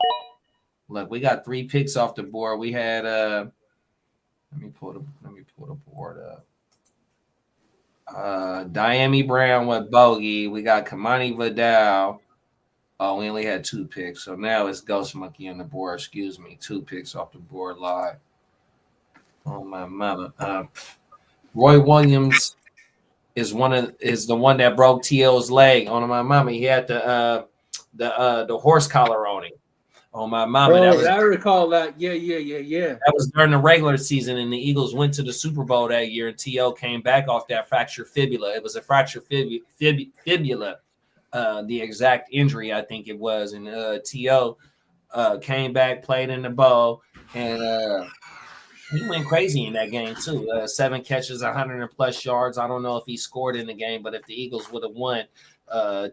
Speaker 2: Look, we got 3 picks off the board. We had let me pull the board up. Diami Brown with bogey. We got Kamani Vidal. Oh, we only had 2 picks. So now it's Ghost Monkey on the board. Excuse me. 2 picks off the board live. Oh my mama. Roy Williams is the one that broke T.O.'s leg. On my mama. He had the horse collar on him. Oh my mama.
Speaker 3: I recall that. Yeah.
Speaker 2: That was during the regular season, and the Eagles went to the Super Bowl that year, and T.O. came back off that fractured fibula. It was a fractured fibula, the exact injury, I think it was. And T.O. Came back, played in the bowl, and he went crazy in that game, too. 7 catches, 100 and plus yards. I don't know if he scored in the game, but if the Eagles would have won,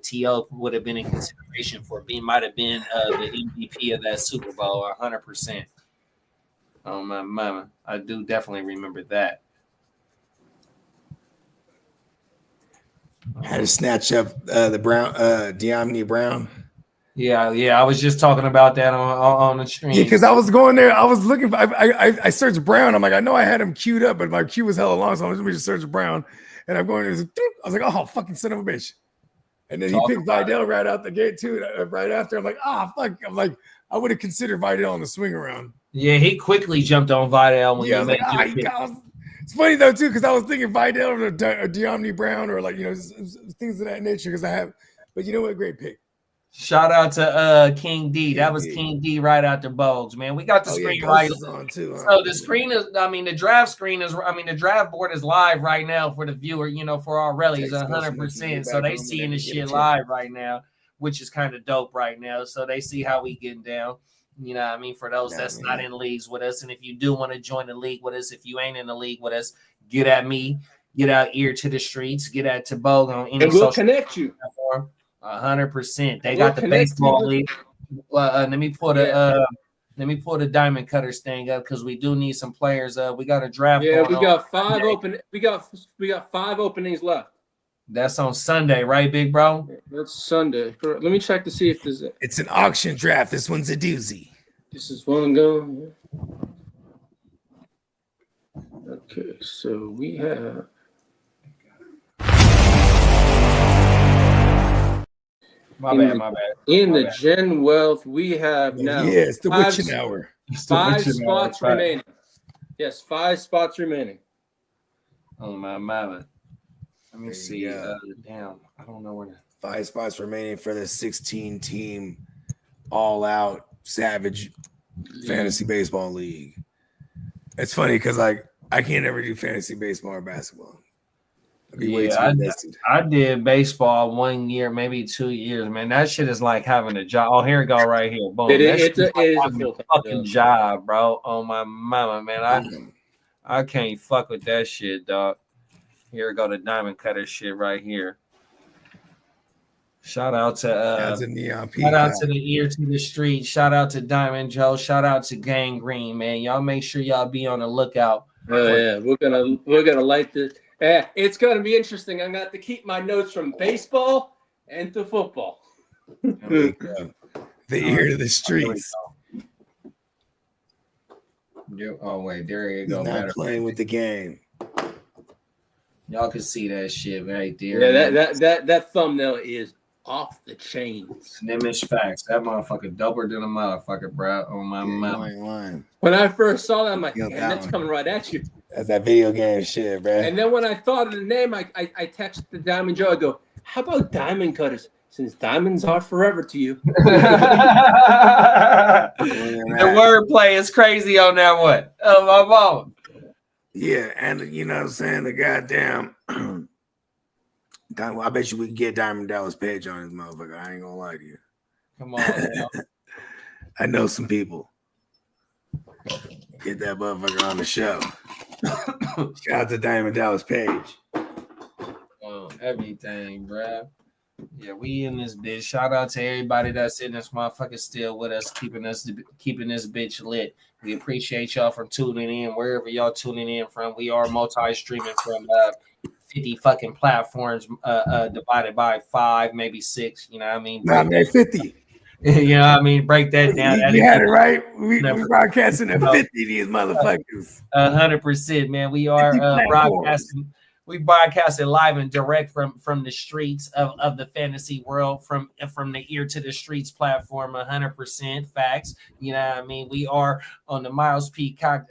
Speaker 2: T.O. would have been in consideration for might have been the MVP of that Super Bowl, 100%. Oh my mama, I do definitely remember that.
Speaker 5: Had to snatch up the Brown, De'Amni Brown.
Speaker 2: Yeah. I was just talking about that on the stream.
Speaker 5: Yeah, because I was going there. I was looking for. I searched Brown. I'm like, I know I had him queued up, but my queue was hella long, so I was just search Brown. And I'm going there. I was like, oh, fucking son of a bitch. And then he picked Vidal right out the gate too. Right after, I'm like, fuck. I'm like, I would have considered Vidal on the swing around.
Speaker 2: Yeah, he quickly jumped on Vidal when you made
Speaker 5: It's funny though too, because I was thinking Vidal or De'Amni Brown or like things of that nature. Because I have, but you know what, great pick.
Speaker 2: Shout out to King D. That was King D right out the Bogues, man. We got the screen right
Speaker 5: on too.
Speaker 2: So the screen is, the draft screen is, the draft board is live right now for the viewer, for our rallies, 100%. So they seeing the shit live right now, which is kind of dope right now. So they see how we getting down. You know what I mean? For those that's not in leagues with us. And if you do want to join the league with us, if you ain't in the league with us, get at me, get out ear to the streets, get at Bogue on any
Speaker 3: social connect you.
Speaker 2: Platform. 100%. They got the baseball league. Let me pull the diamond cutters thing up because we do need some players. We got a draft.
Speaker 3: Yeah, we got 5 open. We got 5 openings left.
Speaker 2: That's on Sunday, right, big bro?
Speaker 3: That's Sunday. Let me check to see if there's.
Speaker 5: It's an auction draft. This one's a doozy.
Speaker 3: This is one go. Okay, so we have.
Speaker 2: My bad.
Speaker 3: In the Gen Wealth, we have now.
Speaker 5: Yeah, it's the witching hour.
Speaker 3: 5 spots remaining. Yes, 5 spots remaining.
Speaker 2: Oh my mama. Let me see. Damn, I don't know where.
Speaker 5: 5 spots remaining for the 16-team all-out savage fantasy baseball league. It's funny because I can't ever do fantasy baseball or basketball.
Speaker 2: I did baseball 1 year, maybe 2 years. Man, that shit is like having a job. Oh, here we go, right here. Boom.
Speaker 3: It is a
Speaker 2: fucking job, bro. Oh my mama, man. I can't fuck with that shit, dog. Here we go, the diamond cutter shit right here. Shout out to shout out to the ear to the street. Shout out to Diamond Joe. Shout out to Gang Green, man. Y'all make sure y'all be on the lookout.
Speaker 3: Oh yeah, we're gonna light this. Yeah, it's gonna be interesting. I'm gonna have to keep my notes from baseball and to football.
Speaker 5: The ear to the streets.
Speaker 2: Oh wait, there you go.
Speaker 5: He's not playing with the game.
Speaker 2: Y'all can see that shit right there.
Speaker 3: Yeah, that thumbnail is off the chains.
Speaker 2: Nimish facts. That motherfucker doper than a motherfucker, bro. Oh my mama.
Speaker 3: When I first saw that, I'm like, that's coming right at you.
Speaker 5: That's that video game shit, bro.
Speaker 3: And then when I thought of the name, I texted the Diamond Joe. I go, how about diamond cutters? Since diamonds are forever to you.
Speaker 2: The wordplay is crazy on that one. Oh my mama.
Speaker 5: Yeah, and you know what I'm saying? The goddamn I bet you we can get Diamond Dallas Page on this motherfucker. I ain't gonna lie to you.
Speaker 2: Come on, man.
Speaker 5: I know some people. Get that motherfucker on the show. Shout out to Diamond Dallas Page.
Speaker 2: Oh, everything, bruh. Yeah, we in this bitch. Shout out to everybody that's in this motherfucker still with us, keeping this bitch lit. We appreciate y'all from tuning in wherever y'all tuning in from. We are multi-streaming from 50 fucking platforms divided by 5, maybe 6. You know what I mean?
Speaker 5: Nah,
Speaker 2: Break
Speaker 5: man, 50.
Speaker 2: you know what I mean? Break that down.
Speaker 5: You had it right. We broadcasting at 50 these motherfuckers.
Speaker 2: 100%, man. We are
Speaker 5: 50 platforms.
Speaker 2: broadcasting. We broadcasted live and direct from the streets of the fantasy world, from the ear to the streets platform. 100% facts. You know what I mean? We are on the Miles Peacock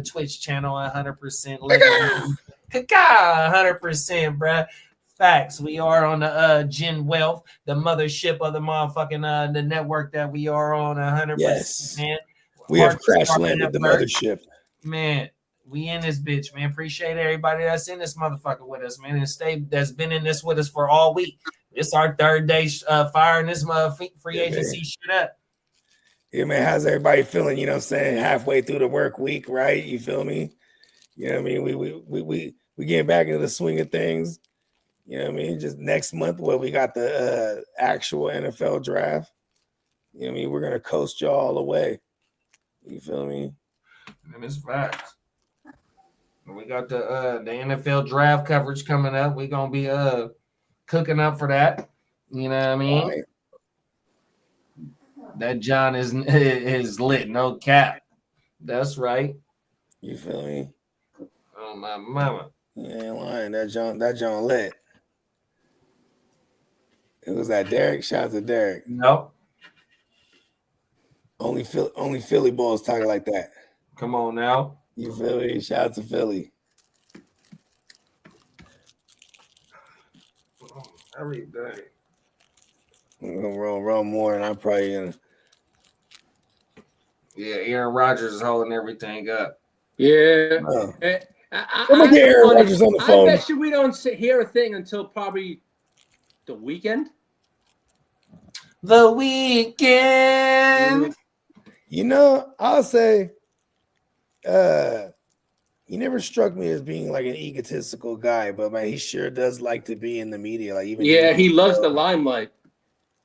Speaker 2: Twitch channel. 100%. 100%, bruh. Facts. We are on the Gen Wealth, the mothership of the motherfucking the network that we are on. 100%,
Speaker 5: Yes.
Speaker 2: man.
Speaker 5: We have crash landed the mothership.
Speaker 2: Man, we in this bitch, man. Appreciate everybody that's in this motherfucker with us, man. And that's been in this with us for all week. It's our third day firing this free agency shit up.
Speaker 5: Yeah, man. How's everybody feeling? You know what I'm saying? Halfway through the work week, right? You feel me? You know what I mean? We getting back into the swing of things. You know what I mean? Just next month, we got the actual NFL draft. You know what I mean? We're gonna coast y'all all the way. You feel me?
Speaker 2: And it's facts. We got the NFL draft coverage coming up. We're gonna be cooking up for that. You know what I mean?
Speaker 5: Right.
Speaker 2: That John is lit, no cap. That's right.
Speaker 5: You feel me?
Speaker 2: Oh my mama.
Speaker 5: You ain't lying. That John lit. It was that Derek. Shout out to Derek.
Speaker 2: Nope.
Speaker 5: Only Philly balls talking like that.
Speaker 2: Come on now.
Speaker 5: You feel me? Shout out to Philly.
Speaker 2: Every day.
Speaker 5: I'm gonna run more, and I'm probably gonna.
Speaker 2: Yeah, Aaron Rodgers is holding everything up.
Speaker 3: Yeah.
Speaker 5: Oh.
Speaker 3: I'm
Speaker 5: gonna get Aaron Rodgers on the phone.
Speaker 3: I bet you we don't hear a thing until probably the weekend.
Speaker 2: The weekend.
Speaker 5: You know, I'll say, he never struck me as being like an egotistical guy, but man, he sure does like to be in the media. Like even
Speaker 3: he loves the limelight.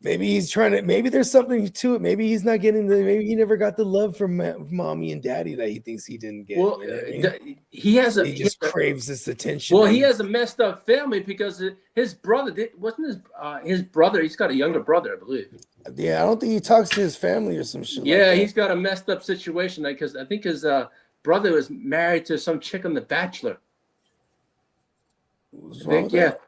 Speaker 5: Maybe he's trying to. Maybe there's something to it. Maybe he's not getting the. Maybe he never got the love from mommy and daddy that he thinks he didn't get.
Speaker 3: Well,
Speaker 5: you know what I mean?
Speaker 3: he
Speaker 5: just craves this attention.
Speaker 3: Well, he has a messed up family because his brother wasn't his brother. He's got a younger brother, I believe.
Speaker 5: Yeah, I don't think he talks to his family or some shit.
Speaker 3: Yeah,
Speaker 5: like
Speaker 3: he's got a messed up situation because I think his brother was married to some chick on The Bachelor.
Speaker 5: What's wrong with that?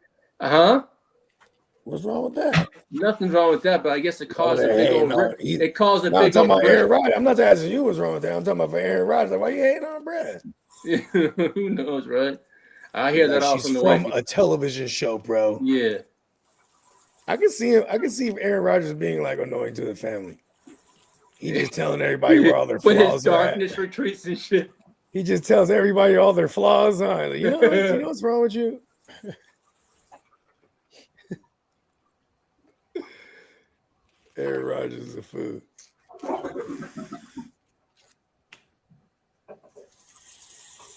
Speaker 5: What's wrong with that?
Speaker 3: Nothing's wrong with that, but I guess it caused a big old rip. It caused a big
Speaker 5: I'm talking
Speaker 3: old
Speaker 5: about Aaron Rodgers. I'm not asking you what's wrong with that. I'm talking about for Aaron Rodgers. Like, why you hating on Brad?
Speaker 3: Who knows, right? I hear that all
Speaker 5: she's
Speaker 3: from the
Speaker 5: from
Speaker 3: wife.
Speaker 5: a television show, bro.
Speaker 3: Yeah.
Speaker 5: I can see him. I can see Aaron Rodgers being like annoying to the family. He just telling everybody where all their
Speaker 3: when
Speaker 5: flaws
Speaker 3: his darkness retreats and shit.
Speaker 5: He just tells everybody all their flaws. Like, you know what's wrong with you? Aaron Rodgers is a fool.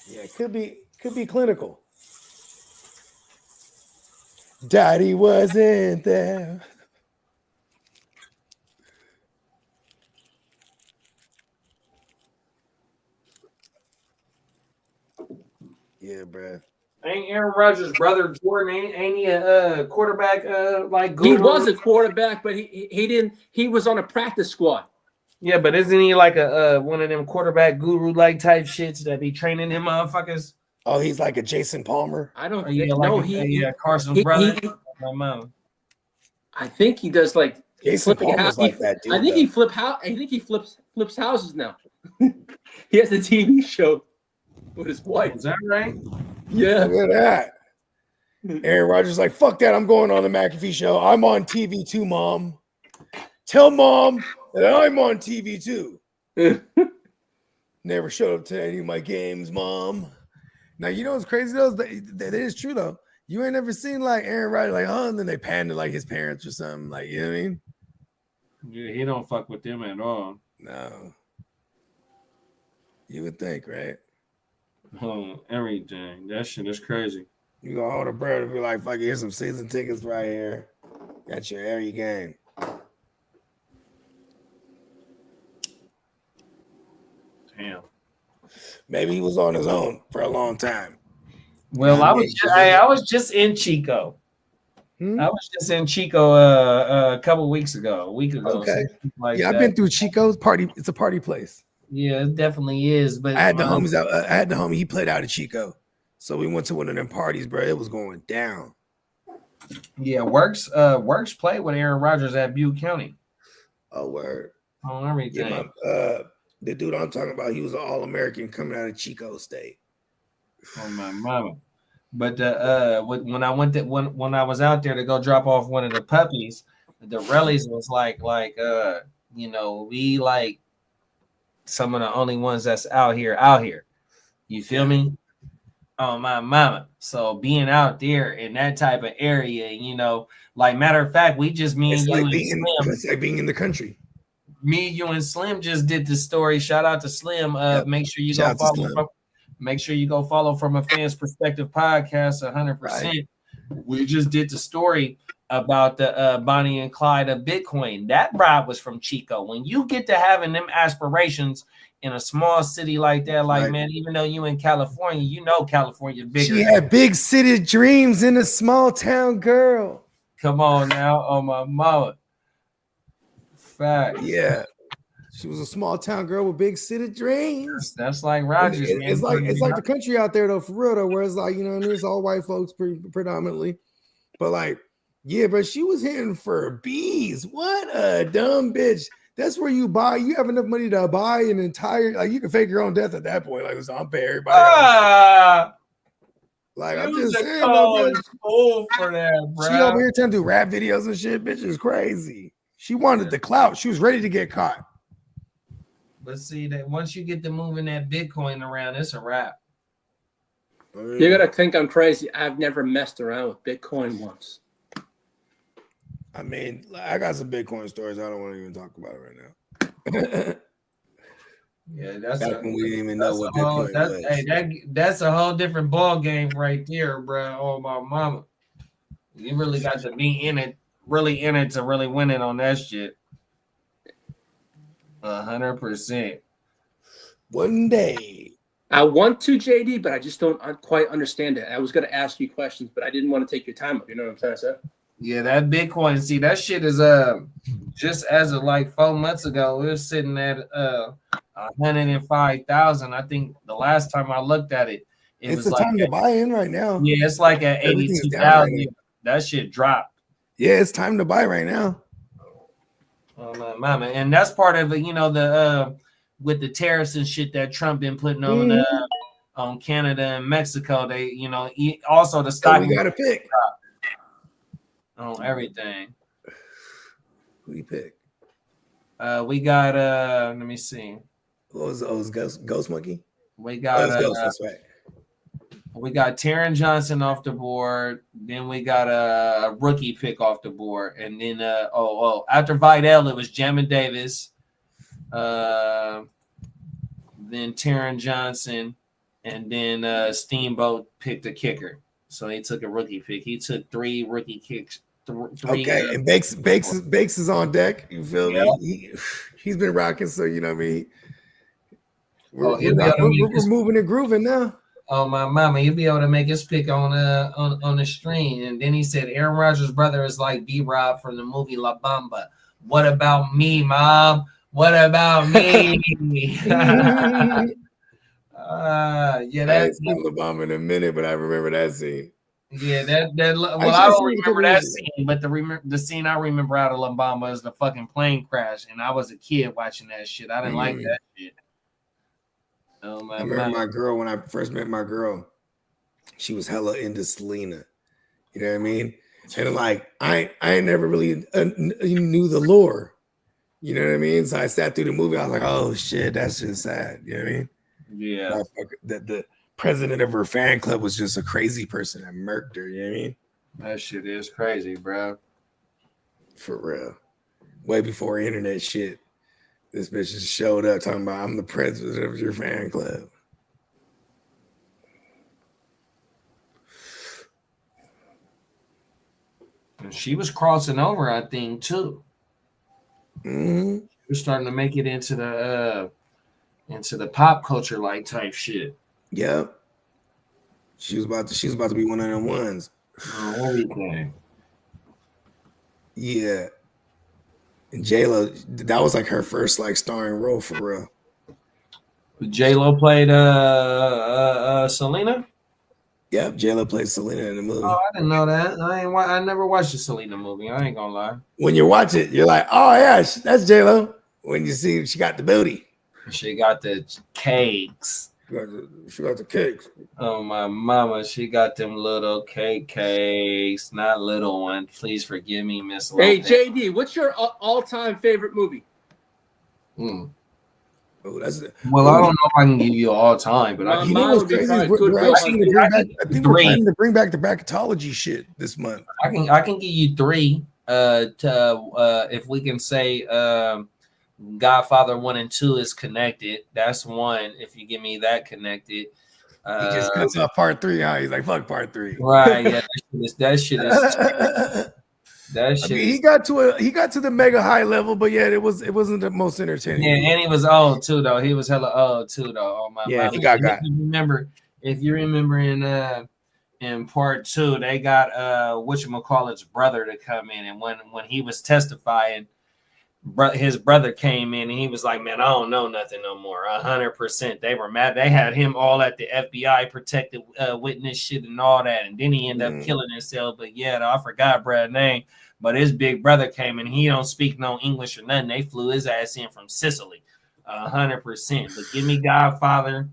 Speaker 5: Yeah, could be clinical. Daddy wasn't there. Yeah, bro.
Speaker 2: Ain't Aaron Rodgers' brother Jordan? Ain't he a quarterback? Like guru?
Speaker 3: He was a quarterback, but he didn't. He was on a practice squad.
Speaker 2: Yeah, but isn't he like a one of them quarterback guru like type shits that be training them motherfuckers?
Speaker 5: Oh, he's like a Jason Palmer.
Speaker 3: I don't
Speaker 2: know. Carson's brother. My mom.
Speaker 3: I think he does like
Speaker 5: Jason Palmer's like that dude.
Speaker 3: I think he flips houses now. He has a TV show with his wife.
Speaker 2: Is that right?
Speaker 3: Yeah.
Speaker 5: Look at that. Aaron Rodgers like, fuck that. I'm going on the McAfee show. I'm on TV too, Mom. Tell Mom that I'm on TV too. Never showed up to any of my games, Mom. Now, you know what's crazy though? That is true though. You ain't never seen like Aaron Rodgers like, oh, and then they pan to like his parents or something. Like, you know what I mean?
Speaker 2: Yeah, he don't fuck with them at all.
Speaker 5: No. You would think, right?
Speaker 2: Oh, everything. That shit is crazy.
Speaker 5: You gonna hold a bird and be like, fuck, here's some season tickets right here. Got your area game.
Speaker 2: Damn.
Speaker 5: Maybe he was on his own for a long time.
Speaker 2: Well,
Speaker 5: Yeah,
Speaker 2: I was just in Chico.
Speaker 5: Hmm?
Speaker 2: I was just in Chico a couple weeks ago, a week ago.
Speaker 5: Okay.
Speaker 2: Like
Speaker 5: Yeah, I've
Speaker 2: that.
Speaker 5: been through Chico's party. It's a party place.
Speaker 2: Yeah, it definitely is. But
Speaker 5: I had the homies out. I had the homie. He played out of Chico, so we went to one of them parties, bro. It was going down.
Speaker 2: yeah, Works played with Aaron Rodgers at Butte County
Speaker 5: Oh, word.
Speaker 2: on everything.
Speaker 5: Yeah, the dude I'm talking about, he was an All-American coming out of Chico State.
Speaker 2: Oh my mama. But when I was out there to go drop off one of the puppies, the Rellies was like we like some of the only ones that's out here. You feel me? Oh my mama. So being out there in that type of area, like matter of fact, we just me and you and Slim.
Speaker 5: It's like being in the country.
Speaker 2: Me, you, and Slim just did the story. Shout out to Slim.
Speaker 5: Yep.
Speaker 2: Make sure you
Speaker 5: Shout
Speaker 2: go
Speaker 5: out to
Speaker 2: follow.
Speaker 5: Slim.
Speaker 2: Make sure you go follow From a Fan's Perspective podcast. 100%.
Speaker 5: Right.
Speaker 2: We just did the story about the Bonnie and Clyde of Bitcoin. That ride was from Chico. When you get to having them aspirations in a small city like that, like
Speaker 5: Right.
Speaker 2: man, even though you in California, you know California bigger.
Speaker 5: She had big city dreams in a small town girl.
Speaker 2: Come on now, oh my mama. Fact.
Speaker 5: Yeah. She was a small town girl with big city dreams.
Speaker 2: That's like Rogers, man.
Speaker 5: It's like the country out there though, for real though, where it's like, you know what I mean? It's all white folks predominantly. But like, yeah, but she was hitting for bees. What a dumb bitch. That's where you have enough money to buy an entire, like you can fake your own death at that point. Like, I'm pay everybody. Like, I'm just saying,
Speaker 2: cool for that, bro.
Speaker 5: She over here trying to do rap videos and shit. Bitch is crazy. She wanted the clout. She was ready to get caught.
Speaker 2: But see that once you get to moving that Bitcoin around, it's a wrap.
Speaker 3: You're gonna think I'm crazy. I've never messed around with Bitcoin once.
Speaker 5: I mean, I got some Bitcoin stories. I don't want to even talk about it right now.
Speaker 2: Yeah, that's
Speaker 5: back when we didn't even know what Bitcoin was.
Speaker 2: Hey, that's a whole different ball game right there, bro. Oh my mama, you really got to be in it, to really win it on that shit. 100%.
Speaker 5: One day.
Speaker 3: I want to, JD, but I just don't quite understand it. I was going to ask you questions, but I didn't want to take your time up. You know what I'm trying to say?
Speaker 2: Yeah, that Bitcoin. See, that shit is just as of like 4 months ago, it was sitting at 105,000. I think the last time I looked at it,
Speaker 5: it's
Speaker 2: was
Speaker 5: the
Speaker 2: like
Speaker 5: time to buy in right now.
Speaker 2: Yeah, it's like at 82,000. Right, that shit dropped.
Speaker 5: Yeah, it's time to buy right now.
Speaker 2: Oh my mama, and that's part of it. You know the with the tariffs and shit that Trump been putting on Canada and Mexico. They also the stock.
Speaker 5: We got to pick
Speaker 2: on everything.
Speaker 5: Who do you pick?
Speaker 2: We got let me see.
Speaker 5: What was Ghost Monkey?
Speaker 2: We got
Speaker 5: Ghost, that's right.
Speaker 2: We got Taron Johnson off the board. Then we got a rookie pick off the board. And then after Vidal, it was Jamin Davis. Then Taron Johnson. And then Steamboat picked a kicker. So he took a rookie pick. He took 3 rookie kicks.
Speaker 5: Okay, and Bakes is on deck. You feel me? He's been rocking, so you know what I mean. We're moving and grooving now.
Speaker 2: Oh my mama, he'll be able to make his pick on the stream. And then he said Aaron Rodgers' brother is like B-Rob from the movie La Bamba. What about me, Mom? What about me? Yeah, that's
Speaker 5: La Bamba in a minute, but I remember that scene.
Speaker 2: Yeah, I don't remember that scene, but the scene I remember out of La Bamba is the fucking plane crash, and I was a kid watching that shit. I didn't like that shit. Oh, I
Speaker 5: remember my girl, when I first met my girl, she was hella into Selena. You know what I mean? And like, I never really knew the lore. You know what I mean? So I sat through the movie. I was like, oh shit, that's just sad. You know what I mean?
Speaker 2: Yeah.
Speaker 5: The president of her fan club was just a crazy person that murked her. You know what I mean?
Speaker 2: That shit is crazy, bro.
Speaker 5: For real. Way before internet shit. This bitch just showed up talking about I'm the president of your fan club.
Speaker 2: And she was crossing over, I think, too.
Speaker 5: Mm-hmm.
Speaker 2: She was starting to make it into the pop culture like type shit.
Speaker 5: Yeah. She was about to be one of them ones.
Speaker 2: Everything.
Speaker 5: Yeah. And J-Lo, that was like her first like starring role for real.
Speaker 2: J-Lo played Selena?
Speaker 5: Yep, J-Lo played Selena in the movie.
Speaker 2: Oh, I didn't know that. I never watched the Selena movie. I ain't gonna lie.
Speaker 5: When you watch it, you're like, oh yeah, that's J-Lo. When you see she got the booty.
Speaker 2: She got the cakes.
Speaker 5: She got the cakes.
Speaker 2: Oh, my mama, she got them little cakes, not little ones. Please forgive me, Miss Lopez.
Speaker 3: Hey, JD, what's your all-time favorite movie?
Speaker 2: Mm.
Speaker 5: Oh,
Speaker 2: Well, I don't know if I can give you all time, but I
Speaker 5: you
Speaker 2: can.
Speaker 5: know what's crazy? We're actually planning to bring back the bracketology shit this month.
Speaker 2: I can give you three. If we can say Godfather 1 and 2 is connected, that's one. If you give me that connected,
Speaker 5: He just cuts off part 3. Huh? He's like, fuck part 3.
Speaker 2: Right? Yeah, that shit is. That shit.
Speaker 5: I mean, he got to the mega high level, but yeah, it wasn't the most entertaining.
Speaker 2: Yeah, and he was old too, though. He was hella old too, though. Oh my
Speaker 5: yeah,
Speaker 2: mama.
Speaker 5: he got.
Speaker 2: If you remember in part 2, they got whatchamacallit's brother to come in, and when he was testifying, his brother came in and he was like, "Man, I don't know nothing no more." 100%. They were mad. They had him all at the FBI protected witness shit and all that, and then he ended up killing himself. But yeah, though, I forgot Brad's name. But his big brother came in. He don't speak no English or nothing. They flew his ass in from Sicily, 100%. But give me Godfather.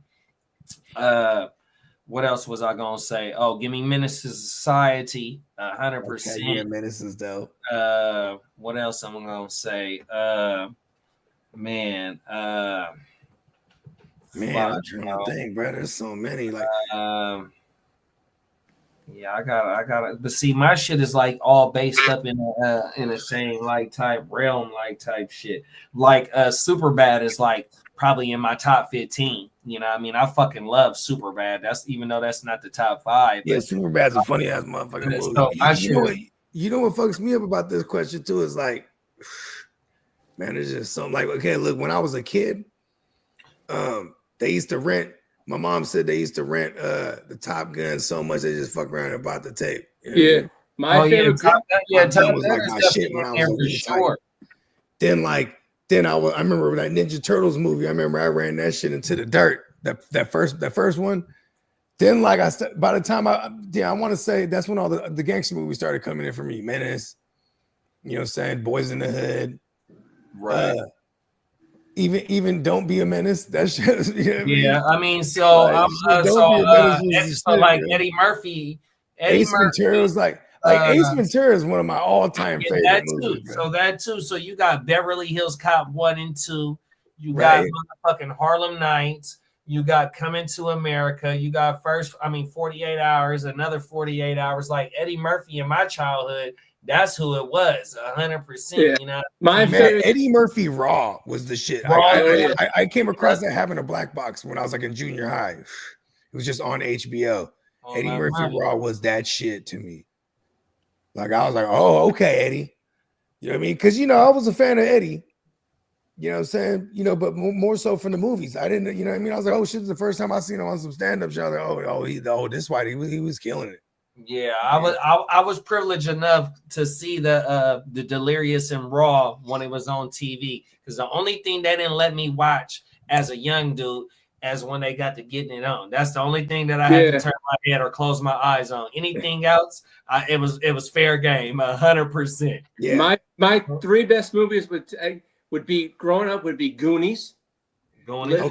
Speaker 2: What else was I gonna say? Oh, give me Menace to Society, 100%.
Speaker 5: Okay, yeah, Menace is dope.
Speaker 2: What else I'm gonna say? Man,
Speaker 5: I'm trying to think, bro. There's so many. Like,
Speaker 2: yeah, I gotta. But see, my shit is like all based up in the same like type realm, like type shit. Like Superbad is like probably in my top 15. You know what I mean? I fucking love Superbad. That's even though that's not the top 5.
Speaker 5: Yeah, Superbad's a funny ass motherfucking movie.
Speaker 2: So
Speaker 5: you know what fucks me up about this question too is like, man, it's just something like, okay, look, when I was a kid, they used to rent. My mom said they used to rent the Top Gun so much they just fuck around and bought the tape. You know
Speaker 3: yeah,
Speaker 5: I mean?
Speaker 3: my favorite.
Speaker 2: Top Gun
Speaker 5: was like my shit when I was a
Speaker 2: sure.
Speaker 5: Then I remember that Ninja Turtles movie. I remember I ran that shit into the dirt. That first one. Then by the time I want to say that's when all the gangster movies started coming in for me. Menace, you know what I'm saying? Boys in the Hood.
Speaker 2: Right.
Speaker 5: Even Don't Be a Menace. That shit. You know what
Speaker 2: yeah, I mean, so like Eddie Murphy.
Speaker 5: Ace Ventura was like Ace Ventura is one of my all-time favorite movies.
Speaker 2: That too. So you got Beverly Hills Cop 1 and 2. You got motherfucking Harlem Nights. You got Coming to America. You got 48 Hours, another 48 Hours. Like Eddie Murphy in my childhood, that's who it was, 100%. Yeah. You know,
Speaker 5: my favorite Eddie Murphy Raw was the shit. I came across that having a black box when I was like in junior high. It was just on HBO. Eddie Murphy Raw was that shit to me. Like I was like, oh, okay, Eddie. You know what I mean? Because I was a fan of Eddie. You know what I'm saying? But more so from the movies. I didn't, you know what I mean? I was like, oh shit, this is the first time I seen him on some stand-up show. Like, this white, he was killing it.
Speaker 2: Yeah, I was privileged enough to see the Delirious and Raw when it was on TV. Because the only thing they didn't let me watch as a young dude as when they got to Getting It On. That's the only thing that I had to turn my head or close my eyes on. Anything else, it was fair game, 100%.
Speaker 3: Yeah. My 3 best movies would be growing up would be Goonies.
Speaker 2: Goonies,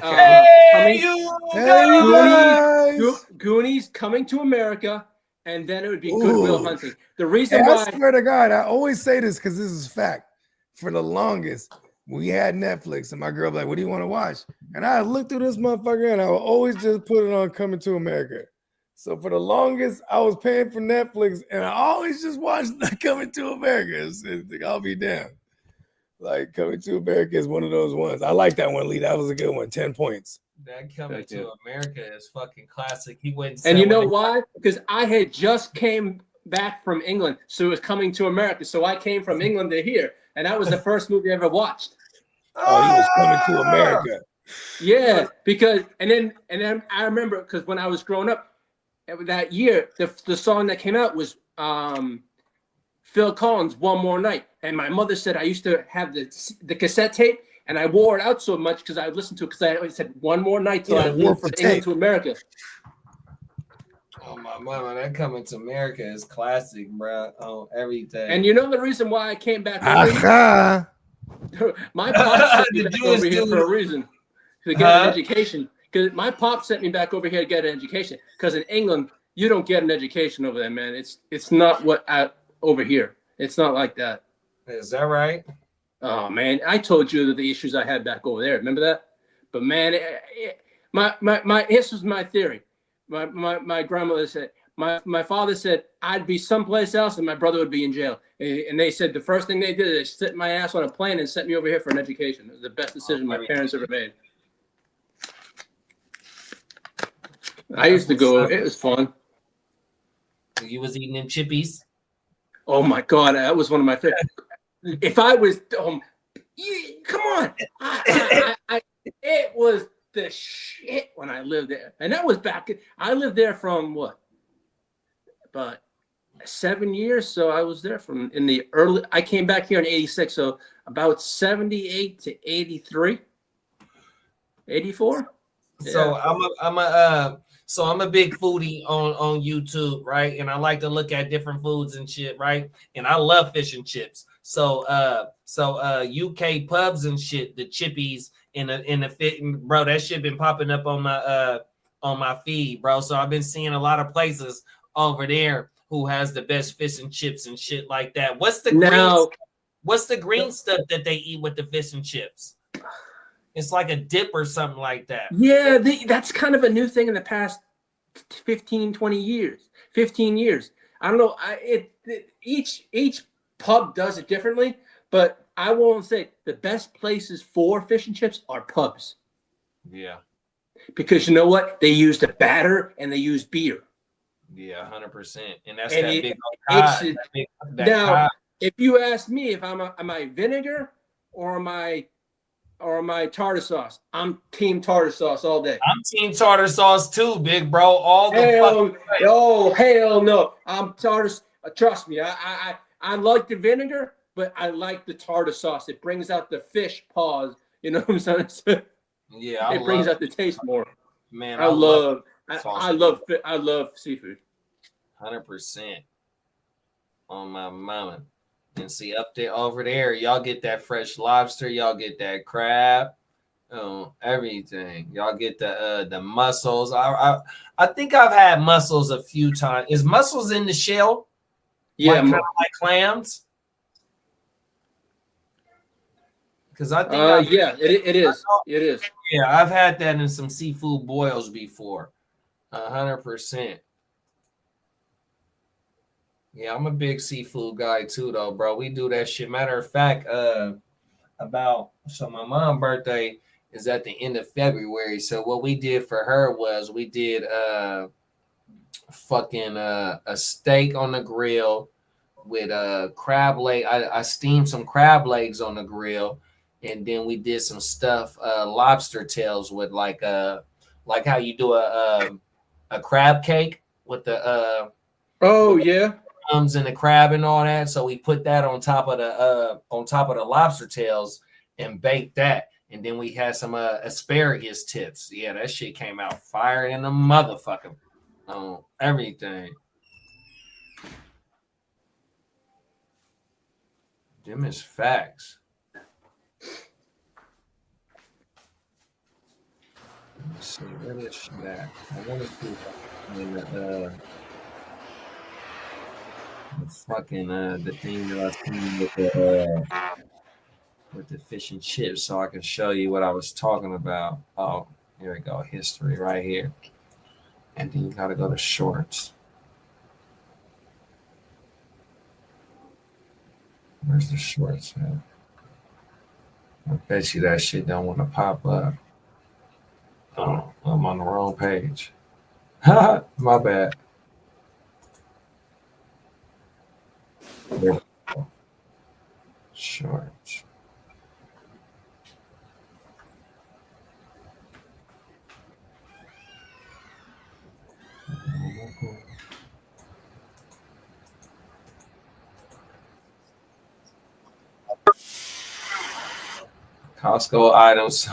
Speaker 3: Goonies, Coming to America, and then it would be Good Will Hunting. The reason why
Speaker 5: I swear to God, I always say this because this is fact. For the longest, we had Netflix, and my girl be like, "What do you want to watch?" And I looked through this motherfucker, and I would always just put it on Coming to America. So for the longest, I was paying for Netflix, and I always just watched Coming to America. I'll be damned. Like Coming to America is one of those ones. I like that one, Lee. That was a good one. 10 points.
Speaker 2: That Coming to America is fucking classic. He went.
Speaker 3: And you know why? Because I had just came back from England, so it was coming to America. So I came from England to here, and that was the first movie I ever watched.
Speaker 5: Oh, he was coming to America.
Speaker 3: Yeah, because and then I remember because when I was growing up that year, the song that came out was Phil Collins' "One More Night," and my mother said I used to have the cassette tape, and I wore it out so much because I would listen to it because I always said "One more night till I leave from England to America."
Speaker 2: Oh my mama, that Coming to America is classic, bro. Oh, everything.
Speaker 3: And you know the reason why I came back over here? My pops sent me back over here for a reason, to get an education. Because my pop sent me back over here to get an education. Because in England, you don't get an education over there, man. It's not what over here. It's not like that.
Speaker 2: Is that right?
Speaker 3: Oh man, I told you that the issues I had back over there. Remember that? But man, this was my theory. My grandmother said, my father said I'd be someplace else and my brother would be in jail. And they said the first thing they did is sit my ass on a plane and sent me over here for an education. It was the best decision my parents ever made. I used to go. It was fun.
Speaker 2: You was eating them chippies.
Speaker 3: Oh my God, that was one of my favorites. If I was, come on, it was the shit when I lived there, and that was back. I lived there from what, about 7 years. So I was there from in the early. I came back here in '86, so about 78 to 83, 84.
Speaker 2: So I'm a big foodie on YouTube, right? And I like to look at different foods and shit, right? And I love fish and chips. So UK pubs and shit, the chippies in the fit, bro. That shit been popping up on my feed, bro. So I've been seeing a lot of places over there who has the best fish and chips and shit like that. What's the green stuff that they eat with the fish and chips? It's like a dip or something like that.
Speaker 3: Yeah, that's kind of a new thing in the past 15 years. I don't know. Each pub does it differently, but I won't say the best places for fish and chips are pubs.
Speaker 2: Yeah.
Speaker 3: Because you know what? They use the batter and they use beer.
Speaker 2: Yeah, 100%. And that's
Speaker 3: now, if you ask me if am I vinegar or am I tartar sauce? I'm team tartar sauce all day.
Speaker 2: I'm team tartar sauce too, big bro.
Speaker 3: Hell no. I'm tartar. Trust me. I like the vinegar, but I like the tartar sauce. It brings out the fish paws. You know what I'm saying?
Speaker 2: Yeah,
Speaker 3: it brings out the taste more.
Speaker 2: Man,
Speaker 3: I love seafood.
Speaker 2: 100% on my mama. And see up there, over there, y'all get that fresh lobster, y'all get that crab, everything. Y'all get the mussels. I think I've had mussels a few times. Is mussels in the shell?
Speaker 3: Yeah,
Speaker 2: kind of like clams. Because I think
Speaker 3: it is. It is.
Speaker 2: Yeah, I've had that in some seafood boils before. 100%. Yeah, I'm a big seafood guy too, though, bro. We do that shit. Matter of fact, my mom's birthday is at the end of February. So what we did for her was we did a steak on the grill with crab leg. I steamed some crab legs on the grill, and then we did some stuff lobster tails with like how you do a crab cake with the and the crab and all that. So we put that on top of the lobster tails and baked that. And then we had some asparagus tips. Yeah, that shit came out fire in the motherfucker. Everything. Them is facts. Let's see, where is she at? I want to see if the thing that I seen with the fish and chips, so I can show you what I was talking about. Oh, here we go, history right here, and then you gotta go to shorts. Where's the shorts at? I bet you that shit don't want to pop up. Oh, I'm on the wrong page. My bad. Short. Costco items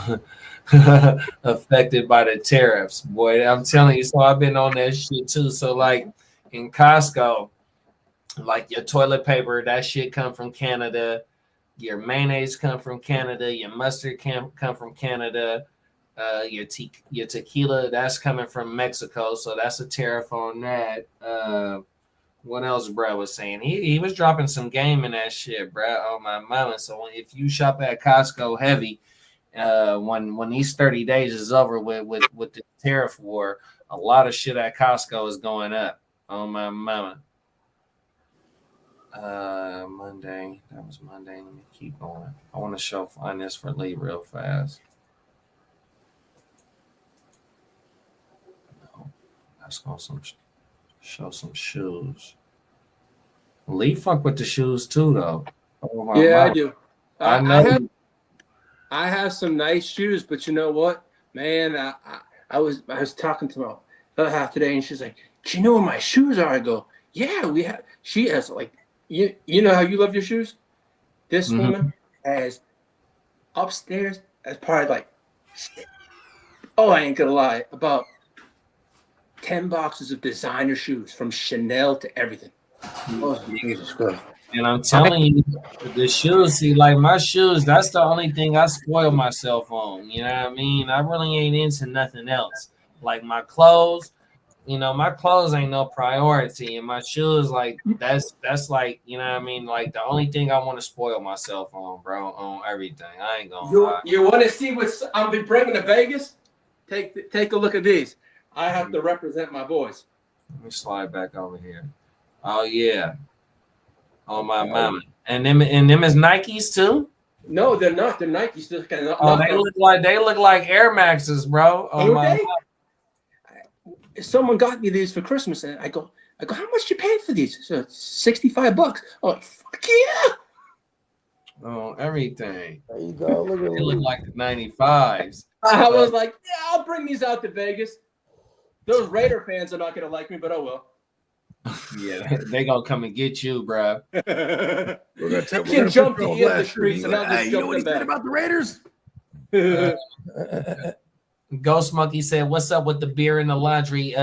Speaker 2: affected by the tariffs. Boy, I'm telling you, so I've been on that shit too. So like in Costco, like your toilet paper, that shit come from Canada. Your mayonnaise come from Canada. Your mustard can come from Canada. Your tequila, that's coming from Mexico. So that's a tariff on that. What else Brad was saying? He was dropping some game in that shit, Brad. Oh my mama. So if you shop at Costco heavy, when these 30 days is over with the tariff war, a lot of shit at Costco is going up. Oh my mama. Monday. That was Monday. Let me keep going. I want to find this for Lee real fast. No, let's go show some shoes. Lee fuck with the shoes too, though. Oh my
Speaker 3: Yeah,
Speaker 2: mama.
Speaker 3: I do.
Speaker 2: I know.
Speaker 3: I have some nice shoes, but you know what, man? I was talking to my other half today, and she's like, "Do you know where my shoes are?" I go, "Yeah, we have." She has like, you know how you love your shoes. This woman has upstairs as part of like, oh, I ain't gonna lie, about 10 boxes of designer shoes from Chanel to everything. Oh, Jesus Christ.
Speaker 2: And I'm telling you, the shoes, see, like my shoes, that's the only thing I spoil myself on. You know what I mean? I really ain't into nothing else. Like my clothes, my clothes ain't no priority. And my shoes, like, that's like, you know what I mean? Like the only thing I want to spoil myself on, bro, on everything. I ain't gonna lie.
Speaker 3: You want to see what I'll be bringing to Vegas? Take a look at these. I have to represent my boys.
Speaker 2: Let me slide back over here. Oh, yeah. Oh my mama. And them is Nikes too?
Speaker 3: No, they're not. They're Nikes. They're kind of,
Speaker 2: they look like Air Maxes, bro. Oh my
Speaker 3: God. Someone got me these for Christmas, and I go, how much you paid for these? So $65. Oh, fuck yeah.
Speaker 2: Oh, everything.
Speaker 5: There you go. Look at
Speaker 2: They look like the 95s.
Speaker 3: I was like, yeah, I'll bring these out to Vegas. Those Raider fans are not gonna like me, but oh well.
Speaker 2: Yeah, they gonna come and get you, bro.
Speaker 5: We're gonna
Speaker 3: jump to the streets, and I'll just
Speaker 5: you know what he said about the Raiders?
Speaker 2: Ghost Monkey said, "What's up with the beer in the laundry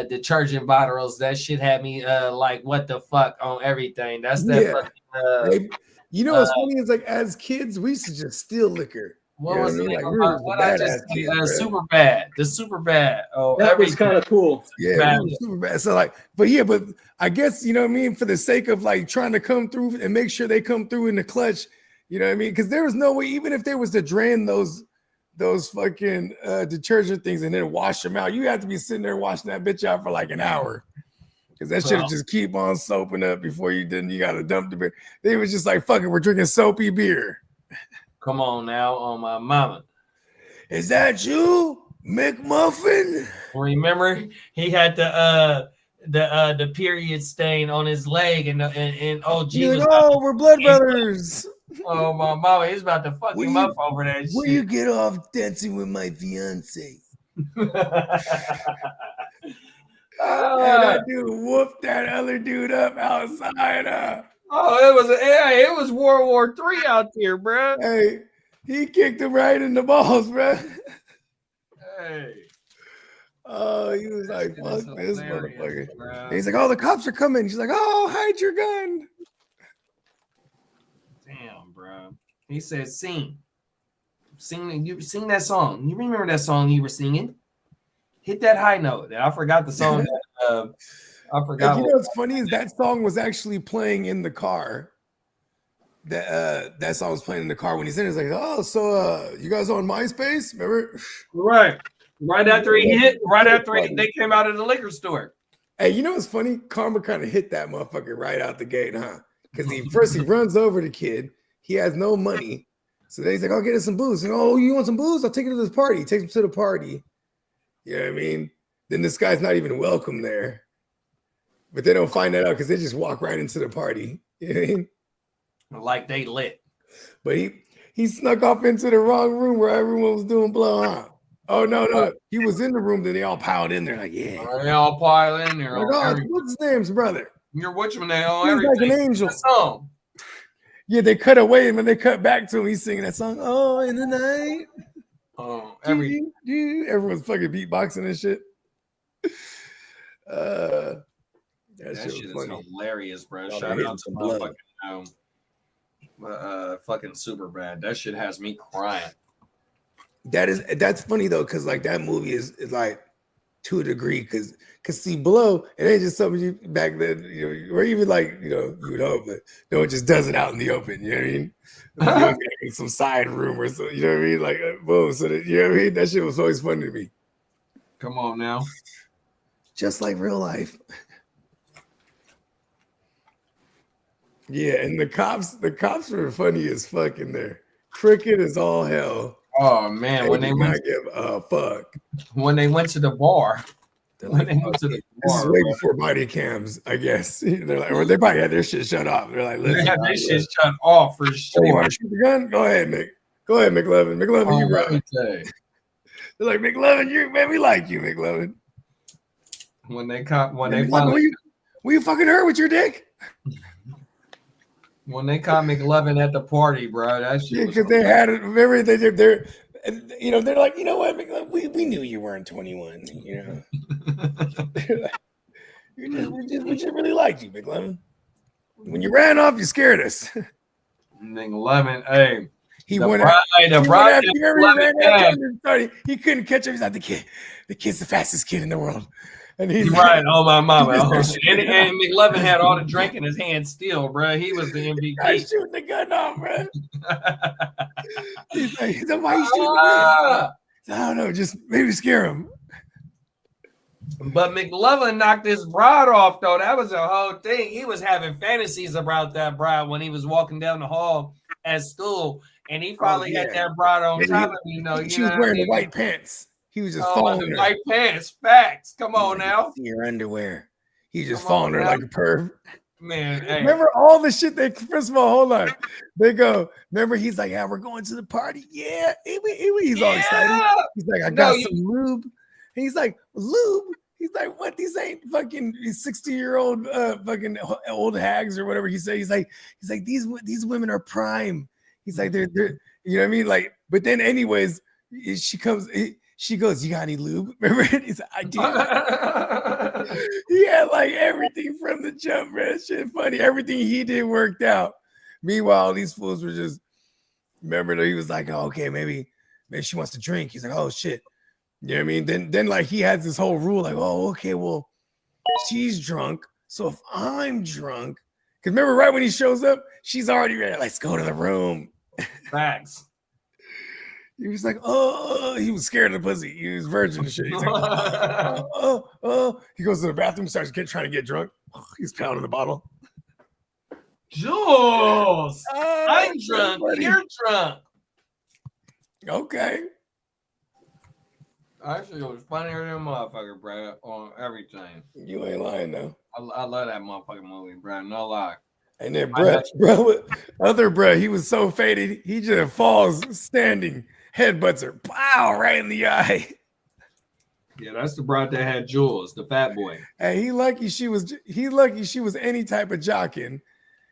Speaker 2: detergent bottles? That shit had me like, what the fuck on everything. That's that fucking."
Speaker 5: What's funny is like as kids we used to just steal liquor.
Speaker 2: What was
Speaker 5: it?
Speaker 2: Like, what I just said, super bad. The super bad. Oh,
Speaker 3: that was kind of cool.
Speaker 5: Yeah, super bad. So like, but I guess you know what I mean. For the sake of like trying to come through and make sure they come through in the clutch, you know what I mean? Because there was no way, even if they was to drain those fucking detergent things and then wash them out, you have to be sitting there washing that bitch out for like an hour. Because that shit just keep on soaping up before you gotta dump the beer. They was just like, fuck it, we're drinking soapy beer.
Speaker 2: Come on now, on my mama.
Speaker 5: Is that you, McMuffin?
Speaker 2: Remember, he had the period stain on his leg, and OG
Speaker 5: was like, we're blood brothers.
Speaker 2: Oh my mama, he's about to fuck him up over that shit.
Speaker 5: Where you get off dancing with my fiance? And that dude whooped that other dude up outside.
Speaker 2: It was World War III out there, bro.
Speaker 5: Hey, he kicked him right in the balls, bro.
Speaker 2: Hey.
Speaker 5: Oh, he was like, fuck this motherfucker. He's like, oh, the cops are coming. She's like, oh, hide your gun.
Speaker 2: Damn, bro. He said, sing that song. You remember that song you were singing? Hit that high note. I forgot the song. I forgot.
Speaker 5: You know what's funny is that song was actually playing in the car. That song was playing in the car when he's in. It's like, oh, so you guys on MySpace? Remember?
Speaker 3: Right.
Speaker 2: Right after they came out of the liquor store.
Speaker 5: Hey, you know what's funny? Karma kind of hit that motherfucker right out the gate, huh? Because he runs over the kid. He has no money. So then he's like, I'll get us some booze. And, oh, you want some booze? I'll take you to this party. He takes him to the party. You know what I mean? Then this guy's not even welcome there. But they don't find that out because they just walk right into the party. You know what I mean?
Speaker 2: Like they lit.
Speaker 5: But he snuck off into the wrong room where everyone was doing blowout. Oh no. He was in the room, then they all piled in there, like, yeah.
Speaker 2: They all pile in there.
Speaker 5: Like, oh, what's his name's brother?
Speaker 2: You're whatchamanail,
Speaker 5: He's
Speaker 2: everything.
Speaker 5: like an angel.
Speaker 2: Song.
Speaker 5: Yeah, they cut away, and when they cut back to him, he's singing that song, Oh, in the night.
Speaker 2: Oh, everything.
Speaker 5: Everyone's fucking beatboxing and shit. That
Speaker 2: shit
Speaker 5: was
Speaker 2: is
Speaker 5: funny.
Speaker 2: hilarious, bro.
Speaker 5: Oh,
Speaker 2: Shout
Speaker 5: they're
Speaker 2: out to
Speaker 5: hitting some
Speaker 2: fucking super bad. That shit has me crying.
Speaker 5: That's funny though, because like that movie is like to a degree, because see, Blow, it ain't just something you back then, you know, or even like, you know, you would hope, but no one just does it out in the open, you know what I mean? You know, in some side room or so, you know what I mean? Like boom, so that, you know what I mean? That shit was always funny to me.
Speaker 2: Come on now.
Speaker 5: Just like real life. Yeah, and the cops were funny as fuck in there. Cricket is all hell.
Speaker 2: Oh man,
Speaker 5: They did not give a fuck.
Speaker 2: When they went to the bar.
Speaker 5: Like, this is way before body cams, I guess. They're like, or they probably had their shit shut off. They're like, listen,
Speaker 2: they had their shit shut off for sure.
Speaker 5: You want to shoot the gun? Go ahead, Mick. Go ahead, McLovin. McLovin, you right. They're like, McLovin, man, we like you, McLovin.
Speaker 2: They finally,
Speaker 5: were you fucking her with your dick?
Speaker 2: When they caught McLovin at the party, bro, that shit.
Speaker 5: Yeah, because they had it. Remember, they're you know, they're like, you know what, McLovin, we knew you weren't 21. You know, we just really liked you, McLovin. When you ran off, you scared us.
Speaker 2: McLovin, hey.
Speaker 5: He went out. He couldn't catch him. He's like, the kid's the fastest kid in the world. And he's
Speaker 2: right, oh my mama. And McLovin had all the drink in his hand still, bro. He was the MVP.
Speaker 5: He's shooting the gun off, bro. he's like, why you shooting the gun? I don't know, just maybe scare him.
Speaker 2: But McLovin knocked his bride off, though. That was a whole thing. He was having fantasies about that bride when he was walking down the hall at school, and he probably had that bride on top of him.
Speaker 5: She was wearing the white pants. He was just following her.
Speaker 2: White pants, facts. Come on now.
Speaker 5: Your underwear. He just following her like a perv.
Speaker 2: Man, hey.
Speaker 5: Remember all the shit first of all, hold on. They go, remember, he's like, yeah, we're going to the party. Yeah. He's all excited. He's like, I got some lube. And he's like, lube? He's like, what? These ain't fucking 60-year-old fucking old hags or whatever he said. He's like, these women are prime. He's like, they're you know what I mean? Like, but then anyways, she goes, you got any lube? Remember? He's like, I do. He had like everything from the jump, man. Shit funny. Everything he did worked out. Meanwhile, these fools were just, remember, he was like, oh, okay, maybe she wants to drink. He's like, oh shit. You know what I mean? Then like he has this whole rule, like, oh, okay, well, she's drunk. So if I'm drunk, because remember, right when he shows up, she's already ready. Let's go to the room.
Speaker 2: Facts.
Speaker 5: He was like, oh, he was scared of the pussy. He was virgin and shit. He's like, oh. He goes to the bathroom, starts trying to get drunk. He's pounding the bottle.
Speaker 2: Jules, I'm drunk. You're drunk.
Speaker 5: Okay.
Speaker 2: Actually, it was funnier than a motherfucker, bro, on everything.
Speaker 5: You ain't lying, though.
Speaker 2: I love that motherfucking movie, bro. No lie.
Speaker 5: And then other bro, he was so faded, he just falls standing, headbutts her, pow, right in the eye.
Speaker 2: Yeah, that's the broad that had Jules, the fat boy.
Speaker 5: Hey, he lucky she was any type of jocking,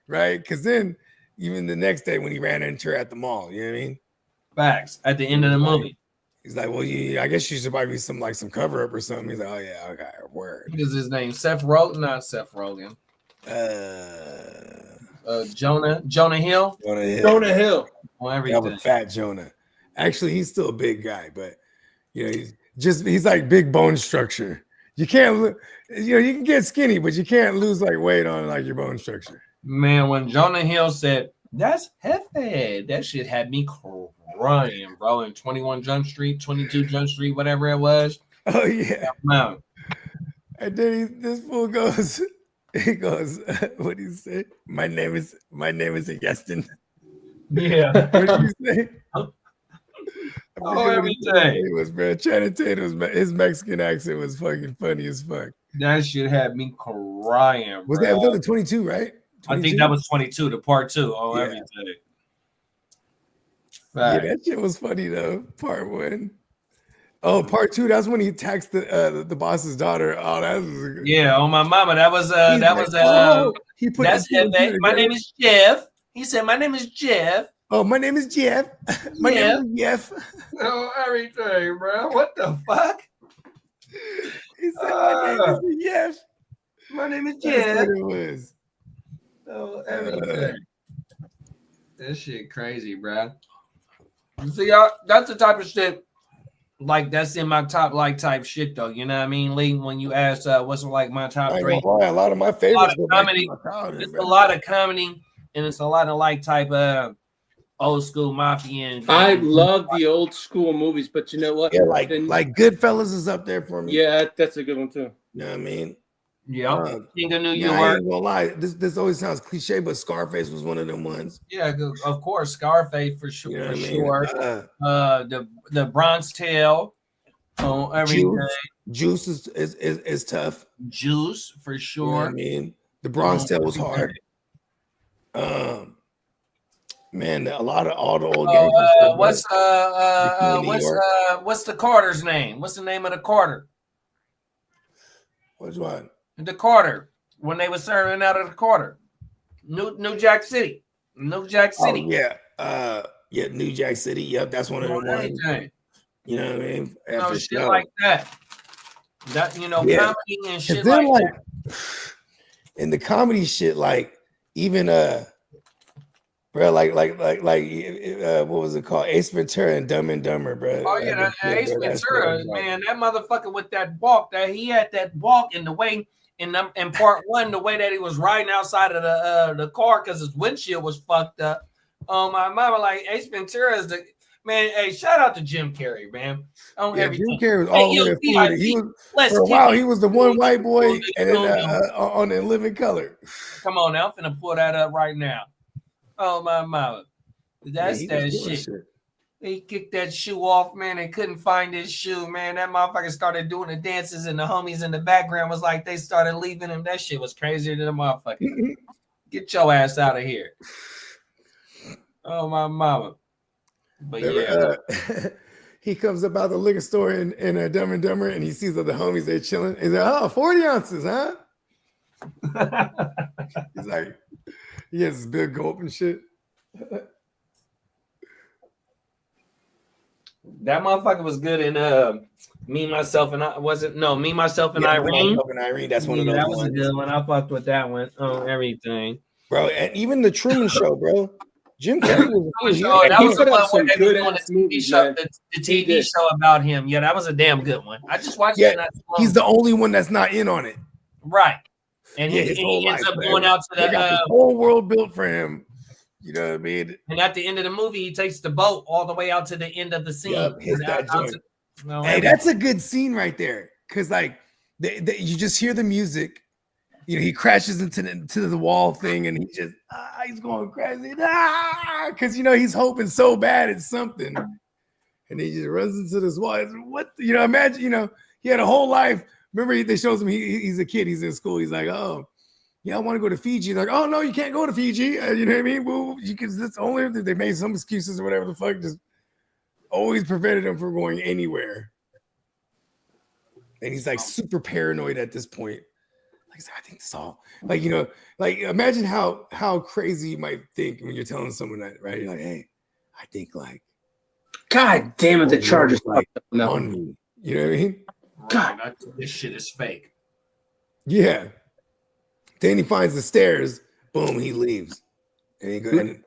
Speaker 5: right? Because then even the next day when he ran into her at the mall, you know what I mean?
Speaker 2: Facts. At the end of the movie.
Speaker 5: He's like, well, I guess she should probably be some cover up or something. He's like, oh yeah, okay, word.
Speaker 2: What is his name? Seth Rogen? Not Seth Rogen. Jonah Hill.
Speaker 3: Jonah Hill.
Speaker 2: On everything.
Speaker 5: That was fat Jonah. Actually, he's still a big guy, but you know, he's like big bone structure. You can't, you can get skinny, but you can't lose like weight on like your bone structure.
Speaker 2: Man, when Jonah Hill said, "That's heavy," that shit had me crying, bro. In 21 Jump Street, 22 Jump Street, whatever it was.
Speaker 5: Oh yeah.
Speaker 2: Man.
Speaker 5: And then this fool goes, he goes, what do you say? My name is Yeston.
Speaker 2: Yeah.
Speaker 5: What did you say?
Speaker 2: Oh, everything.
Speaker 5: It was, bro. Channing Tatum's his Mexican accent was fucking funny as fuck.
Speaker 2: That shit had me crying,
Speaker 5: Was
Speaker 2: bro.
Speaker 5: that the 22, right? 22?
Speaker 2: I think that was 22, the part 2 on
Speaker 5: Yeah.
Speaker 2: everything.
Speaker 5: Yeah,
Speaker 2: Fact.
Speaker 5: that shit was funny though. Part 1. Oh, part 2. That's when he texts the boss's daughter. Oh, that was
Speaker 2: Yeah, on my mama. That was
Speaker 5: He's like, he put
Speaker 2: that's
Speaker 5: the two and two
Speaker 2: Hefe. My
Speaker 5: together.
Speaker 2: name is Jeff. He said, my name is Jeff.
Speaker 5: Oh, my name is Jeff. My name is Jeff.
Speaker 2: Oh, everything, bro. What the fuck?
Speaker 5: He said, my name is Jeff.
Speaker 2: My name is
Speaker 5: That's
Speaker 2: Jeff.
Speaker 5: what it was.
Speaker 2: Oh, everything. This shit crazy, bro. See, y'all, that's the type of shit like that's in my top like type shit though. You know what I mean, Lee? When you ask what's like my top 3,
Speaker 5: A lot of my favorites go back to
Speaker 2: comedy.
Speaker 5: my childhood,
Speaker 2: It's
Speaker 5: bro.
Speaker 2: a lot of comedy and it's a lot of like type old school mafia.
Speaker 3: I love the old school movies, but you know what?
Speaker 5: Yeah, like Goodfellas is up there for me.
Speaker 3: Yeah, that's a good one too.
Speaker 5: You know what I mean?
Speaker 2: Yeah, King of New
Speaker 5: Yeah, I
Speaker 2: York.
Speaker 5: ain't gonna lie. This always sounds cliche, but Scarface was one of them ones.
Speaker 2: Yeah, of course, Scarface for sure.
Speaker 5: You know
Speaker 2: For
Speaker 5: what I mean?
Speaker 2: sure. The Bronx Tale. Oh, everything.
Speaker 5: Juice is tough.
Speaker 2: Juice for sure.
Speaker 5: You know what I mean? The Bronx Tale was hard. Man, a lot of all the old games.
Speaker 2: What's the Carter's name? What's the name of the Carter?
Speaker 5: Which one?
Speaker 2: The Carter. When they were serving out of the Carter. New Jack City. New Jack City.
Speaker 5: Oh, yeah. New Jack City. Yep, that's one of the ones. You know what I mean?
Speaker 2: No shit like that. That comedy and shit
Speaker 5: then,
Speaker 2: like that.
Speaker 5: In the comedy shit, like even bro, like what was it called? Ace Ventura and Dumb and Dumber, bro.
Speaker 2: Oh yeah, Ace Ventura, man, that motherfucker with that walk, that he had that walk in the way in part 1, the way that he was riding outside of the car because his windshield was fucked up. My mama, like Ace Ventura is the man. Hey, shout out to Jim Carrey, man.
Speaker 5: Jim Carrey was all the way. He was for a while. He was the one white boy, and on In Living Color.
Speaker 2: Come on now, I'm finna pull that up right now. Oh my mama, that's that shit. He kicked that shoe off, man, and couldn't find his shoe, man. That motherfucker started doing the dances, and the homies in the background was like they started leaving him. That shit was crazier than a motherfucker. Get your ass out of here. Oh my mama. But yeah.
Speaker 5: He comes up out the liquor store in Dumb and Dumber, and he sees the homies, they're chilling. He's like, 40 ounces, huh? He's like, he has this big gulp and shit.
Speaker 2: That motherfucker was good in Me, Myself, and I. Me, Myself, and Irene.
Speaker 5: That's one of those.
Speaker 2: That was a good one. I fucked with that one. Everything.
Speaker 5: Bro, and even the Truman Show, bro. Jim Carrey was
Speaker 2: that was
Speaker 3: put out some good
Speaker 2: the TV show about him. Yeah, that was a damn good one. I just watched it.
Speaker 5: He's the only one that's not in on it.
Speaker 2: Right. And he ends up going out to
Speaker 5: the whole world built for him. You know what I mean?
Speaker 2: And at the end of the movie, he takes the boat all the way out to the end of the scene.
Speaker 5: Yep, hey, that's a good scene right there. Because like you just hear the music. You know, he crashes into the wall thing, and he's going crazy. Because he's hoping so bad it's something, and he just runs into this wall. What imagine he had a whole life. Remember, they shows him he's a kid. He's in school. He's like, oh, yeah, I want to go to Fiji. He's like, oh no, you can't go to Fiji. You know what I mean? Well, it's only if they made some excuses or whatever the fuck. Just always prevented him from going anywhere. And he's like super paranoid at this point. Like, I think this all like imagine how crazy you might think when you're telling someone that, right? You're like, hey, I think like,
Speaker 3: God damn it, the Chargers
Speaker 5: on me. You know what I mean?
Speaker 2: God, this shit is fake.
Speaker 5: Yeah. Then he finds the stairs. Boom, he leaves, and he goes. And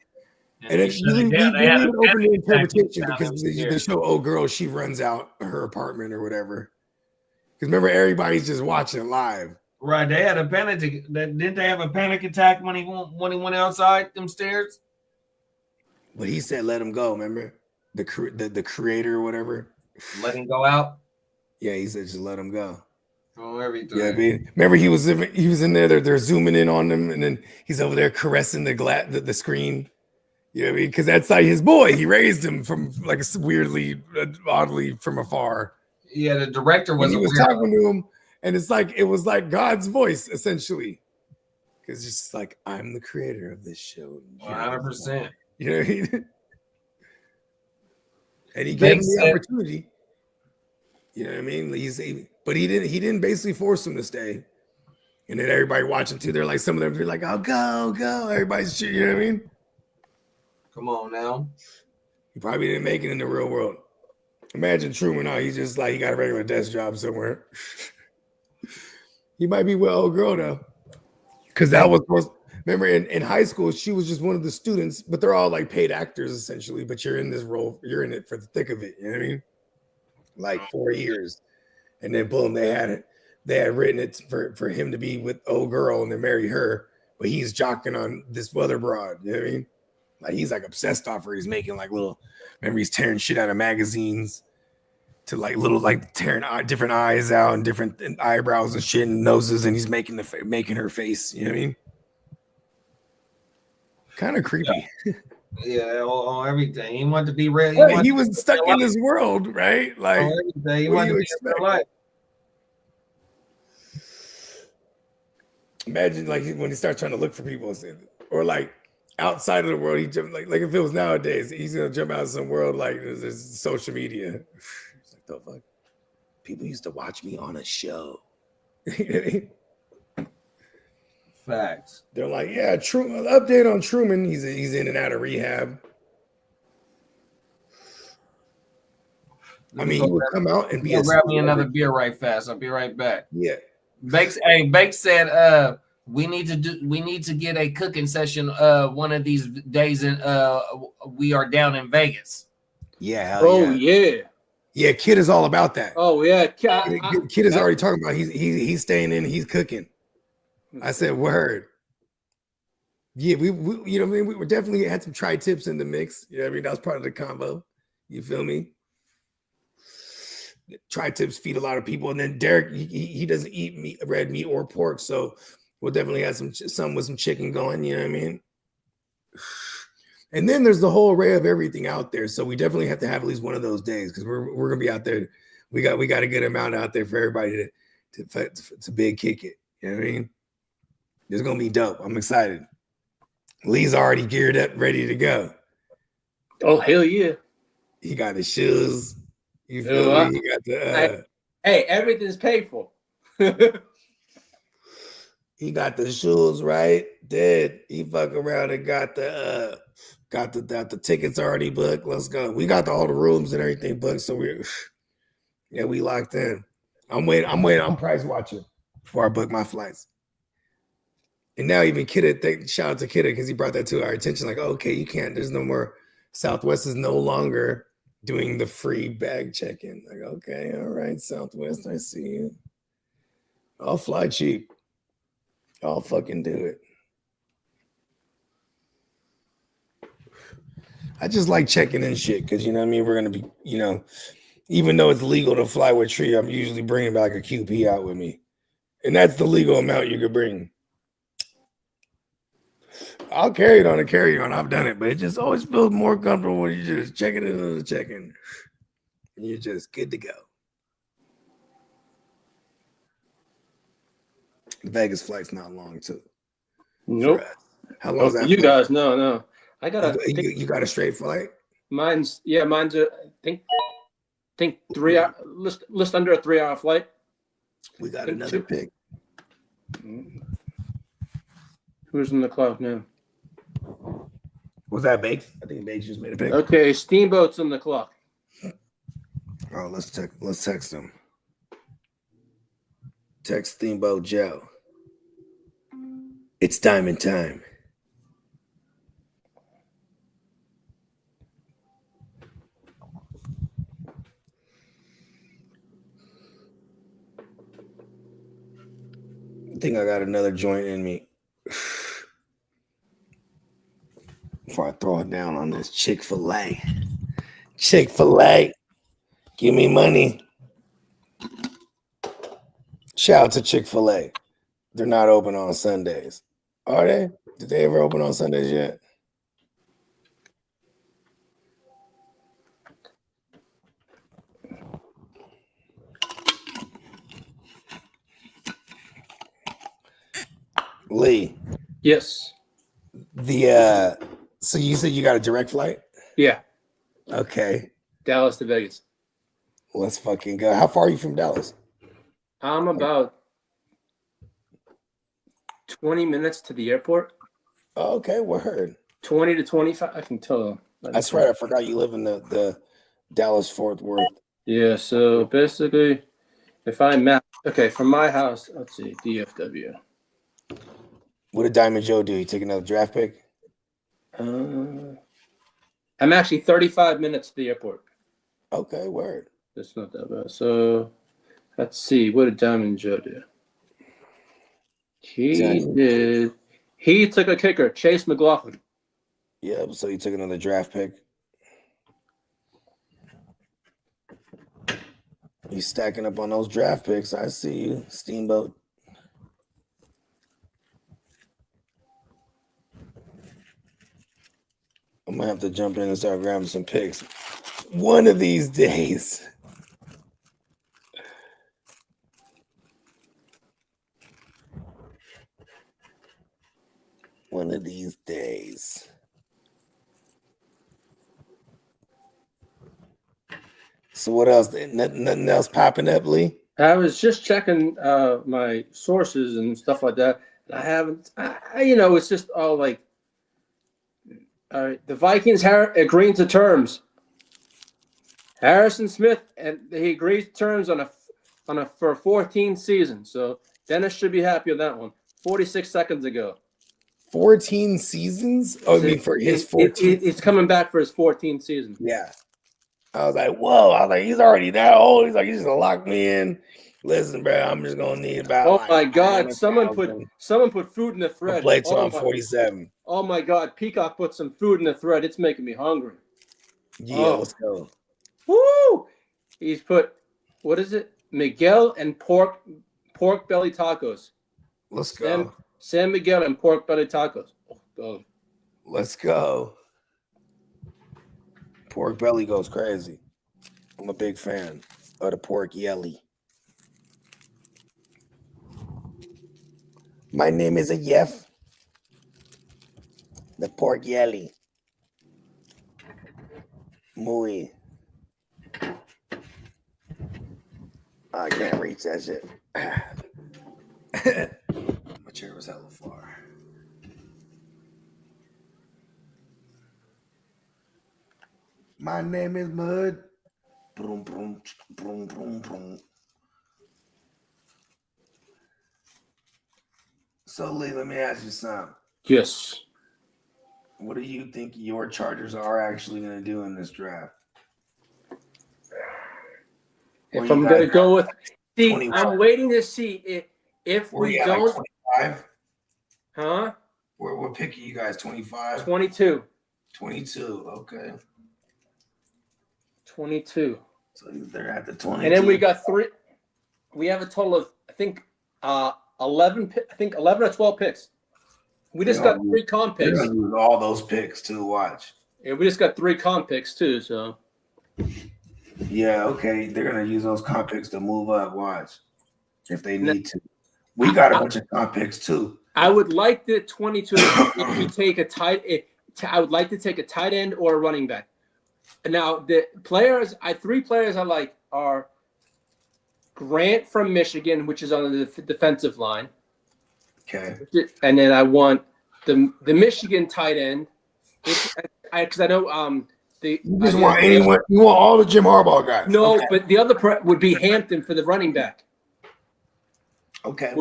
Speaker 5: then you leave it open to interpretation because they show old girl, she runs out her apartment or whatever. Because remember, everybody's just watching live.
Speaker 2: Right, they had a panic. Didn't they have a panic attack when he went outside them stairs?
Speaker 5: But he said, "Let him go." Remember the creator or whatever.
Speaker 2: Let him go out.
Speaker 5: Yeah, he said, "Just let him go."
Speaker 2: Oh, everything.
Speaker 5: Yeah, I mean, remember he was in there. They're zooming in on him, and then he's over there caressing the screen. You know what I mean? Because that's like his boy. He raised him from oddly from afar.
Speaker 2: Yeah, the director was.
Speaker 5: He was talking to him. And it's like it was like God's voice essentially, because it's just like I'm the creator of this show.
Speaker 2: 100%.
Speaker 5: You know what I mean? And he gave
Speaker 2: Big
Speaker 5: him the
Speaker 2: said,
Speaker 5: opportunity. You know what I mean? But he didn't basically force him to stay. And then everybody watching too, they're like, some of them are like, oh, go. Everybody's cheering, you know what I mean?
Speaker 2: come on now.
Speaker 5: He probably didn't make it in the real world. Imagine Truman now, he's just like, he got a regular desk job somewhere. He might be with old girl though. Because that was remember in high school, she was just one of the students, but they're all like paid actors essentially. But you're in this role, you're in it for the thick of it. You know what I mean? Like 4 years. And then boom, they had written it for him to be with old girl and then marry her, but he's jocking on this other broad. You know what I mean? Like he's like obsessed off her. He's making like little, remember he's tearing shit out of magazines to like little like tearing different eyes out and different eyebrows and shit and noses, and he's making her face. You know what I mean? Kind of creepy.
Speaker 2: Yeah, on everything. He wanted to be ready.
Speaker 5: He was stuck in this world, right? Like,
Speaker 2: everything. He
Speaker 5: what
Speaker 2: wanted
Speaker 5: do you
Speaker 2: to be
Speaker 5: expect?
Speaker 2: in real life.
Speaker 5: Imagine like when he starts trying to look for people, or like outside of the world, he jump like if it was nowadays, he's gonna jump out of some world like there's social media. It's like the fuck. People used to watch me on a show.
Speaker 2: Facts.
Speaker 5: They're like, yeah, update on Truman. He's in and out of rehab. I mean, he would come out and be
Speaker 2: grab me another beer right fast. I'll be right back.
Speaker 5: Yeah.
Speaker 2: Bakes said we need to get a cooking session one of these days and we are down in Vegas.
Speaker 5: Yeah,
Speaker 3: yeah.
Speaker 5: Yeah, Kid is all about that.
Speaker 3: Oh yeah.
Speaker 5: Kid is already talking about he's staying in, he's cooking. I said, word. Yeah, we you know what I mean, we were definitely had some tri-tips in the mix. You know what I mean? That was part of the combo. You feel me? Tri-tips feed a lot of people, and then Derek he doesn't eat red meat or pork, so we'll definitely have some with some chicken going. You know what I mean? And then there's the whole array of everything out there, so we definitely have to have at least one of those days because we're gonna be out there. We got a good amount out there for everybody to big kick it. You know what I mean? It's gonna be dope. I'm excited. Lee's already geared up, ready to go.
Speaker 3: Oh hell yeah!
Speaker 5: He got his shoes. You feel me? He got the.
Speaker 3: Hey, everything's paid for.
Speaker 5: He got the shoes right. Did he fuck around and got the tickets already booked? Let's go. We got all the rooms and everything booked, so we locked in. I'm waiting. I'm price watching before I book my flights. And now even Kidda, shout out to Kidda because he brought that to our attention. Like, okay, you can't. There's no more. Southwest is no longer doing the free bag check-in. Like, okay, all right, Southwest, I see you. I'll fly cheap. I'll fucking do it. I just like checking in shit because you know what I mean. We're gonna be, even though it's legal to fly with Tree, I'm usually bringing back a QP out with me, and that's the legal amount you could bring. I'll carry it on a carry-on. I've done it, but it just always feels more comfortable when you just check it into the check-in. You're just good to go. The Vegas flight's not long too.
Speaker 3: Nope.
Speaker 5: How long is that?
Speaker 3: You guys, no. I got
Speaker 5: you got a straight flight?
Speaker 3: Mine's I think 3 hour, list under a 3 hour flight.
Speaker 5: We got another pick.
Speaker 3: Who's in the cloud now?
Speaker 5: Was that Bakes? I think Bakes just made a pick.
Speaker 3: Okay, Steamboat's in the clock.
Speaker 5: Oh, let's text him. Text Steamboat Joe. It's diamond time. I think I got another joint in me. Before I throw it down on this Chick-fil-A. Chick-fil-A. Give me money. Shout out to Chick-fil-A. They're not open on Sundays. Are they? Did they ever open on Sundays yet? Lee,
Speaker 3: Yes.
Speaker 5: So you said you got a direct flight?
Speaker 3: Yeah.
Speaker 5: Okay.
Speaker 3: Dallas to Vegas.
Speaker 5: Let's fucking go. How far are you from Dallas?
Speaker 3: I'm about 20 minutes to the airport.
Speaker 5: Oh, okay, word.
Speaker 3: 20 to 25. I can tell.
Speaker 5: That's right. I forgot you live in the Dallas Fort Worth.
Speaker 3: Yeah, so basically, if I map, okay, from my house, let's see, DFW.
Speaker 5: What did Diamond Joe do? You take another draft pick?
Speaker 3: I'm actually 35 minutes to the airport.
Speaker 5: Okay, word.
Speaker 3: That's not that bad. So let's see, what did Diamond Joe do? He took a kicker, Chase McLaughlin.
Speaker 5: Yeah, so you took another draft pick. You stacking up on those draft picks. I see you, Steamboat. I'm gonna have to jump in and start grabbing some picks one of these days. One of these days. So what else? Nothing else popping up, Lee?
Speaker 3: I was just checking my sources and stuff like that. I haven't, it's just all like, all right, the Vikings agreeing to terms. Harrison Smith, and he agreed to terms for a 14th season. So Dennis should be happy with that one. 46 seconds ago.
Speaker 5: 14 seasons? Oh, I mean for his 14.
Speaker 3: He's coming back for his 14th season.
Speaker 5: Yeah. I was like, whoa. I was like, he's already that old. He's like, he's gonna lock me in. Listen, bro, I'm just gonna need about.
Speaker 3: Oh my God! Someone put food in the thread.
Speaker 5: Play till I'm 47.
Speaker 3: Oh my God! Peacock put some food in the thread. It's making me hungry.
Speaker 5: Yeah, let's go.
Speaker 3: Woo! He's put, what is it? Miguel and pork belly tacos.
Speaker 5: Let's go.
Speaker 3: San Miguel and pork belly tacos. Oh.
Speaker 5: Let's go. Pork belly goes crazy. I'm a big fan of the pork yelly. My name is a Yef. The pork yelly. Muy. I can't reach that shit. My chair was hella far. My name is Mud. Boom, boom, boom, boom, boom. So, Lee, let me ask you something.
Speaker 3: Yes.
Speaker 5: What do you think your Chargers are actually going to do in this draft?
Speaker 3: If I'm going to go with, I'm waiting to see if we don't.
Speaker 5: Like 25?
Speaker 3: Huh?
Speaker 5: What pick are you guys? 25?
Speaker 3: 22.
Speaker 5: 22. Okay.
Speaker 3: 22.
Speaker 5: So they're at the 22.
Speaker 3: And then we got three. We have a total of, I think, 11 or 12 picks. We just got 3 comp picks.
Speaker 5: They're gonna use all those picks to watch.
Speaker 3: Yeah, we just got 3 comp picks too. So.
Speaker 5: Yeah, okay. They're gonna use those comp picks to move up. Watch, if they need to. We got a bunch of comp picks too.
Speaker 3: I would like the 22 if we take a tight. I would like to take a tight end or a running back. Now the players, 3 players I like are Grant from Michigan, which is on the defensive line.
Speaker 5: Okay.
Speaker 3: And then I want the Michigan tight end, because I know
Speaker 5: you just want anyone. You want all the Jim Harbaugh guys.
Speaker 3: No, okay. But the other would be Hampton for the running back.
Speaker 5: Okay,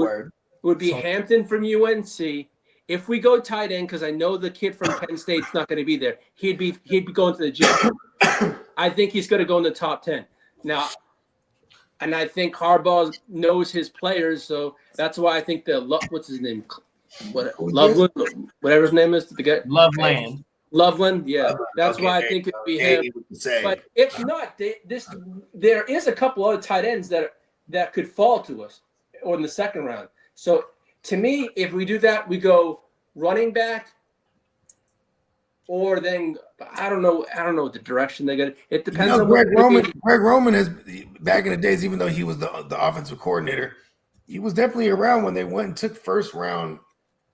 Speaker 3: would be Hampton from UNC. If we go tight end, because I know the kid from Penn State's not going to be there, he'd be going to the gym. I think he's going to go in the top 10 now. And I think Harbaugh knows his players, so that's why I think what's his name? Loveland, whatever his name is, the guy. Loveland, yeah. That's why I think it'd be him. But if not, there is a couple other tight ends that could fall to us or in the second round. So to me, if we do that, we go running back, or then I don't know what the direction they get. It depends on
Speaker 5: Greg Roman is back in the days, even though he was the offensive coordinator, he was definitely around when they went and took first round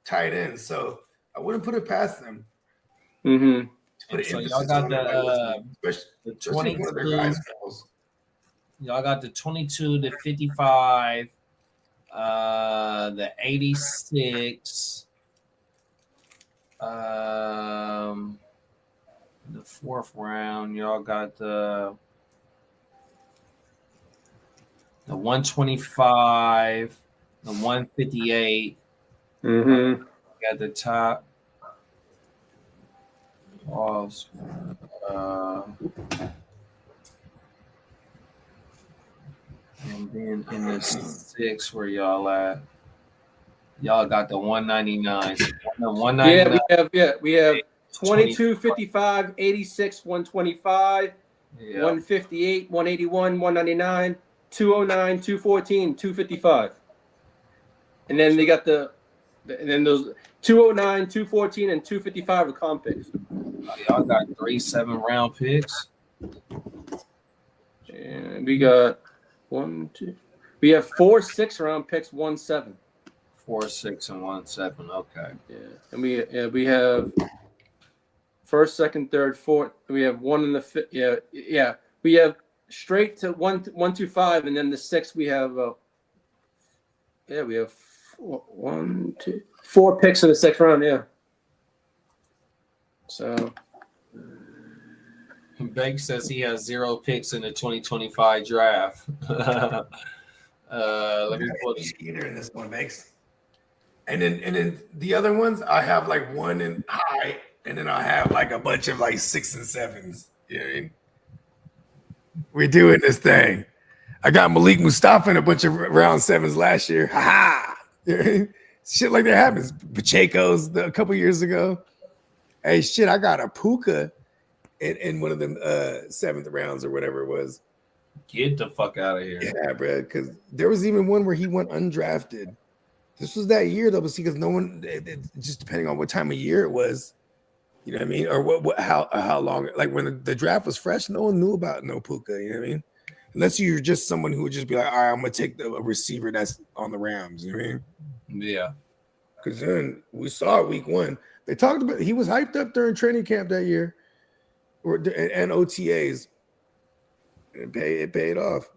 Speaker 5: tight ends. So I wouldn't put it past them.
Speaker 3: Mm-hmm.
Speaker 5: To put
Speaker 2: So
Speaker 5: emphasis
Speaker 2: y'all got
Speaker 5: on it,
Speaker 2: the
Speaker 5: especially if one of their guys falls.
Speaker 2: Y'all got the 22 to 55, the 86, the fourth round. Y'all got the 125, the 158.
Speaker 3: Mm-hmm.
Speaker 2: Got the top. Pause. And then in the six, where y'all at? Y'all got the 199. So the 199.
Speaker 3: We have
Speaker 2: 20.
Speaker 3: 22, 55, 86, 125,
Speaker 2: Yeah.
Speaker 3: 158, 181, 199, 209, 214, 255. And then they got and then those 209, 214, and 255 are comp picks.
Speaker 2: Y'all got 3 7-round picks.
Speaker 3: And we got we have 4 6-round picks, 1 7.
Speaker 2: 4 6 and 1 7. Okay.
Speaker 3: Yeah. And we have first, second, third, fourth. We have 1 in the fifth. Yeah. We have straight to 1 2 5, and then the 6 we have we have 4 picks in the 6th round. Yeah. So
Speaker 2: Bank says he has 0 picks in the 2025 draft. Let me pull this.
Speaker 5: Either in this one, Banks. And then the other ones, I have like 1 in high, and then I have like a bunch of like 6 and 7s. You know what I mean? We're doing this thing. I got Malik Mustafa in a bunch of round 7s last year. Ha ha! You know what I mean? Shit like that happens. Pacheco's a couple years ago. Hey, shit, I got a Puka in one of them 7th rounds or whatever it was.
Speaker 2: Get the fuck out of here.
Speaker 5: Yeah, bro. Because there was even one where he went undrafted. This was that year though, but see, because no one, just depending on what time of year it was, you know what I mean, or how long. Like when the draft was fresh, no one knew about no Puka. You know what I mean? Unless you're just someone who would just be like, all right, I'm gonna take a receiver that's on the Rams. You know what I mean?
Speaker 2: Yeah.
Speaker 5: Because then we saw it week 1. They talked about he was hyped up during training camp that year, and OTAs. It paid off.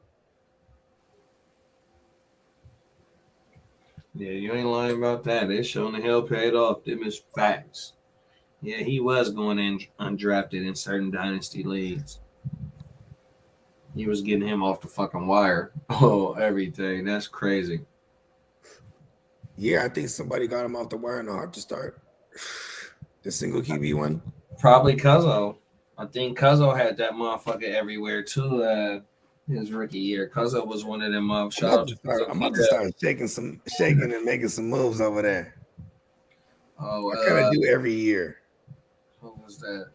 Speaker 2: Yeah, you ain't lying about that. It sure the hell paid off. Them is facts. Yeah, he was going in undrafted in certain dynasty leagues. He was getting him off the fucking wire. Oh, everything. That's crazy.
Speaker 5: Yeah, I think somebody got him off the wire in the heart to start. The single QB one.
Speaker 2: Probably Cuzzo. I think Cuzzo had that motherfucker everywhere too. His rookie year. Cuzzo was one of them.
Speaker 5: I'm about to start shaking and making some moves over there.
Speaker 2: Oh,
Speaker 5: I kind of do every year.
Speaker 2: What was that?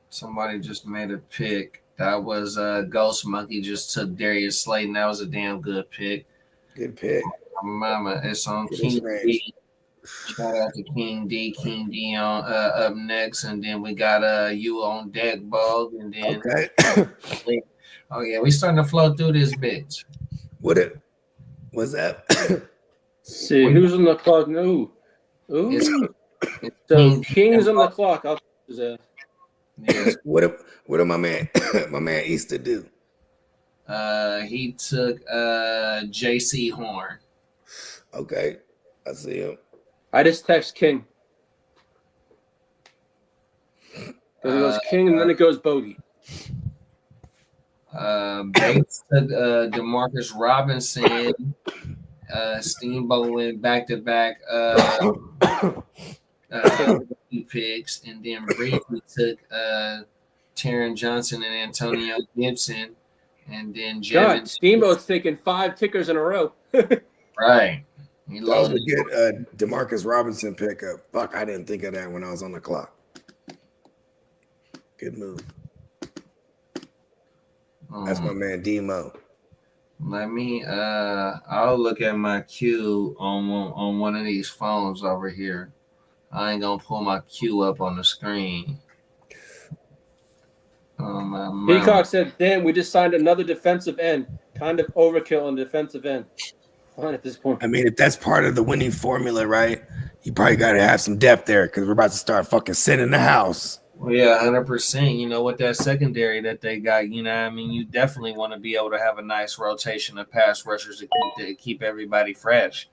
Speaker 2: Somebody just made a pick. That was Ghost Monkey just took Darius Slayton. That was a damn good pick.
Speaker 5: Good pick.
Speaker 2: Mama, it's on King D. Shout out to King D. King D on up next, and then we got you on deck, Bug, and then
Speaker 5: okay.
Speaker 2: Oh yeah, we starting to flow through this bitch.
Speaker 5: What was that?
Speaker 3: See who's on the clock? No. Ooh. So King's on the clock. I'll his ass.
Speaker 2: Yes.
Speaker 5: What did my man Easter do?
Speaker 2: He took JC Horn.
Speaker 5: Okay, I see him.
Speaker 3: I just text King. Because it goes King and then it goes Bogey.
Speaker 2: Bates took Demarcus Robinson. Steamboat went back to back picks, and then briefly took Taron Johnson and Antonio Gibson, and then
Speaker 3: God, Steamboat's taking 5 kickers in a row.
Speaker 2: Right.
Speaker 5: That was a good Demarcus Robinson pickup. Fuck, I didn't think of that when I was on the clock. Good move. That's my man Demo.
Speaker 2: Let me I'll look at my queue on one of these phones over here. I ain't gonna pull my queue up on the screen.
Speaker 3: Peacock said, damn, we just signed another defensive end. Kind of overkill on defensive end. At this point.
Speaker 5: I mean, if that's part of the winning formula, right? You probably got to have some depth there because we're about to start fucking sitting the house.
Speaker 2: Well, yeah, 100%. You know, with that secondary that they got, you know, I mean, you definitely want to be able to have a nice rotation of pass rushers to keep everybody fresh.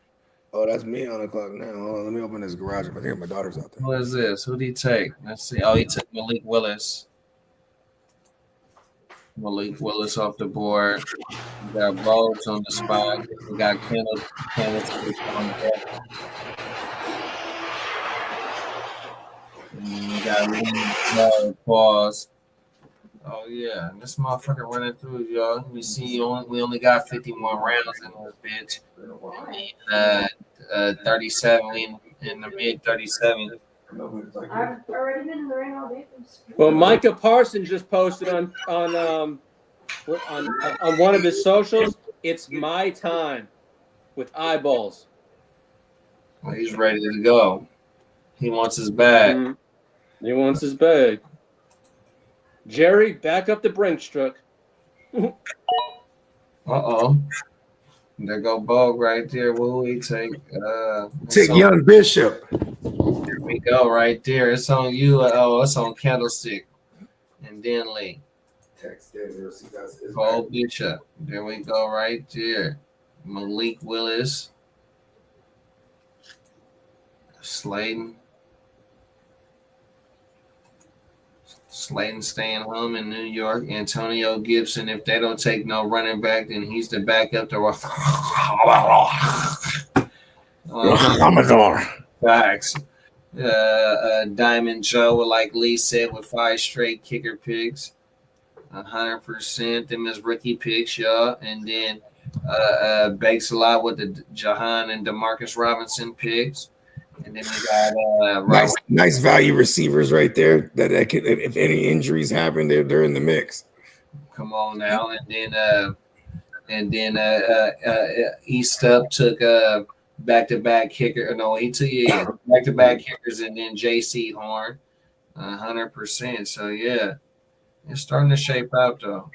Speaker 5: Oh, that's me on the clock now. Hold on, let me open this garage. I think my daughter's out there.
Speaker 2: What is this? Who did he take? Let's see. Oh, he took Malik Willis. Malik Willis off the board. We got Rhodes on the spot. We got Kenneth on deck. And we got Lee pause. Oh yeah, this motherfucker running through, y'all. We see we only got 51 rounds in this bitch. 37 in the mid 37.
Speaker 6: I've already been in the ring all day.
Speaker 3: Well, Micah Parsons just posted on one of his socials. It's my time with eyeballs.
Speaker 2: Well, he's ready to go. He wants his bag.
Speaker 3: Mm-hmm. He wants his bag. Jerry, back up the Brinks truck.
Speaker 2: Uh-oh. There go Bogue right there. What will he take?
Speaker 5: Take Young Bishop.
Speaker 2: Here we go right there. It's on you. Oh, it's on Candlestick. And then Lee. Cole Bishop. There we go right there. Malik Willis. Slayton staying home in New York. Antonio Gibson, if they don't take no running back, then he's the backup to Facts. Diamond Joe, like Lee said, with 5 straight kicker picks. 100%. Them is rookie picks, y'all. And then Bakes a lot with the Jahan and Demarcus Robinson picks. And then we got
Speaker 5: nice value receivers right there. That can, if any injuries happen, they're in the mix.
Speaker 2: Come on now, and then East Up took back-to-back kicker. No, he took back-to-back kickers, and then J.C. Horn, 100%. So yeah, it's starting to shape out though.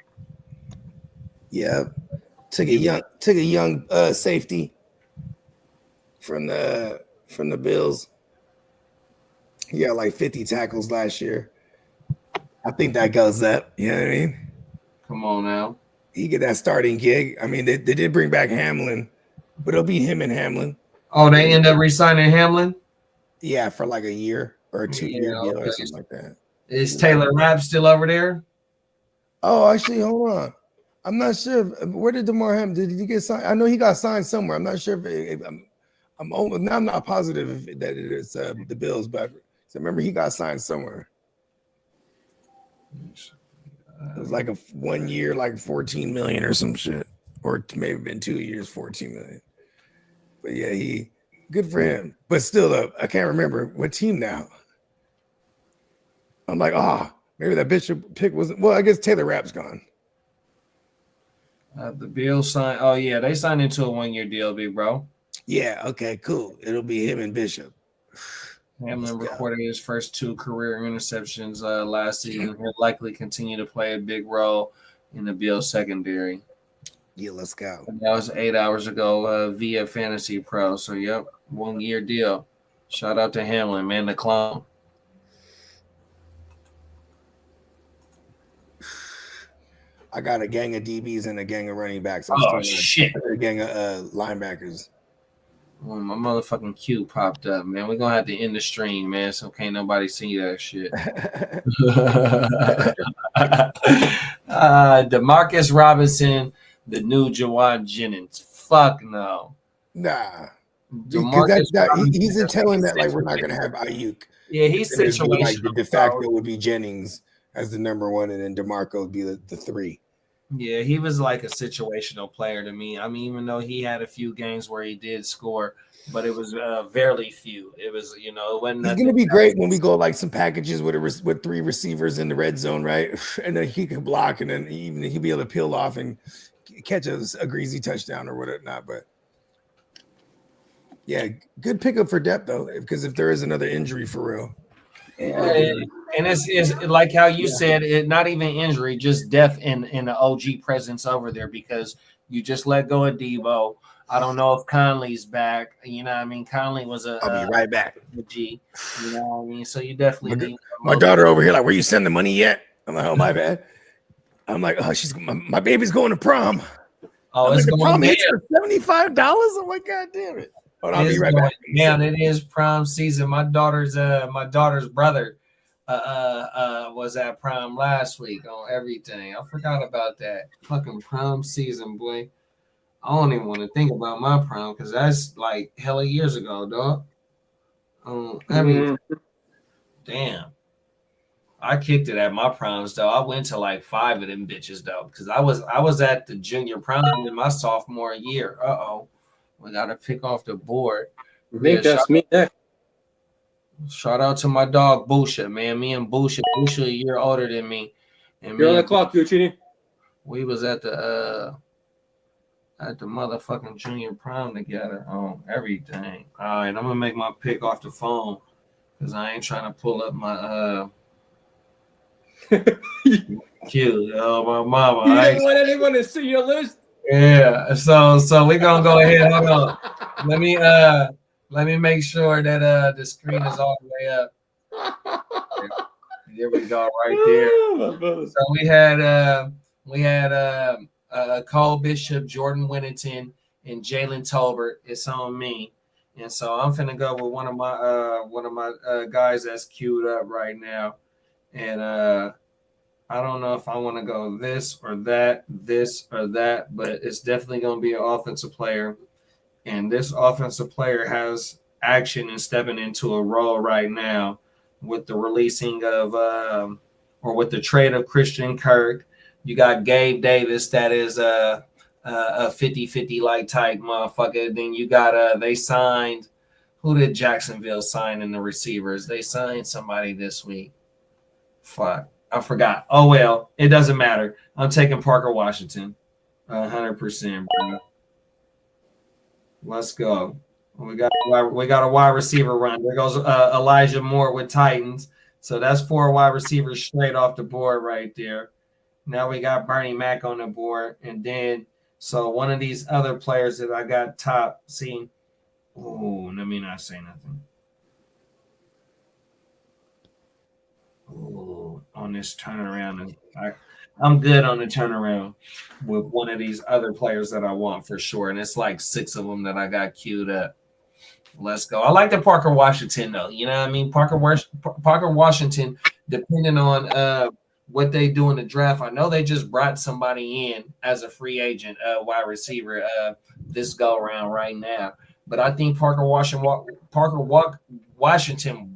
Speaker 5: Yeah, took a young safety from the Bills. He got like 50 tackles last year. I think that goes up. You know what I mean?
Speaker 2: Come on now.
Speaker 5: He get that starting gig. I mean, they did bring back Hamlin, but it'll be him and Hamlin.
Speaker 2: Oh, they end up re-signing Hamlin?
Speaker 5: Yeah, for like a year or a 2-year deal or something like that.
Speaker 2: Is Taylor Rapp still over there?
Speaker 5: Oh, actually, hold on. I'm not sure. Where did DeMar Hamlin? Did he get signed? I know he got signed somewhere. I'm not sure if I'm not positive that it is the Bills, but I remember he got signed somewhere. It was like a 1 year, like 14 million or some shit, or maybe been 2 years, 14 million. But yeah, good for him. But still, I can't remember what team now. I'm like, maybe that Bishop pick wasn't. Well, I guess Taylor Rapp's gone.
Speaker 2: The Bills signed. Oh yeah, they signed into a 1-year deal, big bro.
Speaker 5: Yeah. Okay. Cool. It'll be him and Bishop.
Speaker 2: Hamlin recorded his first 2 career interceptions last season. He'll likely continue to play a big role in the Bills secondary.
Speaker 5: Yeah, let's go.
Speaker 2: And that was 8 hours ago via Fantasy Pro. So, yep, 1-year deal. Shout out to Hamlin, man, the clone.
Speaker 5: I got a gang of DBs and a gang of running backs.
Speaker 2: Shit.
Speaker 5: A gang of linebackers.
Speaker 2: Well, my motherfucking queue popped up, man. We're going to have to end the stream, man, so can't nobody see that shit. Demarcus Robinson, the new Jawan Jennings. Fuck no.
Speaker 5: Nah.
Speaker 2: Demarcus
Speaker 5: he's telling that like we're not going to have Ayuk.
Speaker 2: Yeah, he's situational.
Speaker 5: Like the de facto would be Jennings as the number 1, and then DeMarco would be the 3.
Speaker 2: Yeah, he was like a situational player to me. I mean, even though he had a few games where he did score, but it was very few. It was, it wasn't.
Speaker 5: It's gonna be great when we go like some packages with 3 receivers in the red zone, right? And then he can block, and then even he'll be able to peel off and catch a greasy touchdown or whatnot. But yeah, good pickup for depth though, because if there is another injury for real.
Speaker 2: And it's like how you said, it not even injury, just depth and the OG presence over there, because You just let go of Debo. I don't know if Conley's back. You know what I mean? Conley was
Speaker 5: I'll be right back.
Speaker 2: a G. You know what I mean? So you definitely need
Speaker 5: my daughter over here, like, where you send the money yet? I'm like, oh, my bad. I'm like, oh, my baby's going to prom.
Speaker 2: Oh,
Speaker 5: I'm
Speaker 2: it's
Speaker 5: like, the
Speaker 2: going
Speaker 5: prom hits for $75? I'm like, God damn it. Hold on, I'll be right back.
Speaker 2: Yeah, it is prom season. My daughter's brother was at prom last week on everything. I forgot about that. Fucking prom season, boy. I don't even want to think about my prom because that's like hella years ago, dog. Damn. I kicked it at my proms though. I went to like 5 of them bitches though, because I was at the junior prom in my sophomore year. We gotta pick off the board.
Speaker 3: I think that's me next.
Speaker 2: Shout out to my dog Busha, man. Me and Busha a year older than me. And
Speaker 3: You're on the clock, Gucci.
Speaker 2: We was at the motherfucking junior prom together on everything. All right, I'm gonna make my pick off the phone because I ain't trying to pull up my cute. Oh, my mama.
Speaker 3: You don't want anyone to see your list?
Speaker 2: Yeah. So we're gonna go ahead. Hold on. Let me make sure that the screen is all the way up. There we go, right there. So we had Cole Bishop, Jordan Winnington, and Jalen Tolbert. It's on me. And so I'm finna go with one of my guys that's queued up right now. And I don't know if I want to go this or that, but it's definitely going to be an offensive player. And this offensive player has action and stepping into a role right now with the releasing of or with the trade of Christian Kirk. You got Gabe Davis that is a 50-50 like type motherfucker. Then you got they signed, who did Jacksonville sign in the receivers? They signed somebody this week. Fuck. I forgot. Oh, well, it doesn't matter. I'm taking Parker Washington. 100%, bro. Let's go. We got a wide receiver run. There goes Elijah Moore with Titans. So that's 4 wide receivers straight off the board right there. Now we got Bernie Mac on the board. And then, so one of these other players that I got top, see. Oh, let me not say nothing. Ooh, on this turnaround, and I'm good on the turnaround with one of these other players that I want for sure, and it's like 6 of them that I got queued up. Let's go. I like the Parker Washington though. You know what I mean? Parker Washington, depending on what they do in the draft. I know they just brought somebody in as a free agent, wide receiver, this go around right now. But I think Parker Washington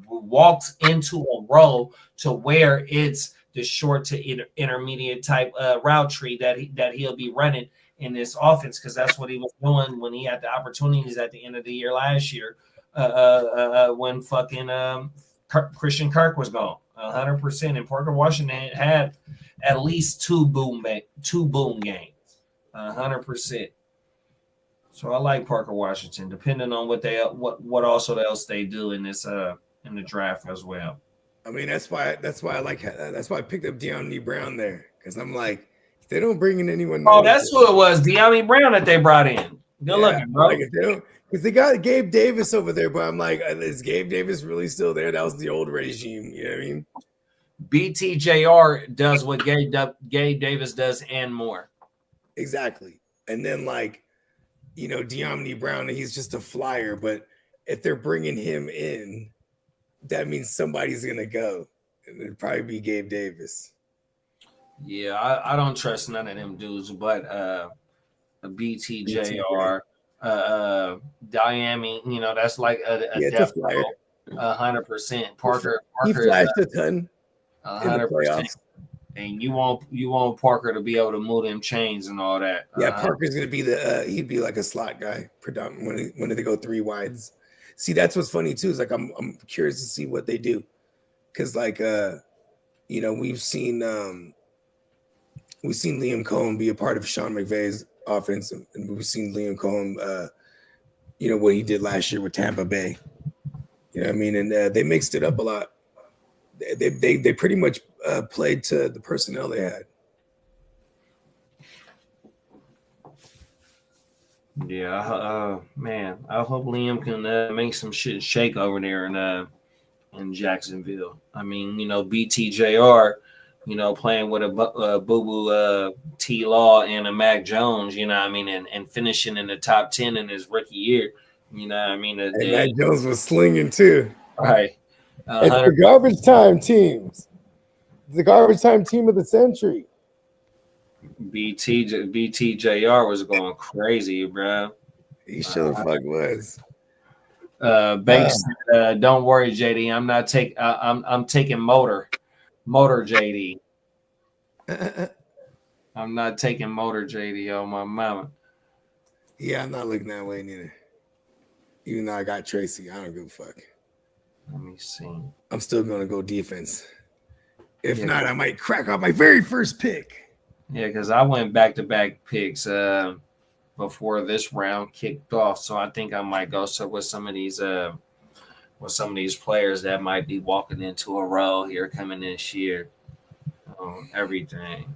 Speaker 2: walks into a role to where it's the short to intermediate type route tree that he'll be running in this offense, because that's what he was doing when he had the opportunities at the end of the year last year when fucking Christian Kirk was gone 100%. And Parker Washington had at least two boom games 100%. So I like Parker Washington, depending on what also else they do in this in the draft as well.
Speaker 5: I mean, that's why I picked up De'Amon Brown there, because I'm like, if they don't bring in anyone.
Speaker 2: Oh, that's who it was, De'Amon Brown that they brought in. Good looking, bro.
Speaker 5: Like, if they don't, because they got Gabe Davis over there, but I'm like, is Gabe Davis really still there? That was the old regime. You know what I mean?
Speaker 2: BTJR does what Gabe Davis does and more.
Speaker 5: Exactly. And then, like, you know, De'Amon Brown, he's just a flyer, but if they're bringing him in, that means somebody's going to go. And it'd probably be Gabe Davis.
Speaker 2: Yeah, I don't trust none of them dudes, but a BTJR, Diami, you know, that's like a depth
Speaker 5: flyer.
Speaker 2: 100%. Parker
Speaker 5: he flashed a ton
Speaker 2: 100%. And you want Parker to be able to move them chains and all that.
Speaker 5: Yeah, Parker's gonna be he'd be like a slot guy, predominantly when they go 3 wides. See, that's what's funny too. Is like I'm curious to see what they do, because like you know, we've seen Liam Cohen be a part of Sean McVay's offense, and we've seen Liam Cohen, you know, what he did last year with Tampa Bay. You know what I mean? And they mixed it up a lot. They pretty much played to the personnel they had.
Speaker 2: Yeah, man, I hope Liam can make some shit shake over there in Jacksonville. I mean, BTJR, playing with a Boo Boo T Law and a Mac Jones, I mean, and finishing in the top 10 in his rookie year. I mean,
Speaker 5: And Mac Jones was slinging too.
Speaker 2: right.
Speaker 5: It's the garbage time teams. The garbage time team of the century.
Speaker 2: BTJR was going crazy, bro.
Speaker 5: He sure the fuck was.
Speaker 2: Banks, don't worry, JD. I'm taking motor, JD. I'm not taking motor, JD. Oh my mama.
Speaker 5: Yeah, I'm not looking that way neither. Even though I got Tracy, I don't give a fuck.
Speaker 2: Let me see.
Speaker 5: I'm still gonna go defense. If not, I might crack off my very first pick.
Speaker 2: Yeah, because I went back-to-back picks before this round kicked off, so I think I might go with some of these players that might be walking into a role here coming this year. Everything.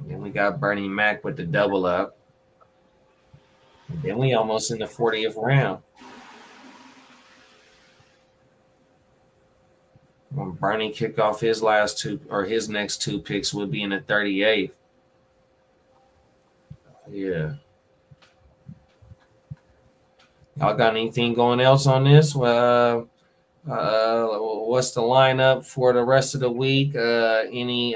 Speaker 2: Then we got Bernie Mac with the double up. And then we almost in the 40th round. When Bernie kick off his his next two picks would be in the 38th. Yeah. Y'all got anything going else on this? What's the lineup for the rest of the week? Any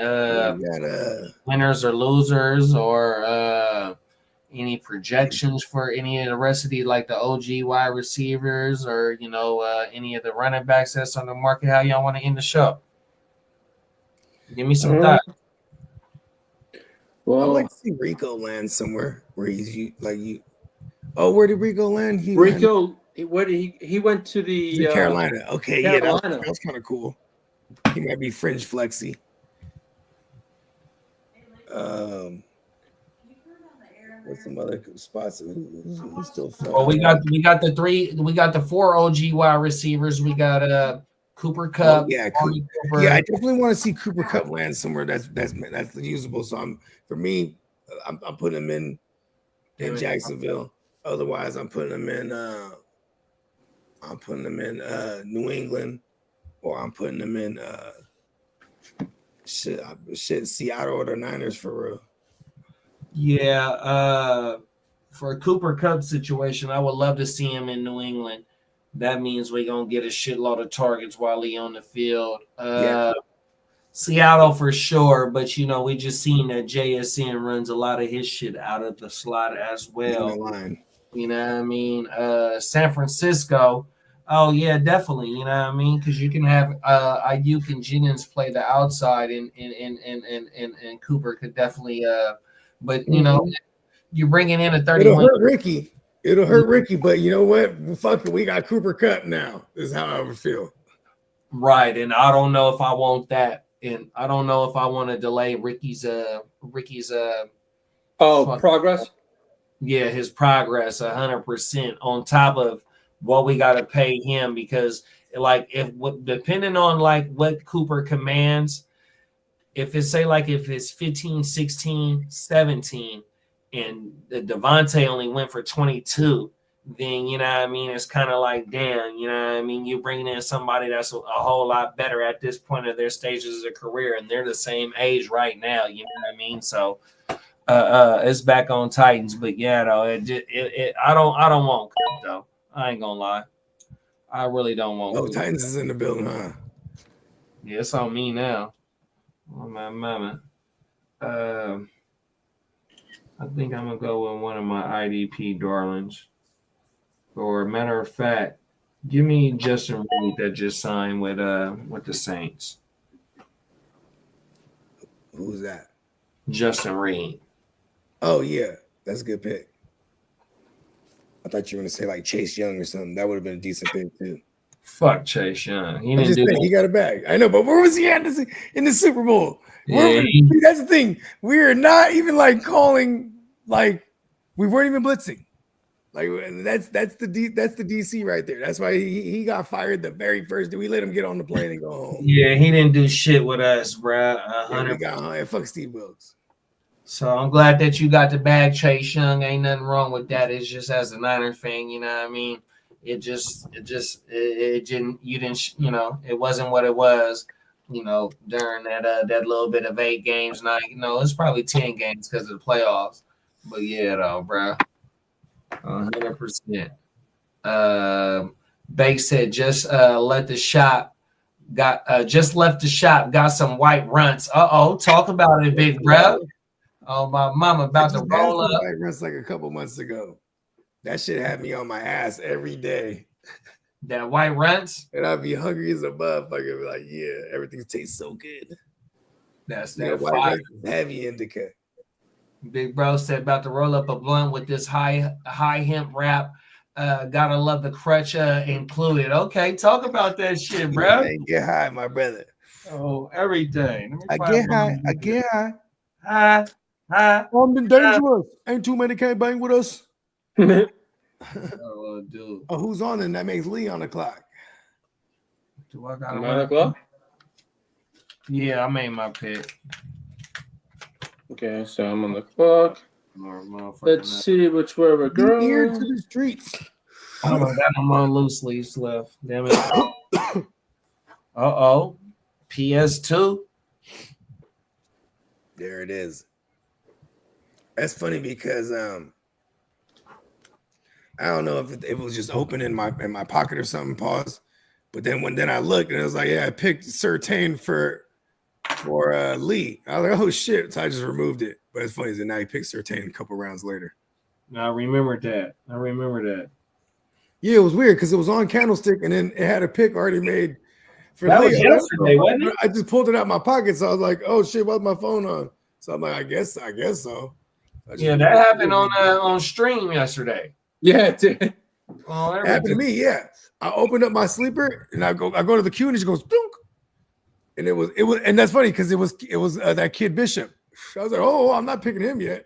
Speaker 2: winners or losers, or any projections for any of the rest of the OG wide receivers, or any of the running backs that's on the market? How y'all want to end the show? Give me some thoughts.
Speaker 5: Well, I'd like to see Rico land somewhere where he's like you. Oh, where did Rico land? He went to the Carolina. Okay, Carolina. Yeah, that's kind of cool. He might be fringe flexy. What's some other spots? Who's still fun?
Speaker 2: Well, we got the 4 OG wide receivers. We got Cooper Kupp.
Speaker 5: Oh, yeah, Cooper. Yeah, I definitely want to see Cooper Kupp land somewhere that's usable. So I'm putting him in Jacksonville. Otherwise, I'm putting him in New England, or I'm putting him in Seattle or the Niners for real.
Speaker 2: Yeah, for a Cooper Kupp situation, I would love to see him in New England. That means we're gonna get a shitload of targets while he's on the field. Seattle for sure, but we just seen that JSN runs a lot of his shit out of the slot as well. You know what I mean? San Francisco. Oh yeah, definitely. You know what I mean? Because you can have Ayuk and Jennings play the outside, and Cooper could definitely. But you're bringing in a 31.
Speaker 5: It'll hurt Ricky, but you know what? Fuck it, we got Cooper Kupp now. This is how I would feel.
Speaker 2: Right, and I don't know if I want that, and I don't know if I want to delay Ricky's
Speaker 3: progress.
Speaker 2: Yeah, his progress 100% on top of what we got to pay him, because depending on what Cooper commands, if it's if it's 15, 16, 17 and the Devontae only went for 22, then it's kind of damn, you're bringing in somebody that's a whole lot better at this point of their stages of career, and they're the same age right now, so it's back on Titans. But yeah, though, I don't want Cook, though. I ain't gonna lie, I really don't want.
Speaker 5: Oh, Cook. Titans is in the building, huh?
Speaker 2: Yeah, it's on me now. Oh my mama. I think I'm gonna go with one of my IDP darlings. Or matter of fact, give me Justin Reed that just signed with the Saints.
Speaker 5: Who's that?
Speaker 2: Justin Reed.
Speaker 5: Oh yeah, that's a good pick. I thought you were gonna say Chase Young or something. That would have been a decent pick too.
Speaker 2: Fuck Chase Young. He didn't do that.
Speaker 5: He got a bag. I know, but where was he at in the Super Bowl?
Speaker 2: Yeah,
Speaker 5: that's the thing. We're not even calling we weren't even blitzing. That's the DC right there. That's why he got fired the very first day. We let him get on the plane and go home.
Speaker 2: Yeah, he didn't do shit with us, bro.
Speaker 5: Yeah, we got fuck Steve Wilkes.
Speaker 2: So I'm glad that you got the bag, Chase Young. Ain't nothing wrong with that. It's just as a Niner fan, you know what I mean? It didn't, it wasn't what it was, during that little bit of 8 games. Now, it's probably 10 games because of the playoffs. But yeah, though, bro, 100%. Banks said just left the shop, got some white runts. Talk about it, big bro. Oh, my mama about to roll up.
Speaker 5: White runts like a couple months ago. That shit had me on my ass every day.
Speaker 2: That white runts?
Speaker 5: And I'd be hungry as a motherfucker. Be like, yeah, everything tastes so good.
Speaker 2: That's that
Speaker 5: white runts is heavy indica.
Speaker 2: Big bro said about to roll up a blunt with this high hemp wrap. Gotta love the crutch included. Okay, talk about that shit, bro.
Speaker 5: Yeah, get high, my brother.
Speaker 2: Oh, every day.
Speaker 5: I get high.
Speaker 2: Hi.
Speaker 5: I'm dangerous. Ain't too many can't bang with us.
Speaker 2: Oh, dude.
Speaker 5: Oh, who's on and that makes Lee on the clock?
Speaker 2: Do I got
Speaker 3: 9 o'clock?
Speaker 2: Yeah, I made my pick.
Speaker 3: Okay, so I'm on the clock. Let's see which way we're going.
Speaker 5: Here to the streets.
Speaker 2: I don't got no more loose leaves left. Damn it. PS2.
Speaker 5: There it is. That's funny because I don't know if it was just open in my pocket or something. Pause. But then I looked and it was like, yeah, I picked Certain for Lee. I was like, oh shit! So I just removed it. But it's funny that now he picked Certain a couple rounds later.
Speaker 2: I remember that.
Speaker 5: Yeah, it was weird because it was on Candlestick and then it had a pick already made for
Speaker 2: that
Speaker 5: Lee.
Speaker 2: was yesterday, wasn't it?
Speaker 5: I just pulled it out of my pocket, so I was like, oh shit, what's my phone on? So I'm like, I guess so.
Speaker 2: Yeah, that happened on stream yesterday.
Speaker 3: Yeah, it did.
Speaker 2: Oh,
Speaker 5: it happened to me. Yeah, I opened up my sleeper and I go to the queue and it just goes boom, and it was and that's funny because it was that kid Bishop. I was like, oh, I'm not picking him yet,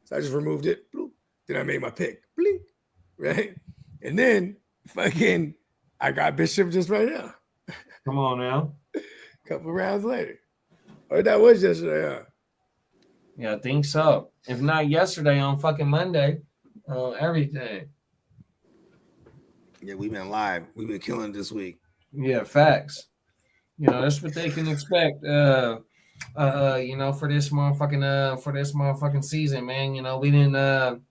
Speaker 5: so I just removed it. Bloop. Then I made my pick, blink, right, and then fucking I got Bishop just right now.
Speaker 2: Come on now.
Speaker 5: A couple rounds later, or that was yesterday, huh?
Speaker 2: Yeah, I think so. If not yesterday, on fucking Monday, everything.
Speaker 5: Yeah, we've been live. We've been killing this week.
Speaker 2: Yeah, facts. That's what they can expect. For this motherfucking season, man. We didn't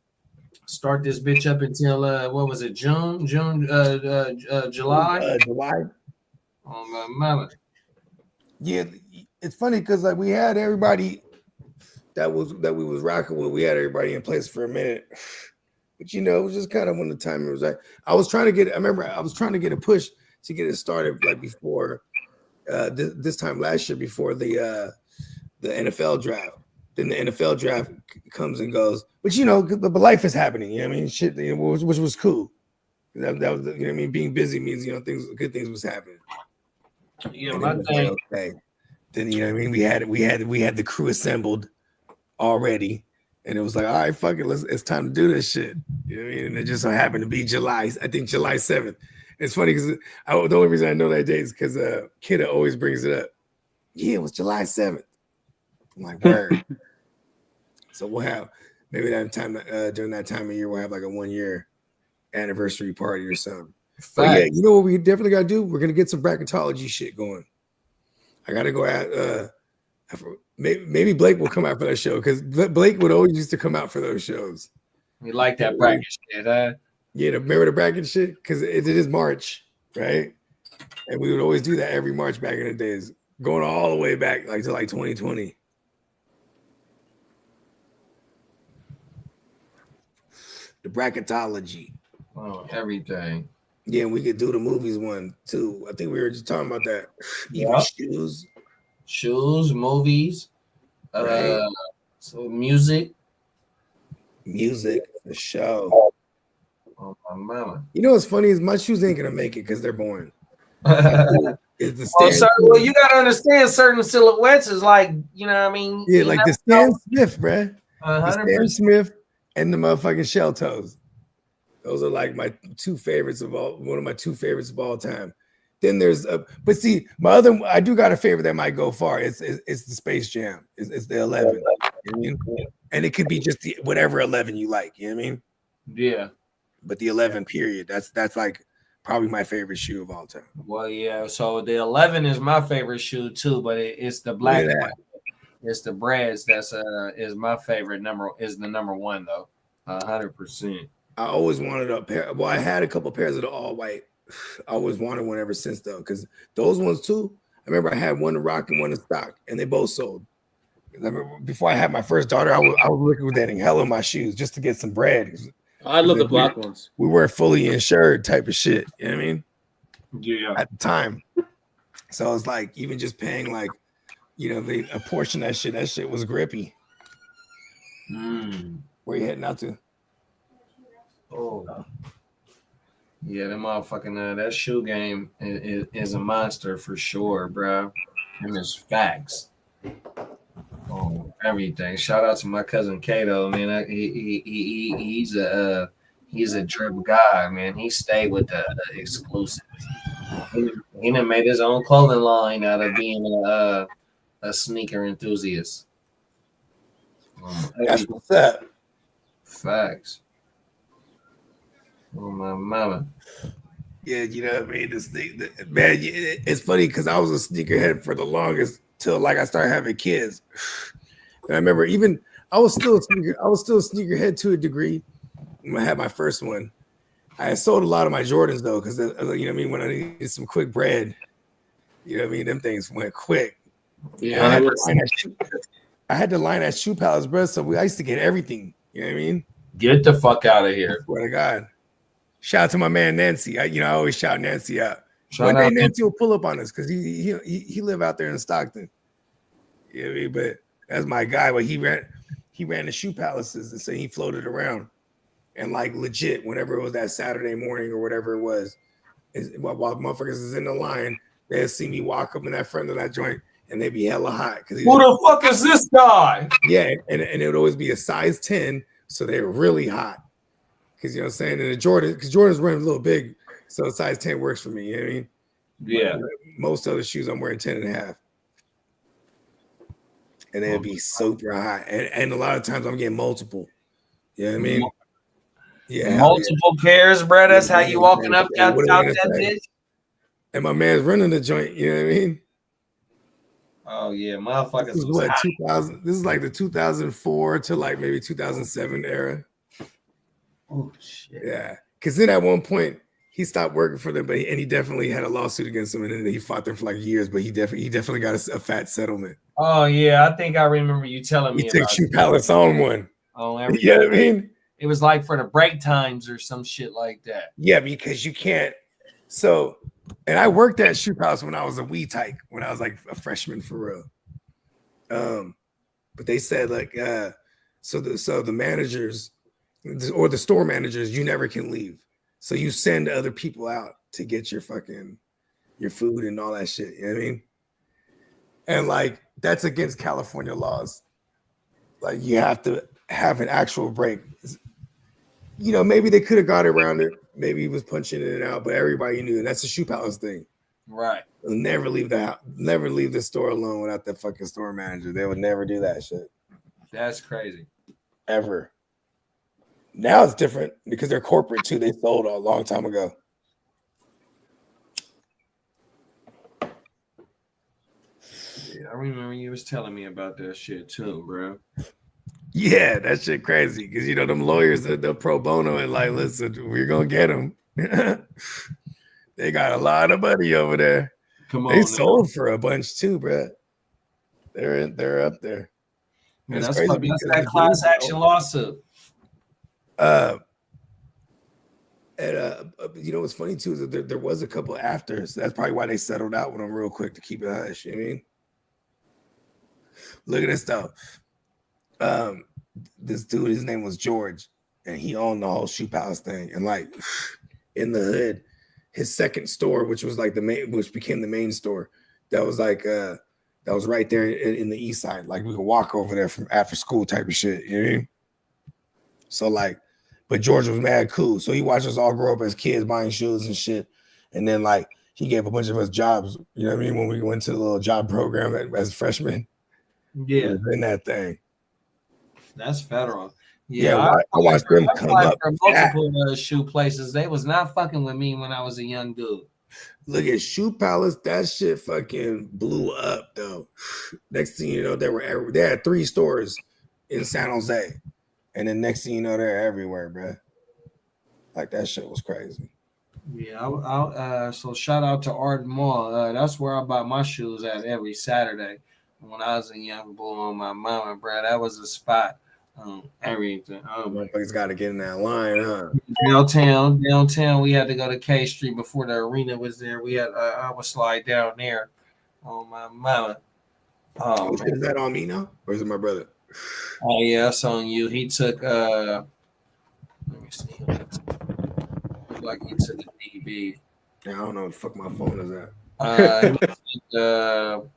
Speaker 2: start this bitch up until what was it? July.
Speaker 5: July.
Speaker 2: Oh my mama.
Speaker 5: Yeah, it's funny because like we had everybody that we was rocking with. We had everybody in place for a minute. But it was just kind of when the timing was right. I was trying to get a push to get it started like before this time last year before the NFL draft. Then the NFL draft comes and goes. But but life is happening. You know what I mean? Shit, which was cool. That was what I mean. Being busy means good things was happening.
Speaker 2: Yeah, my thing.
Speaker 5: Like, okay. Then what I mean. We had the crew assembled already. And it was like, all right, fuck it, it's time to do this shit. You know what I mean? And it just so happened to be July 7th. It's funny because the only reason I know that date is because Kidda always brings it up. Yeah, it was July 7th. I'm like, word. So we'll have maybe that time during that time of year, we'll have like a 1-year anniversary party or something. But yeah, you know what we definitely gotta do? We're gonna get some bracketology shit going. I gotta go out. Maybe Blake will come out for that show because Blake would always used to come out for those shows.
Speaker 2: You like that bracket shit, huh?
Speaker 5: Yeah, remember the bracket shit? Because it is March, right? And we would always do that every March back in the days, going all the way back to 2020. The bracketology.
Speaker 2: Oh, everything.
Speaker 5: Yeah, and we could do the movies one too. I think we were just talking about that.
Speaker 2: Even
Speaker 5: shoes,
Speaker 2: movies,
Speaker 5: right.
Speaker 2: So music,
Speaker 5: the show.
Speaker 2: Oh my mama!
Speaker 5: What's funny is my shoes ain't gonna make it because they're boring.
Speaker 2: Well, you gotta understand certain silhouettes is like what I mean.
Speaker 5: Yeah, like the Stan Smith, bruh.
Speaker 2: 100%.
Speaker 5: Stan Smith and the motherfucking shell toes. Those are like my two favorites of all time. Then there's but see, I do got a favorite that might go far. It's the Space Jam. It's the 11. You know what I mean? And it could be just whatever 11 you like. You know what I mean?
Speaker 2: Yeah.
Speaker 5: But the 11 period, that's like probably my favorite shoe of all time.
Speaker 2: Well, yeah. So the 11 is my favorite shoe too, but it's the black one. It's the Brads that's is my favorite the number one though. 100%.
Speaker 5: I always wanted a pair. Well, I had a couple pairs of the all white. I always wanted one ever since though, because those ones too. I remember I had one to rock and one to stock, and they both sold. I remember before I had my first daughter, I was liquidating hell in my shoes just to get some bread.
Speaker 3: I love the black ones.
Speaker 5: We weren't fully insured type of shit. You know what I mean?
Speaker 2: Yeah.
Speaker 5: At the time. So it's like even just paying like, a portion of that shit was grippy. Where you heading out to?
Speaker 2: Oh. Yeah, that motherfucking that shoe game is a monster for sure, bro. And it's facts. Oh, everything. Shout out to my cousin Kato, man. He's a drip guy, man. He stayed with the exclusives. He done made his own clothing line out of being a sneaker enthusiast.
Speaker 5: That's what's up.
Speaker 2: Facts. Oh my mama.
Speaker 5: Yeah, you know what I mean. This thing, man, it's funny because I was a sneakerhead for the longest till like I started having kids. And I remember I was still a sneakerhead to a degree when I had my first one. I had sold a lot of my Jordans though, because you know what I mean, when I needed some quick bread, you know what I mean, them things went quick.
Speaker 2: Yeah,
Speaker 5: I had to line at Shoe Palace, bro. So I used to get everything. You know what I mean?
Speaker 2: Get the fuck out of here.
Speaker 5: I swear to God. Shout out to my man Nancy. I always shout Nancy out.
Speaker 2: Shout
Speaker 5: One day
Speaker 2: out
Speaker 5: Nancy will pull up on us because he live out there in Stockton. You know what I mean? But that's my guy. But he ran the Shoe Palaces, and so he floated around. And like legit, whenever it was that Saturday morning or whatever it was, while motherfuckers is in the line, they'd see me walk up in that front of that joint, and they'd be hella hot.
Speaker 2: Who the fuck is this guy?
Speaker 5: Yeah, and it would always be a size 10, so they were really hot. Because you know what I'm saying? And because Jordan's wearing a little big, so size 10 works for me. You know what I mean?
Speaker 2: Yeah.
Speaker 5: But most other shoes I'm wearing 10 and a half. And they'd be super hot. And a lot of times I'm getting multiple. You know what I mean? Yeah.
Speaker 2: Multiple pairs, bro. That's how you walking up out that bitch.
Speaker 5: And my man's running the joint, you know what I mean?
Speaker 2: Oh yeah, motherfuckers.
Speaker 5: This is what 2000. This is like the 2004 to like maybe 2007 era.
Speaker 2: Oh shit.
Speaker 5: Yeah, because then at one point he stopped working for them, but he definitely had a lawsuit against them, and then he fought them for like years. But he definitely got a fat settlement.
Speaker 2: Oh yeah, I think I remember you telling me.
Speaker 5: He took Shoe Palace on one.
Speaker 2: Oh, everything.
Speaker 5: You know what I mean?
Speaker 2: It was like for the break times or some shit like that.
Speaker 5: Yeah, because you can't. So, and I worked at Shoe Palace when I was a wee tyke, when I was like a freshman for real. But they said like, so the managers or the store managers, you never can leave. So you send other people out to get your food and all that shit. You know what I mean? And like that's against California laws. Like you have to have an actual break. You know, maybe they could have got around it. Maybe he was punching in and out, but everybody knew, and that's a Shoe Palace thing.
Speaker 2: Right.
Speaker 5: They'll never leave the house, never leave the store alone without the fucking store manager. They would never do that shit.
Speaker 2: That's crazy.
Speaker 5: Ever. Now it's different because they're corporate too. They sold a long time ago.
Speaker 2: Yeah, I remember you was telling me about that shit too, bro.
Speaker 5: Yeah, that shit crazy because you know them lawyers they're pro bono and like, listen, we're gonna get them. They got a lot of money over there.
Speaker 2: Come on,
Speaker 5: they sold for a bunch too, bro. They're up there.
Speaker 2: Man, that's that class action lawsuit.
Speaker 5: And you know what's funny too is that there was a couple after, so that's probably why they settled out with them real quick to keep it hush. You know what I mean? Look at this stuff. This dude, his name was George, and he owned the whole Shoe Palace thing. And like in the hood, his second store, which was like which became the main store, that was like that was right there in the east side. Like we could walk over there from after school type of shit. You know what I mean? So like, but George was mad cool. So he watched us all grow up as kids buying shoes and shit. And then like he gave a bunch of us jobs, you know what I mean, when we went to the little job program as freshmen.
Speaker 2: Yeah.
Speaker 5: In that thing.
Speaker 2: That's federal.
Speaker 5: Yeah,
Speaker 2: Yeah,
Speaker 5: I watched them
Speaker 2: I
Speaker 5: come
Speaker 2: applied
Speaker 5: up.
Speaker 2: for multiple shoe places. They was not fucking with me when I was a young dude.
Speaker 5: Look at Shoe Palace. That shit fucking blew up though. Next thing you know, they had 3 stores in San Jose, and then next thing you know, they're everywhere, bro. Like that shit was crazy.
Speaker 2: Yeah, so shout out to Art Mall. That's where I buy my shoes at every Saturday. When I was a young boy on my mama, bro, that was a spot. Everything.
Speaker 5: Motherfuckers got to get in that line, huh?
Speaker 2: Downtown, we had to go to K Street before the arena was there. We had I would slide down there on my mama. Oh man.
Speaker 5: Is that on me now, or is it my brother?
Speaker 2: Oh yeah, that's on you. He took let me see. Looked like he took a DB.
Speaker 5: Yeah, I don't know what the fuck my phone is at.
Speaker 2: He took,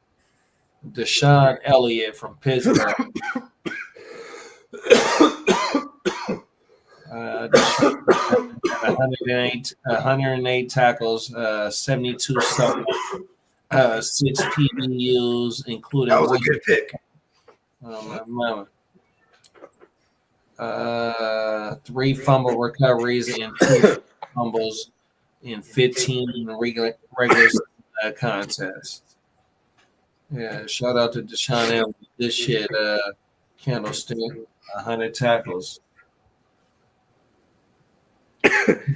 Speaker 2: Deshaun Elliott from Pittsburgh. 108 tackles, 72 sacks, 6 PBUs, including
Speaker 5: That was a good pick.
Speaker 2: Mama. 3 fumble recoveries and 2 fumbles in 15 regular contests. Yeah, shout out to Deshaun Elliott. This shit, candlestick, 100 tackles.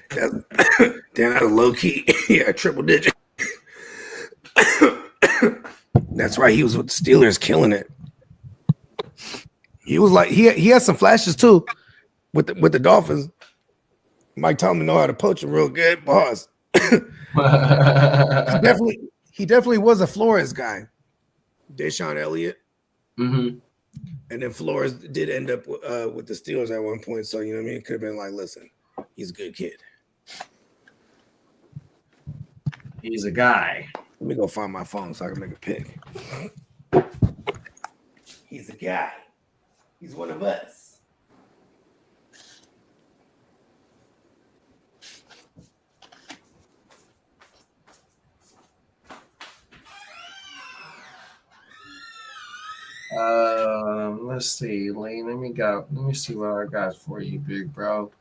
Speaker 5: Damn, that's low key. Yeah, triple digit. That's right. He was with the Steelers, killing it. He was like he had some flashes too with the Dolphins. Mike Tomlin know how to poach him real good, boss. he definitely was a Flores guy. Deshaun Elliott.
Speaker 2: Mm-hmm.
Speaker 5: And then Flores did end up with the Steelers at one point. So, you know what I mean? It could have been like, listen, he's a good kid.
Speaker 2: He's a guy.
Speaker 5: Let me go find my phone so I can make a pick. He's a guy. He's one of us.
Speaker 2: Let's see, Lane. Let me see what I got for you, big bro.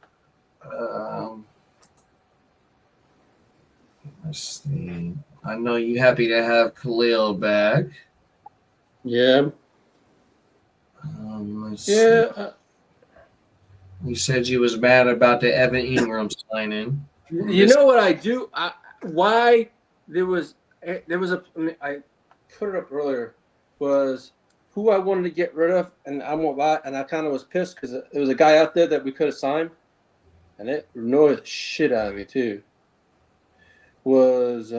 Speaker 2: Let's see. I know you happy to have Khalil back.
Speaker 3: Yeah.
Speaker 2: Let's see. You said you was mad about the Evan Ingram signing.
Speaker 3: You know what I do? Why there was I put it up earlier was who I wanted to get rid of, and I won't lie, and I kind of was pissed because there was a guy out there that we could have signed, and it annoyed the shit out of me too. Was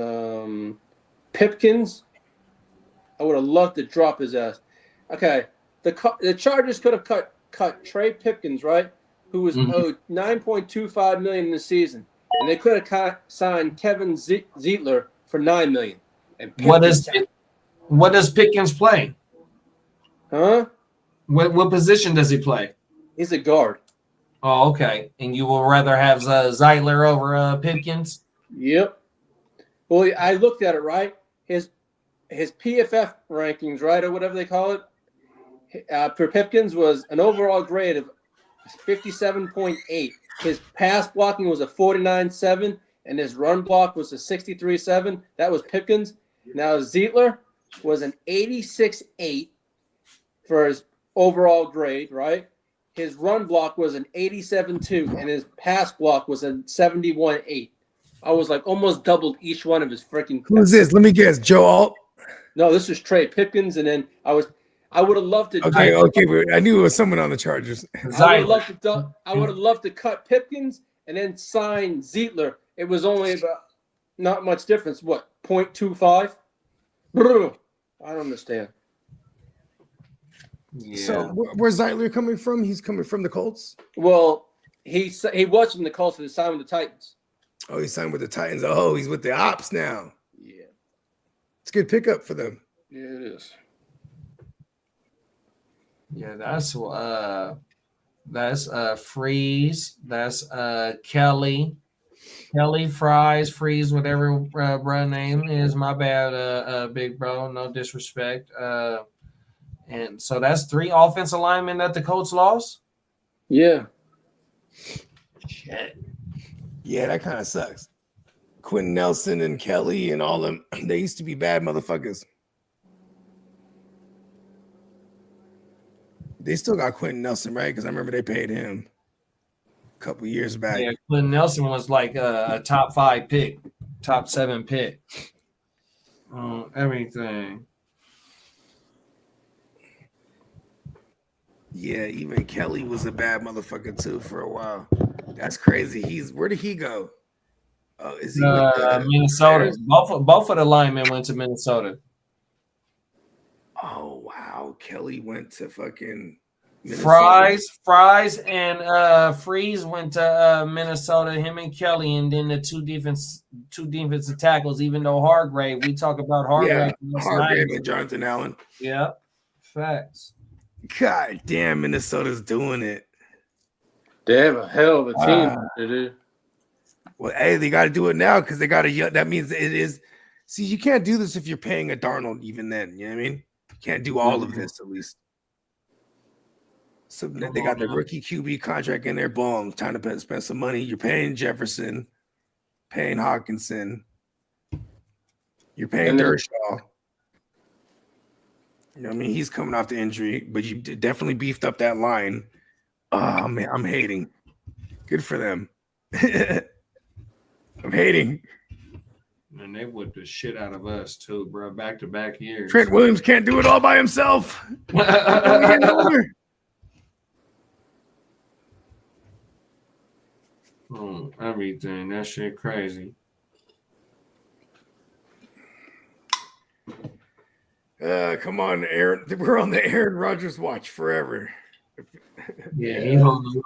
Speaker 3: Pipkins? I would have loved to drop his ass. Okay, the Chargers could have cut Trey Pipkins, right? Who was owed $9.25 million in the season, and they could have signed Kevin Zietler for $9 million. And
Speaker 2: what does Pickens play?
Speaker 3: Huh?
Speaker 2: What position does he play?
Speaker 3: He's a guard.
Speaker 2: Oh, okay. And you will rather have Zeitler over Pipkins?
Speaker 3: Yep. Well, I looked at it, right? His PFF rankings, right, or whatever they call it, for Pipkins was an overall grade of 57.8. His pass blocking was a 49.7, and his run block was a 63.7. That was Pipkins. Now, Zietler was an 86.8 for his overall grade, right? His run block was an 87.2, and his pass block was a 71.8. I was like almost doubled each one of his freaking.
Speaker 5: Who's this? Let me guess. Joe Alt?
Speaker 3: No, this is Trey Pipkins, and then I would have loved to.
Speaker 5: Okay. I knew it was someone on the Chargers.
Speaker 3: I would have loved to cut Pipkins and then sign Zietler. It was only about not much difference. What, 0.25? I don't understand.
Speaker 2: Yeah.
Speaker 5: So where's Zeitler coming from? He's coming from the Colts?
Speaker 3: Well, he was from the Colts, but he signed with the Titans.
Speaker 5: Oh, he signed with the Titans. Oh, he's with the Ops now.
Speaker 3: Yeah.
Speaker 5: It's a good pickup for them.
Speaker 3: Yeah, it is.
Speaker 2: Yeah, that's Freeze. That's Kelly Fries, Freeze, whatever bro name is. My bad, big bro. No disrespect. And so that's 3 offensive linemen that the Colts lost.
Speaker 3: Yeah.
Speaker 2: Shit.
Speaker 5: Yeah, that kind of sucks. Quentin Nelson and Kelly and all them, they used to be bad motherfuckers. They still got Quentin Nelson, right? Because I remember they paid him a couple years back.
Speaker 2: Yeah, Quentin Nelson was like a top 5 pick, top 7 pick. Everything.
Speaker 5: Yeah, even Kelly was a bad motherfucker too for a while. That's crazy. Where did he go? Oh, is he with
Speaker 2: Minnesota?
Speaker 5: Bears?
Speaker 2: Both of the linemen went to Minnesota.
Speaker 5: Oh wow, Kelly went to fucking Minnesota.
Speaker 2: Fries and Freeze went to Minnesota. Him and Kelly, and then the two defensive tackles. Even though Hargrave, we talk about Hargrave.
Speaker 5: Yeah, Hargrave and Jonathan Allen.
Speaker 2: Yeah, facts.
Speaker 5: God damn, Minnesota's doing it.
Speaker 3: They have a hell of a team. They do.
Speaker 5: Well, hey, they got to do it now because they got to. That means it is. See, you can't do this if you're paying a Darnold even then. You know what I mean? You can't do all of this at least. So they got the rookie QB contract in there. Boom, time to spend some money. You're paying Jefferson, paying Hawkinson. You're paying Dershaw. You know what I mean? He's coming off the injury, but you definitely beefed up that line. Oh, man, I'm hating. Good for them. I'm hating.
Speaker 2: And they whipped the shit out of us too, bro. Back-to-back years.
Speaker 5: Trent Williams can't do it all by himself.
Speaker 2: Everything. That shit crazy.
Speaker 5: Come on, Aaron. We're on the Aaron Rodgers watch forever.
Speaker 2: Yeah, he's holding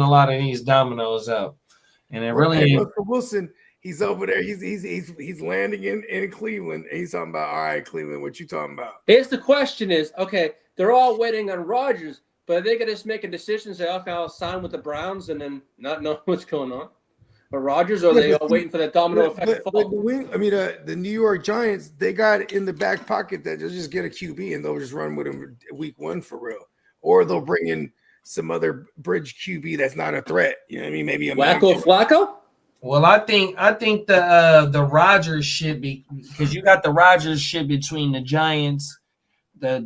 Speaker 2: a lot of these dominoes up, and it really ain't.
Speaker 5: Russell Wilson, he's over there. He's landing in Cleveland. And he's talking about, all right, Cleveland, what you talking about?
Speaker 3: Here's the question: is okay? They're all waiting on Rodgers, but are they gonna just make a decision? Say, okay, I'll sign with the Browns, and then not know what's going on. Or Rodgers, or are they all waiting for that domino effect to fall?
Speaker 5: The New York Giants, they got in the back pocket that they'll just get a QB and they'll just run with him week 1 for real. Or they'll bring in some other bridge QB that's not a threat. You know what I mean? Maybe a
Speaker 3: Flacco?
Speaker 2: Well, I think the Rodgers shit be because you got the Rodgers shit between the Giants, the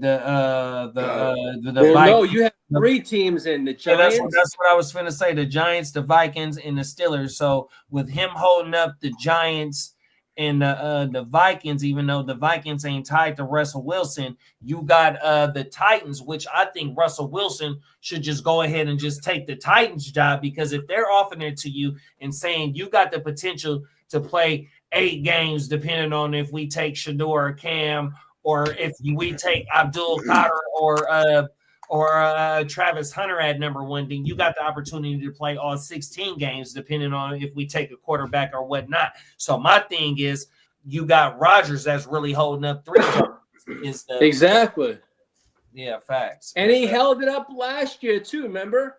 Speaker 2: Vikings.
Speaker 3: No, you have 3 teams in the Giants.
Speaker 2: Yeah, that's what I was finna say. The Giants, the Vikings, and the Steelers. So with him holding up the Giants and the Vikings, even though the Vikings ain't tied to Russell Wilson, you got the Titans, which I think Russell Wilson should just go ahead and just take the Titans job, because if they're offering it to you and saying you got the potential to play 8 games, depending on if we take Shador or Cam, or if we take Abdul Qadir or Travis Hunter at number 1, then you got the opportunity to play all 16 games, depending on if we take a quarterback or whatnot. So my thing is, you got Rodgers that's really holding up 3 games.
Speaker 3: Exactly.
Speaker 2: Yeah, facts.
Speaker 3: And he held it up last year too, remember?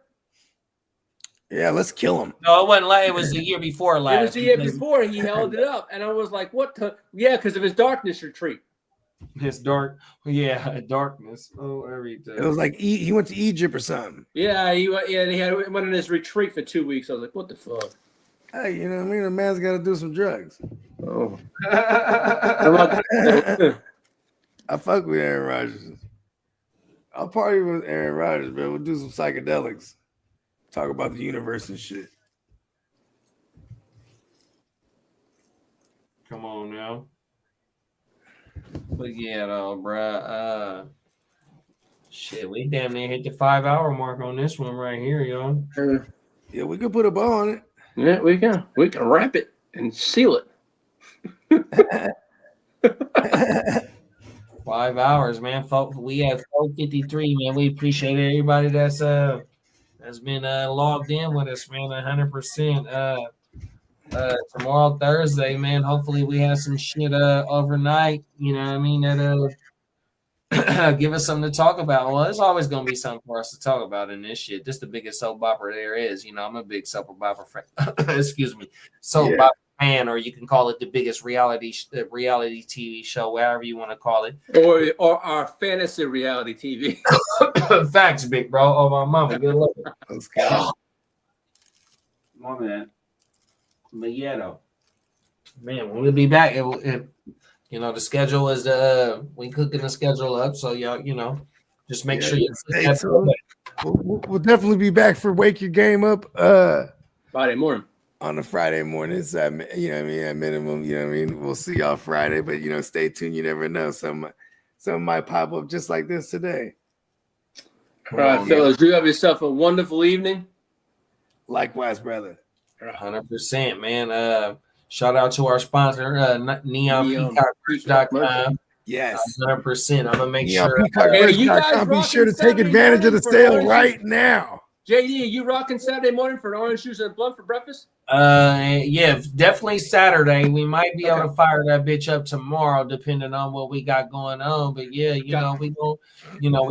Speaker 5: Yeah, let's kill him.
Speaker 2: No, it wasn't like it was the year before last.
Speaker 3: It was the year before he held it up. And I was like, what the? Yeah, because of his darkness retreat.
Speaker 2: His darkness. Oh, everything.
Speaker 5: It was like he went to Egypt or something.
Speaker 3: Yeah, he went on his retreat for 2 weeks. I was like, what the fuck?
Speaker 5: Hey, you know what I mean? A man's got to do some drugs.
Speaker 3: Oh.
Speaker 5: I fuck with Aaron Rodgers. I'll party with Aaron Rodgers, man. We'll do some psychedelics. Talk about the universe and shit.
Speaker 2: Come on now. But yeah, though, bruh. Shit, we damn near hit the 5-hour mark on this one right here, y'all.
Speaker 5: Yeah, we could put a bow on it.
Speaker 3: Yeah, we can. We can wrap it and seal it.
Speaker 2: 5 hours, man. We have 4:53, man. We appreciate everybody that's been logged in with us, man. 100%. Tomorrow, Thursday, man. Hopefully, we have some shit overnight. You know what I mean? That give us something to talk about. Well, there's always gonna be something for us to talk about in this shit. This is the biggest soap opera there is. You know, I'm a big soap opera fan. Excuse me, soap opera man, or you can call it the biggest reality TV show, whatever you want to call it.
Speaker 3: Or our fantasy reality TV.
Speaker 2: Facts, big bro. Oh, my mama. Good luck.
Speaker 5: Let's go.
Speaker 2: My man. But yeah, though. Man, we'll be back. The schedule is we cooking the schedule up, so y'all, just make sure you
Speaker 5: stay tuned. We'll definitely be back for Wake Your Game Up
Speaker 3: Friday morning.
Speaker 5: On a Friday morning. So, at minimum, we'll see y'all Friday, but stay tuned. You never know. Something might pop up just like this today.
Speaker 3: All right, fellas, you have yourself a wonderful evening.
Speaker 5: Likewise, brother.
Speaker 2: 100%, man. Shout out to our sponsor, NeonPeacockMerch.com.
Speaker 5: Yes,
Speaker 2: 100%. I'm gonna make sure.
Speaker 5: NeonPeacockMerch.com. Be sure to take advantage of the sale right now.
Speaker 3: JD, you rocking Saturday morning for an orange juice and a blunt for breakfast?
Speaker 2: Yeah, definitely Saturday. We might be able to fire that bitch up tomorrow, depending on what we got going on. But yeah, we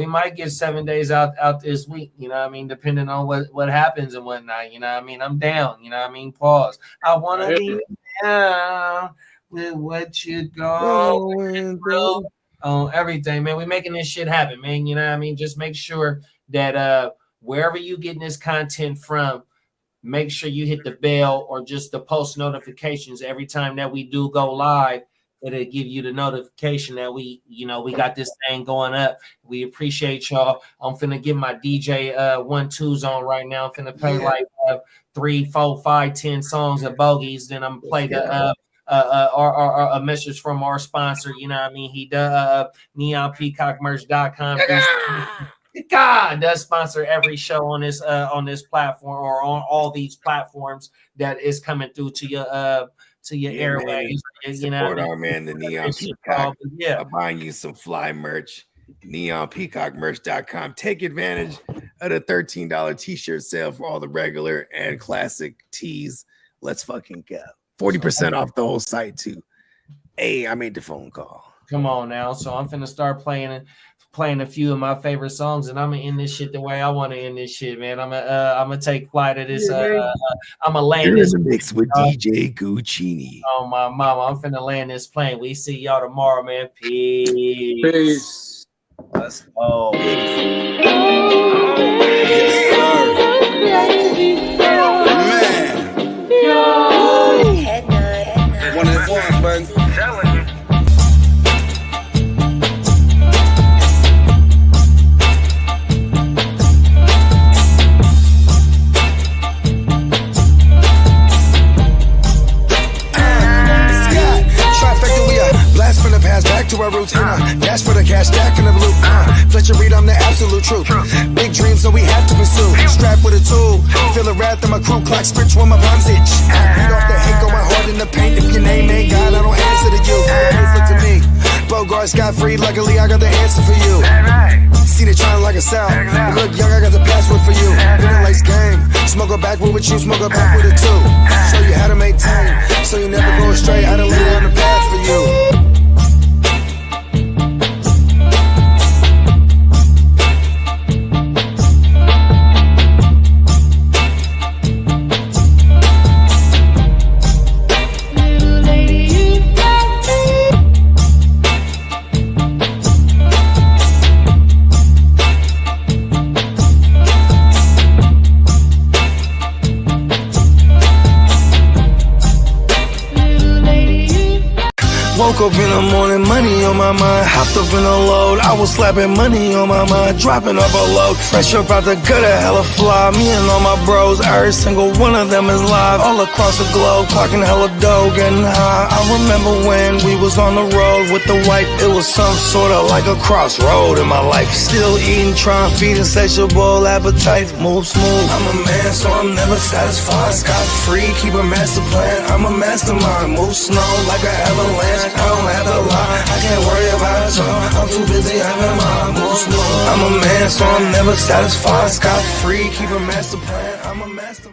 Speaker 2: might get 7 days out this week. Depending on what happens and whatnot. I'm down. Pause. I want to be down with what you going through on everything, man. We making this shit happen, man. Just make sure that wherever you getting this content from, make sure you hit the bell or just the post notifications every time that we do go live. It'll give you the notification that we got this thing going up. We appreciate y'all. I'm finna get my DJ 1-2s on right now. I'm finna play like 3, 4, 5, 10 songs of bogeys. Then I'm play a message from our sponsor. He does NeonPeacockMerch.com. God does sponsor every show on this platform or on all these platforms that is coming through to your airways.
Speaker 5: Support our man, the Neon Peacock. I'm buying you some fly merch. NeonPeacockMerch.com. Take advantage of the $13 t-shirt sale for all the regular and classic tees. Let's fucking go. 40% off the whole site too. Hey, I made the phone call.
Speaker 2: Come on now. So I'm finna start playing a few of my favorite songs, and I'm gonna end this shit the way I want to end this shit, man. I'm gonna take flight of this. I'm gonna land this
Speaker 5: mix with DJ Guccini.
Speaker 2: Oh my mama, I'm finna land this plane. We see y'all tomorrow, man. Peace. Let's go.
Speaker 7: Man. One of the ones, man.
Speaker 1: From the past back to our roots, dash for the cash, stack in the blue. Fletcher Reed, I'm the absolute truth. Big dreams, so we had to pursue. Strapped with a tool, feel the wrath of my crew. Clock scritch when my palms itch. Beat off the hate, going hard in the paint. If your name ain't God, I don't answer to you. Please look to me. Bogart Scott free, luckily I got the answer for you. Seen it trying like a cell. You look young, I got the password for you. Winning lace game. Smoke a backward with you, smoke a back with it too. Show you how to maintain, so you never go astray. How to lead on the path for you. Woke up in the morning, money on my mind. Hopped up in a load, I was slapping money on my mind. Dropping up a load, fresh up out the gutter, hella fly. Me and all my bros, every single one of them is live. All across the globe, clocking hella dough, getting high. I remember when we was on the road with the white. It was some sort of like a crossroad in my life. Still eating, trying to feed insatiable appetite. Move smooth, I'm a man, so I'm never satisfied. Scot free, keep a master plan. I'm a mastermind, move slow like an avalanche. I don't have to lie, I can't worry about y'all. I'm too busy having my mood smooth. I'm a man, so I'm never satisfied. Scot free, keep a master plan. I'm a master.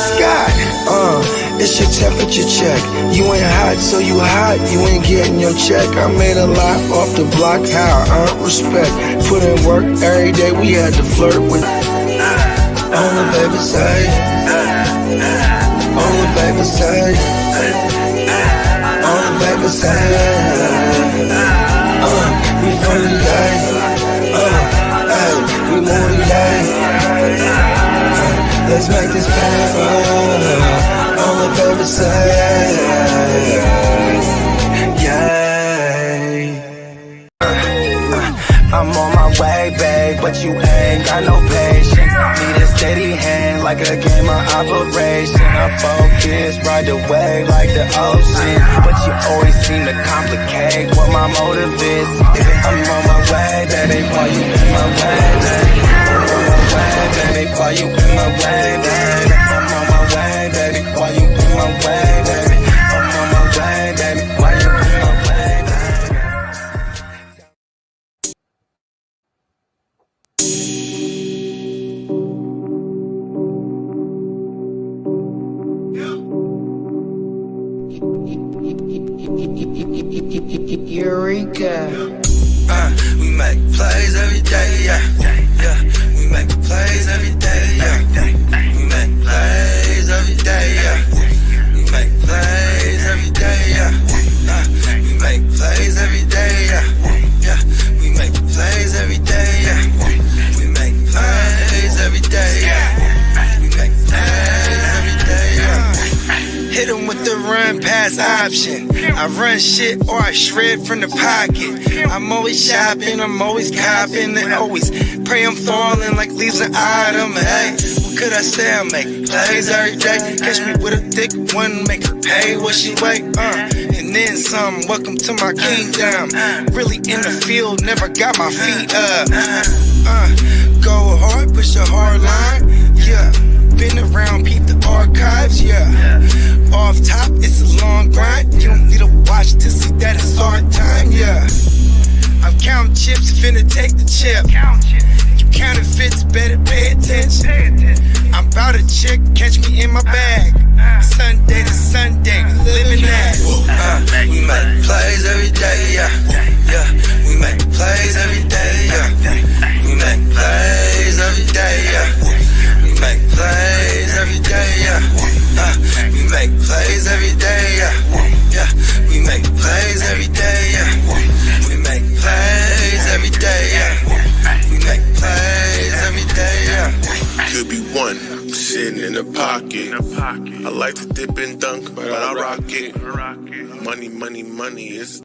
Speaker 1: Scott, it's your temperature check. You ain't hot, so you hot, you ain't getting your check. I made a lot off the block, how I earned respect. Put in work every day, we had to flirt with. On the baby side, on the baby side, on the baby side. We from the life, we move the life. Let's make this paper on the baby side. Yeah. I'm on my way, babe, but you ain't got no patience. Need a steady hand like a game of operation. I focus, ride the wave like the ocean, but you always seem to complicate what my motive is. I'm on my way, baby, while you in my way, baby. I'm on my way, baby, while you in my way, baby. I'm on my way, baby, while you in my way, baby. I'm on my way, baby, while you in my way, baby. Eureka. We make plays every day, yeah. Yeah, we make plays every day, yeah. We make plays every day, yeah. We make plays every day, yeah. We make plays every day, yeah. Yeah, we make plays every day, yeah. We make plays every day, yeah. We make plays every day, yeah. Hit 'em with the run pass option. I run shit or I shred from the pocket. I'm always shopping, I'm always copping, and always pray I'm falling like leaves an item. Hey, what could I say? I make plays every day. Catch me with a thick one, make her pay what she weigh. And then some. Welcome to my kingdom. Really in the field, never got my feet up. Go hard, push a hard line. Yeah, been around, peep the archives. Yeah. Off top, it's a long grind. You don't need to watch to see that it's hard time, yeah. I'm counting chips, finna take the chip. You counterfeits, better pay attention. I'm about a chick, catch me in my bag. Sunday to Sunday, we living that. We make plays every day, yeah. Yeah, we make plays every day, yeah. We make plays every day, yeah. We make plays every day, yeah. We make plays every day, yeah. Yeah, we make plays every day, yeah. We make plays every day, yeah. We make plays every day, yeah.
Speaker 8: Could be one sitting in a pocket. I like to dip and dunk, but I rock it. Money, money, money is.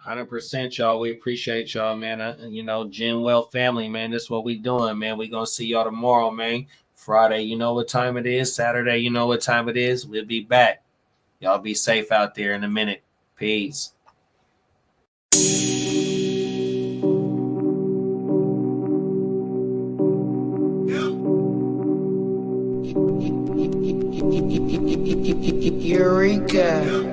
Speaker 2: 100%, y'all. We appreciate y'all, man. You know, Gen Well family, man. This is what we doing, man. We gonna see y'all tomorrow, man. Friday, you know what time it is. Saturday, you know what time it is. We'll be back. Y'all be safe out there in a minute. Peace.
Speaker 1: Eureka.